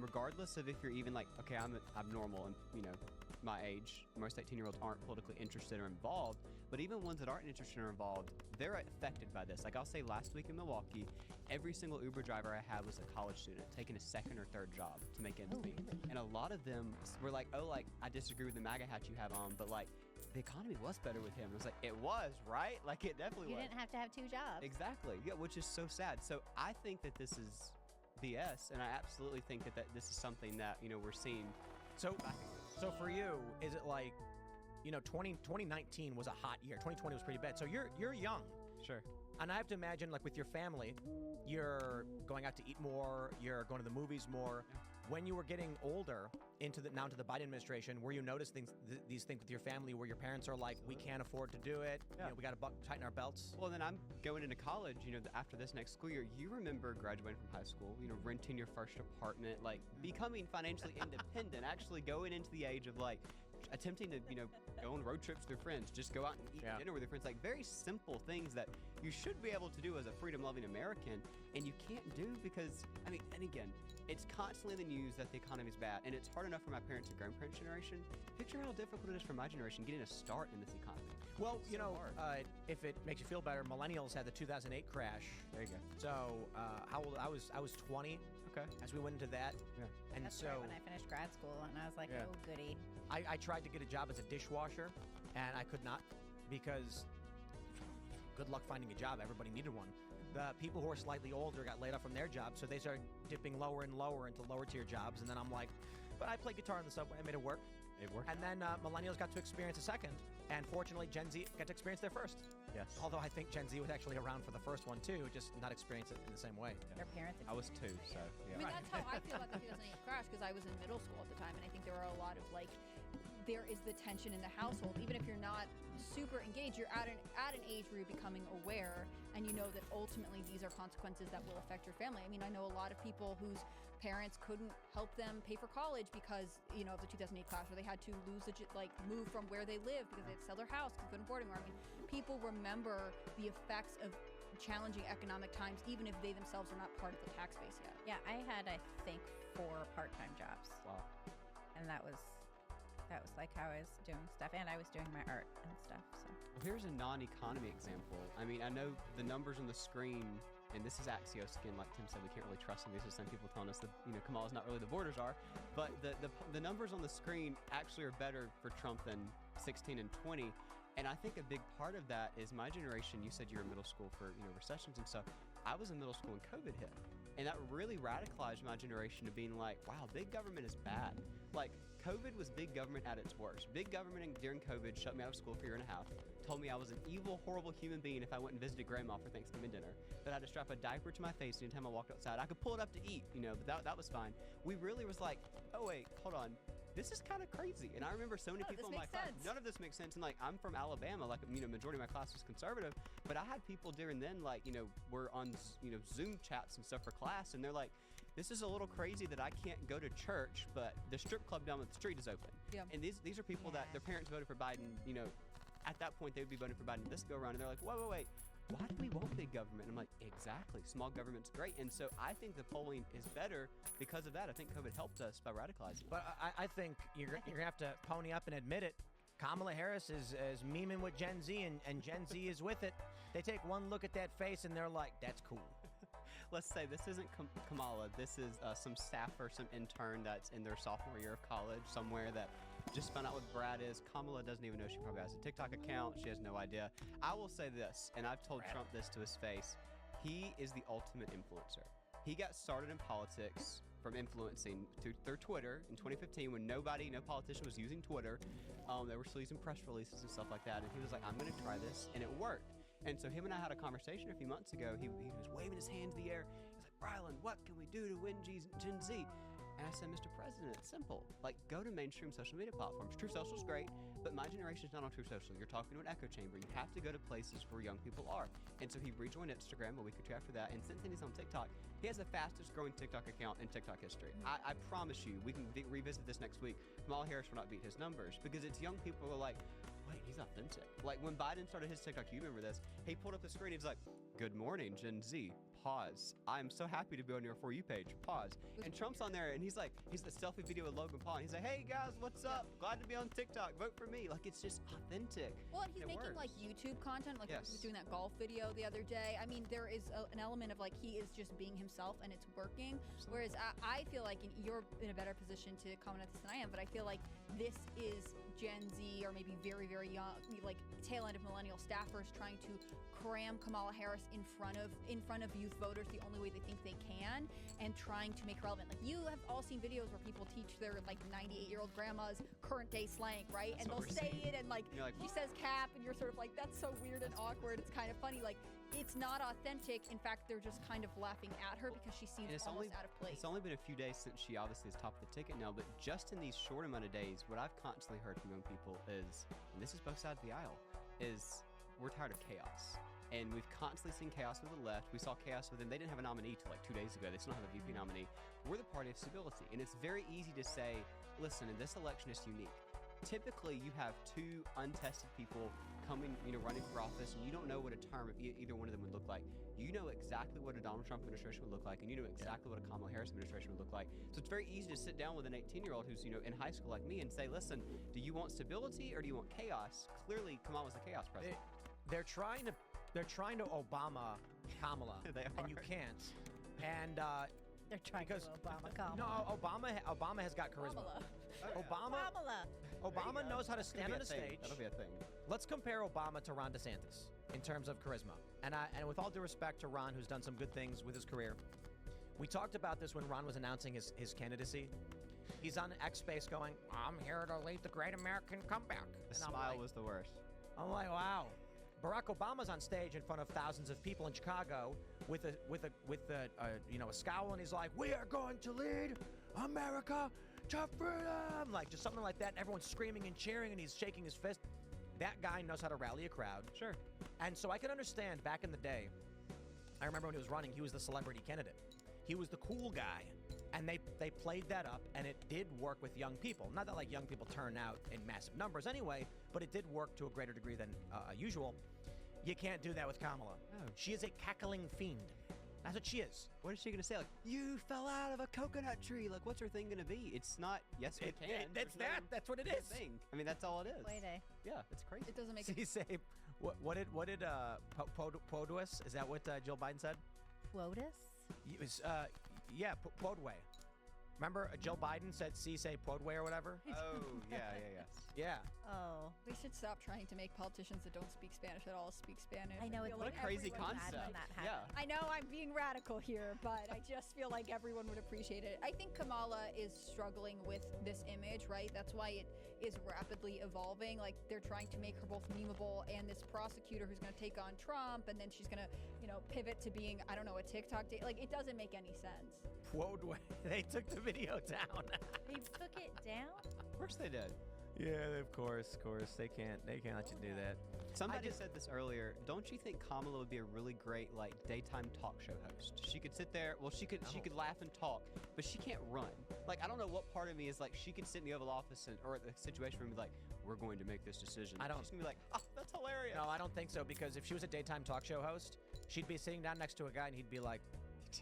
regardless of if you're even like, okay, I'm abnormal and, you know, my age. Most 18-year-olds aren't politically interested or involved, but even ones that aren't interested or involved, they're affected by this. Like I'll say last week in Milwaukee, every single Uber driver I had was a college student taking a second or third job to make ends meet. And a lot of them were like, oh, like, I disagree with the MAGA hat you have on, but like, the economy was better with him. It was like, it was, right? Like, it definitely You was. didn't have to have two jobs. Exactly. Yeah, which is so sad. So I think that this is BS, and I absolutely think that this is something that, you know, we're seeing. So for you, is it like, you know, 2019 was a hot year. 2020 was pretty bad. So you're young. Sure. And I have to imagine, like, with your family, you're going out to eat more, you're going to the movies more. Yeah. When you were getting older, into the Biden administration, were you noticing these things with your family where your parents are like, we can't afford to do it, you know, we got to tighten our belts? Well, then I'm going into college, you know, after this next school year. You remember graduating from high school, you know, renting your first apartment, like becoming financially independent, actually going into the age of like attempting to, you know, go on road trips with your friends, just go out and eat dinner with your friends, like very simple things that you should be able to do as a freedom-loving American, and you can't do because, I mean, and again, it's constantly in the news that the economy is bad, and it's hard enough for my parents and grandparents' generation. Picture how difficult it is for my generation getting a start in this economy. Well, It's you so know, hard. if it makes you feel better, millennials had the 2008 crash. There you go. So, how old I was 20. Okay. As we went into that. Yeah. And That's so right when I finished grad school, and I was like, Yeah. oh goody. I tried to get a job as a dishwasher, and I could not because good luck finding a job. Everybody needed one. The people who are slightly older got laid off from their jobs, so they started dipping lower and lower into lower tier jobs. And then I'm like, but I played guitar in the subway. I made it work. It worked. And then millennials got to experience a second, and fortunately, Gen Z got to experience their first. Yes. Although I think Gen Z was actually around for the first one too, just not experience it in the same way. Their parents. I was 2, so yeah. I mean, that's how I feel about the 2008 crash because I was in middle school at the time, and I think there were a lot of like, there is the tension in the household. Even if you're not super engaged, you're at an age where you're becoming aware, and you know that ultimately these are consequences that will affect your family. I mean, I know a lot of people whose parents couldn't help them pay for college because of the 2008 crash, where they had to move from where they live because they had to sell their house because they couldn't afford anymore. I mean, people remember the effects of challenging economic times, even if they themselves are not part of the tax base yet. Yeah, I had, I think, 4 part-time jobs. Wow. And that was like how I was doing stuff, and I was doing my art and stuff. So. Well, here's a non-economy example. I mean, I know the numbers on the screen, and this is Axios again. Like Tim said, we can't really trust them. These are some people telling us that Kamala's not really the borders are, but the numbers on the screen actually are better for Trump than 16 and 20. And I think a big part of that is my generation. You said you were in middle school for recessions and stuff. I was in middle school when COVID hit, and that really radicalized my generation to being like, wow, big government is bad. Like, COVID was big government at its worst. Big government during COVID shut me out of school for a year and a half, told me I was an evil, horrible human being if I went and visited grandma for Thanksgiving dinner, that I had to strap a diaper to my face anytime I walked outside. I could pull it up to eat, but that was fine. We really was like, oh wait, hold on. This is kind of crazy. And I remember so many people in my class, none of this makes sense. And like, I'm from Alabama, like, majority of my class was conservative, but I had people during then, like, we're on, Zoom chats and stuff for class. And they're like, this is a little crazy that I can't go to church, but the strip club down the street is open. Yeah. And these are people that their parents voted for Biden, at that point they would be voting for Biden this go around. And they're like, wait. Why do we want big government? And I'm like, exactly. Small government's great. And so I think the polling is better because of that. I think COVID helped us by radicalizing. But I think you're gonna have to pony up and admit it. Kamala Harris is memeing with Gen Z, and Gen Z is with it. They take one look at that face and they're like, that's cool. Let's say this isn't Kamala. This is some staffer, some intern that's in their sophomore year of college somewhere that just found out what Brad is. Kamala doesn't even know she probably has a TikTok account. She has no idea. I will say this, and I've told Trump this to his face. He is the ultimate influencer. He got started in politics from influencing through Twitter in 2015 when no politician was using Twitter. They were still using press releases and stuff like that. And he was like, I'm going to try this. And it worked. And so him and I had a conversation a few months ago. He was waving his hands in the air. He's like, Brylan, what can we do to win Gen Z? And I said, Mr. President, it's simple. Like, go to mainstream social media platforms. True Social's great, but my generation's not on True Social. You're talking to an echo chamber. You have to go to places where young people are. And so he rejoined Instagram a week or 2 after that. And since then, he's on TikTok. He has the fastest growing TikTok account in TikTok history. I promise you, we can revisit this next week. Kamala Harris will not beat his numbers because it's young people who are like, wait, he's authentic. Like when Biden started his TikTok, you remember this, he pulled up the screen, he's like, good morning, Gen Z. Pause. I'm so happy to be on your For You page. Pause. And Trump's on there and he's the selfie video with Logan Paul. And he's like, hey guys, what's up? Glad to be on TikTok. Vote for me. Like, it's just authentic. Well, and he's making like YouTube content. Like he was doing that golf video the other day. I mean, there is an element of like he is just being himself and it's working. Whereas I feel like you're in a better position to comment on this than I am, but I feel like this is Gen Z or maybe very, very young, like tail end of millennial staffers trying to cram Kamala Harris in front of youth voters the only way they think they can and trying to make her relevant. Like you have all seen videos where people teach their like 98-year-old grandmas current day slang, right? That's and what they'll we're say seeing. it and like she says cap and you're sort of like, that's so weird and awkward. It's kind of funny. Like it's not authentic. In fact, they're just kind of laughing at her because she seems almost out of place. It's only been a few days since she obviously is top of the ticket now, but just in these short amount of days, what I've constantly heard from young people is, and this is both sides of the aisle, is we're tired of chaos. And we've constantly seen chaos with the left. We saw chaos with them. They didn't have a nominee till like 2 days ago. They still don't have a VP nominee. We're the party of stability. And it's very easy to say, listen, in this election is unique. Typically, you have two untested people coming, running for office, and you don't know what a term of either one of them would look like. You know exactly what a Donald Trump administration would look like, and you know exactly what a Kamala Harris administration would look like. So it's very easy to sit down with an 18-year-old who's, in high school like me and say, listen, do you want stability or do you want chaos? Clearly, Kamala's the chaos president. They're trying to Obama Kamala, and you can't. And they're trying to Obama Kamala. No, Obama has got charisma. Obama knows how to stand on a stage. That'll be a thing. Let's compare Obama to Ron DeSantis in terms of charisma. And with all due respect to Ron, who's done some good things with his career, we talked about this when Ron was announcing his candidacy. He's on X Space going, I'm here to lead the great American comeback. The smile was the worst. I'm like, wow. Barack Obama's on stage in front of thousands of people in Chicago with a scowl, and he's like, we are going to lead America to freedom, like just something like that. And everyone's screaming and cheering, and he's shaking his fist. That guy knows how to rally a crowd. Sure. And so I can understand back in the day, I remember when he was running, he was the celebrity candidate. He was the cool guy. And they played that up, and it did work with young people. Not that young people turn out in massive numbers anyway, but it did work to a greater degree than usual. You can't do that with Kamala. No. She is a cackling fiend. That's what she is. What is she going to say? You fell out of a coconut tree. What's her thing going to be? It's not, yes, we can. That's what it is. Thing. I mean, that's all it is. Yeah, it's crazy. It doesn't make sense. Say, what did Podwis, is that what Jill Biden said? POTUS? Yeah, Podway. Remember, Jill Biden said, say Podway or whatever? Oh, yeah. Yeah. Oh. We should stop trying to make politicians that don't speak Spanish at all speak Spanish. I know, feel what a crazy concept. Yeah. I know I'm being radical here, but I just feel like everyone would appreciate it. I think Kamala is struggling with this image, right? That's why it is rapidly evolving. Like, they're trying to make her both memeable and this prosecutor who's going to take on Trump, and then she's going to, pivot to being, I don't know, a TikTok date. Like, it doesn't make any sense. Podway. They took the video down. They took it down? Of course they did. Yeah, of course. They can't let you do that. Somebody said this earlier. Don't you think Kamala would be a really great daytime talk show host? She could sit there. Well, she could laugh and talk, but she can't run. I don't know what part of me is she could sit in the Oval Office or the Situation Room and be like, we're going to make this decision. I don't. She's gonna be like, oh, that's hilarious. No, I don't think so, because if she was a daytime talk show host, she'd be sitting down next to a guy and he'd be like,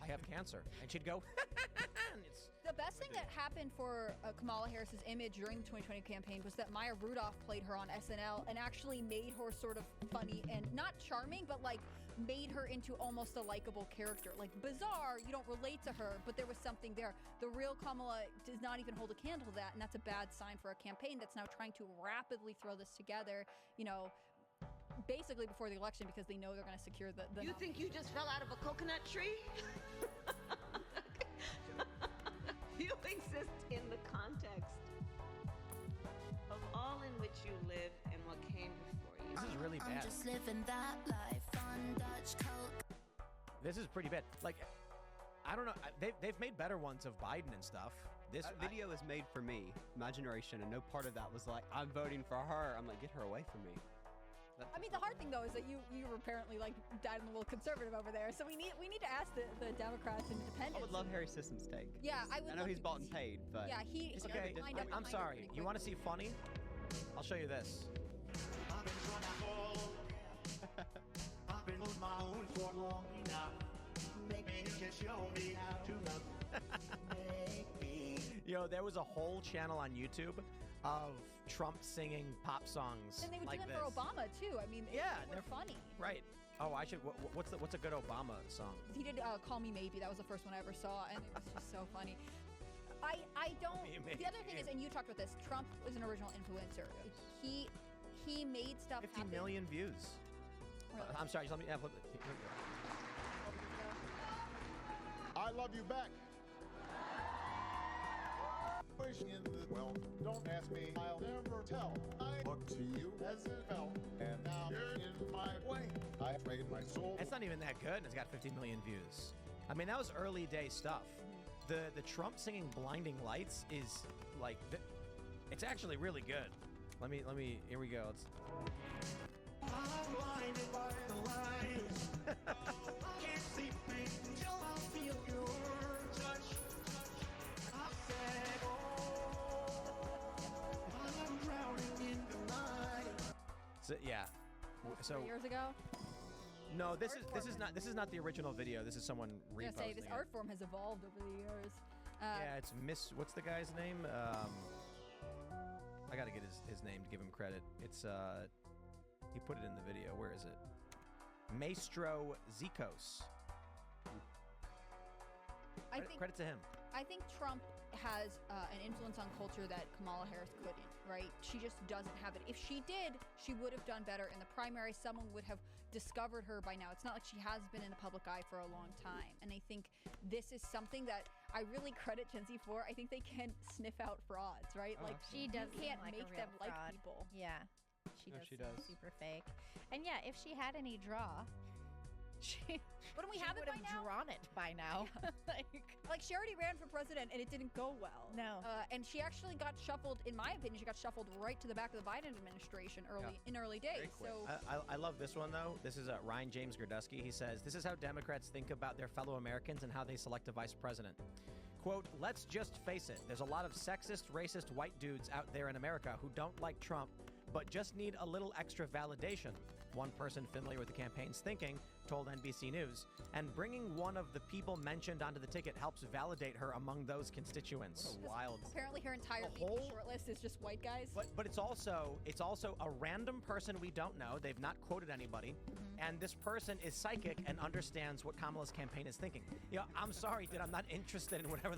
I have cancer, and she'd go. The best thing that happened for Kamala Harris's image during the 2020 campaign was that Maya Rudolph played her on SNL and actually made her sort of funny and not charming, but made her into almost a likable character. Bizarre, you don't relate to her, but there was something there. The real Kamala does not even hold a candle to that, and that's a bad sign for a campaign that's now trying to rapidly throw this together, basically before the election, because they know they're going to secure the You think you just fell out of a coconut tree? You exist in the context of all in which you live and what came before you. This is really bad. I'm just living that life on Dutch Coke. This is pretty bad. I don't know. They've made better ones of Biden and stuff. This video is made for me, my generation, and no part of that was I'm voting for her. I'm like, get her away from me. I mean, the hard thing though is that you were apparently dyed in the wool conservative over there. So we need to ask the Democrats and Independents. I would love Harry Systems' take. Yeah, I would. I know he's bought and paid, but yeah, Okay, I'm sorry. You want to see funny? I'll show you this. There was a whole channel on YouTube of Trump singing pop songs. And they would like do that this. for Obama too. I mean, they're funny. Right. Oh, I should. What's a good Obama song? He did "Call Me Maybe." That was the first one I ever saw, and it was just so funny. I don't. The other thing is, and you talked about this. Trump was an original influencer. He made stuff 50 happen. million views. Really? I'm sorry. Just let me. Flip it. I love you back. Well, don't ask me, I'll never tell. I look to you as it fell, and now you're in my way. I trade my soul. It's not even that good, and it's got 50 million views. I mean, that was early day stuff. The Trump singing "Blinding Lights" is it's actually really good. Let me. Here we go. I'm blinded by the lights. Can't see me until I feel your touch. I said, I'm drowning in the night. So, yeah, So 3 years ago. no, this is not the original video. This is someone I was reposting gonna say this it. art form has evolved over the years. Yeah, it's Miss. What's the guy's name? I gotta get his name to give him credit. It's he put it in the video. Where is it? Maestro Zikos. Credit to him. I think Trump has an influence on culture that Kamala Harris couldn't, right? She just doesn't have it. If she did, she would have done better. In the primary, someone would have discovered her by now. It's not like she has been in the public eye for a long time. And I think this is something that I really credit Gen Z for. I think they can sniff out frauds, right? Oh, like she does you can't seem like a make real them like fraud. people. Yeah, she No, does. she seem does. Super fake. And yeah, if she had any draw, she Wouldn't we she have it would by now? drawn it by now. Like she already ran for president and it didn't go well. No. And she actually got shuffled, in my opinion, she got shuffled right to the back of the Biden administration in early days. So I love this one though. This is Ryan James Gerdusky. He says, "This is how Democrats think about their fellow Americans and how they select a vice president." Quote, "Let's just face it. There's a lot of sexist, racist white dudes out there in America who don't like Trump, but just need a little extra validation." One person familiar with the campaign's thinking told NBC News, and bringing one of the people mentioned onto the ticket helps validate her among those constituents. What a wild. apparently her entire The whole- shortlist is just white guys. But it's also a random person we don't know. They've not quoted anybody, and this person is psychic and understands what Kamala's campaign is thinking. You know, I'm sorry, dude. I'm not interested in whatever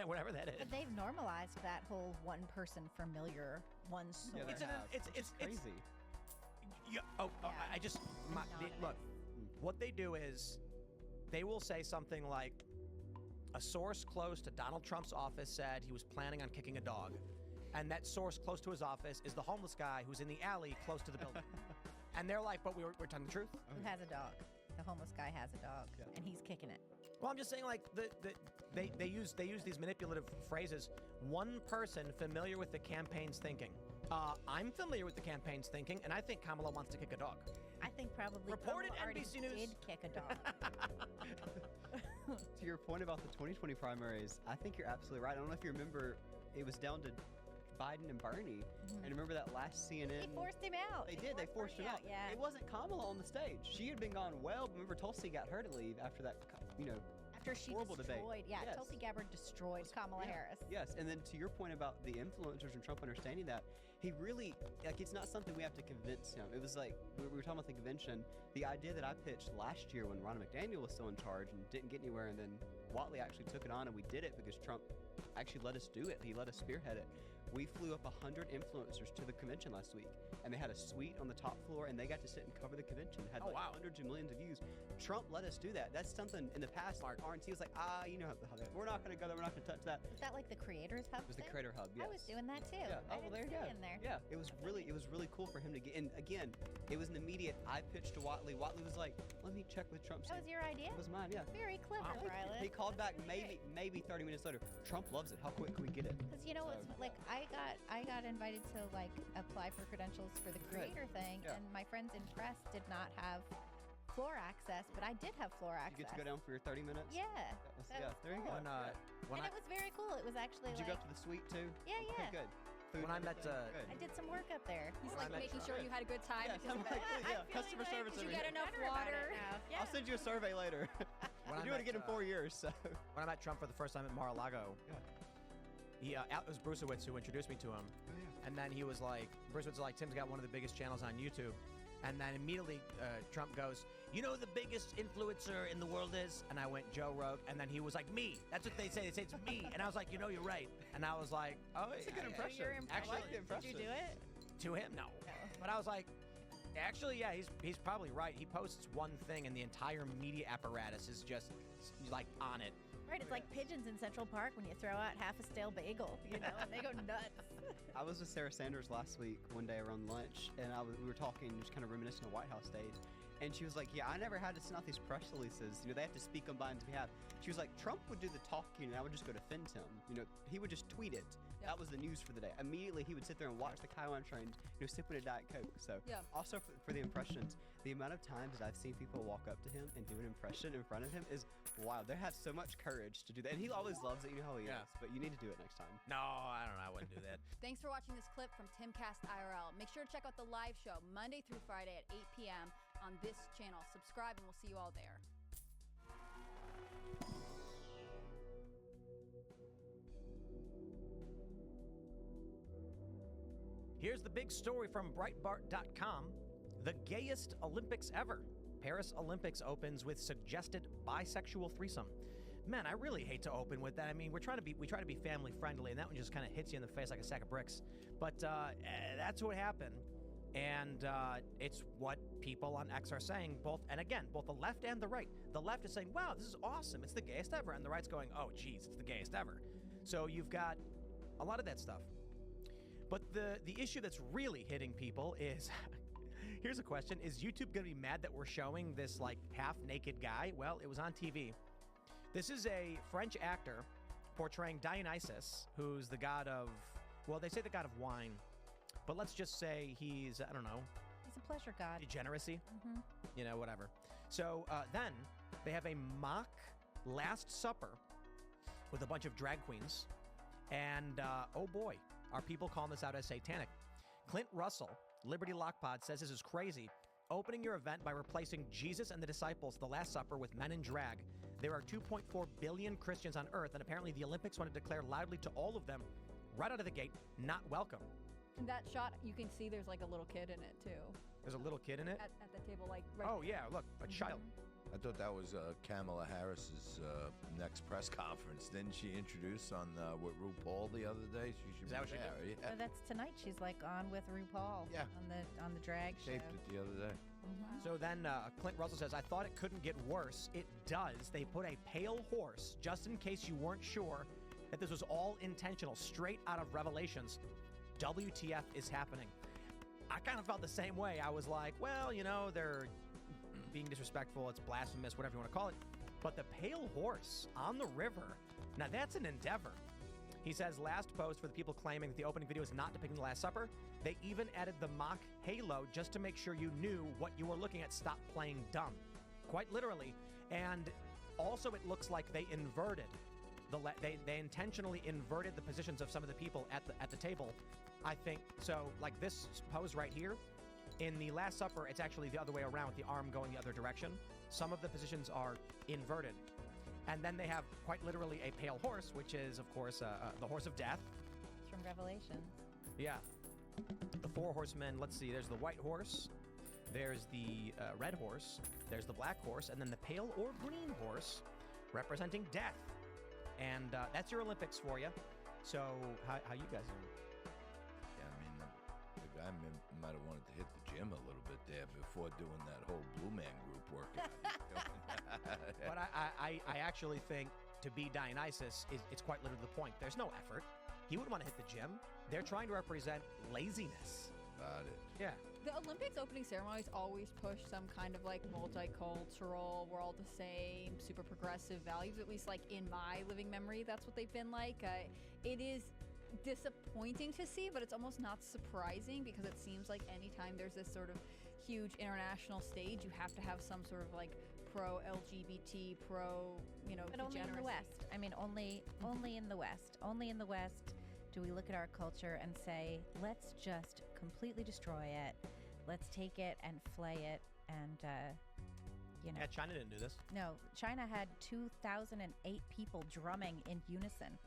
whatever that is. But they've normalized that whole one person familiar, one source. It's crazy. Yeah. I just look. What they do is they will say something like, "A source close to Donald Trump's office said he was planning on kicking a dog," and that source close to his office is the homeless guy who's in the alley close to the building. And they're like, "But we're telling the truth." Who has a dog? The homeless guy has a dog, and he's kicking it. Well, I'm just saying, like they use these manipulative phrases. One person familiar with the campaign's thinking. I'm familiar with the campaign's thinking, and I think Kamala wants to kick a dog. I think probably Reported Kamala already NBC News. did kick a dog. To your point about the 2020 primaries, I think you're absolutely right. I don't know if you remember, it was down to Biden and Bernie, and remember that last CNN? They forced him out. They did. They forced him out. Yeah. It wasn't Kamala on the stage. She had been gone well. Remember, Tulsi got her to leave after that, After she horrible debate. destroyed, yeah, Yes. Tulsi Gabbard destroyed Kamala Yeah. Harris. Yes, and then to your point about the influencers and Trump understanding that, he really, it's not something we have to convince him. It was like, we were talking about the convention, the idea that I pitched last year when Ron McDaniel was still in charge and didn't get anywhere, and then Whatley actually took it on and we did it because Trump actually let us do it. He let us spearhead it. We flew up 100 influencers to the convention last week, and they had a suite on the top floor, and they got to sit and cover the convention. Had hundreds of millions of views. Trump let us do that. That's something in the past. RNC was like, you know how we're not going to go there. We're not going to touch that. Is that like the Creators Hub? It was the thing? Creator Hub. Yes. I was doing that too. Yeah. I Oh, well, there didn't you go. stay in there. Yeah. It was really cool for him to get in. Again, it was an immediate. I pitched to Whatley. Whatley was like, "Let me check with Trump." That was your idea? It was mine. Yeah. Very clever, Rylan. He called back maybe 30 minutes later. Trump loves it. How quick can we get it? Because you know what's like, I got invited to like apply for credentials for the creator thing, Yeah. and my friends in press did not have floor access, but I did have floor access. You get to go down for your 30 minutes. Yeah. That was, there you go. When, when and I, it was very cool. It was actually Did you like go up to the suite too? Yeah, Okay, yeah. good. Food When I and met, everything? Good. I did some work up there. He's When I like met making Trump. sure you had a good time. Yeah, because of something that. like, customer service Did over you get here. enough Better about water? it now. Yeah. I'll send you a survey later. When We're I doing met, it in 4 years, so. when I met Trump for the first time at Mar-a-Lago, it was Brucewitz who introduced me to him. And then he was like, Brucewitz was like, "Tim's got one of the biggest channels on YouTube." And then immediately Trump goes, "You know who the biggest influencer in the world is?" And I went, "Joe Rogan." And then he was like, "Me." That's what they say. They say it's me. And I was like, "You know, you're right." And I was like, "Oh, That's a good impression. You're Actually, I like the impression. Did you do it? To him, no. But I was like, actually, yeah, he's probably right. He posts one thing, and the entire media apparatus is just like on it. Right, it's like pigeons in Central Park when you throw out half a stale bagel, you know, and they go nuts. I was with Sarah Sanders last week, one day around lunch, and we were talking, just kind of reminiscing of White House days. And she was like, yeah, I never had to send out these press releases. You know, they have to speak on Biden's behalf. She was like, Trump would do the talking and I would just go defend him. You know, he would just tweet it. That was the news for the day. Immediately, he would sit there and watch the Kaiwan train, you know, sipping a Diet Coke. So, also for the impressions, the amount of times that I've seen people walk up to him and do an impression in front of him is wild. They have so much courage to do that. And he always loves it. You know how he is. But you need to do it next time. No, I don't know. I wouldn't do that. Thanks for watching this clip from Timcast IRL. Make sure to check out the live show Monday through Friday at 8 p.m. on this channel. Subscribe and we'll see you all there. Here's the big story from Breitbart.com. The gayest Olympics ever. Paris Olympics opens with suggested bisexual threesome. Man, I really hate to open with that. I mean, we try to be family friendly, and that one just kind of hits you in the face like a sack of bricks. But that's what happened, and it's what people on X are saying. Both the left and the right. The left is saying, "Wow, this is awesome! It's the gayest ever," and the right's going, "Oh, geez, it's the gayest ever." So you've got a lot of that stuff. But the issue that's really hitting people is, here's a question: is YouTube going to be mad that we're showing this like half-naked guy? Well, it was on TV. This is a French actor portraying Dionysus, who's the god of, well, they say the god of wine, but let's just say he's, I don't know. He's a pleasure god. Degeneracy? Mm-hmm. You know, whatever. So then they have a mock Last Supper with a bunch of drag queens, and oh boy, are people calling this out as satanic. Clint Russell, Liberty Lockpod, says this is crazy. Opening your event by replacing Jesus and the disciples, the Last Supper, with men in drag. There are 2.4 billion Christians on Earth, and apparently the Olympics want to declare loudly to all of them, right out of the gate, not welcome. In that shot, you can see there's like a little kid in it too. There's a little kid in it? At the table, like right Oh there. yeah, look, a child. I thought that was Kamala Harris's next press conference. Didn't she introduce on with RuPaul the other day? She should Is that be what she there. did? Yeah. So that's tonight. She's like on with RuPaul. Yeah. On the drag show. Taped it the other day. So then Clint Russell says, I thought it couldn't get worse. It does. They put a pale horse, just in case you weren't sure that this was all intentional, straight out of Revelations. WTF is happening. I kind of felt the same way. I was like, well, you know, they're being disrespectful. It's blasphemous, whatever you want to call it. But the pale horse on the river, now that's an endeavor. He says, last post for the people claiming that the opening video is not depicting the Last Supper. They even added the mock halo just to make sure you knew what you were looking at. Stop playing dumb. Quite literally. And also it looks like they inverted. They intentionally inverted the positions of some of the people at the table. I think, so like this pose right here, in the Last Supper, it's actually the other way around with the arm going the other direction. Some of the positions are inverted. And then they have quite literally a pale horse, which is, of course, the horse of death. It's from Revelation. Yeah. The four horsemen, let's see, there's the white horse, there's the red horse, there's the black horse, and then the pale or green horse representing death. And that's your Olympics for you. So, how you guys doing? Yeah, I mean, the guy might have wanted to hit the gym a little bit there before doing that whole Blue Man Group workout. But I actually think to be Dionysus, it's quite literally the point. There's no effort. He wouldn't want to hit the gym. They're trying to represent laziness. About it. Yeah. The Olympics opening ceremonies always push some kind of like multicultural, we're all the same, super progressive values, at least like in my living memory, that's what they've been like. It is disappointing to see, but it's almost not surprising because it seems like anytime there's this sort of huge international stage, you have to have some sort of like pro-LGBT, But only in the West. I mean, only in the West. Only in the West do we look at our culture and say, let's just completely destroy it. Let's take it and flay it and, Yeah, China didn't do this. No, China had 2008 people drumming in unison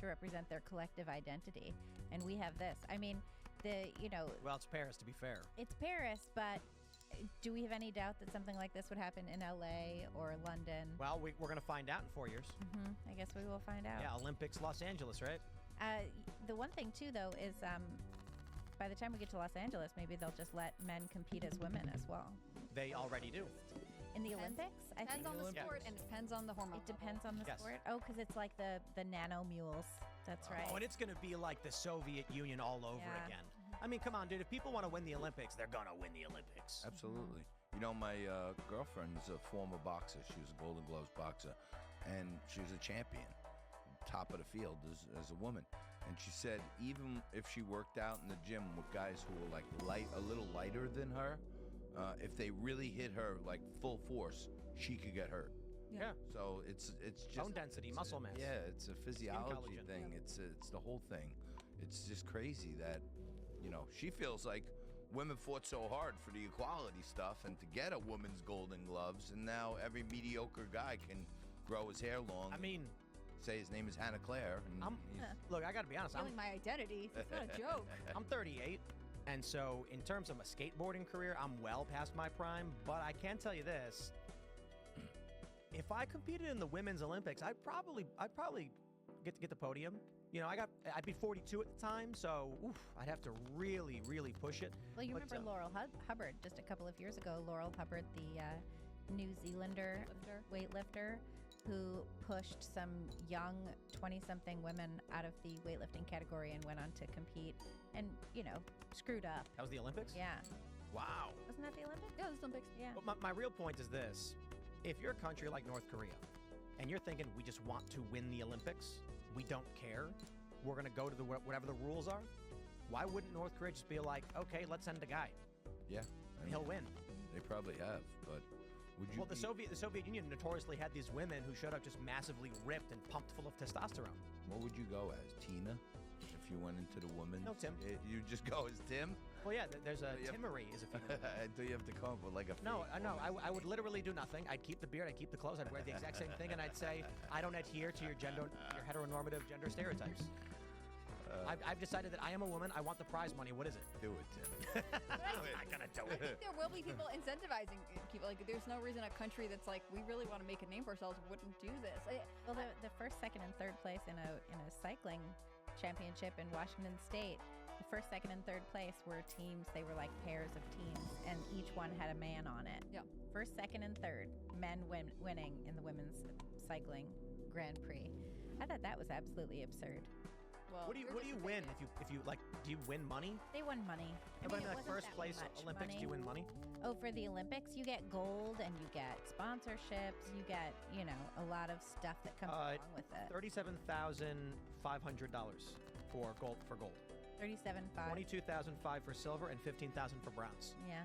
to represent their collective identity. And we have this. I mean, Well, it's Paris, to be fair. it's Paris, but do we have any doubt that something like this would happen in LA or London? Well, we're going to find out in 4 years. I guess we will find out. Yeah, Olympics, Los Angeles, right? The one thing, too, though, is by the time we get to Los Angeles, maybe they'll just let men compete as women as well. They already do. In the Olympics? I think Depends on the sport and it depends on the hormone. It depends on the Yes. sport? Oh, because it's like the nano mules. That's right. Oh, and it's going to be like the Soviet Union all over Yeah. again. I mean, come on, dude. If people want to win the Olympics, they're going to win the Olympics. Absolutely. You know, my girlfriend is a former boxer. She was a Golden Gloves boxer, and she was a champion, top of the field as a woman. And she said even if she worked out in the gym with guys who were like a little lighter than her, if they really hit her like full force, she could get hurt. Yeah. So it's just Bone density, muscle mass. Yeah, it's a physiology collagen. thing. It's the whole thing. It's just crazy that, you know, she feels like women fought so hard for the equality stuff and to get a woman's Golden Gloves, and now every mediocre guy can grow his hair long. I mean, say his name is Hannah Claire. And look, I got to be honest. Stealing my identity. It's not a joke. I'm 38, and so in terms of a skateboarding career, I'm well past my prime. But I can tell you this: if I competed in the women's Olympics, I'd probably get the podium. You know, I'd be 42 at the time, so I'd have to really, really push it. Well, you But, remember Laurel Hubbard just a couple of years ago. Laurel Hubbard, the New Zealander weightlifter, who pushed some young 20-something women out of the weightlifting category and went on to compete, and screwed up. That was the Olympics? Yeah. Wow. Wasn't that the Olympics? Yeah, it was the Olympics. Yeah. But my real point is this: if you're a country like North Korea, and you're thinking we just want to win the Olympics, we don't care, we're going to go to whatever the rules are, why wouldn't North Korea just be like, okay, let's send a guy? Yeah. He'll win. They probably have, but would you? Well, the Soviet Union notoriously had these women who showed up just massively ripped and pumped full of testosterone. What would you go as, Tina? If you went into the women's? No, Tim. You just go as Tim? Well, yeah, there's a Timmery is a female. Until you have to come up with like a No, fake no, woman. I would literally do nothing. I'd keep the beard, I'd keep the clothes, I'd wear the exact same thing, and I'd say, I don't adhere to your heteronormative gender stereotypes. I've decided that I am a woman. I want the prize money. What is it? Do it, Tim. I'm not gonna do I it. think there will be people incentivizing people. Like, there's no reason a country that's like, we really want to make a name for ourselves wouldn't do this. Well, the first, second, and third place in a cycling championship in Washington State, the first, second, and third place were teams. They were like pairs of teams, and each one had a man on it. Yeah. First, second, and third, men winning in the women's cycling Grand Prix. I thought that was absolutely absurd. Well, What do you win if you like? Do you win money? They won money. How about in it like wasn't first that place much Olympics? Do you win money? Oh, for the Olympics, you get gold and you get sponsorships. You get, a lot of stuff that comes along with it. $37,500 for gold. 37.5. 22,500 for silver and 15,000 for bronze. Yeah.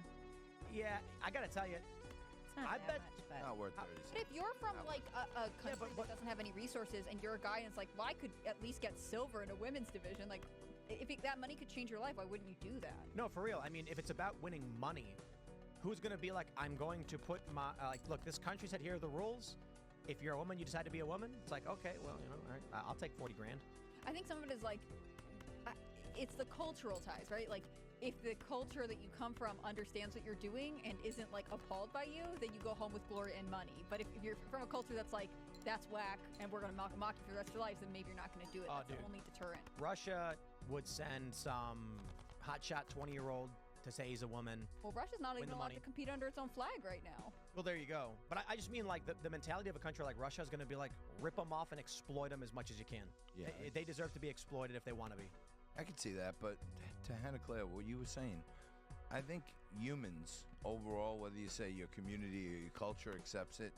Yeah, I gotta tell you, It's not I that bet much, but Not worth 30 But if you're from like a country that doesn't have any resources, and you're a guy and it's like, well, I could at least get silver in a women's division. Like, if that money could change your life, why wouldn't you do that? no, for real. I mean, if it's about winning money, who's gonna be like, I'm going to put my look, this country said here are the rules. If you're a woman, you decide to be a woman. It's like, okay, well, all right, I'll take 40 grand. I think some of it is like, it's the cultural ties, right? Like, if the culture that you come from understands what you're doing and isn't like appalled by you, then you go home with glory and money. But if you're from a culture that's like, that's whack and we're gonna mock you for the rest of your life, then maybe you're not gonna do it. Oh, That's dude. the only deterrent. Russia would send some hotshot 20-year-old to say he's a woman. Well, Russia's not Win even the allowed money. to compete under its own flag right now. Well, there you go. But I just mean like the mentality of a country like Russia is going to be like, rip them off and exploit them as much as you can. Yeah. They deserve to be exploited if they want to be. I could see that, but to Hannah Claire, what you were saying, I think humans overall, whether you say your community or your culture accepts it,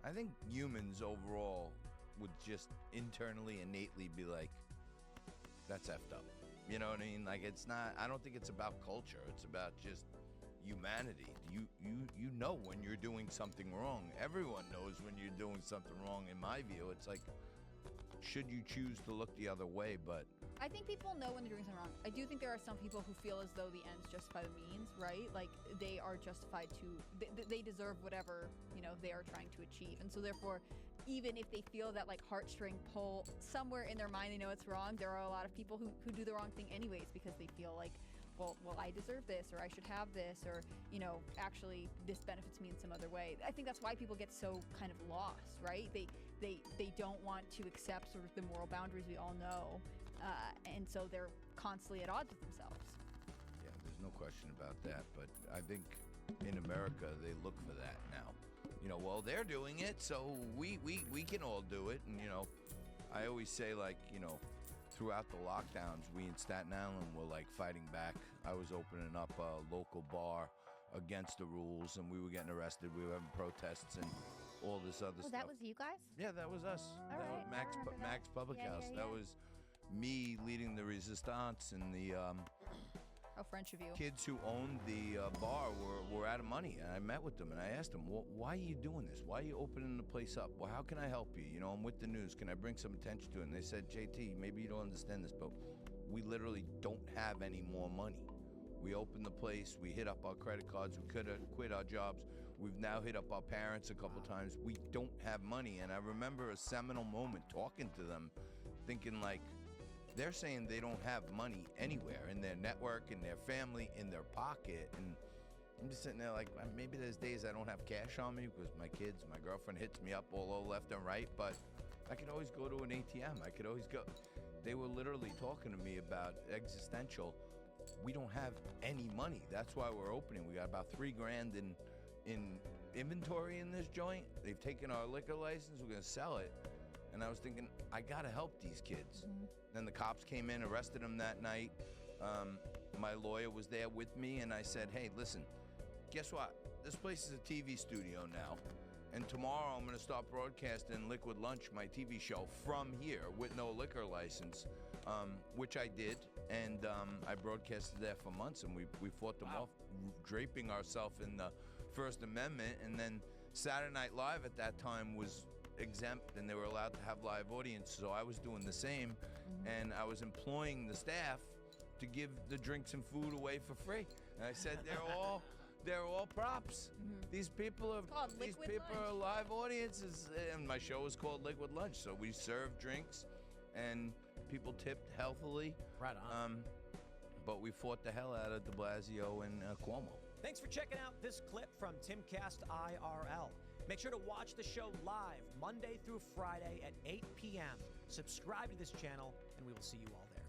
I think humans overall would just internally, innately be like, that's effed up. You know what I mean? Like, it's not, I don't think it's about culture. It's about just humanity. You know when you're doing something wrong. Everyone knows when you're doing something wrong, in my view. It's like, should you choose to look the other way, but I think people know when they're doing something wrong. I do think there are some people who feel as though the ends justify the means, right? Like, they are justified to, they deserve whatever, they are trying to achieve. And so therefore, even if they feel that like heartstring pull somewhere in their mind, they know it's wrong, there are a lot of people who do the wrong thing anyways because they feel like, well, I deserve this, or I should have this, or, actually this benefits me in some other way. I think that's why people get so kind of lost, right? They don't want to accept sort of the moral boundaries we all know. And so they're constantly at odds with themselves. yeah, there's no question about that. But I think in America, they look for that now. Well, they're doing it, so we can all do it. And, I always say, like, throughout the lockdowns, we in Staten Island were, like, fighting back. I was opening up a local bar against the rules, and we were getting arrested. We were having protests and all this other Oh, stuff. that was you guys? Yeah, that was us. All That was right, I Max remember Max that. Public Yeah, House. yeah, That yeah. was me leading the resistance, and the How French of you. kids who owned the bar were out of money. And I met with them, and I asked them, why are you doing this? Why are you opening the place up? Well, how can I help you? You know, I'm with the news. Can I bring some attention to it? And they said, JT, maybe you don't understand this, but we literally don't have any more money. We opened the place. We hit up our credit cards. We could have quit our jobs. We've now hit up our parents a couple times. We don't have money. And I remember a seminal moment talking to them, thinking like, they're saying they don't have money anywhere in their network, in their family, in their pocket. And I'm just sitting there like, maybe there's days I don't have cash on me because my kids, my girlfriend hits me up all over left and right, but I could always go to an ATM. I could always go. They were literally talking to me about existential. We don't have any money. That's why we're opening. We got about $3 grand in inventory in this joint. They've taken our liquor license. We're gonna sell it. And I was thinking, I gotta help these kids. Then the cops came in, arrested them that night. My lawyer was there with me, and I said, hey, listen, guess what? This place is a TV studio now. And tomorrow I'm gonna start broadcasting Liquid Lunch, my TV show, from here with no liquor license, which I did. And I broadcasted there for months, and we fought them off, draping ourselves in the First Amendment. And then Saturday Night Live at that time was exempt, and they were allowed to have live audience, so I was doing the same. And I was employing the staff to give the drinks and food away for free. And I said, they're all props. These people are live audiences, and my show was called Liquid Lunch. So we served drinks, and people tipped healthily. Right on. But we fought the hell out of De Blasio and Cuomo. Thanks for checking out this clip from Timcast IRL. Make sure to watch the show live Monday through Friday at 8 p.m. Subscribe to this channel, and we will see you all there.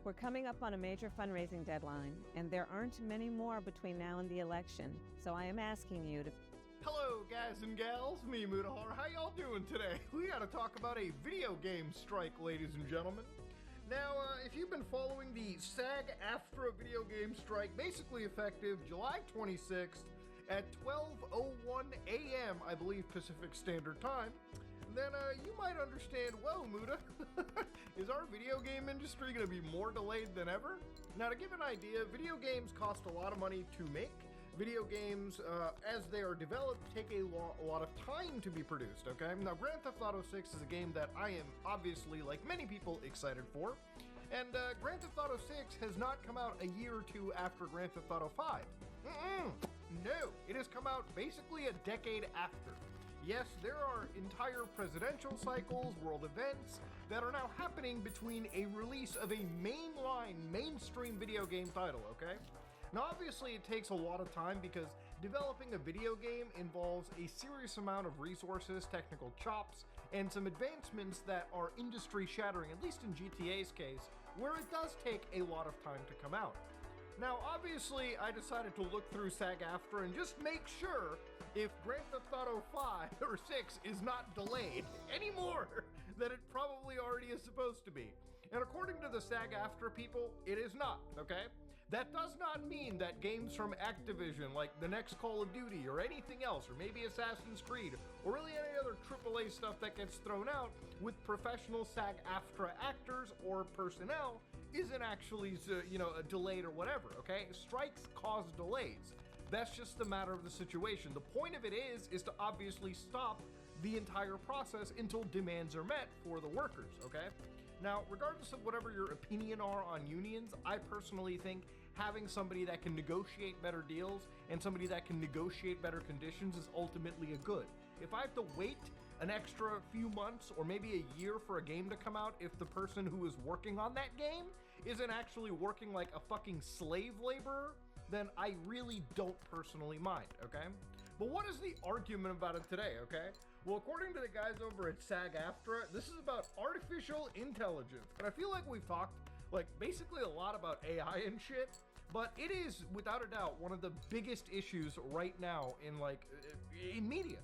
We're coming up on a major fundraising deadline, and there aren't many more between now and the election. So I am asking you to... Hello, guys and gals. Me, Mudahar. How y'all doing today? We gotta talk about a video game strike, ladies and gentlemen. Now, if you've been following the SAG-AFTRA video game strike, basically effective July 26th at 12:01 a.m., I believe, Pacific Standard Time, then you might understand, whoa, Muda, Is our video game industry going to be more delayed than ever? Now, to give an idea, video games cost a lot of money to make. Video games, as they are developed, take a lot of time to be produced, okay? Now, Grand Theft Auto 6 is a game that I am obviously, like many people, excited for. And Grand Theft Auto 6 has not come out a year or two after Grand Theft Auto 5. No, it has come out basically a decade after. Yes, there are entire presidential cycles, world events, that are now happening between a release of a mainstream video game title, okay? Now, obviously, it takes a lot of time because developing a video game involves a serious amount of resources, technical chops, and some advancements that are industry-shattering, at least in GTA's case, where it does take a lot of time to come out. Now, obviously, I decided to look through SAG-AFTRA and just make sure if Grand Theft Auto 5 or 6 is not delayed any more than it probably already is supposed to be. And according to the SAG-AFTRA people, it is not, okay? That does not mean that games from Activision, like the next Call of Duty or anything else, or maybe Assassin's Creed, or really any other AAA stuff that gets thrown out with professional SAG-AFTRA actors or personnel, isn't actually, delayed or whatever, okay? Strikes cause delays. That's just the matter of the situation. The point of it is to obviously stop the entire process until demands are met for the workers, okay? Now, regardless of whatever your opinion are on unions, I personally think having somebody that can negotiate better deals and somebody that can negotiate better conditions is ultimately a good. If I have to wait an extra few months or maybe a year for a game to come out if the person who is working on that game isn't actually working like a fucking slave laborer, then I really don't personally mind, okay? But what is the argument about it today, okay? Well, according to the guys over at SAG-AFTRA, this is about artificial intelligence. And I feel like we've talked, basically a lot about AI and shit, but it is, without a doubt, one of the biggest issues right now in media.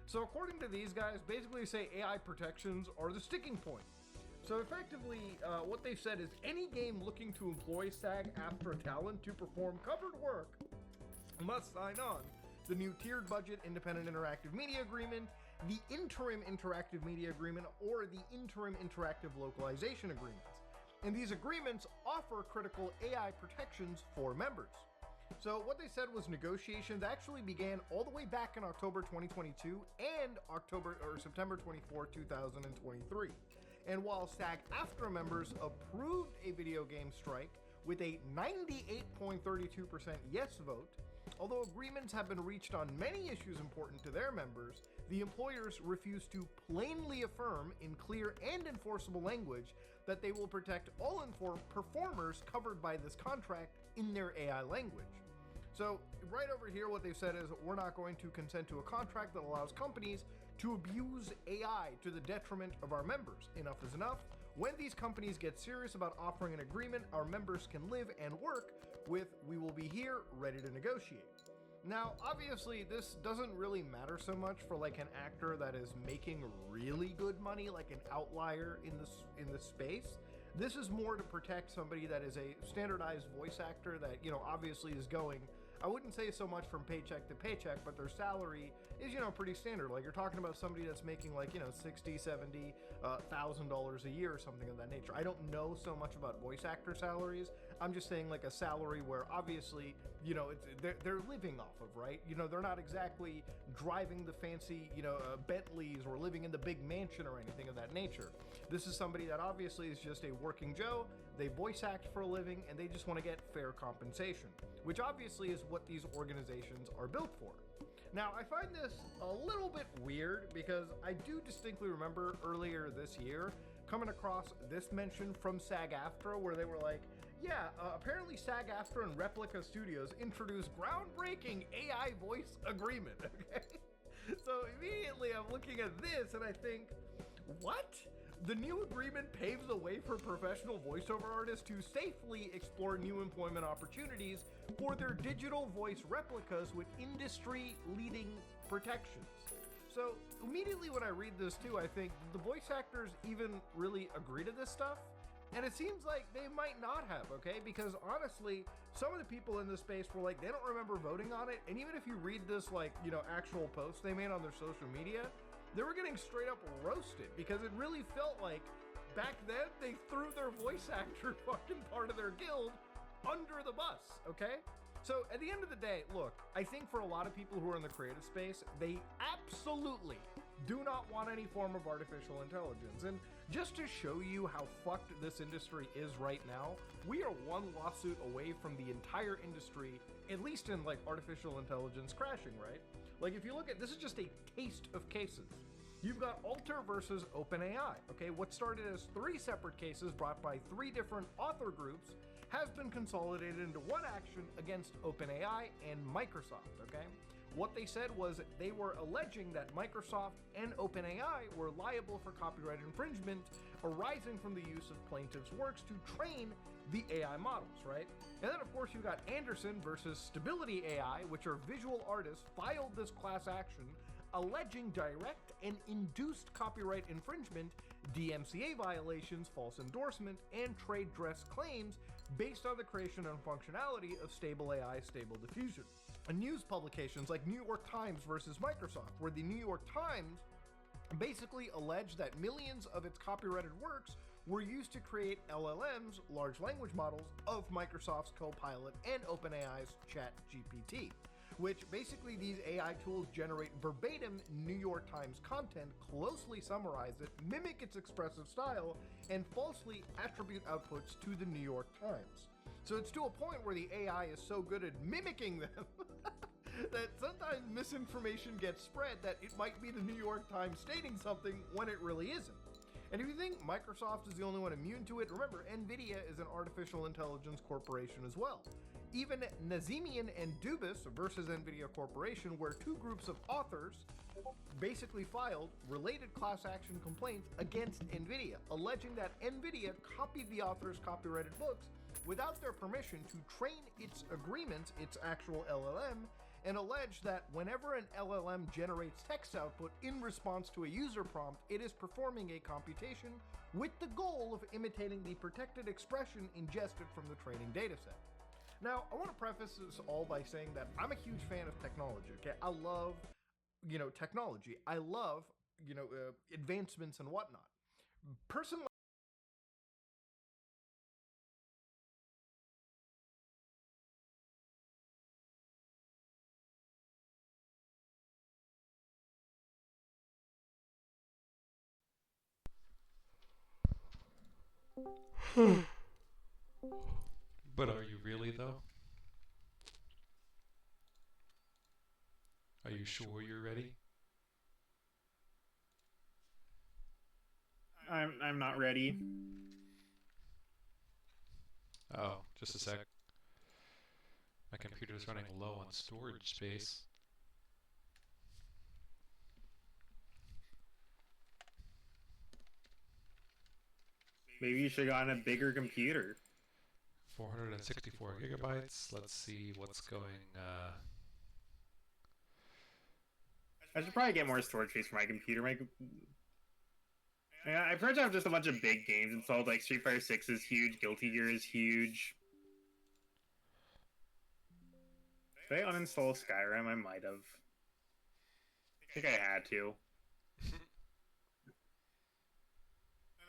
So according to these guys, basically say AI protections are the sticking point. So effectively, what they've said is any game looking to employ SAG-AFTRA talent to perform covered work must sign on the new tiered budget independent interactive media agreement, the interim interactive media agreement, or the interim interactive localization agreements. And these agreements offer critical AI protections for members. So what they said was negotiations actually began all the way back in October 2022 and September 24, 2023. And while SAG-AFTRA members approved a video game strike with a 98.32% yes vote, although agreements have been reached on many issues important to their members, the employers refuse to plainly affirm in clear and enforceable language that they will protect all performers covered by this contract in their AI language. So right over here, what they've said is we're not going to consent to a contract that allows companies to abuse AI to the detriment of our members. Enough is enough. When these companies get serious about offering an agreement our members can live and work with, we will be here ready to negotiate. Now, obviously, this doesn't really matter so much for an actor that is making really good money, like an outlier in the space. This is more to protect somebody that is a standardized voice actor that, obviously is going, I wouldn't say so much from paycheck to paycheck, but their salary is, pretty standard. Like, you're talking about somebody that's making $60, $70, $1,000 a year or something of that nature. I don't know so much about voice actor salaries. I'm just saying a salary where obviously, they're living off of, right? They're not exactly driving the fancy, Bentleys or living in the big mansion or anything of that nature. This is somebody that obviously is just a working Joe. They voice act for a living and they just want to get fair compensation, which obviously is what these organizations are built for. Now, I find this a little bit weird because I do distinctly remember earlier this year coming across this mention from SAG-AFTRA where they were like, yeah, apparently SAG-AFTRA and Replica Studios introduced groundbreaking AI voice agreement, okay? So immediately I'm looking at this and I think, what? The new agreement paves the way for professional voiceover artists to safely explore new employment opportunities for their digital voice replicas with industry-leading protections. So immediately when I read this too, I think, did the voice actors even really agree to this stuff? And it seems like they might not have, okay? Because honestly, some of the people in this space were like, they don't remember voting on it. And even if you read this, actual post they made on their social media, they were getting straight up roasted because it really felt like Back then, they threw their voice actor fucking part of their guild under the bus, okay? So at the end of the day, look, I think for a lot of people who are in the creative space, they absolutely do not want any form of artificial intelligence. And just to show you how fucked this industry is right now, we are one lawsuit away from the entire industry, at least in like artificial intelligence crashing, right? Like if you look at, this is just a taste of cases. You've got Alter versus OpenAI, okay? What started as 3 separate cases brought by 3 different author groups has been consolidated into one action against OpenAI and Microsoft, okay? What they said was they were alleging that Microsoft and OpenAI were liable for copyright infringement arising from the use of plaintiffs' works to train the AI models, right? And then of course you got Anderson versus Stability AI, which are visual artists, filed this class action alleging direct and induced copyright infringement, DMCA violations, false endorsement, and trade dress claims based on the creation and functionality of Stable AI Stable Diffusion. And news publications like New York Times versus Microsoft, where the New York Times basically alleged that millions of its copyrighted works were used to create LLMs, large language models, of Microsoft's Copilot and OpenAI's ChatGPT, which basically these AI tools generate verbatim New York Times content, closely summarize it, mimic its expressive style, and falsely attribute outputs to the New York Times. So it's to a point where the AI is so good at mimicking them that sometimes misinformation gets spread that it might be the New York Times stating something when it really isn't. And if you think Microsoft is the only one immune to it, remember, NVIDIA is an artificial intelligence corporation as well. Even Nazemian and Dubus versus NVIDIA Corporation, where 2 groups of authors basically filed related class action complaints against NVIDIA, alleging that NVIDIA copied the authors' copyrighted books without their permission to train its agreements, its actual LLM, and allege that whenever an LLM generates text output in response to a user prompt, it is performing a computation with the goal of imitating the protected expression ingested from the training dataset. Now, I want to preface this all by saying that I'm a huge fan of technology, okay? I love, technology. I love, advancements and whatnot. Personally, But are you really though? Are you sure you're ready? I'm not ready. Oh, just a sec. My computer's running low on storage space. Maybe you should have gotten a bigger computer. 464 gigabytes. Let's see what's going, I should probably get more storage space for my computer. Yeah, I pretty much have just a bunch of big games installed, like Street Fighter 6 is huge, Guilty Gear is huge. Did I uninstall Skyrim? I might have. I think I had to.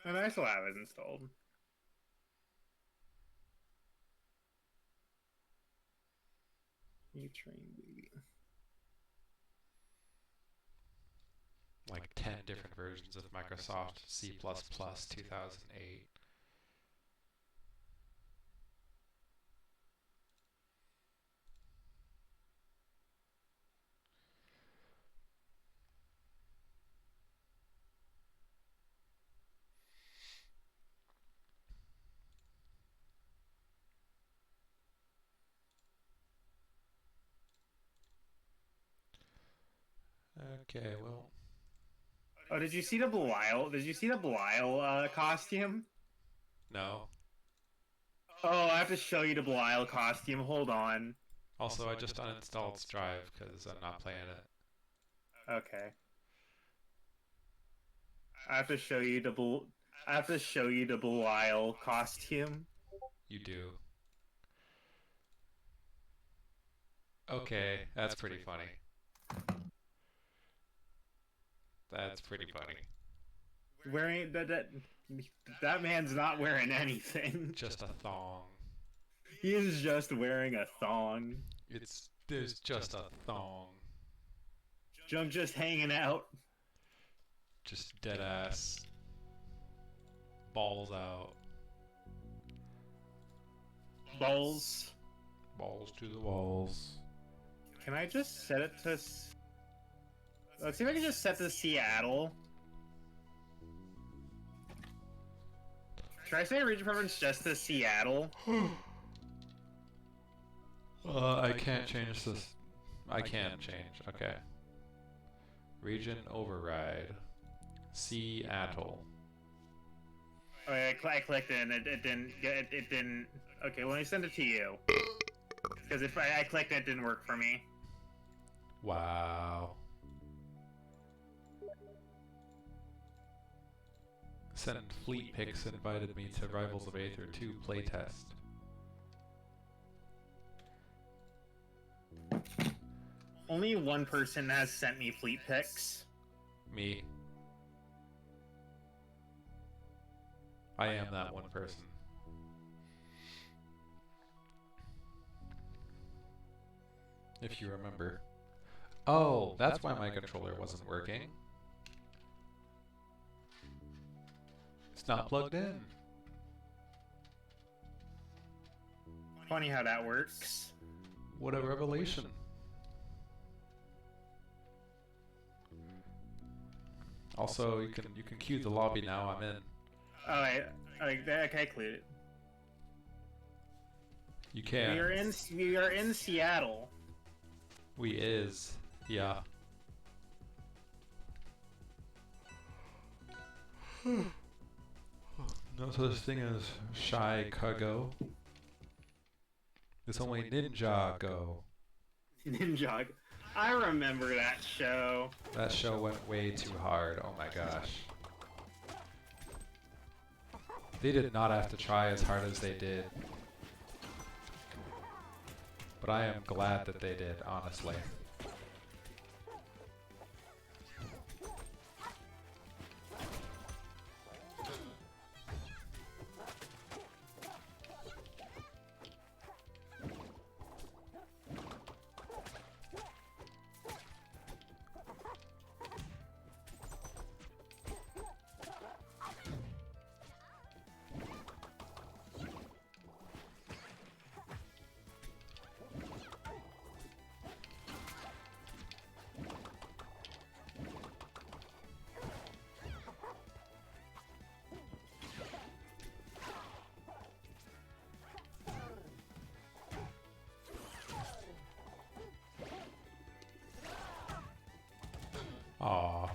And I still have it installed. You train baby. like 10 different versions of Microsoft C++ 2008. Okay, well. Oh, did you see the Belial? Did you see the Belial costume? No. Oh, I have to show you the Belial costume. Hold on. Also, I just uninstalled Strive because I'm not playing it. Okay. I have to show you the Belial costume. You do. Okay, that's pretty funny. That's pretty funny. Wearing that That man's not wearing anything. Just a thong. He is just wearing a thong. There's just a thong. Jump just hanging out. Just dead ass. Balls out. Balls. Balls to the walls. Can I just set it to... Let's see if I can just set to Seattle. Should I say region preference just to Seattle? I can't change this. I can change. Okay. Region override. Seattle. Oh, yeah, I clicked it and it didn't. It didn't. Okay, let me send it to you. Because if I clicked it, it didn't work for me. Wow. Send Fleet Picks invited me to Rivals of Aether 2 playtest. Only one person has sent me fleet pics. Me. I am that one person. If you remember. Oh, that's why my controller wasn't working. It's not plugged in. Funny how that works. What a revelation. Also, you can queue the lobby now. I'm in. Oh, I clued it. You can. We are in Seattle. We is. Yeah. No such thing as shy cargo. It's only Ninjago. Ninjago. I remember that show. That show went way too hard. Oh my gosh. They did not have to try as hard as they did. But I am glad that they did, honestly. Aww.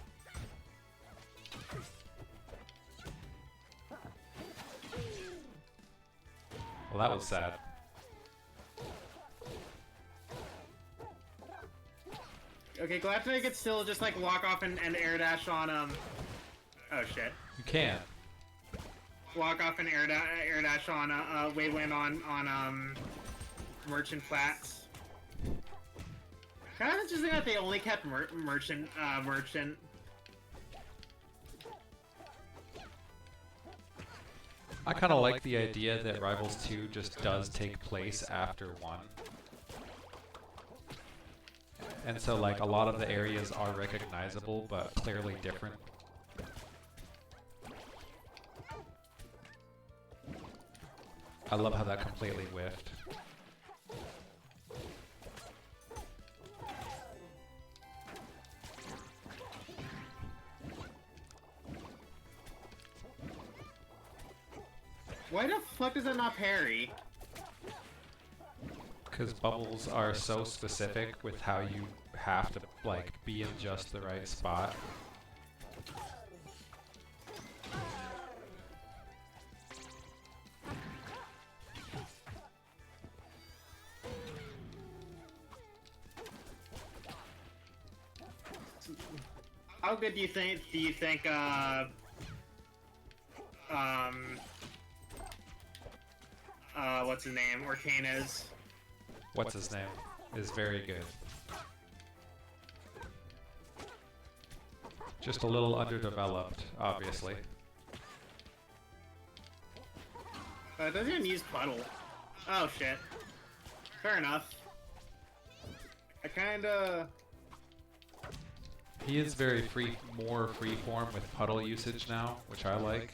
Well, that was sad. Okay, glad to make it still just like walk off and air dash on Oh shit. You can. Walk off and air dash on Waveland on Merchant Flats. Kind of interesting that they only kept Merchant. I kind of like the idea that Rivals 2 just does take place after 1. And so like a lot of the areas are recognizable but clearly different. I love how that completely whiffed. Why the fuck does that not parry? Because bubbles are so specific with how you have to like be in just the right spot. How good do you think what's his name? Ortana's. What's his name? Is very good. Just a little underdeveloped, obviously. It doesn't even use puddle. Oh shit. Fair enough. I kinda... He is very more freeform with puddle usage now, which I like.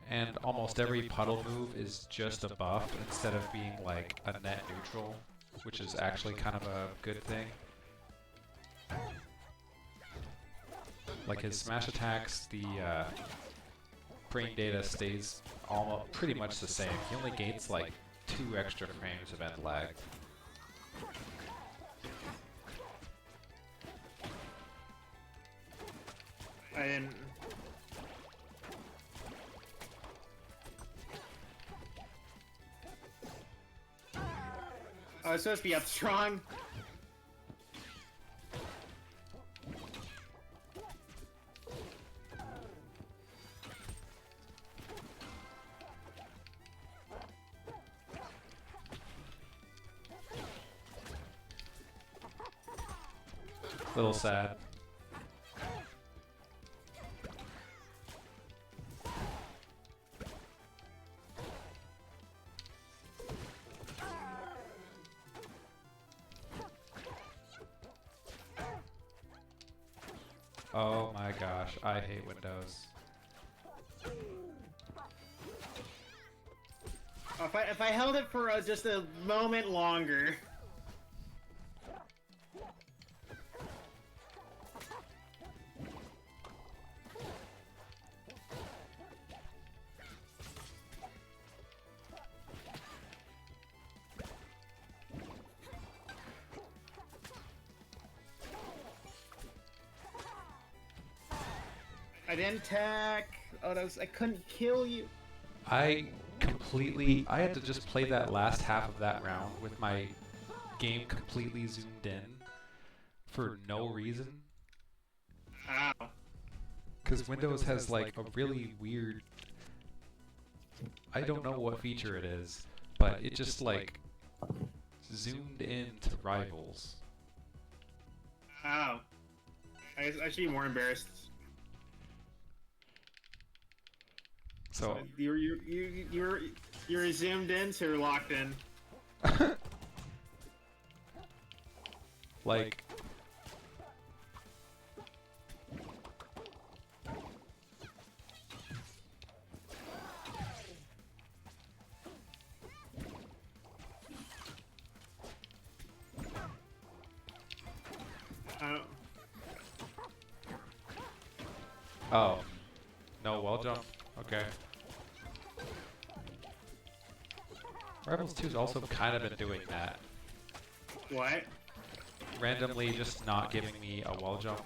And almost every puddle move is just a buff instead of being like a net neutral, which is actually kind of a good thing. Like his smash attacks, the frame data stays almost pretty much the same. He only gains like 2 extra frames of end lag. I didn't... Oh, it's supposed to be up strong. Little sad. Oh my gosh, I hate Windows. If I held it for just a moment longer. I didn't attack. Oh, I couldn't kill you. I had to just play that last half of that round with my game completely zoomed in for no reason. Ow. Because Windows has like a really weird, I don't know what feature it is, but it just like zoomed in to rivals. Ow. I should be more embarrassed. So you're zoomed in, so you're locked in. Like oh. No wall jump. Okay. Rivals 2's also kind of been doing that. What? Randomly just not giving me a wall jump.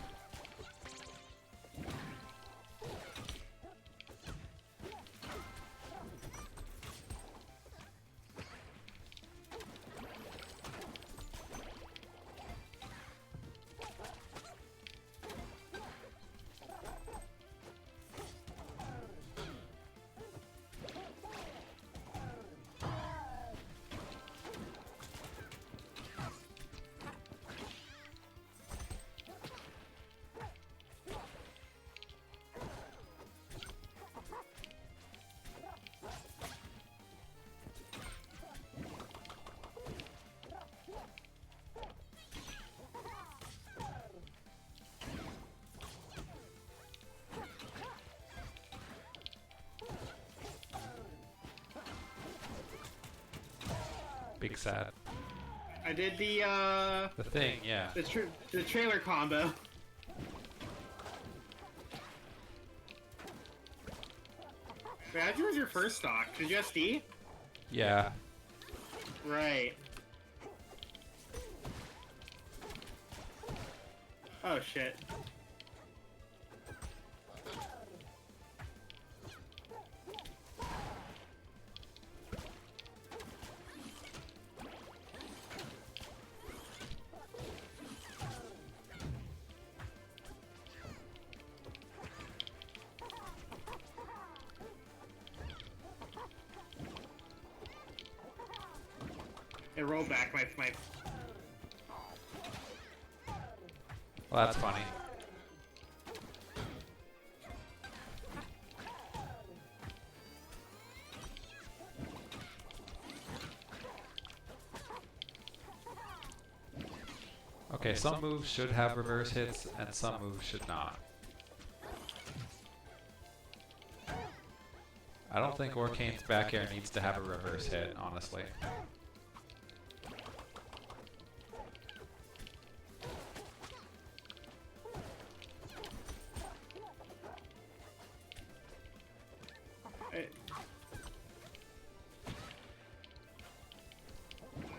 Big sad. I did the thing, yeah. The trailer combo. Wait, how'd you use your first stock? Did you SD? Yeah. Right. Oh shit. It rolled back my... Well, that's funny. Okay, some moves should have reverse hits, and some moves should not. I don't think Orcane's back air needs to have a reverse hit, honestly.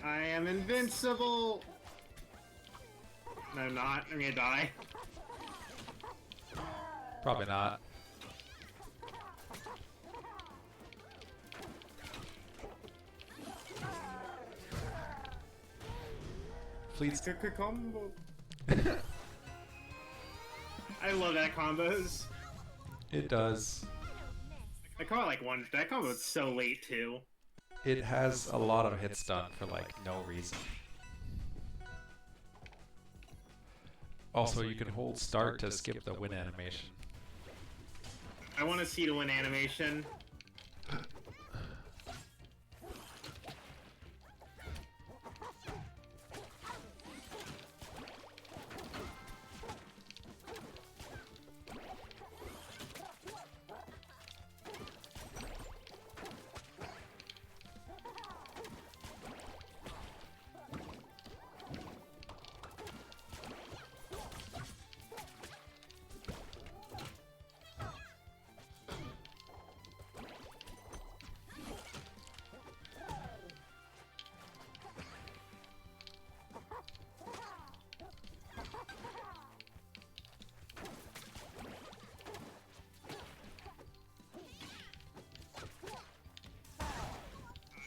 I am invincible. No, I'm not. I'm gonna die. Probably not. Fleet's combo. I love that combos. It does. I call it like one. That combo is so late too. It has a lot of hits done for like no reason. Also, you can hold start to skip the win animation. I want to see the win animation.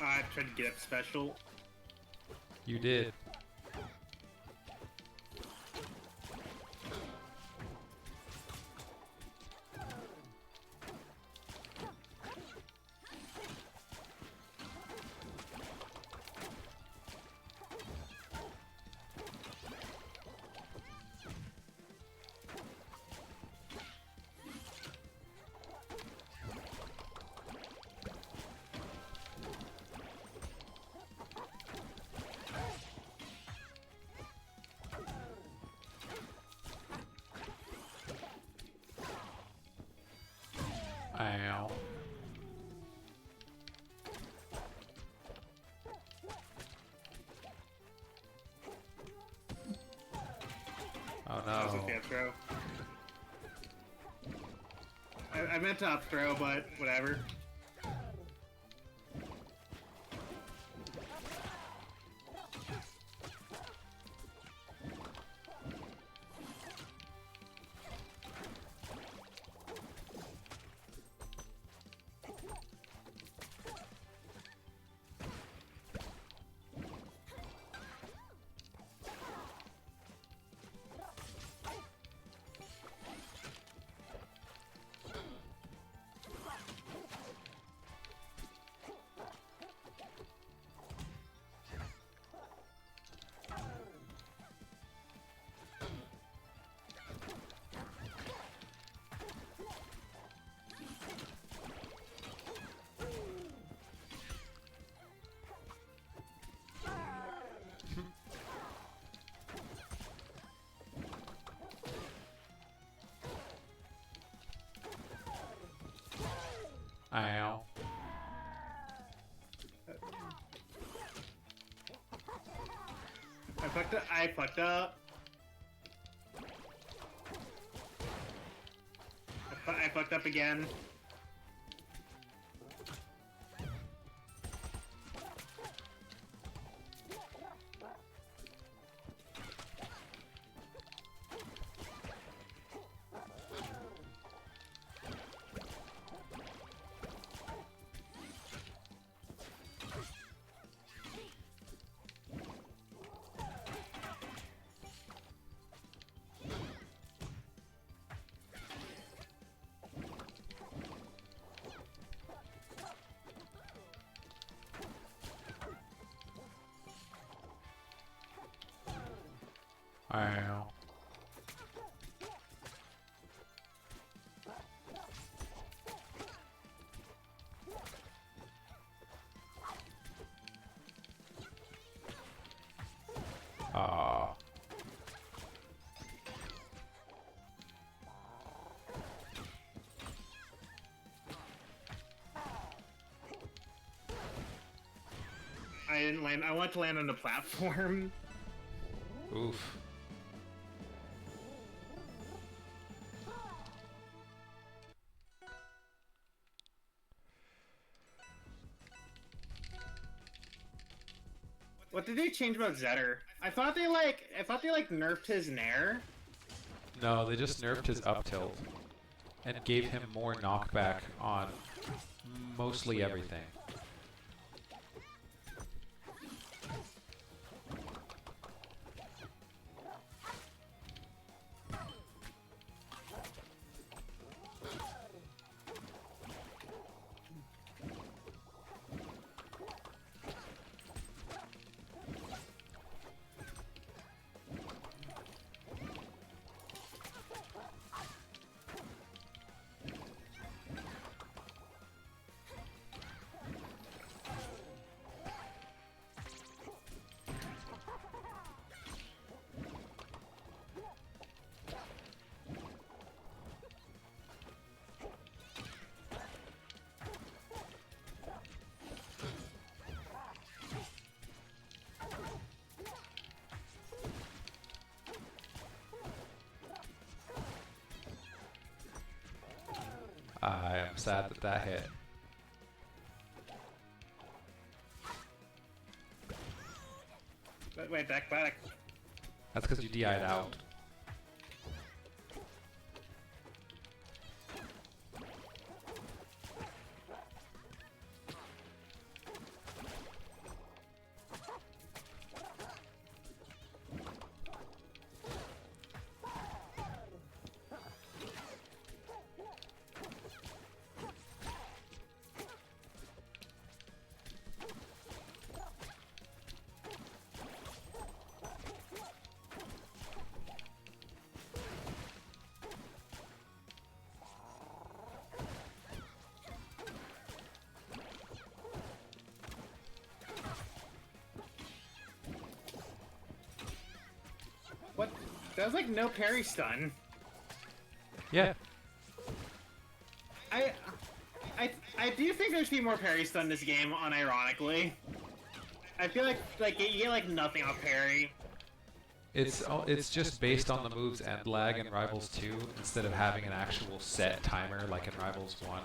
I tried to get up special. You did. Ow. Oh no. That was a fair throw. I meant to up throw, but whatever. Ow. I fucked up. I fucked up. I fucked up again. Ow. Ah. didn't land. I want to land on the platform. Oof. What did they change about Zetter? I thought they nerfed his nair. No, they just nerfed his up tilt and gave him more knockback on mostly everything. I am sad that that hit. Wait, back. That's because you DI'd out. What? That was like no parry stun. Yeah. I do think there should be more parry stun in this game, unironically. I feel like you get like nothing off parry. It's just based on the moves and lag in Rivals 2 instead of having an actual set timer like in Rivals 1.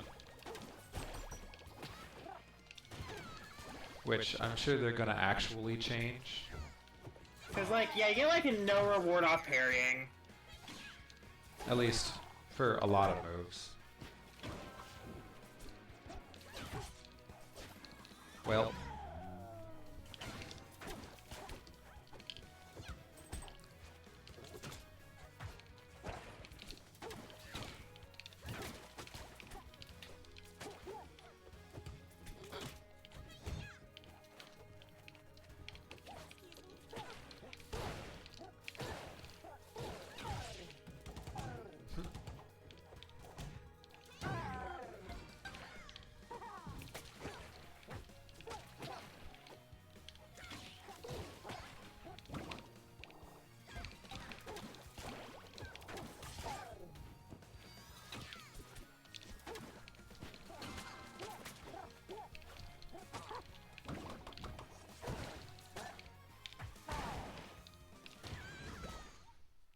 Which I'm sure they're gonna actually change. Cause like, yeah, you get like a no reward off parrying. At least for a lot of moves. Well.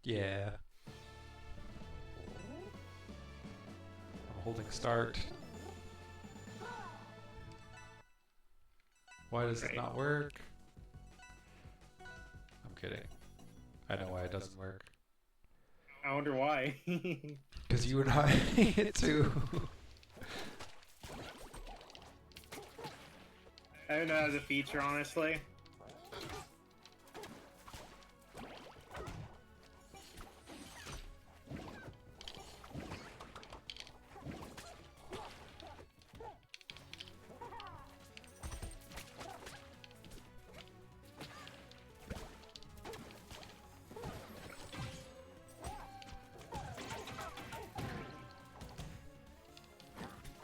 Yeah. I'm holding start. Why does it not work? I'm kidding. I know why it doesn't work. I wonder why. Because you and I it too. I don't know as a feature, honestly.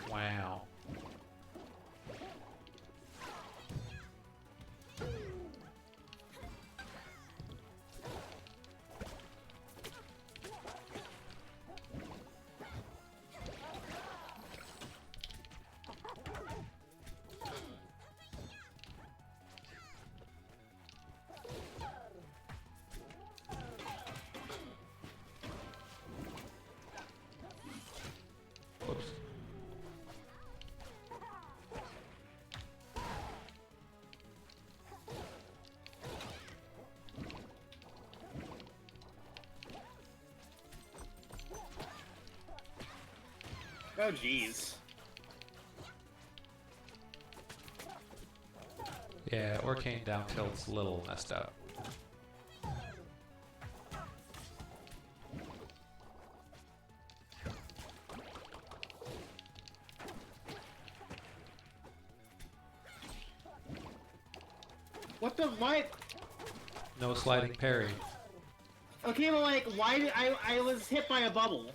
Wow. Oh, jeez. Yeah, Orcane down tilt's a little messed up. What the what? No sliding parry. Okay, well, like, why did I was hit by a bubble?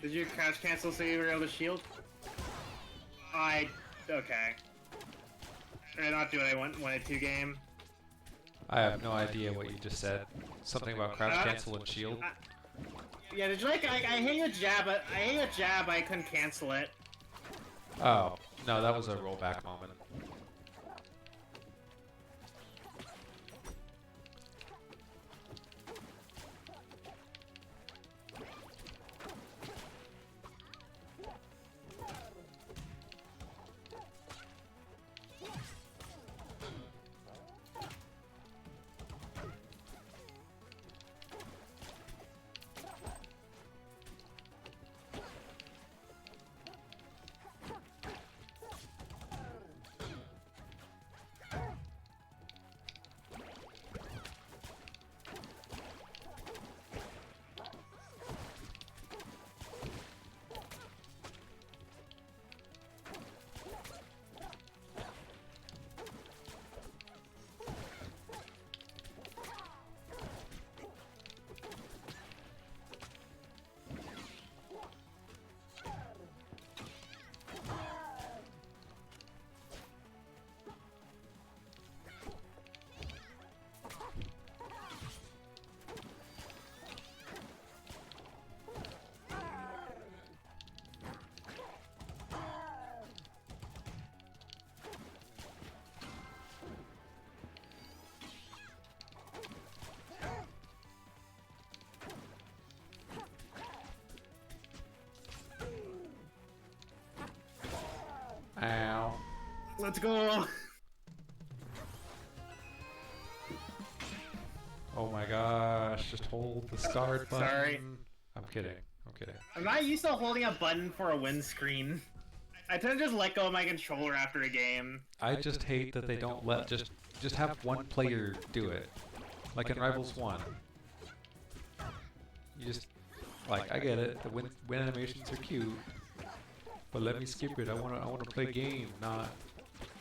Did you crouch cancel so you were able to shield? Okay. Did I not do what I wanted to game? I have no idea what you just said. Something about crouch cancel and shield. Yeah, did you like, I hit a jab, I couldn't cancel it. Oh, no, that was a rollback moment. Ow. Let's go! Oh my gosh, just hold the start button. Sorry. I'm kidding. I'm kidding. I'm not used to holding a button for a windscreen. I tend to just let go of my controller after a game. I just hate that they don't let just have one player do it. Like in Rivals 1. You just like I get it, the win animations are cute. But let me skip it. I wanna play game, not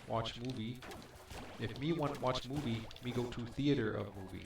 watch movie. If me want watch movie, me go to theater of movie.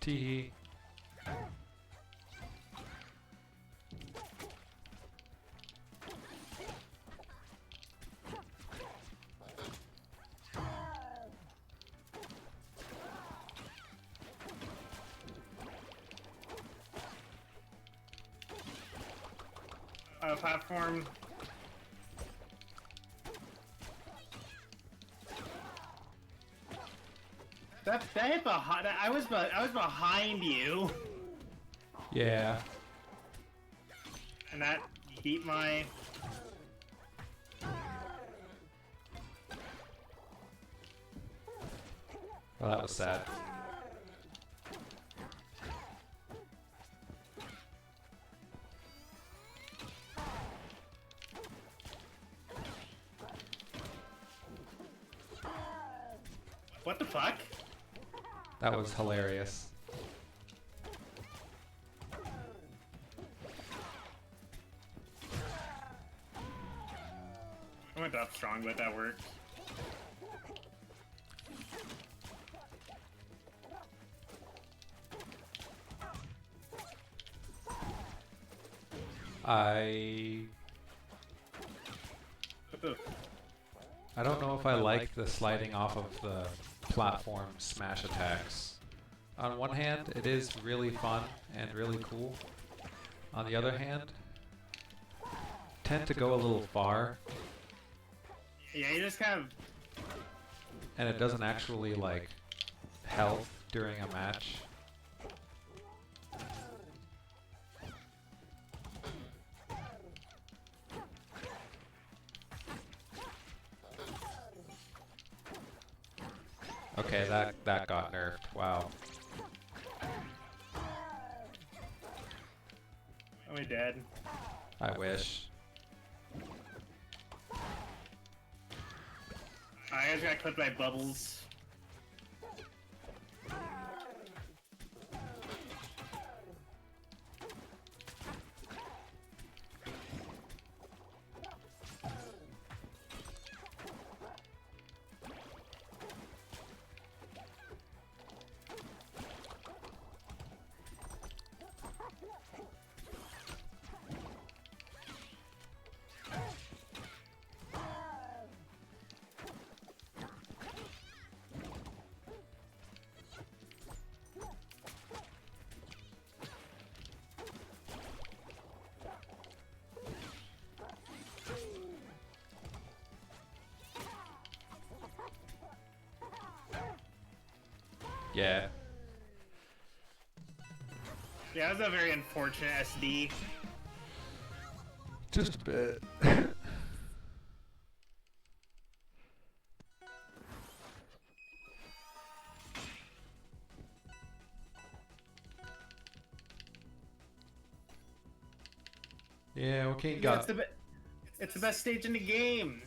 Tee. Platform. That hit behind. I was behind you. Yeah. And that beat my. Well, that was sad. What the fuck? That was hilarious. I went up strong, but that worked. I don't know if I like the sliding off of the platform smash attacks. On one hand, it is really fun and really cool. On the other hand, tend to go a little far. Yeah, you just kind of. And it doesn't actually like help during a match. Okay, that got nerfed. Wow. Am I dead? I wish. I just got clipped by bubbles. Yeah. Yeah, that was a very unfortunate SD. Just a bit. Yeah, okay, got. It's the best stage in the game.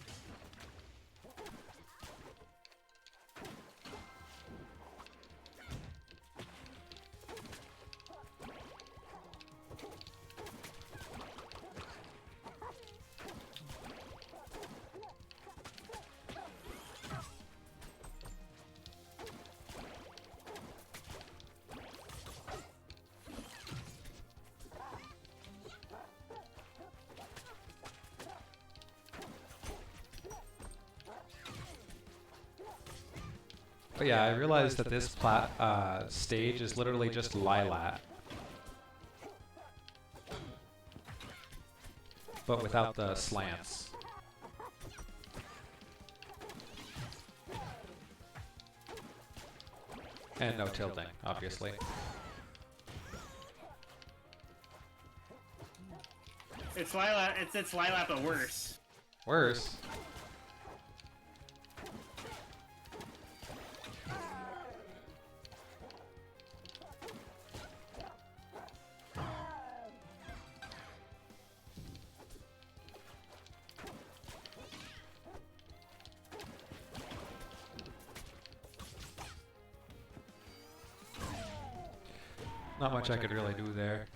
But yeah, I realized that this stage is literally just Lilat. But without the slants. And no tilting, obviously. It's Lilat. It's Lilat, but worse. Worse? Not much I could really do there.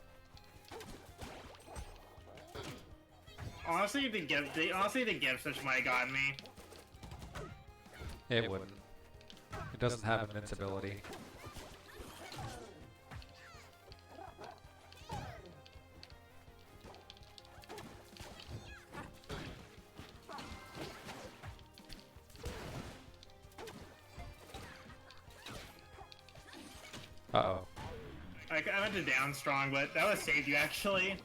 Honestly, the gift switch might have gotten me. It wouldn't. It doesn't have invincibility. Uh-oh. I went to down strong, but that would have saved you actually.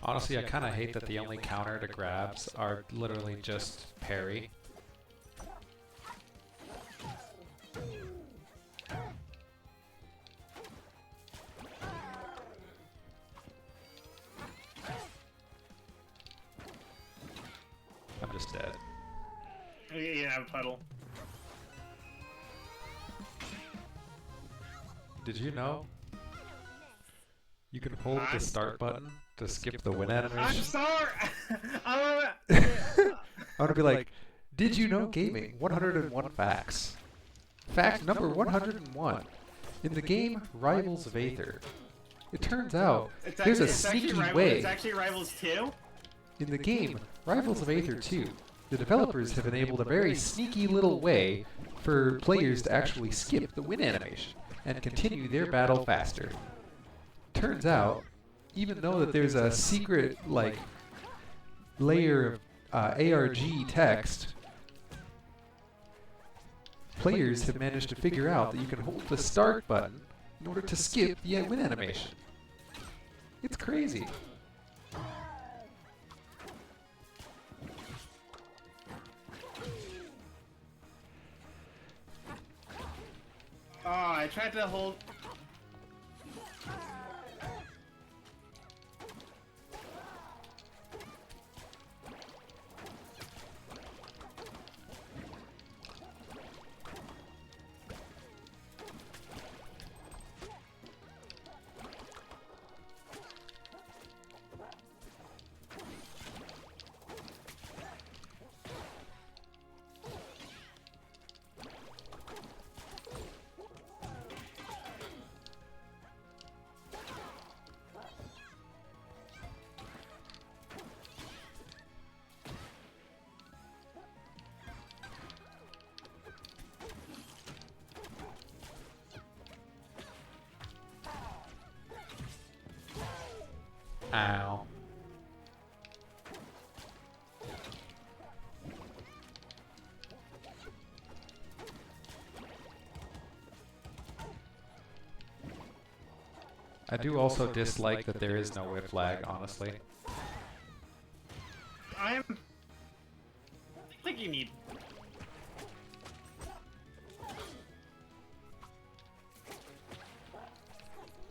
Honestly, I kind of hate that the only counter to grabs are literally just parry. I'm just dead. You have a puddle. Did you know you can hold the start button to skip the win animation? I'm sorry! I want to be like, did you know gaming? 101 facts. Fact number 101. In the game Rivals of Aether, it turns out there's a sneaky way. It's actually Rivals 2? In the game Rivals of Aether 2, the developers have enabled a very sneaky little way for players to actually skip the win animation and continue their battle faster. Turns out, even though that there's a secret, like, layer of ARG text, players have managed to figure out that you can hold the start button in order to skip the win animation. It's crazy. Oh, I tried to hold... Ow. I do also dislike that there is no whip lag, honestly. I think you need...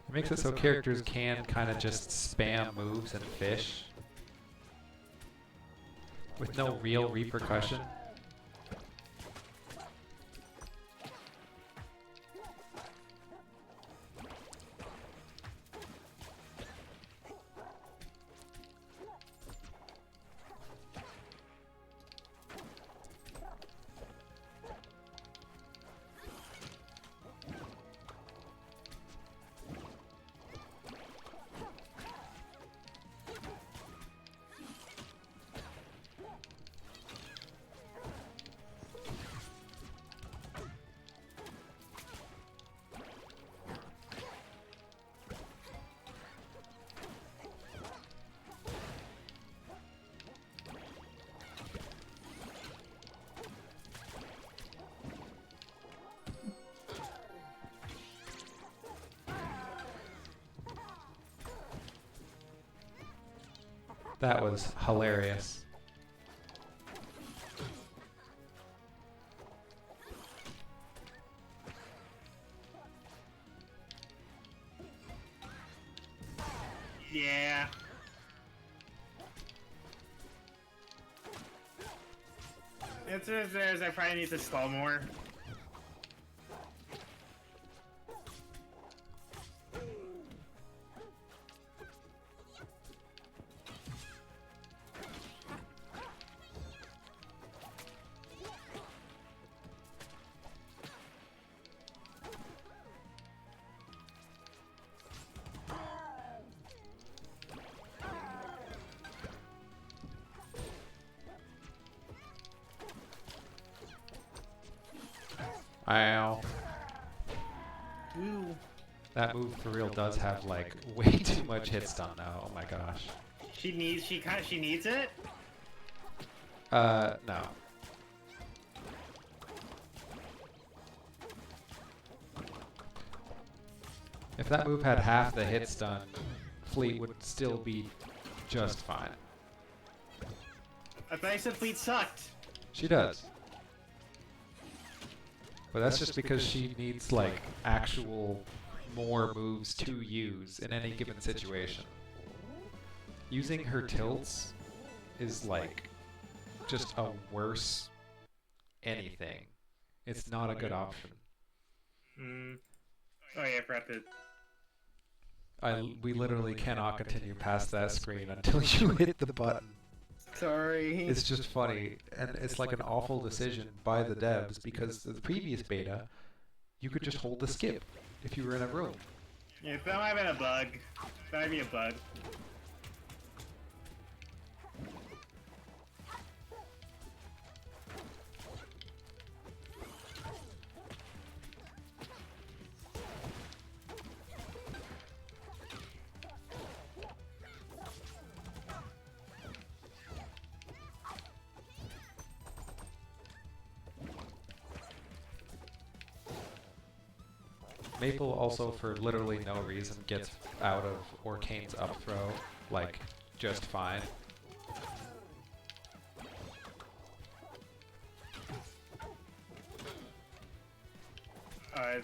It makes it so characters can kind of just spam moves and fish with no real repercussion. That was hilarious. Yeah. It's I probably need to stall more. Ow. Ooh. That move for real does have like way too much hit stun now. Oh my gosh. She needs it. No. If that move had half the hit stun, Fleet would still be just fine. I thought you said Fleet sucked. She does. But that's just because she needs like actual more moves to use in any given situation. Using her tilts is like just a worse anything. It's not a good option. Oh yeah, I forgot to. We literally cannot continue past that screen until you hit the button. Sorry. It's just funny, and it's like an awful decision by the devs because the previous beta, you could just hold the skip if you were in a room. Yeah, that might have been a bug. That might be a bug. Maple also, for literally no reason, gets out of Orcane's up throw, like, just fine. Alright.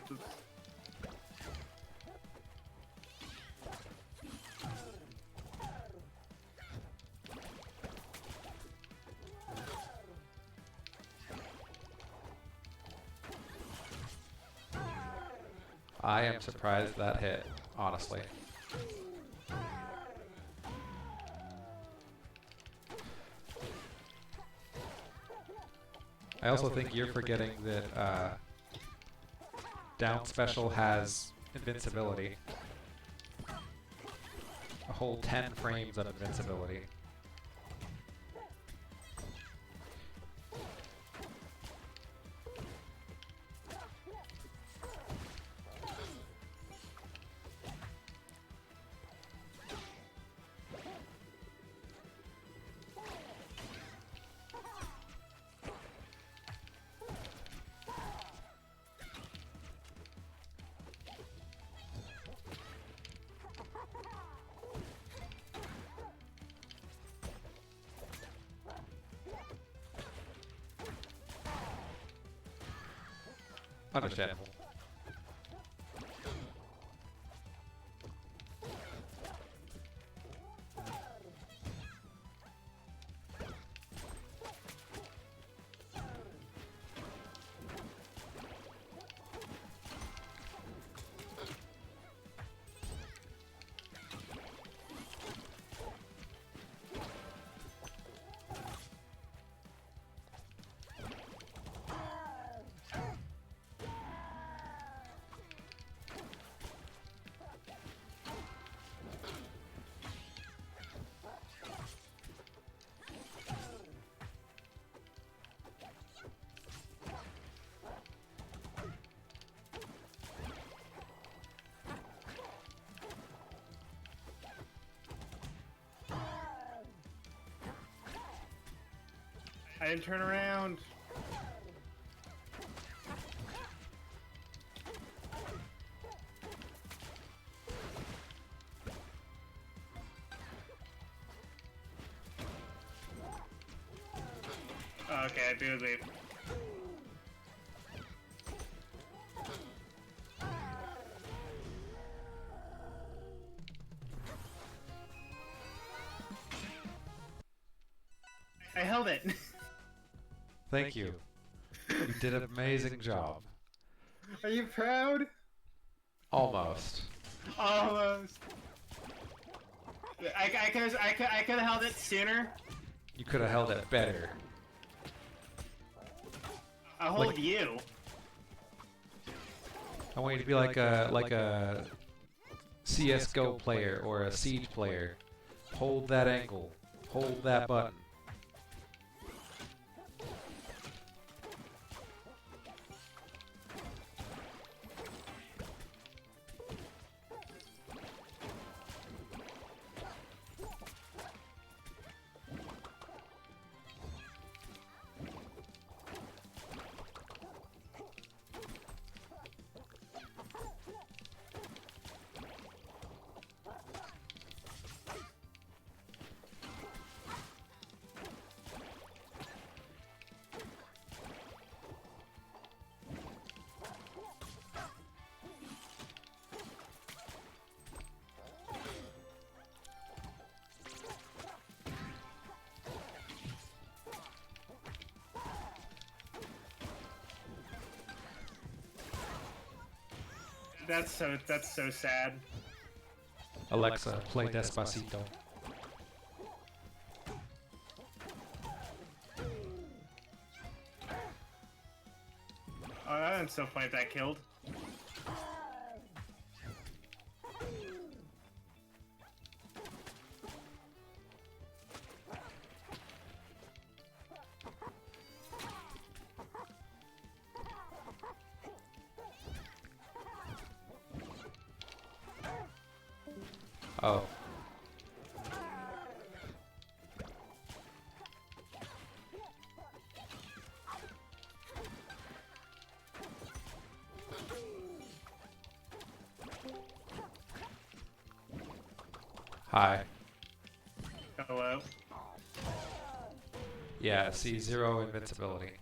I am surprised that hit, honestly. I also think you're forgetting that down special has invincibility. A whole 10 frames of invincibility. Understandable. I didn't turn around. Okay, I do leave. I held it. Thank you. You did an amazing job. Are you proud? Almost. Almost. I could have held it sooner. You could have held it better. I'll hold you. I want you to be like a CS:GO player or a Siege player. Hold that angle. Hold that button. That's so sad. Alexa, play Despacito. Oh, that's so funny if that killed. Oh. Hi. Hello. Yeah, see, 0 invincibility.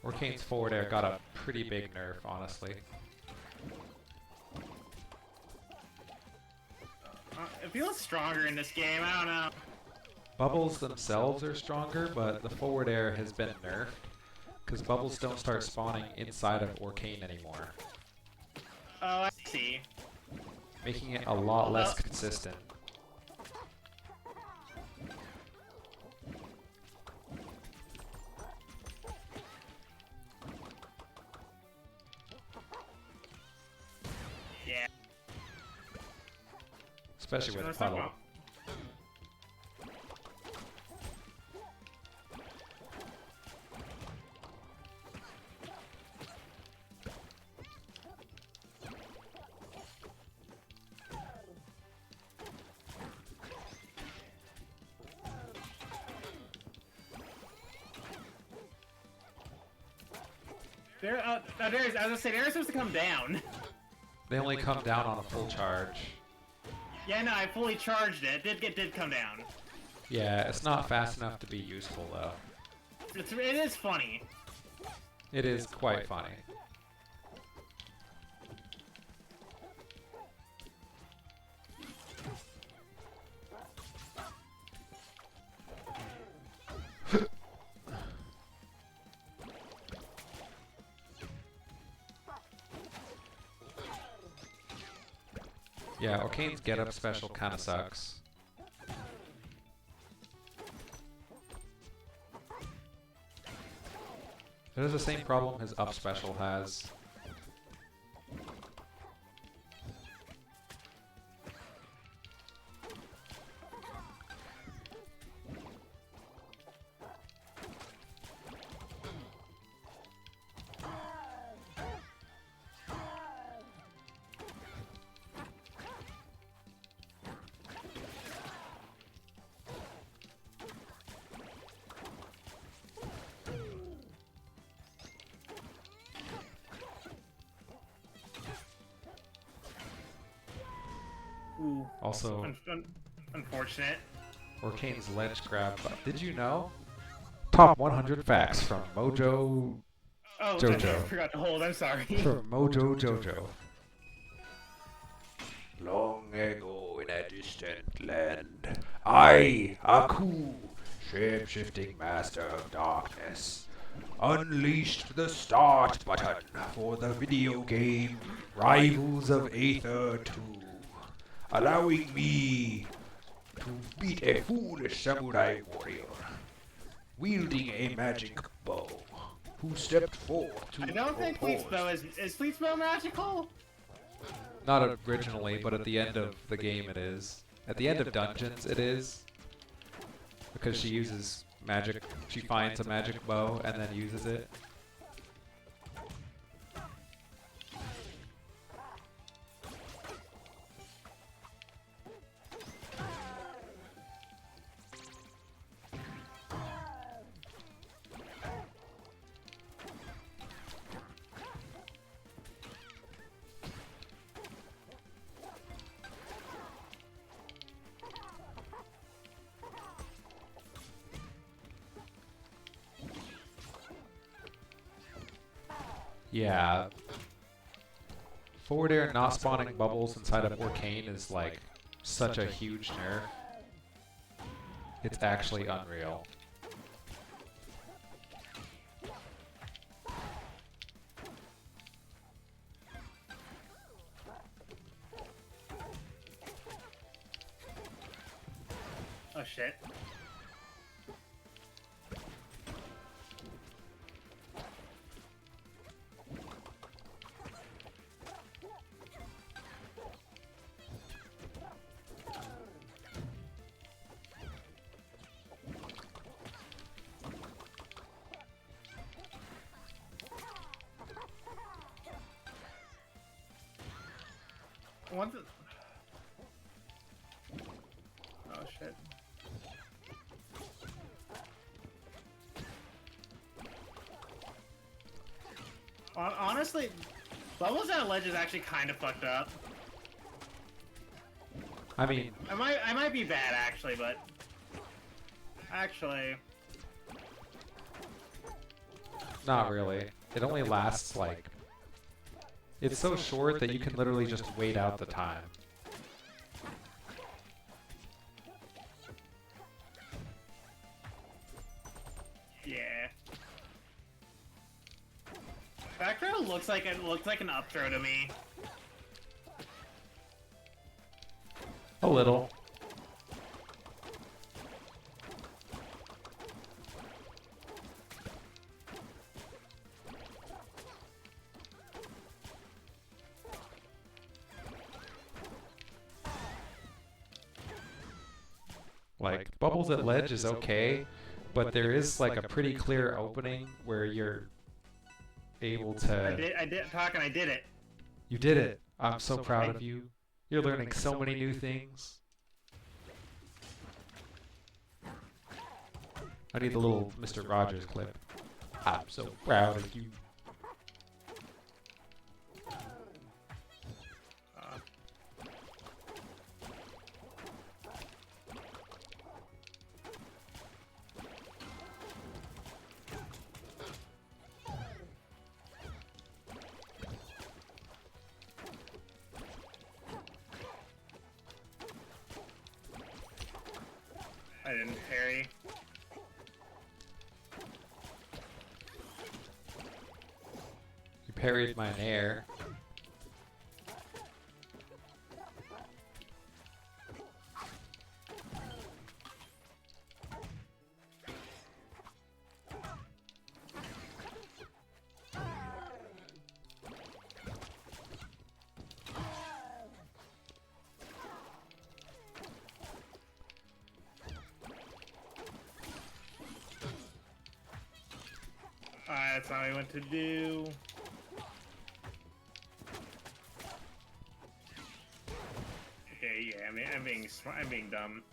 Orcane's forward air got a pretty big nerf, honestly. It feels stronger in this game, I don't know. Bubbles themselves are stronger, but the forward air has been nerfed, because bubbles don't start spawning inside of Orcane anymore. Oh, I see. Making it a lot less consistent. Yeah. Especially with Puddle. I was gonna say, they're supposed to come down. They only come down on a full charge. Yeah, no, I fully charged it. It did come down. Yeah, it's not fast enough to be useful, though. It is funny. It is quite funny. Yeah, Orcane's get-up special kinda sucks. It has the same problem his up special has. Ooh. Also, Unfortunate. Orcane's ledge grab. Did you know? Top 100 facts from Mojo Oh, Jojo. I forgot to hold. I'm sorry. From Mojo Jojo. Long ago in a distant land, I, Aku, shape-shifting master of darkness, unleashed the start button for the video game Rivals of Aether 2, allowing me to beat a foolish samurai warrior, wielding a magic bow, who stepped forth to I don't think Fleet's bow is Fleet's bow magical? Not originally, but at the end of the game it is. At the end of Dungeons it is. Because she uses magic, she finds a magic bow and then uses it. Yeah. Forward air not spawning bubbles inside of Arcane is like such a huge nerf. It's actually unreal. Oh shit. One th- Oh shit. Honestly, bubbles at ledge is actually kind of fucked up. I mean, I might be bad actually, but actually, not really. It only lasts like... It's so short that you can literally just wait out the time. yeah. Back throw looks like an up throw to me. A little. Like, bubbles at ledge is okay, but there is like a pretty clear opening where you're able to... I did it. You did it. I'm so proud of you. You're learning so many new things. I need the little Mr. Rogers clip. I'm so proud of you. I didn't parry. You parried my nair. That's not what I want to do. Okay, yeah, I'm being dumb.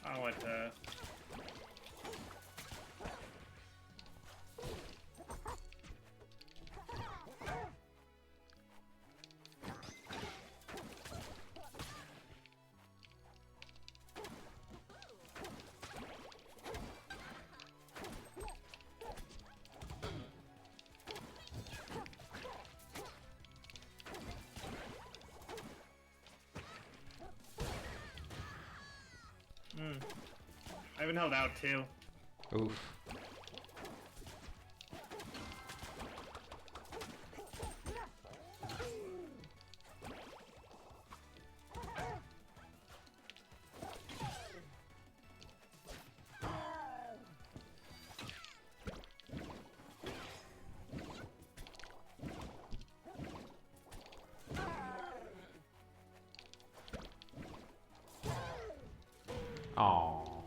I want to. I haven't held out too. Oof. Aww.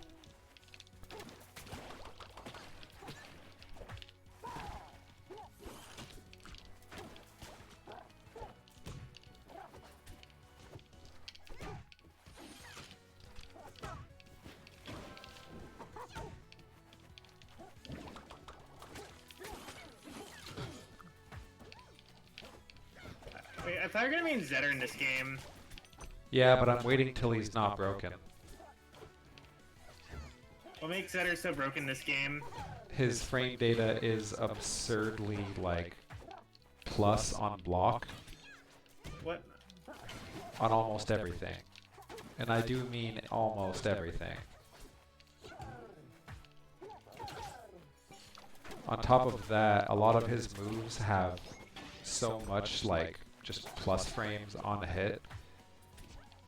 Wait, I thought you were gonna mean Zetter in this game. Yeah, but I'm waiting till he's not broken. What makes Zetter so broken this game? His frame data is absurdly like plus on block What? on almost everything. And I do mean almost everything. On top of that, a lot of his moves have so much like just plus frames on a hit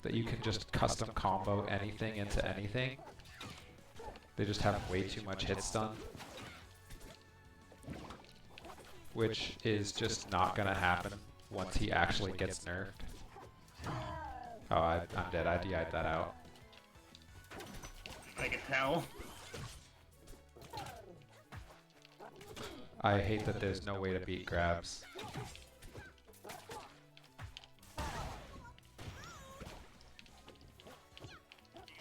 that you can just custom combo anything into anything. They just have way too much hit stun, which is just not gonna happen once he actually gets nerfed. Oh, I'm dead. I DI'd that out. I can tell. I hate that there's no way to beat grabs.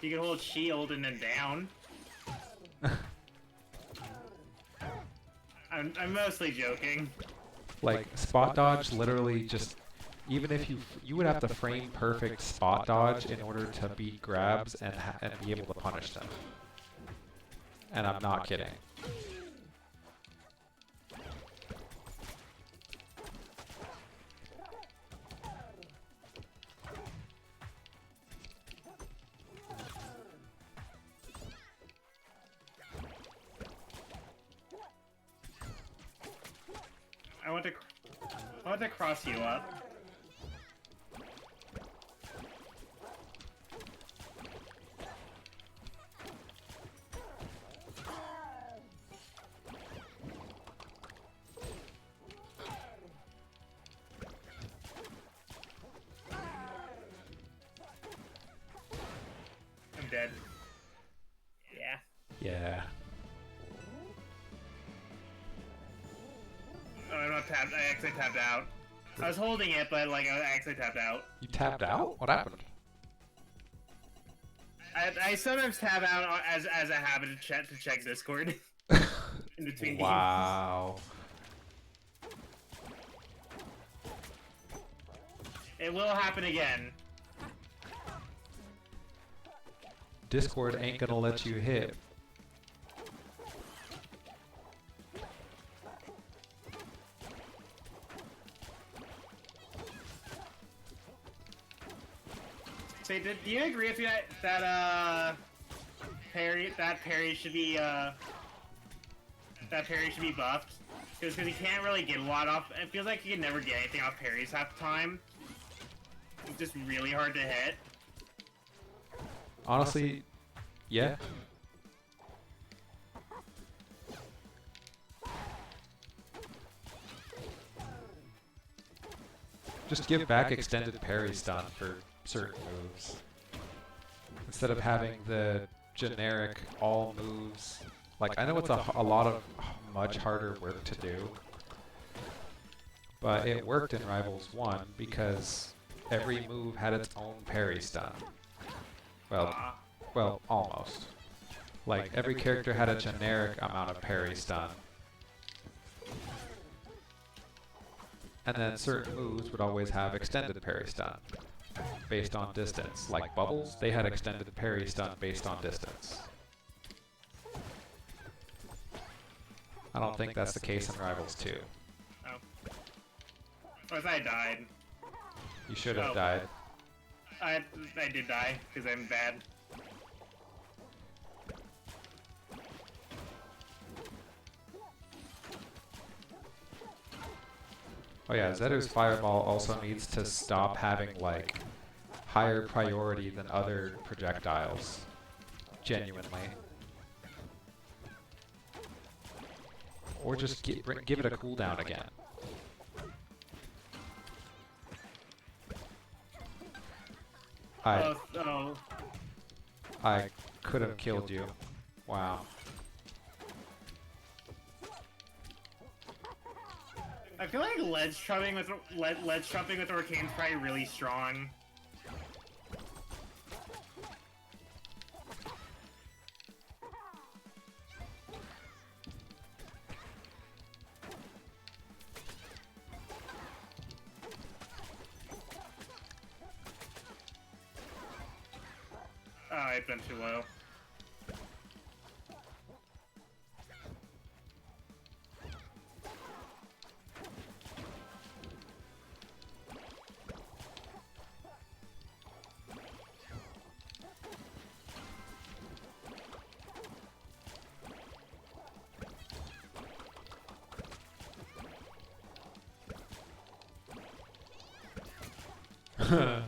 You can hold shield and then down. I'm mostly joking. Like, spot dodge literally just... Even if you would have to frame perfect spot dodge in order to beat grabs and be able to punish them. And I'm not kidding. I want to cross you up. I'm dead. Yeah. Yeah. Oh, I'm not tapped. I actually tapped out. I was holding it, but like I actually tapped out. You tapped out? What happened? I sometimes tap out as a habit to check Discord in between games. Wow. It will happen again. Discord ain't gonna let you hit. Say, do you agree with me that parry should be buffed? Because he can't really get a lot off. It feels like he can never get anything off parries half the time. It's just really hard to hit. Honestly, yeah. Just give back extended parry stun for certain moves. Instead of having the generic all moves. Like, I know it's a lot of much harder work to do. But it worked in Rivals 1 because every move had its own parry stun. Well, almost. Like, every character had a generic amount of parry stun. And then certain moves would always have extended parry stun based on distance. Like Bubbles, they had extended parry stun based on distance. I don't think that's the case in Rivals 2. Oh. Or if I died. You should have died. I did die, because I'm bad. Oh yeah, Zetter's Fireball also needs to stop having, like, higher priority than other projectiles. Genuinely. Or just give it a cooldown again. I could have killed you. Wow. I feel like ledge trumping with Arcane's probably really strong. Oh, I've been too low. You're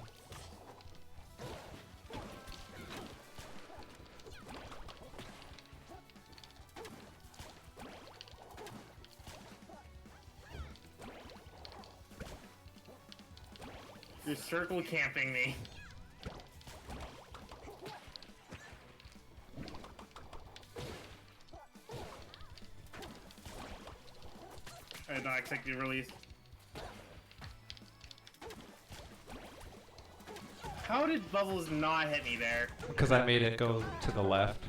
circle camping me. I did not expect you to release. How did Bubbles not hit me there? Because I made it go to the left.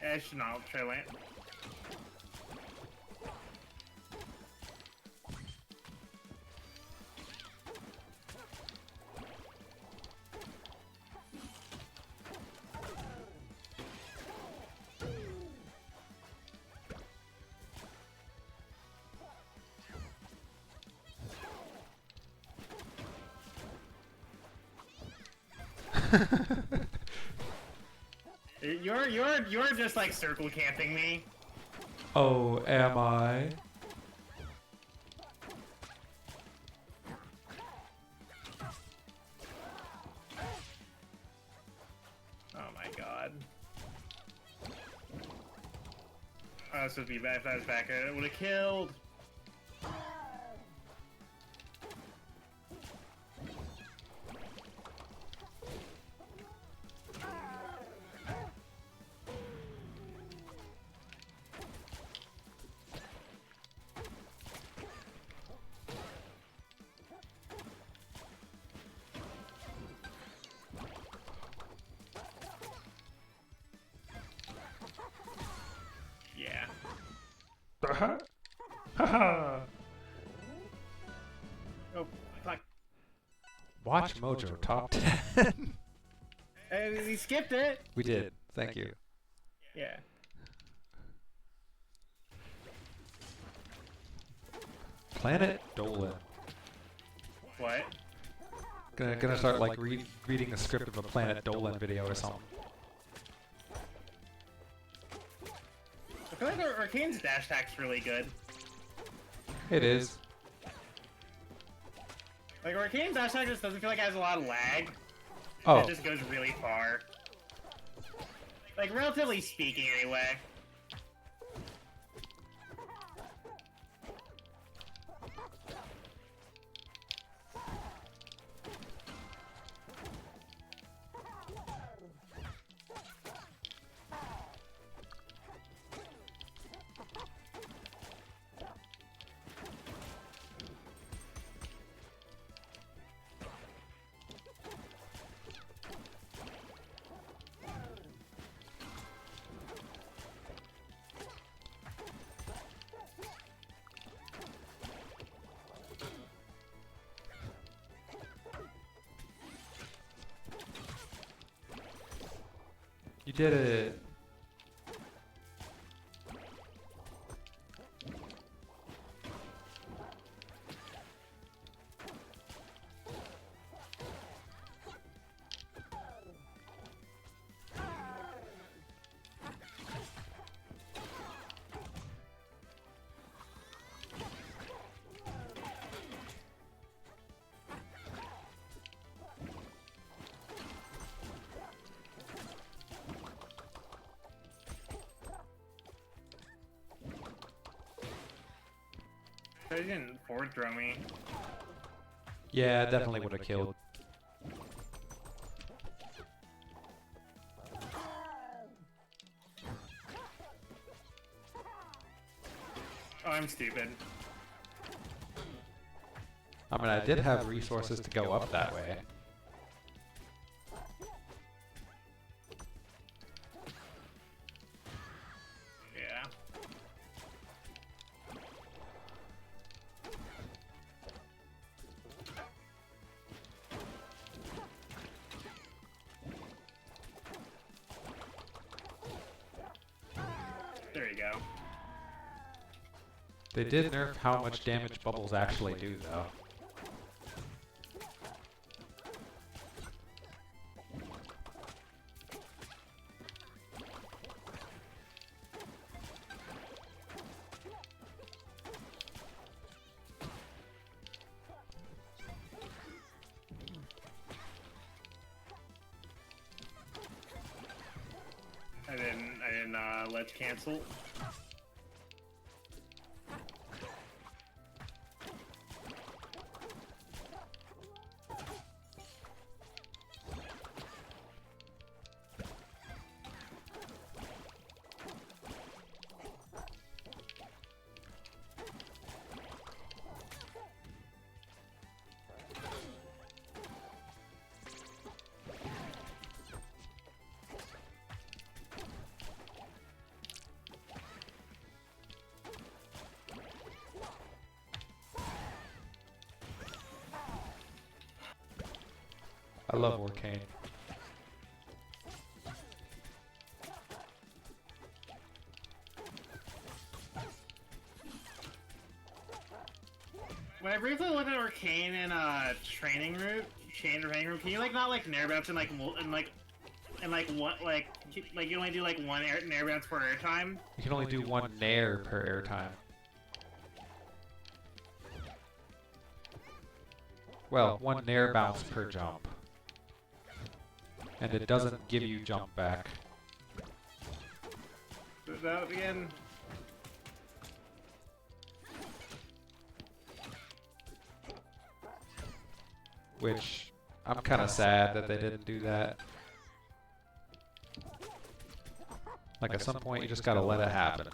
I should not try to land. You're just like circle camping me. Oh, am I? Oh my god. Oh, this would be bad if I was back. I would have killed. Oh, fuck. Watch Mojo top 10. We skipped it. We did. Thank you. Yeah. Planet Dolan. What? Gonna start like reading the script of a Planet Dolan video or something. I feel like Arcane's dash attack's really good. It is. Like Arcane's dash attack just doesn't feel like it has a lot of lag. Oh. It just goes really far. Like relatively speaking, anyway. You did it. They didn't forward throw me. Yeah, definitely would have killed. Oh, I'm stupid. I mean, I did have resources to go up that way. Yeah. There you go. They did nerf how much damage bubbles actually do, though. I didn't let's cancel. I love Arcane. When I briefly looked at Arcane in training room, can you like not like nair bounce and like what you only do like one nair bounce per air time? You can only do one nair per air time. Well, one nair bounce per jump. And it doesn't give you jump back. Is that again? Which, I'm kind of sad that they didn't do that. Like at some point you just gotta let it happen.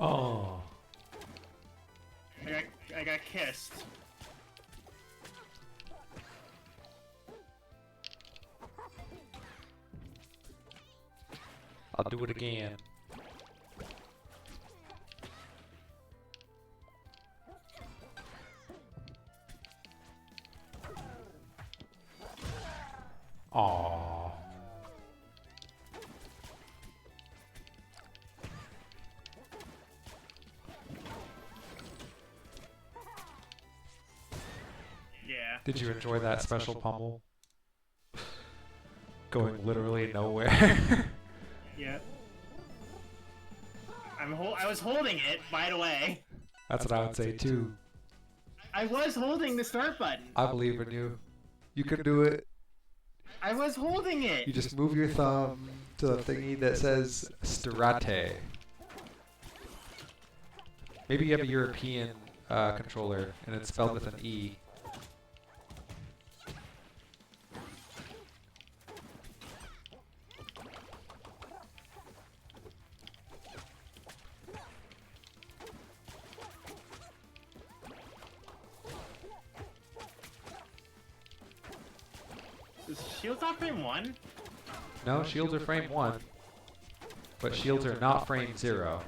Oh. I got kissed. I'll do it again. Aww. Yeah. Did you enjoy that special pummel? Going literally nowhere. Yeah. I was holding it, by the way. That's what I would say too. I was holding the start button. I believe in you. You can do it. I was holding it. You just move your thumb to the thingy that says Starate. Maybe you have a European controller and it's spelled with an E. Is shields not frame 1? No, shields are frame 1. But shields are not frame 0.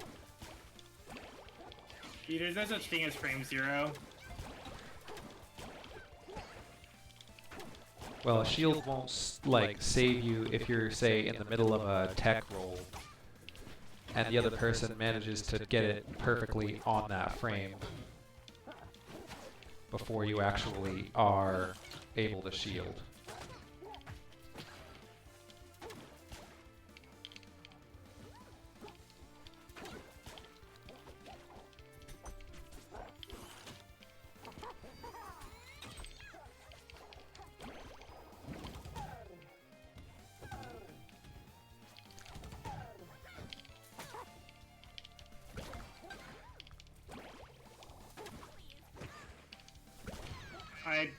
There's no such thing as frame 0. Well, a shield won't like save you if you're, say, in the middle of a tech roll and the other person manages to get it perfectly on that frame before you actually are able to shield. I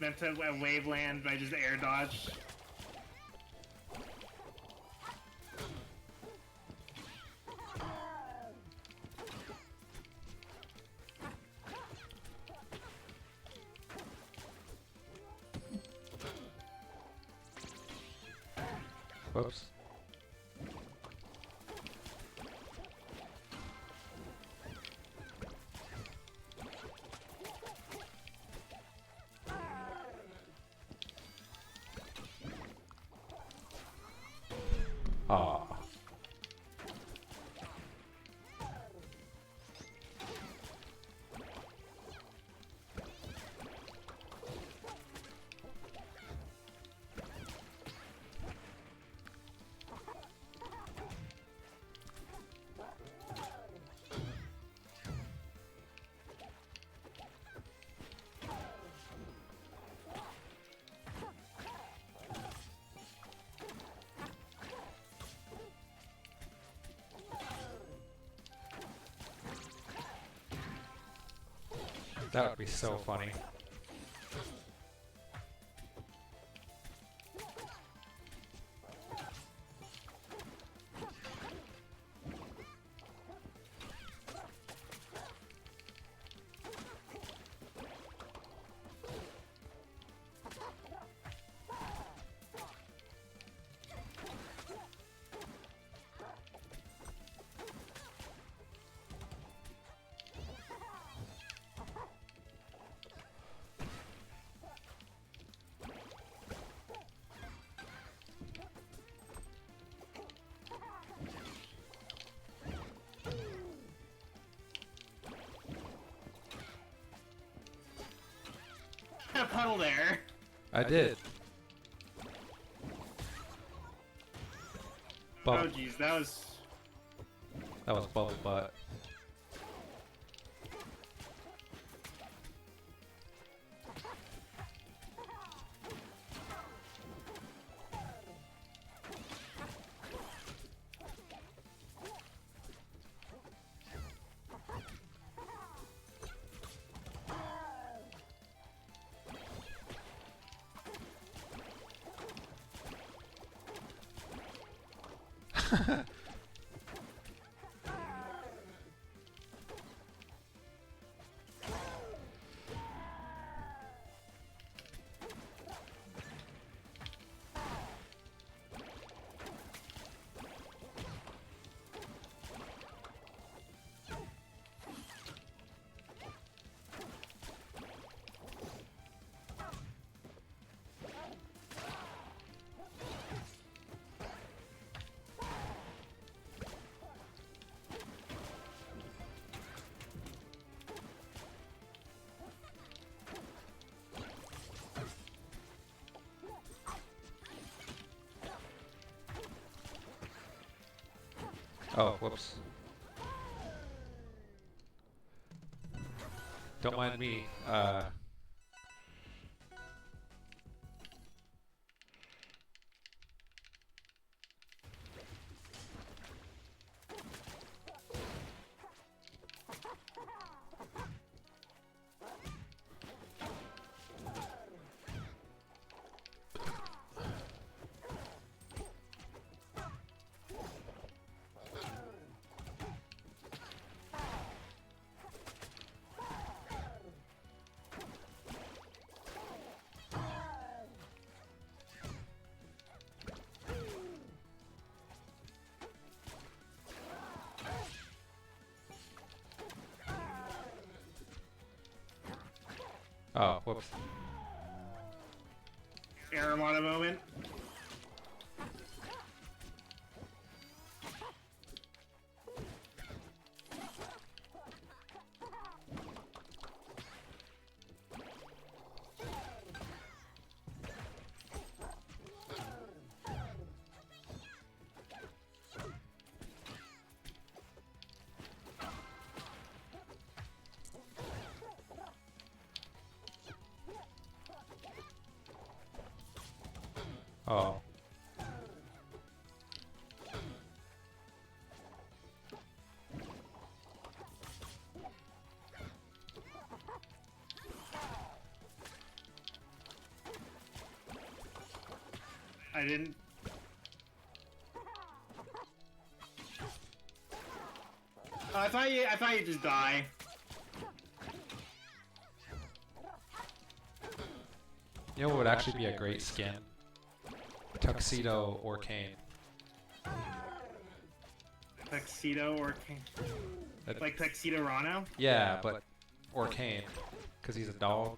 meant to wave land, but I just air dodged. Whoops. Ah. That would be so funny. A puddle there. I did. Oh Bubble. jeez, That was bubble butt. Oh, whoops. Don't mind me. Oh, whoops. Aramata moment. Oh. I didn't. I thought you just die. You know what would actually be a great skin? Tuxedo or Kane. Tuxedo or like Tuxedo Rano? Yeah, but or Kane, because he's a dog.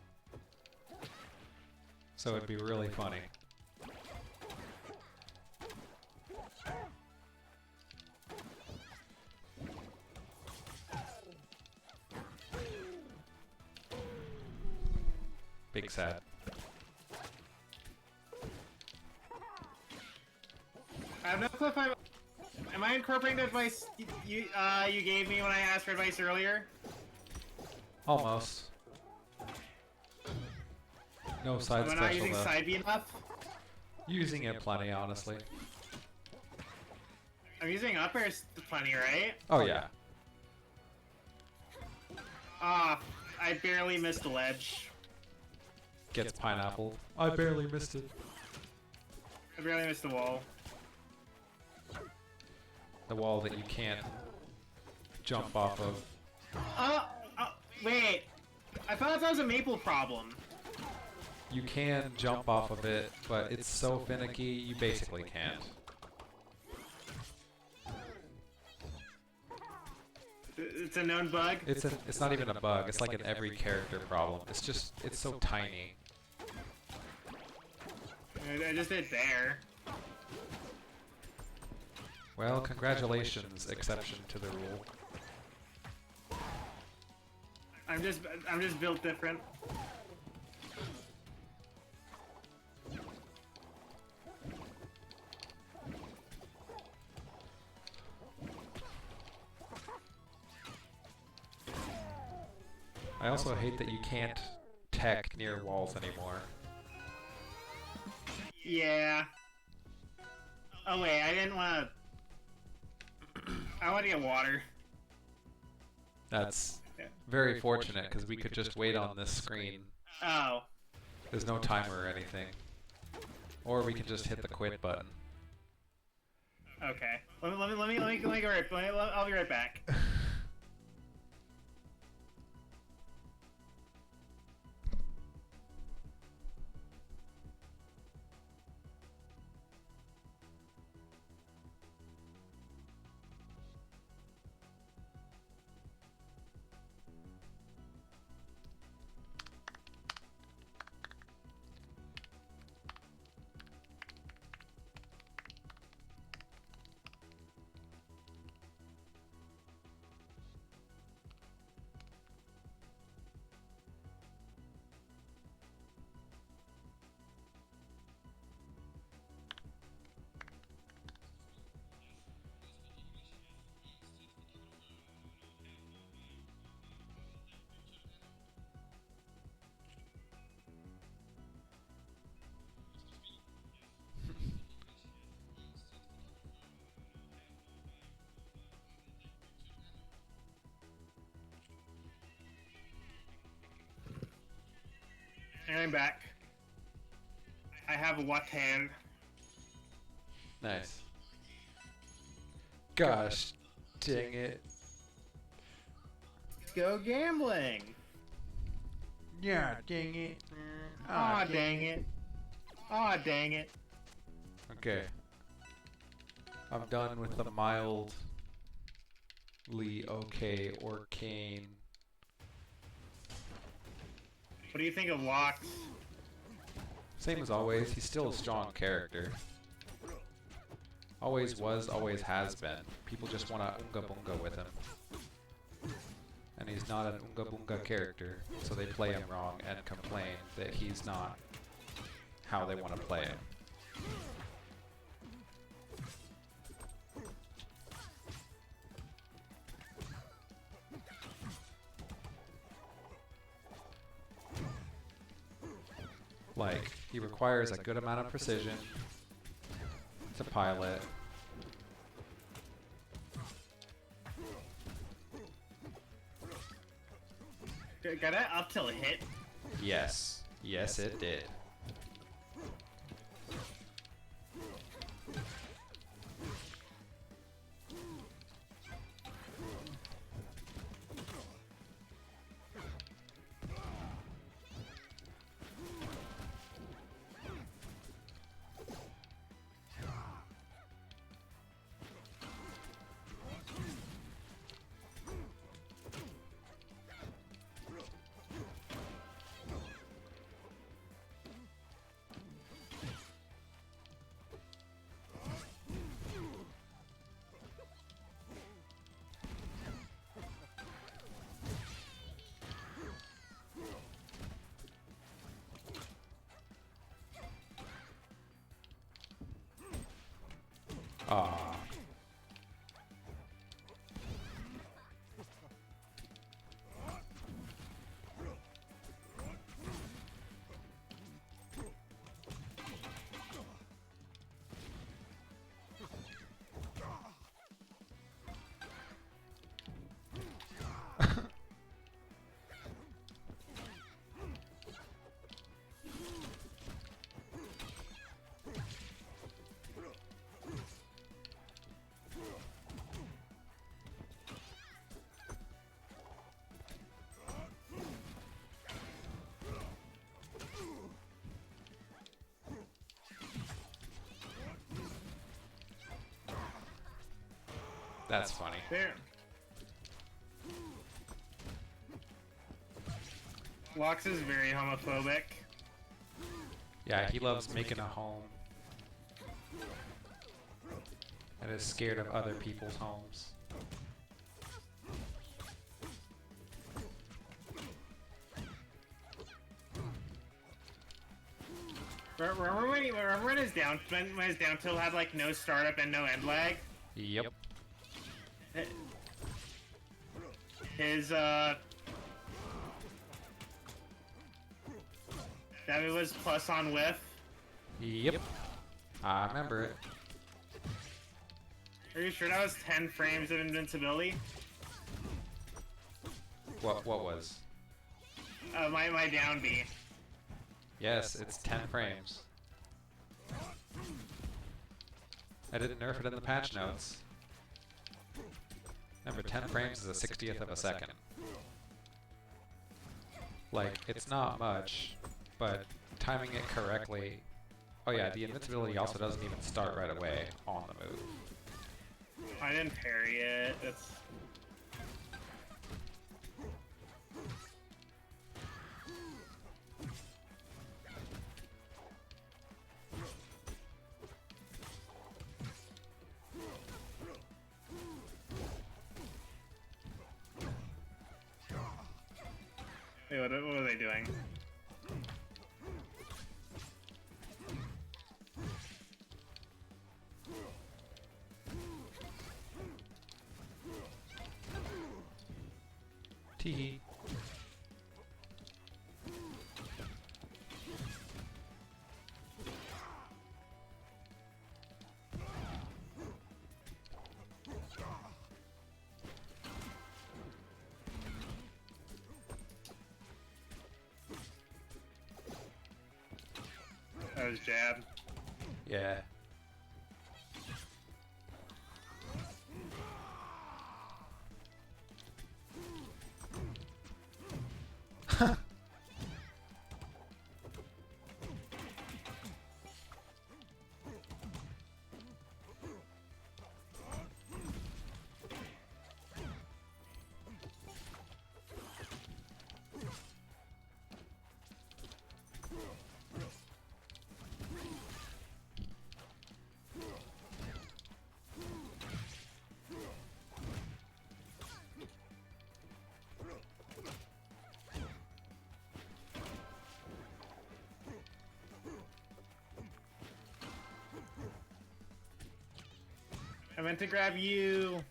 So it'd be really funny. Big sad. I have no clue if am I incorporating the advice you gave me when I asked for advice earlier? Almost. No side Am I special not using though. side B enough? Using it plenty, honestly. I'm using up airs plenty, right? Oh yeah. Ah, I barely missed a ledge. Gets pineapple. I barely missed it. I barely missed the wall. The wall that you can't jump off of. Wait. I thought that was a maple problem. You can jump off of it, but it's so finicky, you basically can't. It's a known bug? It's not even a bug, it's like an every character problem. It's so tiny. I just did there. Well, congratulations, exception to the rule. I'm just built different. I also hate that you can't tech near walls anymore. Yeah. Oh wait, I didn't want to... I want to get water. That's very fortunate, because we could just wait on this screen. Oh. There's no timer or anything. Or we can just hit the quit button. Okay. Let me go right. I'll be right back. And I'm back. I have water. Nice. Gosh, dang it. Go gambling. Yeah, dang it. Aw, dang it. Aw, dang it. Okay. I'm done with the mildly okay Orcane. What do you think of Locks? Same as always, he's still a strong character. Always was, always has been. People just want to Unga Bunga with him. And he's not an Unga Bunga character, so they play him wrong and complain that he's not how they want to play him. Like, he requires a good amount of precision to pilot. Got that up till it hit? Yes. Yes, it did. Aw. That's funny. There. Lox is very homophobic. Yeah, he loves making a home. And is scared of other people's homes. Remember when his down tilt had like no startup and no end lag? Yep. His that it was plus on whiff. Yep. I remember it. Are you sure that was 10 frames of invincibility? What was? My down B. Yes, it's 10 frames. I didn't nerf it in the patch notes. Remember, 10 frames is a 60th of a second. Like, it's not much, but timing it correctly... Oh yeah, the invincibility also doesn't even start right away on the move. I didn't parry it. That's... Wait, what were they doing? Teehee. That was jab. Yeah. I meant to grab you.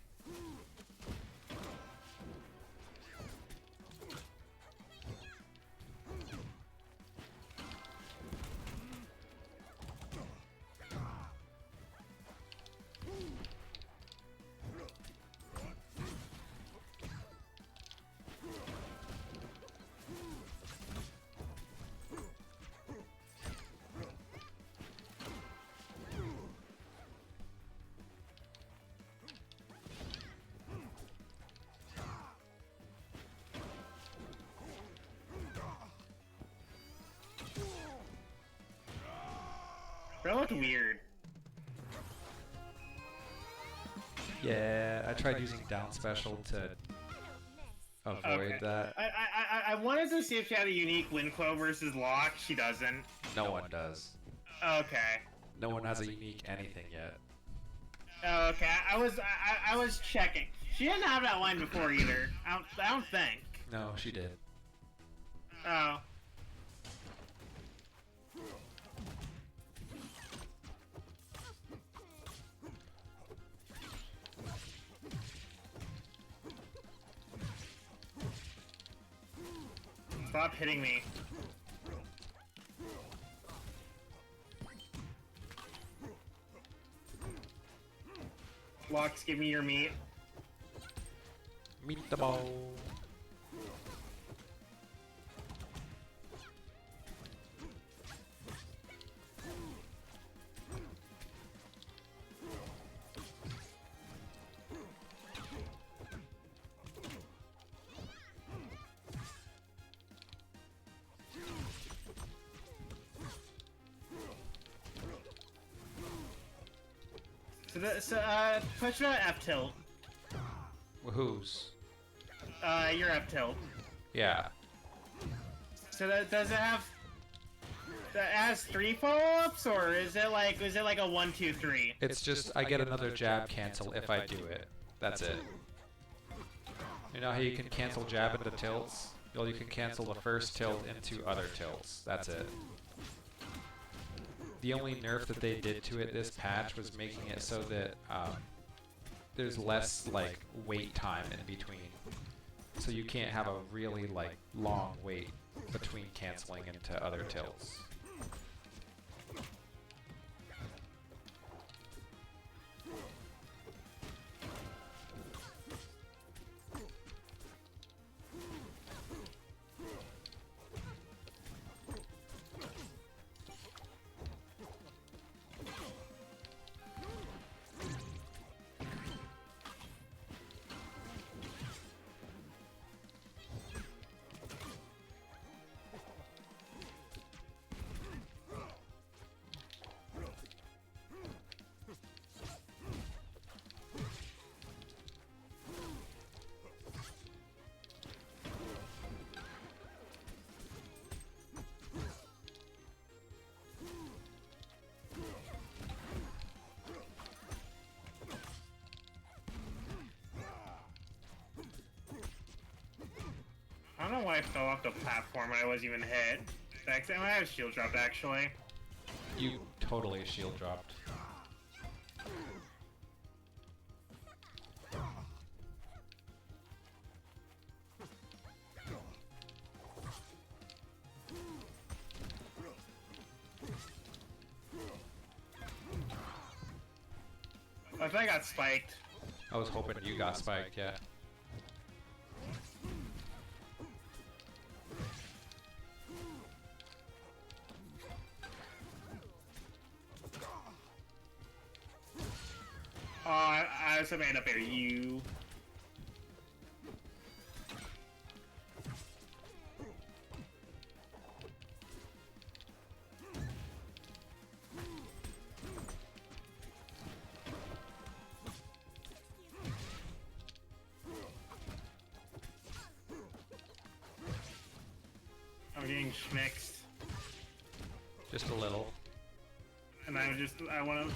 That looked weird. Yeah, I tried using down special to avoid that. I wanted to see if she had a unique Winclow versus Locke. She doesn't. No one does. Okay. No one has a unique anything yet. Okay. I was checking. She didn't have that line before either. I don't think. No, she did. Oh. Stop hitting me. Lux, give me your meat. Meet the ball. Push to F tilt. Who's? Your F tilt. Yeah. So does it have? That has 3 follow-ups, or is it like a 1, 2, 3? It's just I get another jab cancel if I do it. That's it. You know how you can cancel jab into tilts? Well, you can cancel the first tilt into other tilts. That's it. The only nerf that they did to it this patch was making it so that there's less like wait time in between. So you can't have a really like long wait between canceling into other tilts. I don't know why I fell off the platform when I wasn't even hit. I might have shield dropped actually. You totally shield dropped. I think I got spiked. I was hoping you got spiked, yeah. Oh, I was made up here. You. I'm getting schmixed. Just a little. And I want to.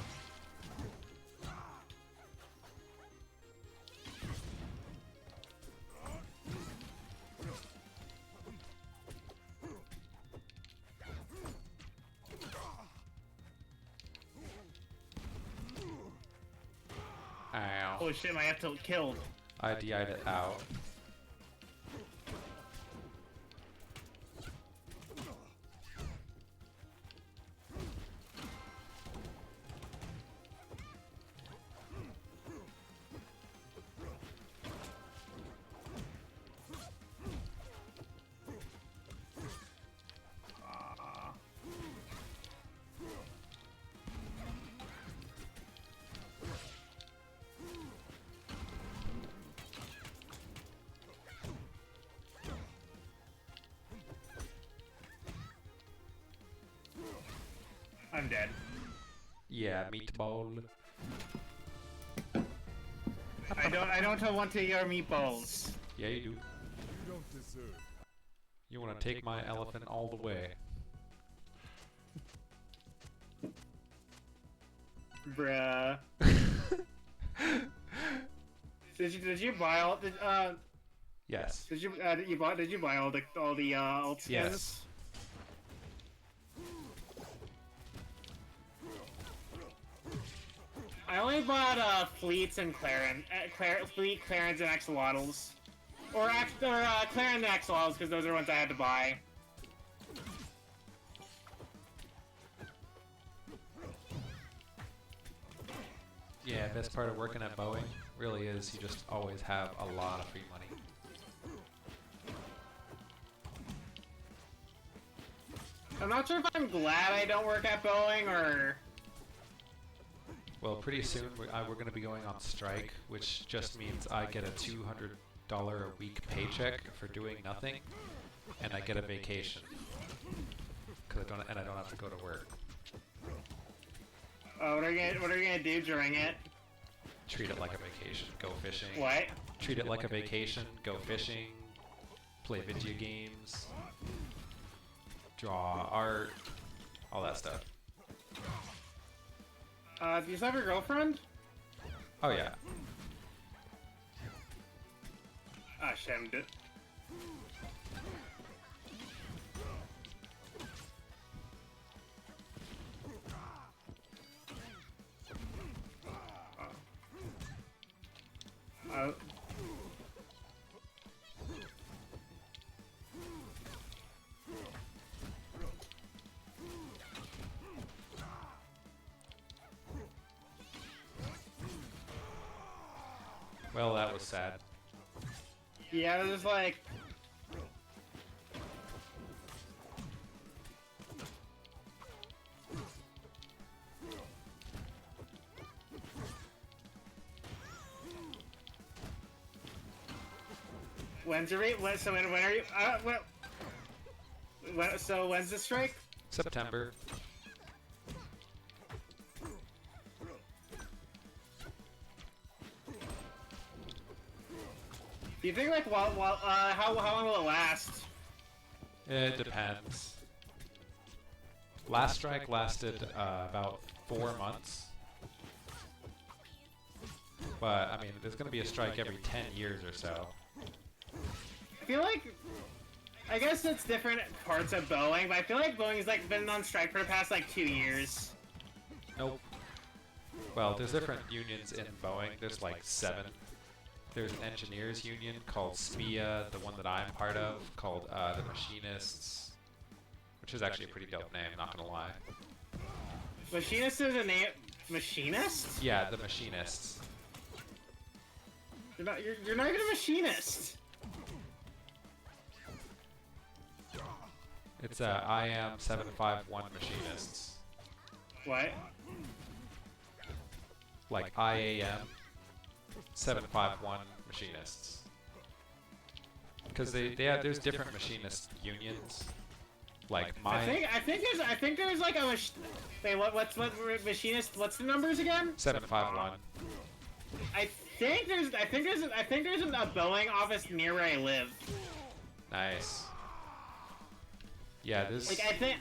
Ow. Holy shit, my F tilt killed. I DI'd it out. I'm dead. Yeah, meatball. I don't want to eat your meatballs. Yeah, you do. You don't deserve. You want to take my elephant all the way. Bruh. Did you buy all the Yes. Did you buy all the alt skins? Yes. I only bought fleets and Fleet, Clarence, and axolotls. Or Claire and the X-Laws, because those are the ones I had to buy. Yeah, best part of working at Boeing really is you just always have a lot of free money. I'm not sure if I'm glad I don't work at Boeing or... Well, pretty soon we're going to be going on strike, which just means I get a $200 a week paycheck for doing nothing, and I get a vacation. I don't have to go to work. What are you gonna do during it? Treat it like a vacation. Go fishing. What? Treat it like a vacation. Go fishing. Play video games. Draw art. All that stuff. Do you still have your girlfriend? Oh yeah. Ah, shit, I'm dead. Well, that was sad. Yeah, it was like... When's your rate? So when are you? So when's the strike? September. Do you think like how long will it last? It depends. Last strike lasted about 4 months. But I mean, there's going to be a strike every 10 years or so. I feel like, I guess it's different parts of Boeing, but I feel like Boeing's like been on strike for the past like 2 years. Nope. Well, there's different unions in Boeing. There's like 7. There's an engineers union called SPIA, the one that I'm part of, called the Machinists, which is actually a pretty dope name, not gonna lie. Machinist is a name. Machinist? Yeah, the Machinists. You're not even a machinist. It's IM 751 Machinists. What? Like IAM 751 Machinists. Because there's different machinist unions. Like mine. I think there's like a wait, what's machinist? What's the numbers again? 751. I think there's a Boeing office near where I live. Nice. Yeah, there's like I think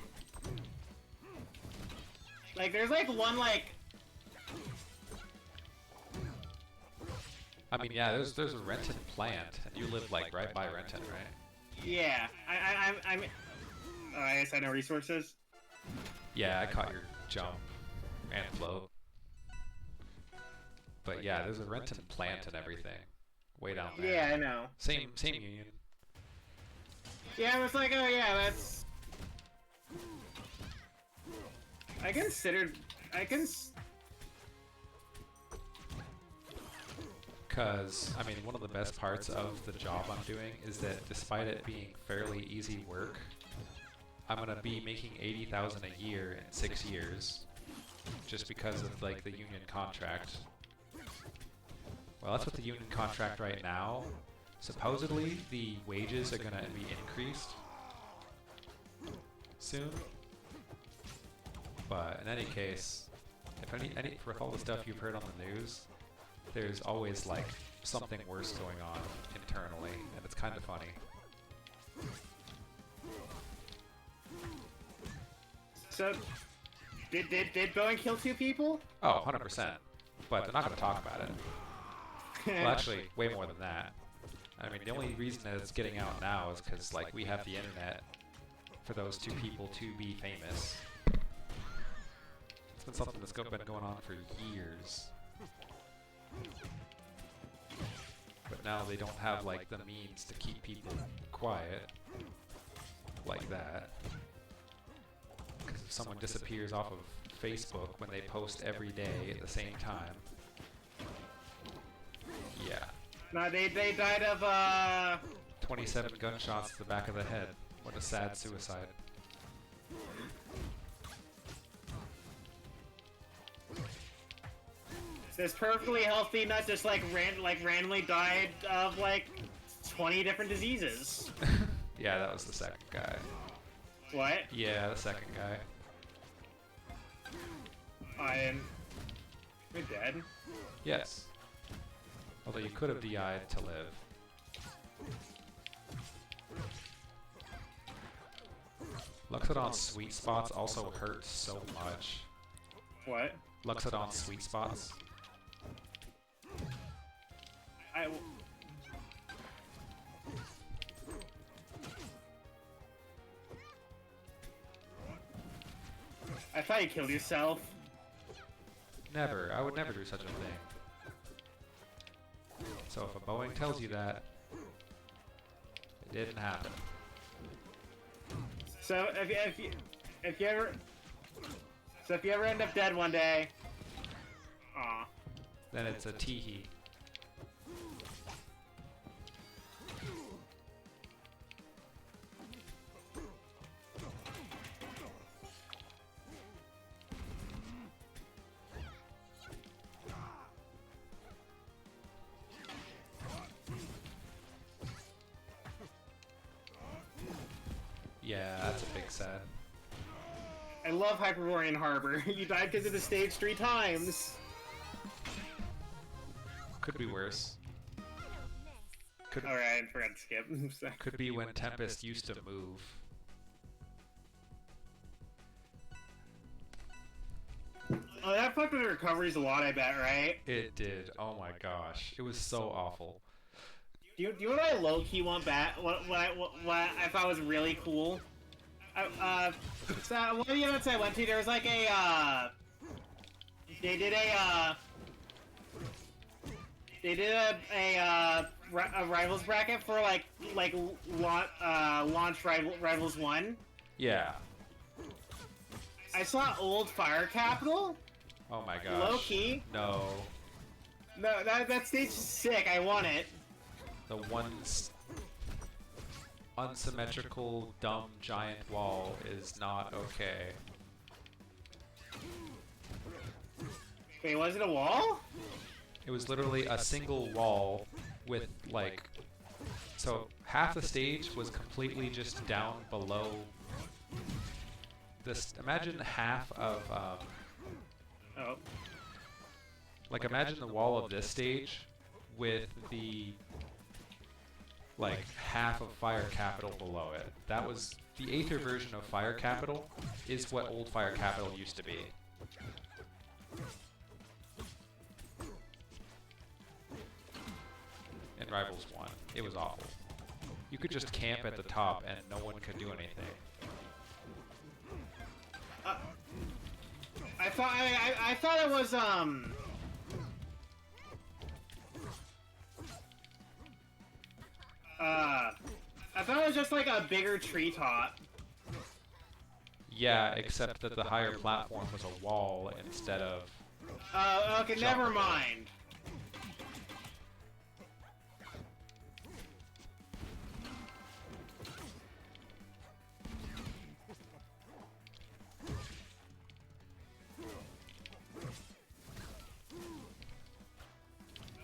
like there's like one like. I mean, yeah, there's a Renton plant, and you live like right by Renton, right? Yeah, I guess I know resources. Yeah, I caught your jump and float. But yeah, there's a Renton plant and everything, way down there. Yeah, I know. Same union. Yeah, I was like, oh yeah, that's. Because, I mean, one of the best parts of the job I'm doing is that despite it being fairly easy work, I'm going to be making $80,000 a year in 6 years, just because of, like, the union contract. Well, that's what the union contract right now. Supposedly, the wages are going to be increased soon. But in any case, if for all the stuff you've heard on the news, there's always like something worse going on internally, and it's kind of funny. So, did Boeing kill 2 people? Oh, 100%. But they're not going to talk about it. Well, actually, way more than that. I mean, the only reason that it's getting out now is because like we have the internet for those 2 people to be famous. It's been something that's been going on for years. But now they don't have like the means to keep people quiet like that. Because if someone disappears off of Facebook when they post every day at the same time, yeah. No, they died of 27 gunshots to the back of the head. What a sad suicide. This perfectly healthy nut just like randomly died of like 20 different diseases. Yeah, that was the second guy. What? Yeah, the second guy. You're dead? Yes. Although you could have DI'd to live. Luxodon's sweet spots also hurt so much. What? Luxodon's sweet spots. I thought you killed yourself. Never. I would never do such a thing. So if a Boeing tells you that, it didn't happen. So if you ever end up dead one day, aw. Then it's a teehee. Yeah, that's a big sad. I love Hyperborean Harbor. You died because of the stage 3 times. Could be worse. Alright, I forgot to skip. Could be when Tempest used to move. Oh, that fucked with the recoveries a lot, I bet, right? It did. Oh my gosh. It was so awful. Do you know what I low-key want back? What I thought was really cool? So one of the events I went to, there was like a, they did a Rivals bracket for launch Rivals 1. Yeah. I saw Old Fire Capital. Oh my gosh. Low-key. No. No, that stage is sick. I want it. The one unsymmetrical, dumb, giant wall is not okay. Wait, was it a wall? It was literally a single wall with, like... So, half the stage was completely just down below... This, imagine half of, Oh. Like, imagine the wall of this stage with the... like, half of Fire Capital below it. That was... The Aether version of Fire Capital is what Old Fire Capital used to be. In Rivals 1. It was awful. You could just camp at the top and no one could do anything. I thought it was I thought it was just like a bigger treetop. Yeah, except that the higher platform was a wall instead of... Okay, never mind.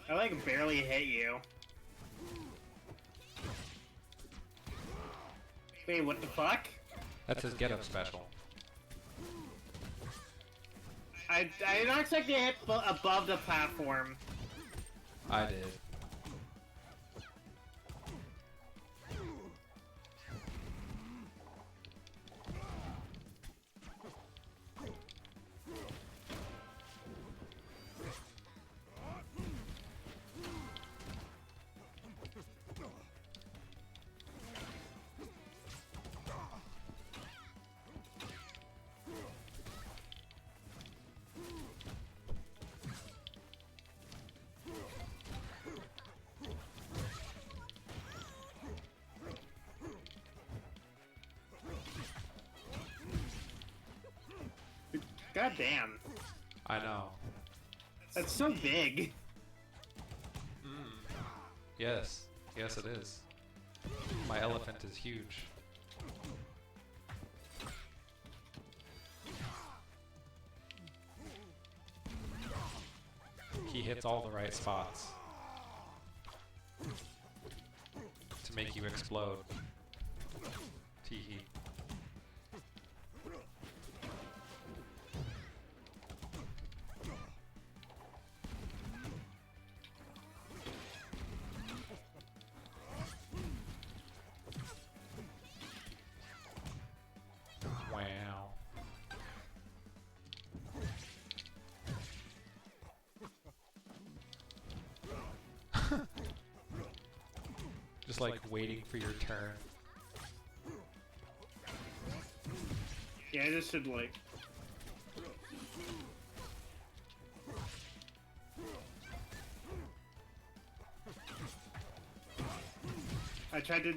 I like barely hit you. Wait, what the fuck? That's his get-up special. I did not expect to hit above the platform. I did. God damn. I know. That's so big. Yes. Yes, it is. My elephant is huge. He hits all the right spots to make you explode. Teehee. Wow. Just like waiting for your turn. Yeah, I just should like. I tried to.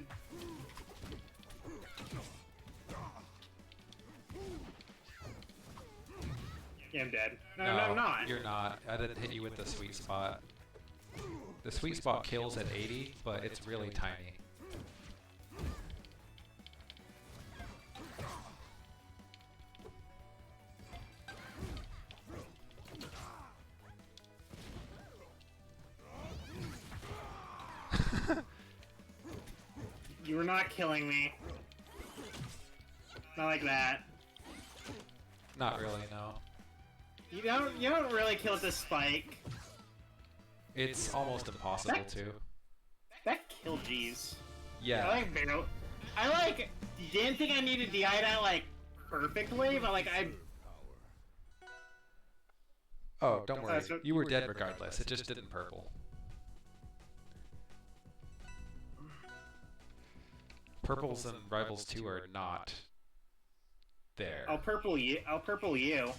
Yeah, I'm dead. No, I'm not. You're not. I didn't hit you with the sweet spot. The sweet spot kills at 80, but it's really tiny. You were not killing me. Not like that. Not really, no. You don't really kill with the spike. It's almost impossible to. That killed G's. Yeah. I didn't think I needed DI that like perfectly, but like I. Oh, don't worry. You were dead regardless. It just didn't purple. Purples and Rivals 2 are not there. I'll purple you. I'll purple you.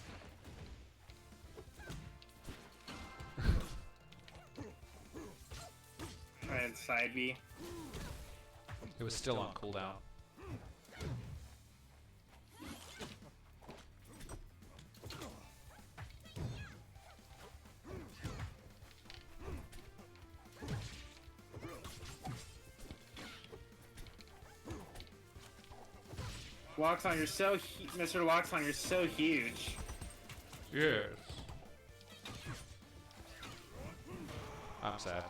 Try and side B. It was still on cooldown. Waxon, you're so Mr. Waxon, you're so huge. Yes. I'm sad.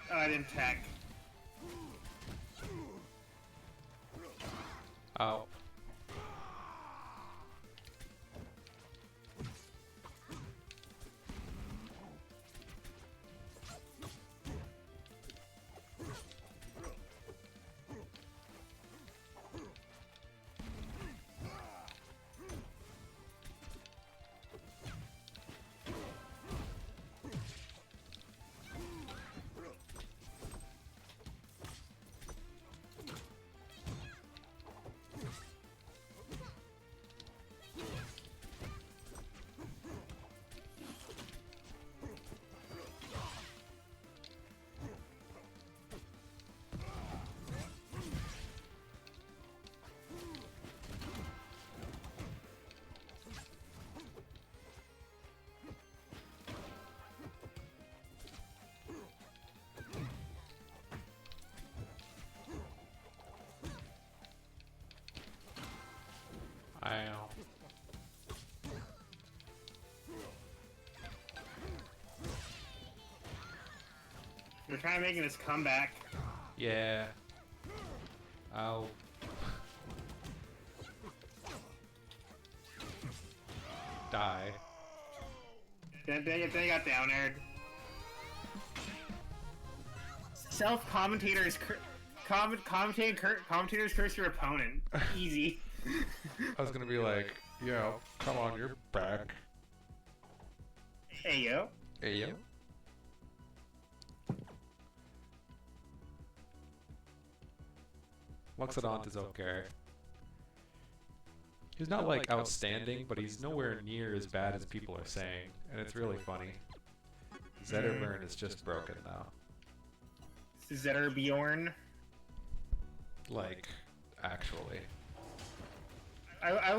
Oh, I didn't tech. Oh. I know. We're kind of making this comeback. Yeah. I'll... die. They got down aired. Self-commentators commentators curse your opponent. Easy. I was gonna be like, yo, come on, you're back. Hey yo. Hey yo. Luxodont is okay. He's not like outstanding, but he's nowhere near as bad as people are saying, and it's really funny. Zetterburn is just broken now. Zetterbjorn. Like, actually. I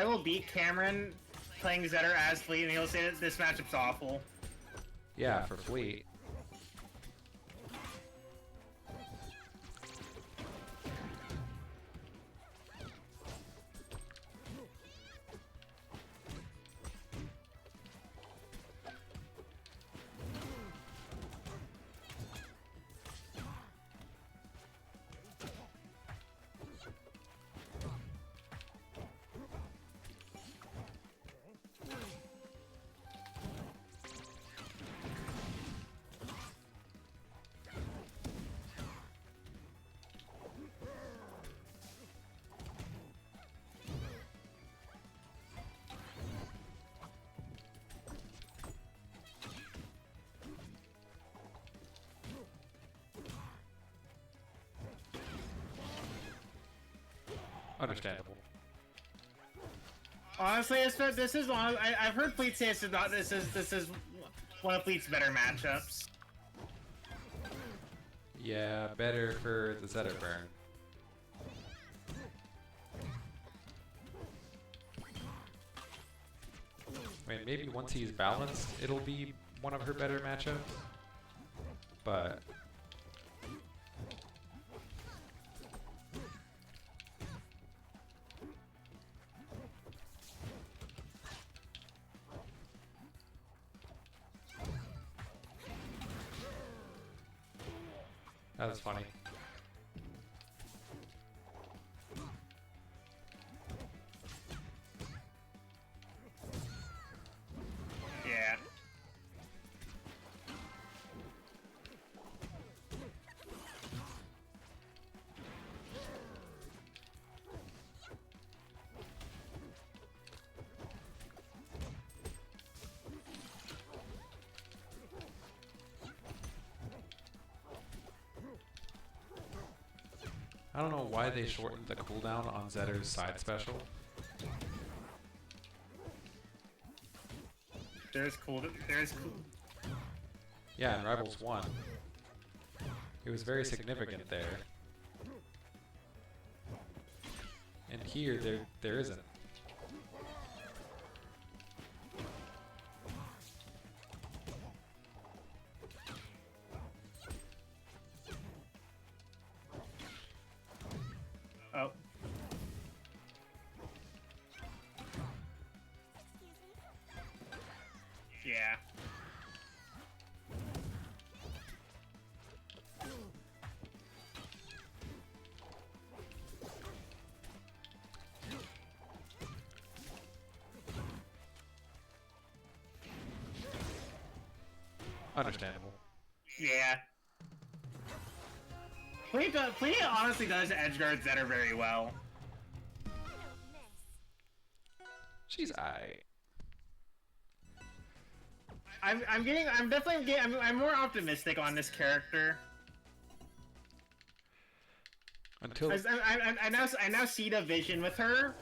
will beat Cameron playing Zetter as Fleet, and he'll say that this matchup's awful. Yeah, for Fleet. Understandable. Honestly, I've heard Fleet say this is one of Fleet's better matchups. Yeah, better for the Zetterburn. I mean, maybe once he's balanced, it'll be one of her better matchups. But... that was funny. Yeah. I don't know why they shortened the cooldown on Zetter's side special. There's cool. Yeah, in Rivals 1. It was very significant there. And here, there isn't. Oh. Yeah. Understandable. Yeah. Fleet honestly does edgeguard Zetter very well. She's aight. I'm more optimistic on this character. Until I now see the vision with her.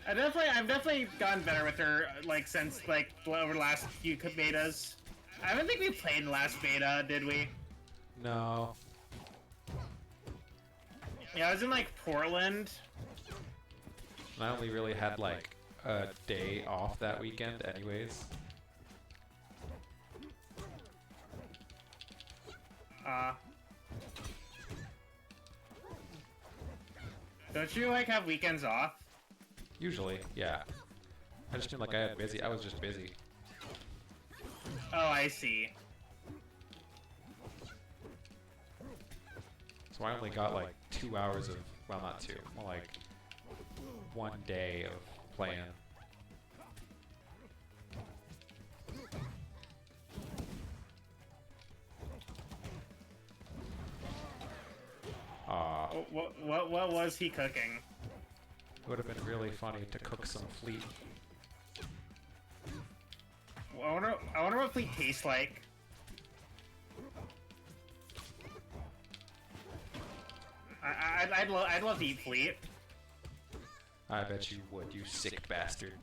I've definitely gotten better with her, like, since, like, over the last few betas. I don't think we played in the last beta, did we? No. Yeah, I was in, like, Portland. And I only really had, like, a day off that weekend anyways. Don't you, like, have weekends off? Usually, yeah. I just mean like I was just busy. Oh, I see. So I only got like 2 hours of, well, not 2, more like 1 day of playing. What was he cooking? It would have been really funny to cook some fleet. I wonder what fleet tastes like. I'd love to eat fleet. I bet you would, you sick bastard.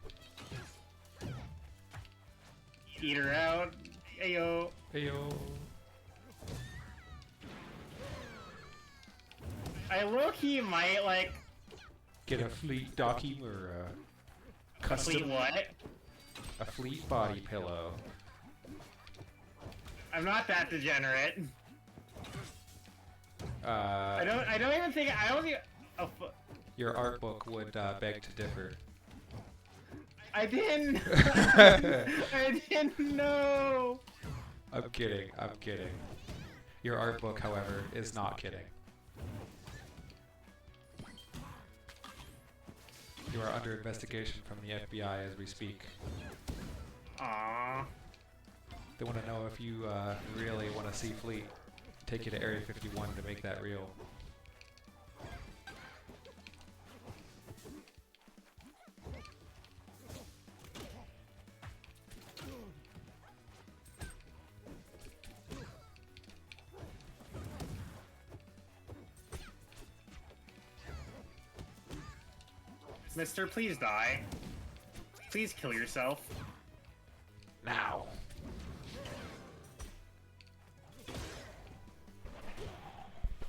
Eat her out. Ayo. Ayo. I low-key might, like... Get a fleet docking or a custom... Fleet what? A fleet body pillow. I'm not that degenerate. I don't even think... I don't think... Your art book would beg to differ. I didn't... I didn't know! I'm kidding, I'm kidding. Your art book, however, is not kidding. You are under investigation from the FBI as we speak. Aww. They want to know if you really want to see Fleet. Take you to Area 51 to make that real. Mister, please die. Please kill yourself. Now.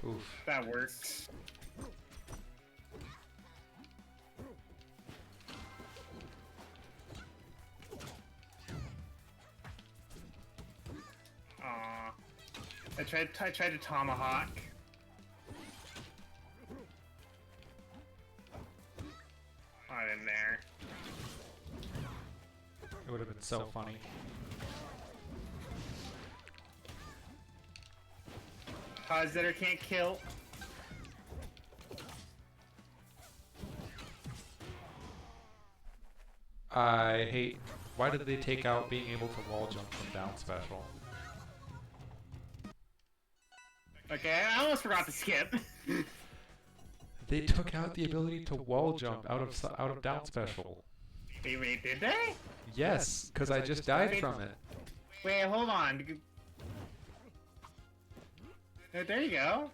Oof. That works. Aw. I tried to tomahawk. Not in there. It would have been so funny. Cossetter can't kill. I hate... Why did they take out being able to wall jump from down special? Okay, I almost forgot to skip. They took out the ability to wall jump out of down special. Wait, did they? Yes, because I just died from it. Wait, hold on. There you go.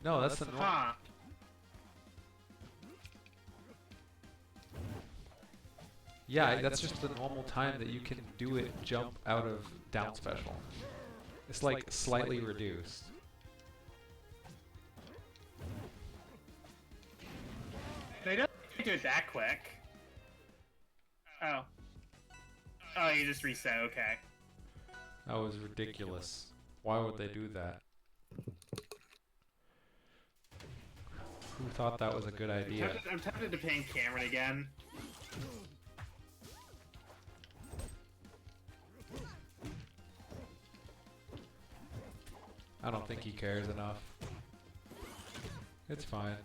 No, that's the normal. Huh. Yeah, that's just the normal time that you can do it jump out of down special. It's like slightly reduced. They don't do it that quick. Oh. Oh, you just reset, okay. That was ridiculous. Why would they do that? Who thought that was a good idea? I'm tempted to ping Cameron again. I don't think he cares enough. It's fine.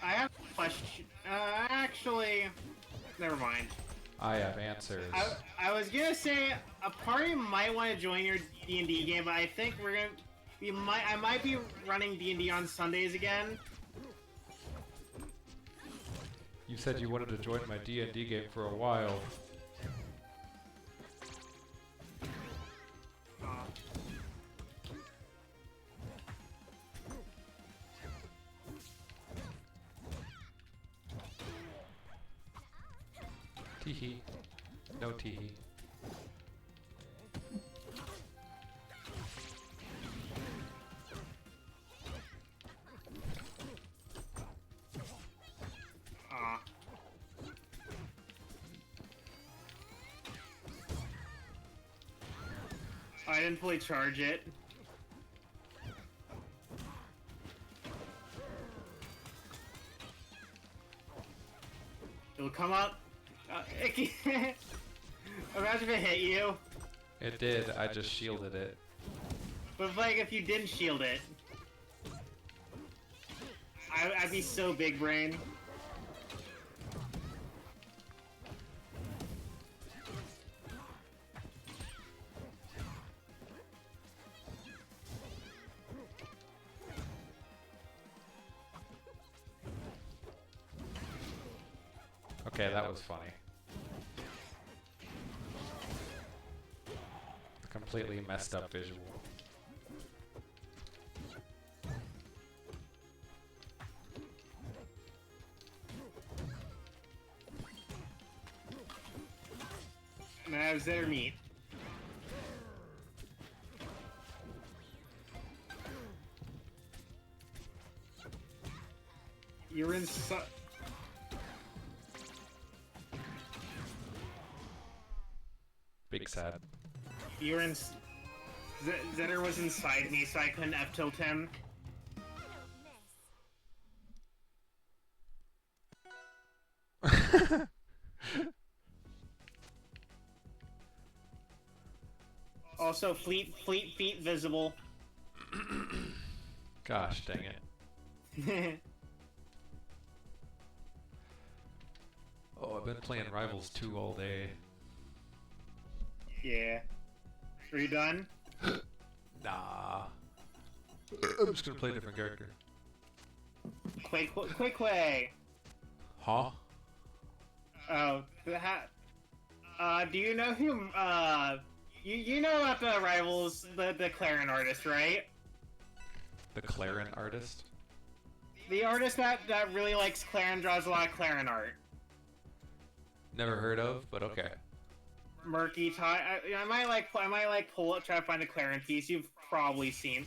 I have a question. Actually, never mind. I have answers. I was gonna say a party might want to join your D&D game, but I think I might be running D&D on Sundays again. You said you wanted to join my D&D game for a while. Teehee. No teehee. I didn't fully charge it. It'll come up. Imagine if it hit you. It did. I just shielded it. But like, if you didn't shield it, I'd be so big brain. Okay, that was funny. Completely messed up visual. Now their meat. You're in Big sad. You're in. Zetter was inside me, so I couldn't F-tilt him. Also, fleet feet visible. Gosh dang it. Oh, I've been playing Rivals 2 all day. Yeah. Are you done? Nah. I'm just gonna play a different character. Quick way. Huh? Oh, do you know who, you know about the Rivals, the Clarin artist, right? The Clarin artist? The artist that really likes Clarin, draws a lot of Clarin art. Never heard of, but okay. Murky tie. I might pull up, try to find a Clarin piece you've probably seen.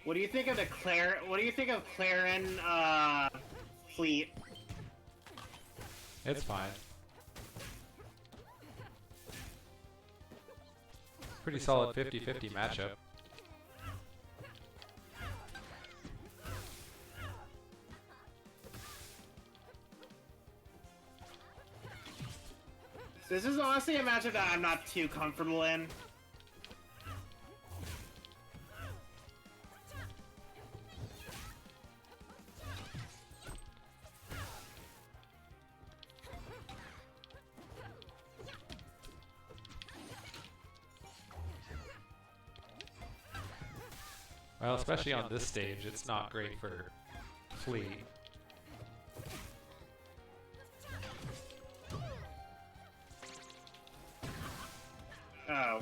What do you think of Clarin fleet? It's fine. Pretty solid 50-50 matchup. This is honestly a matchup that I'm not too comfortable in. Well, especially on this stage, it's not great for Flea. Oh.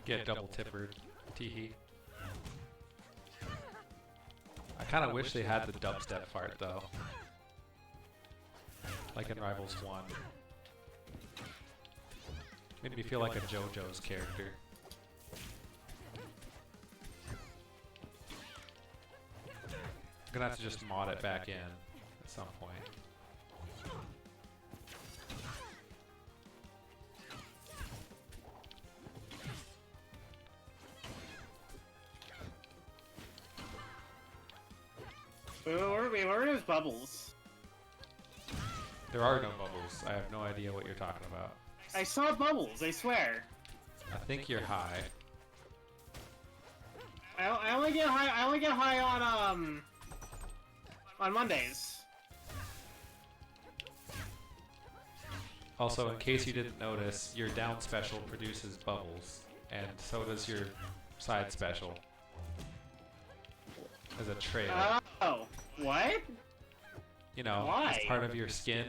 Get double tippered, teehee. I kind of wish they had the dubstep fart though. Like in Rivals 1. Made me feel like a JoJo's character. I'm gonna have to just mod it back in at some point. Wait, where are those bubbles? There are no bubbles. I have no idea what you're talking about. I saw bubbles, I swear. I think you're high. I only get high on Mondays. Also, in case you didn't notice, your down special produces bubbles, and so does your side special. As a trail. Oh, what? You know, Why? as part of your skin.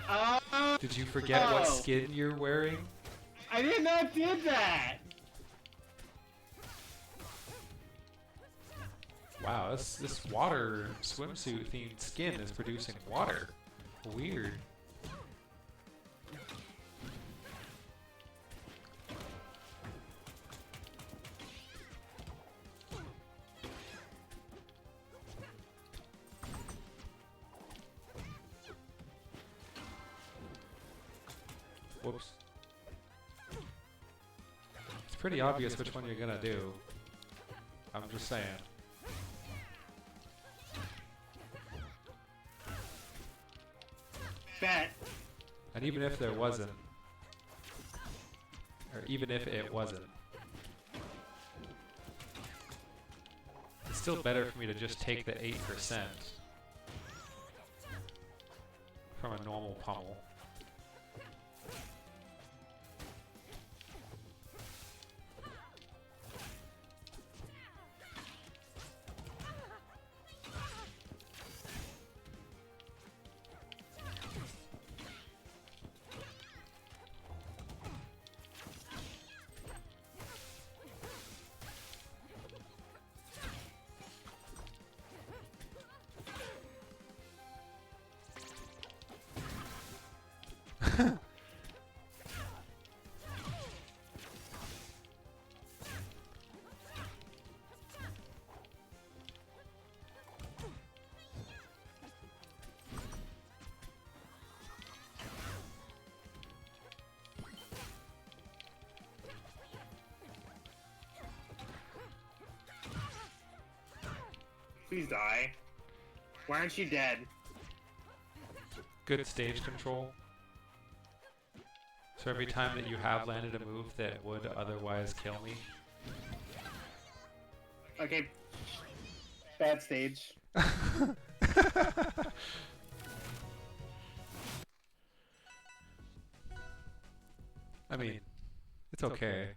Oh. Did you forget what skin you're wearing? I did not do that. Wow, this water swimsuit themed skin is producing water. Weird. Whoops. It's pretty obvious which one you're gonna do. I'm just saying. Bet. And even if there wasn't, or even if it wasn't, it's still better for me to just take the 8% from a normal pummel. Please die. Why aren't you dead? Good stage control. So every time that you have landed a move that would otherwise kill me. Okay. Bad stage. I mean, it's okay.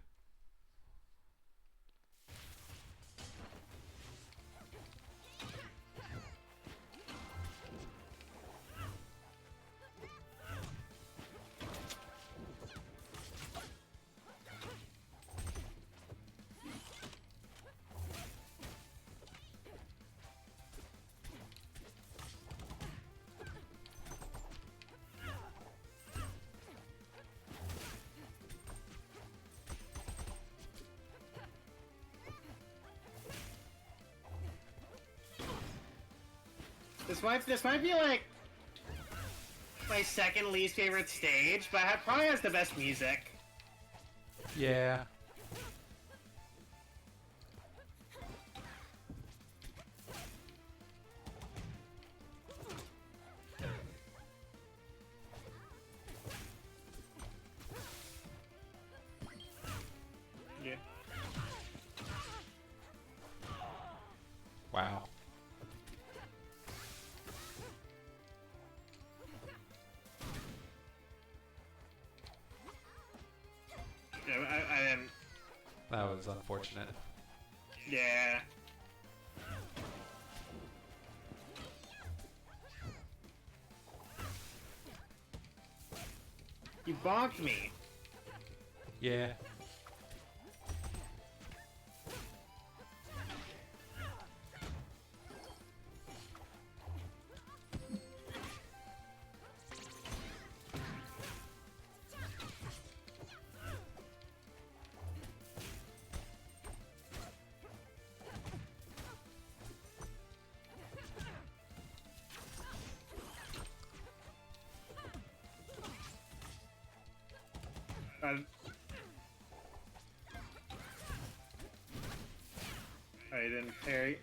This might be like my second least favorite stage, but it probably has the best music. Yeah. Yeah. Wow. I didn't. That was unfortunate. Yeah. You bonked me. Yeah. I didn't parry.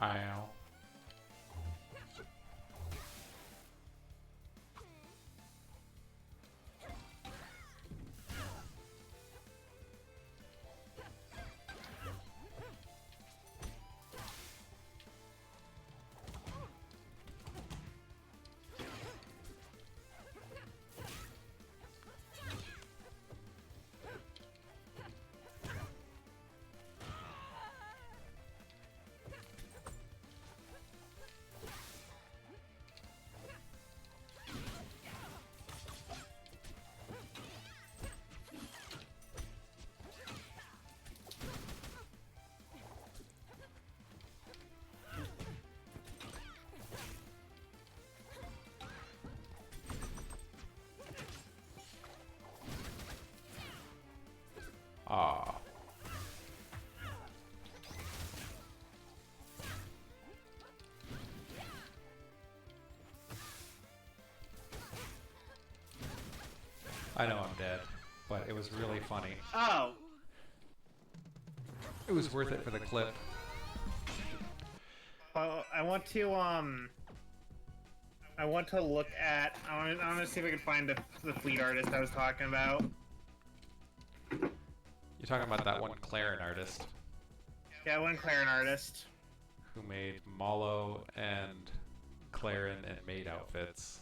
Ow. I know I'm dead, but it was really funny. Oh. It was worth it for the clip. I want to look at. I want to see if I can find the fleet artist I was talking about. You're talking about that one Clarin artist. Yeah, one Clarin artist. Who made Mallow and Clarin and maid outfits.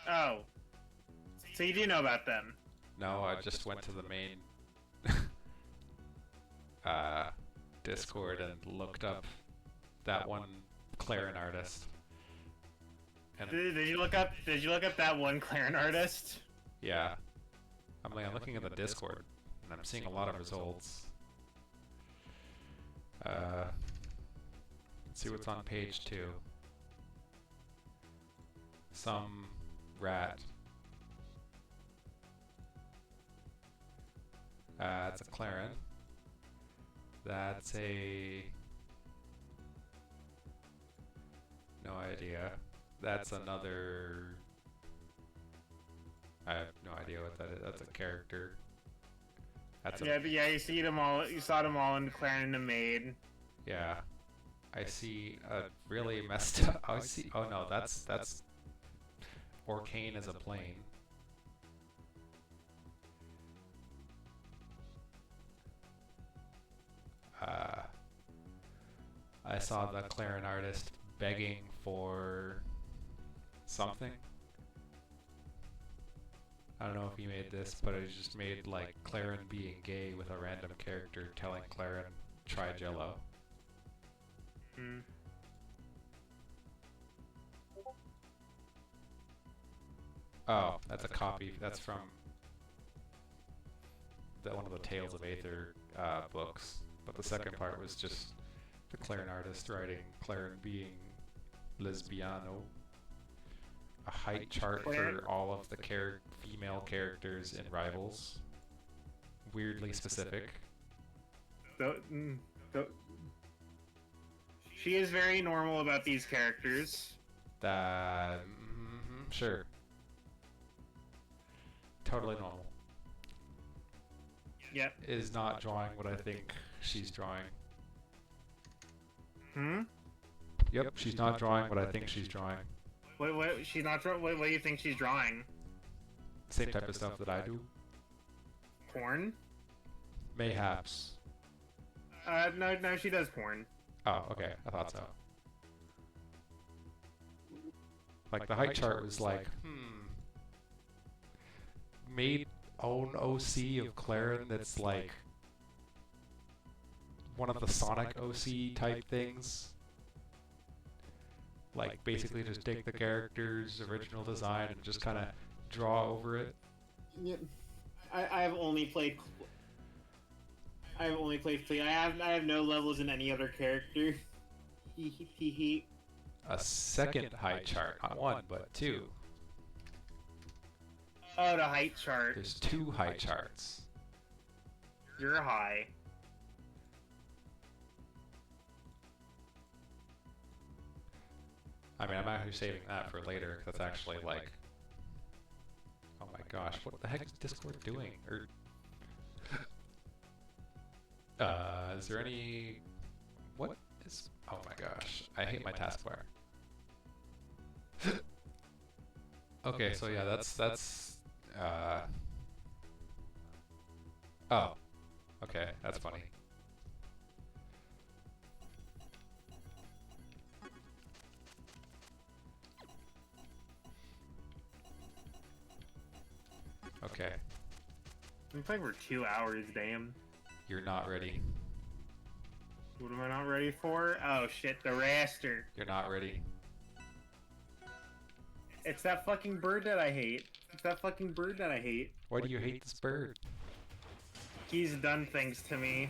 Oh. So you do know about them? No, I just went to the main Discord and looked up that one Clarin artist. And Did you look up that one Clarin artist? yeah. I'm looking at the Discord and I'm seeing a lot of results. Let's see what's on page 2. Some rat. It's a Clarin. That's a... no idea. That's another... I have no idea what that is. That's a character. That's yeah, but yeah, you see them all. You saw them all in Clarin and Maid. Yeah. I see a really messed up... I see... oh no, that's... Orcane is a plane. I saw the Clarin artist begging for something. I don't know if he made this, but it just made like Clarin being gay with a random character telling Clarin, try Jello. Hmm. Oh, that's a copy. That's from one of the Tales of Aether books. But the second part was just the Clarin artist writing Clarin being lesbiano. A height chart for all of the female characters in Rivals. Weirdly specific. She is very normal about these characters. Sure. Totally normal. Yep. Is not drawing what I think she's drawing. Hmm? Yep, she's not drawing what I think she's drawing. What? She's not drawing. What do you think she's drawing? Same type of stuff that I do. Porn? Mayhaps. No, she does porn. Oh, okay. I thought so. Like the height chart was like, made own OC of Clarin that's like one of the Sonic OC type things. Like basically just take the character's original design and just kind of draw over it. Yeah. I have only played Fleet. I have no levels in any other character. A second height chart, not one but two. Oh, the height chart. There's 2 height charts. You're high. I mean, I'm actually saving that for later. Cause that's actually like, oh my gosh, what the heck is Discord doing? Or, is there any? What is? Oh my gosh, I hate my taskbar. Okay, so yeah, that's. Oh, okay, that's funny. Okay. We played for 2 hours, damn. You're not ready. What am I not ready for? Oh shit, the raster. You're not ready. It's that fucking bird that I hate. Why do you hate this bird? He's done things to me.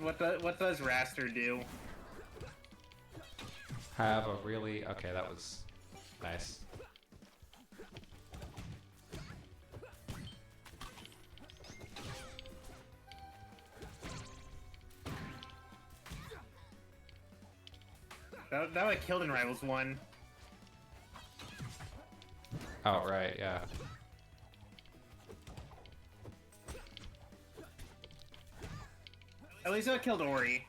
What does Raster do? Have a really... Okay, that was nice. That would have killed in Rivals 1. Oh, right, yeah. At least it would have killed Ori.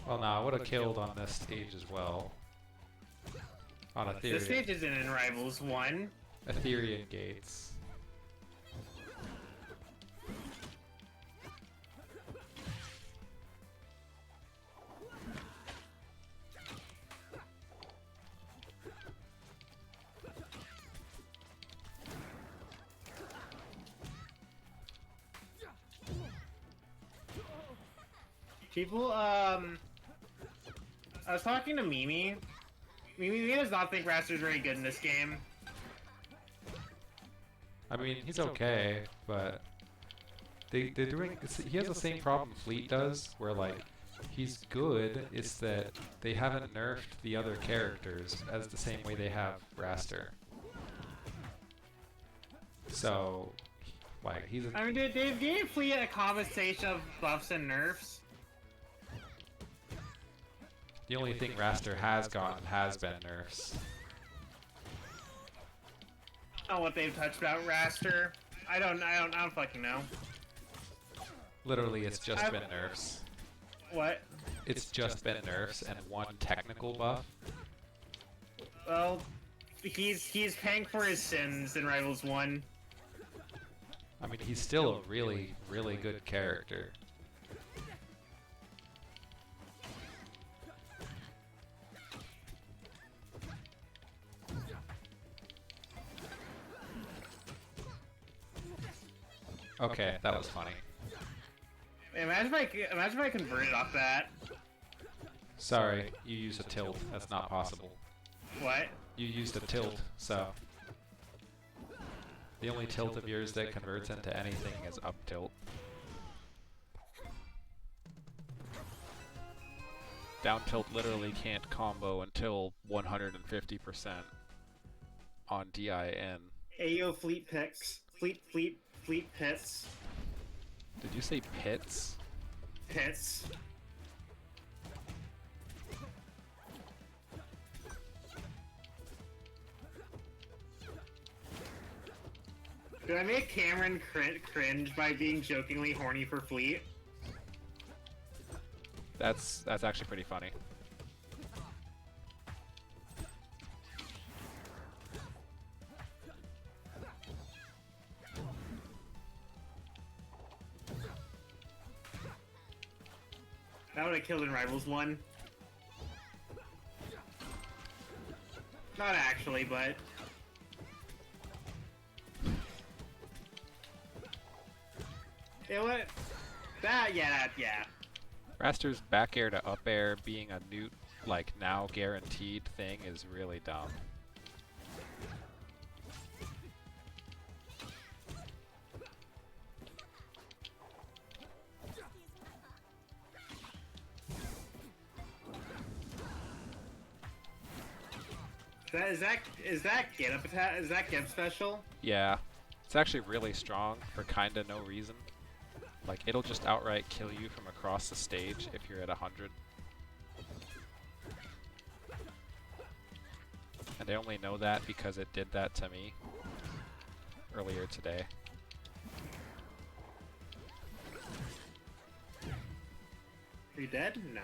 Well, no, I would have killed on this stage as well. On Ethereum. This stage isn't in Rivals 1. Ethereum gates. People, I was talking to Mimi. Mimi does not think Raster's very good in this game. I mean, he's okay, but they're doing. He has the same problem Fleet does, where like he's good. It's that they haven't nerfed the other characters as the same way they have Raster. So, like he's. I mean, they've gave Fleet a conversation of buffs and nerfs. The only thing Raster has gotten has been nerfs. I don't know what they've touched about Raster. I don't fucking know. Literally, it's just been nerfs. What? It's just been nerfs and one technical buff. Well, he's paying for his sins in Rivals 1. I mean, he's still a really, really good character. Okay, that was funny. Imagine if I converted off that. Sorry, you used a tilt. That's not possible. What? You used a tilt, so... The only tilt of yours that converts into anything is up tilt. Down tilt literally can't combo until 150% on DIN. Ayo Fleet picks. Fleet pits. Did you say pits? Pits. Did I make Cameron cringe by being jokingly horny for Fleet? That's actually pretty funny. That would have killed in Rivals 1. Not actually, but... You know what? Yeah. Raster's back air to up air being a new, like, now guaranteed thing is really dumb. Is that get up attack? Is that get special? Yeah. It's actually really strong for kinda no reason. Like, it'll just outright kill you from across the stage if you're at 100. And I only know that because it did that to me earlier today. Are you dead? No.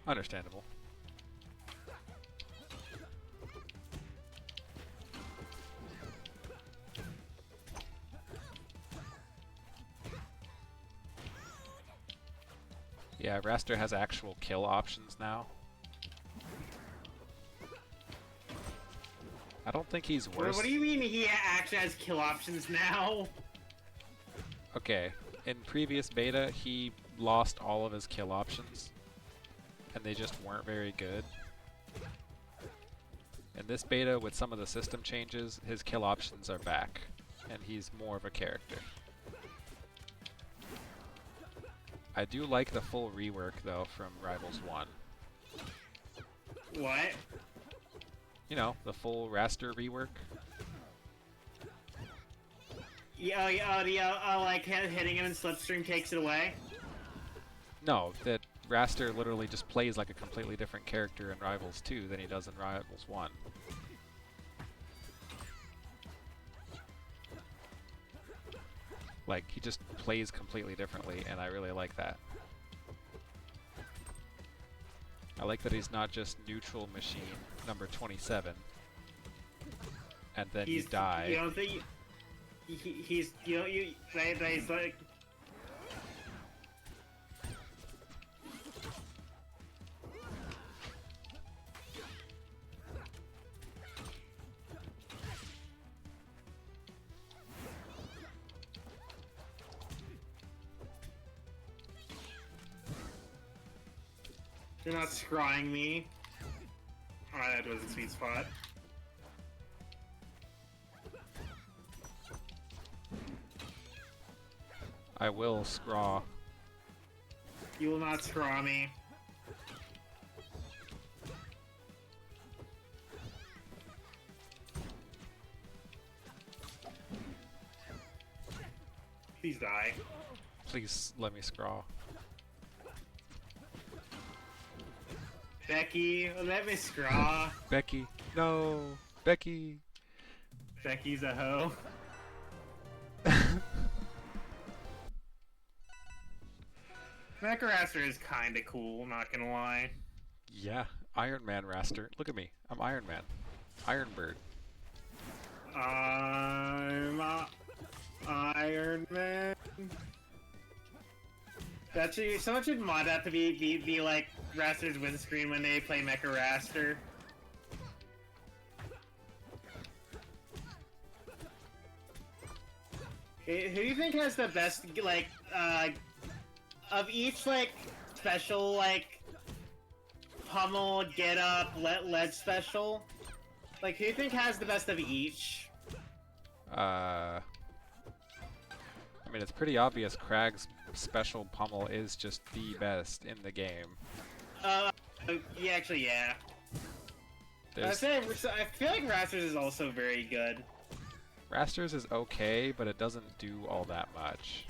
Understandable. Yeah, Raster has actual kill options now. I don't think he's worse. What do you mean he actually has kill options now? Okay, in previous beta, he lost all of his kill options, and they just weren't very good. In this beta, with some of the system changes, his kill options are back, and he's more of a character. I do like the full rework, though, from Rivals 1. What? You know, the full raster rework. Like hitting him in Slipstream takes it away? No, that raster literally just plays like a completely different character in Rivals 2 than he does in Rivals 1. Like, he just plays completely differently, and I really like that. I like that he's not just neutral machine number 27, and then you die. You don't think he's like. You're not scrying me. Alright, that was a sweet spot. I will scraw. You will not scraw me. Please die. Please let me scraw. Becky, let me scraw. Becky, no! Becky! Becky's a hoe. Mecharaster is kinda cool, not gonna lie. Yeah, Iron Man raster. Look at me. I'm Iron Man. Iron Bird. I'm Iron Man. That should, someone should mod that to be like Raster's win screen when they play Mecha Raster. Who do you think has the best, like, of each, like, special, like, pummel, get up, lead special? Like, who do you think has the best of each? I mean, it's pretty obvious Crag's special pummel is just the best in the game. Yeah, actually, yeah. I There's- feel like Raster's is also very good. Raster's is okay, but it doesn't do all that much.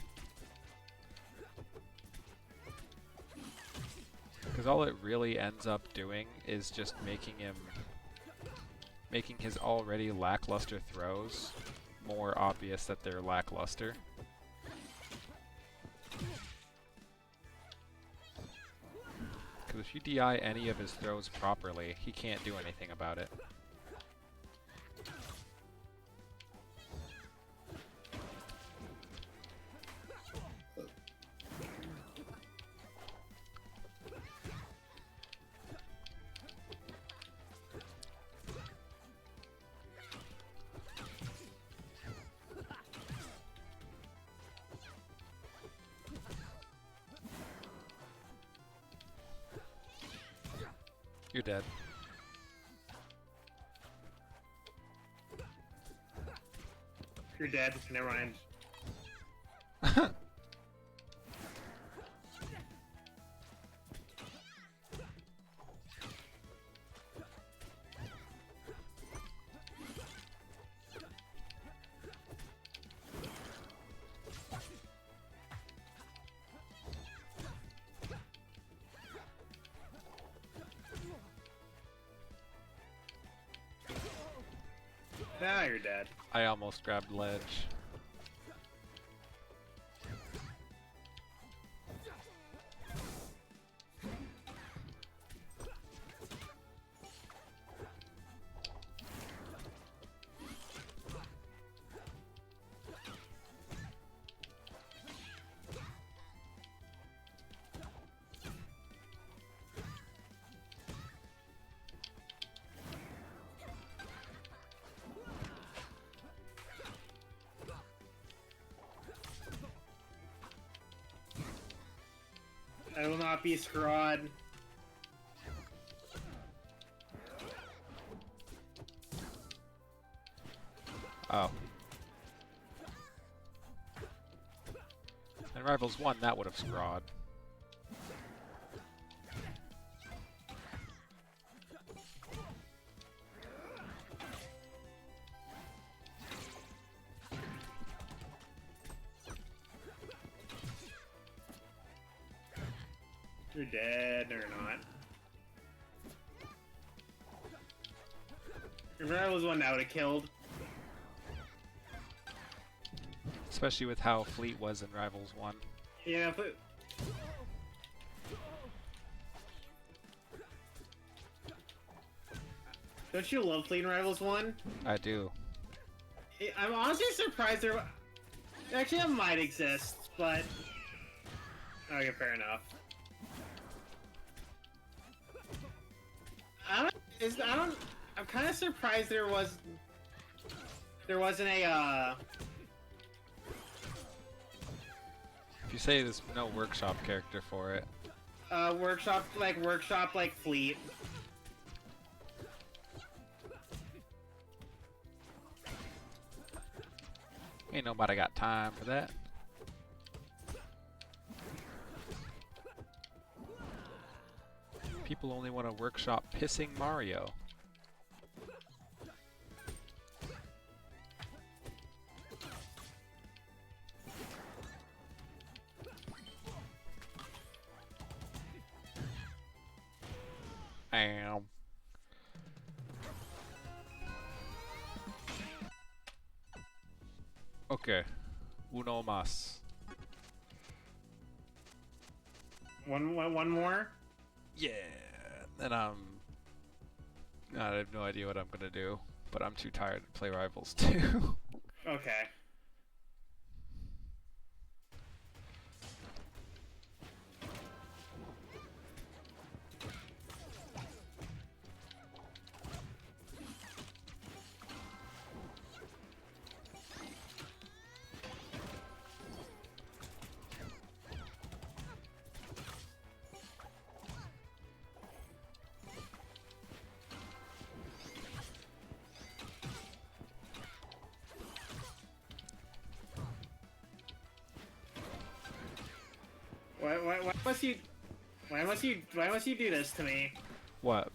Because all it really ends up doing is just making his already lackluster throws more obvious that they're lackluster. Because if you DI any of his throws properly, he can't do anything about it. You're dead. You're dead. Never mind. Now you're dead. I almost grabbed ledge. I will not be screwed. Oh. And Rivals 1, that would have scrawled. You're dead or not. If Rivals 1, that would have killed. Especially with how Fleet was in Rivals 1. Yeah, but... Don't you love Fleet in Rivals 1? I do. I'm honestly surprised there... Actually, it might exist, but... Okay, fair enough. I'm kind of surprised there wasn't a, If you say there's no workshop character for it. workshop like Fleet. Ain't nobody got time for that. People only want to workshop pissing Mario. Ow. Okay. Uno más. One more? Yeah. Then I have no idea what I'm gonna do, but I'm too tired to play Rivals 2. Okay. Why must you do this to me? What?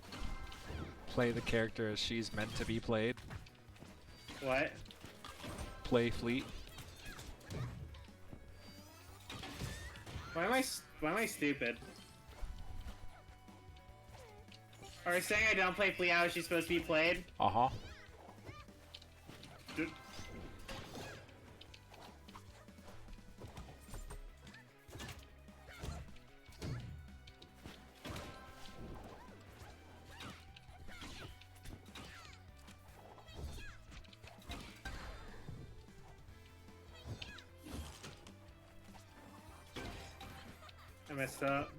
Play the character as she's meant to be played? What? Play Fleet? Why am I stupid? Are you saying I don't play Fleet how she's supposed to be played? Uh-huh. I messed up.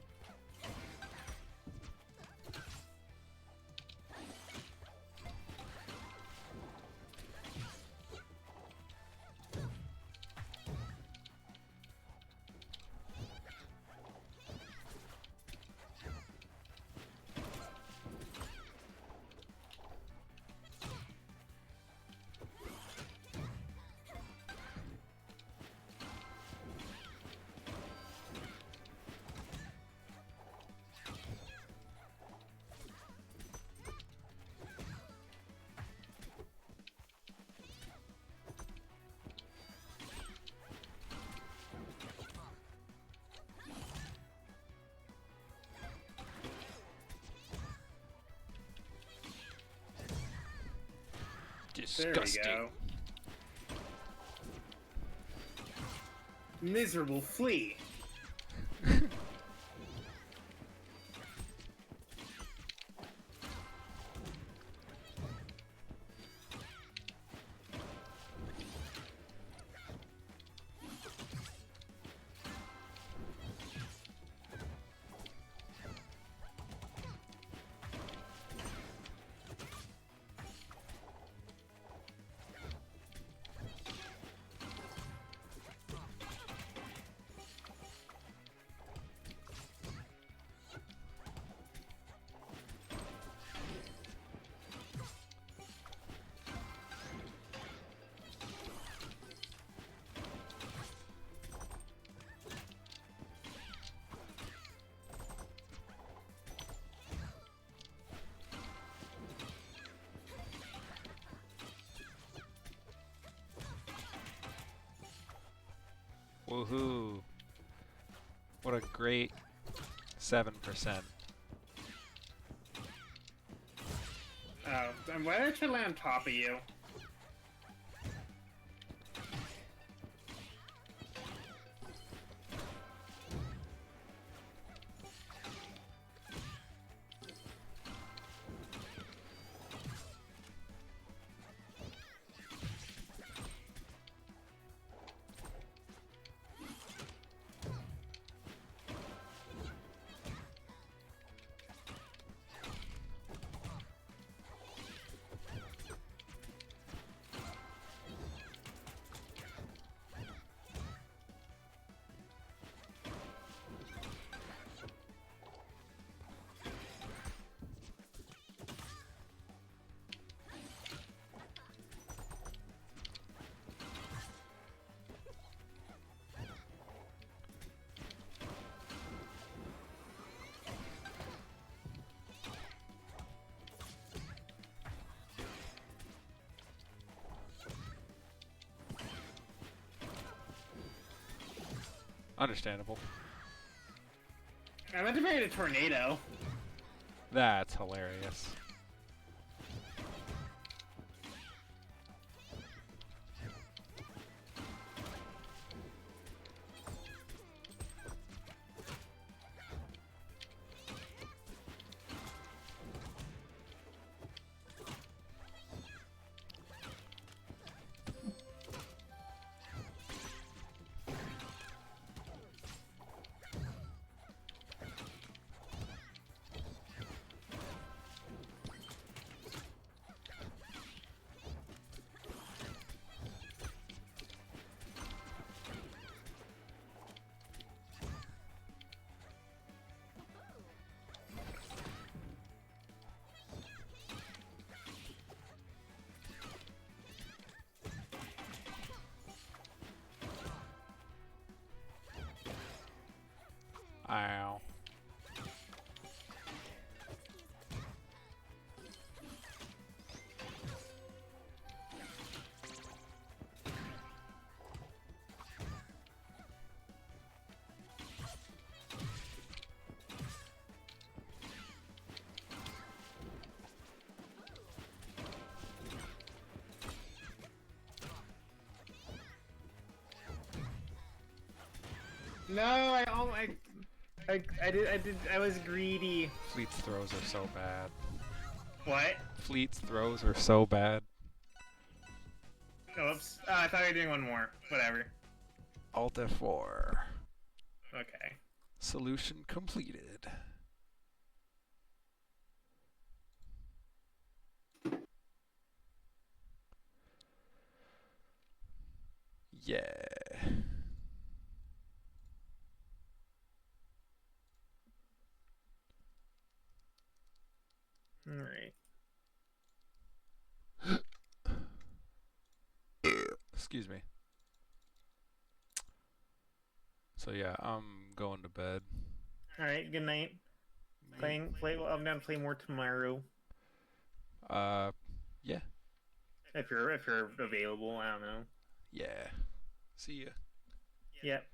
Disgusting. There we go. Miserable flea. Woohoo! What a great 7%. Oh, and why did I land on top of you? Understandable. I meant to make it a tornado. That's hilarious. Ow. No, I was greedy. Fleet's throws are so bad. What? Fleet's throws are so bad. Oops. I thought you were doing one more. Whatever. Alt F4. Okay. Solution completed. Yeah. Alright. Excuse me. So yeah, I'm going to bed. Alright, good night. I'm gonna play more tomorrow. Yeah. If you're available, I don't know. Yeah. See ya. Yep.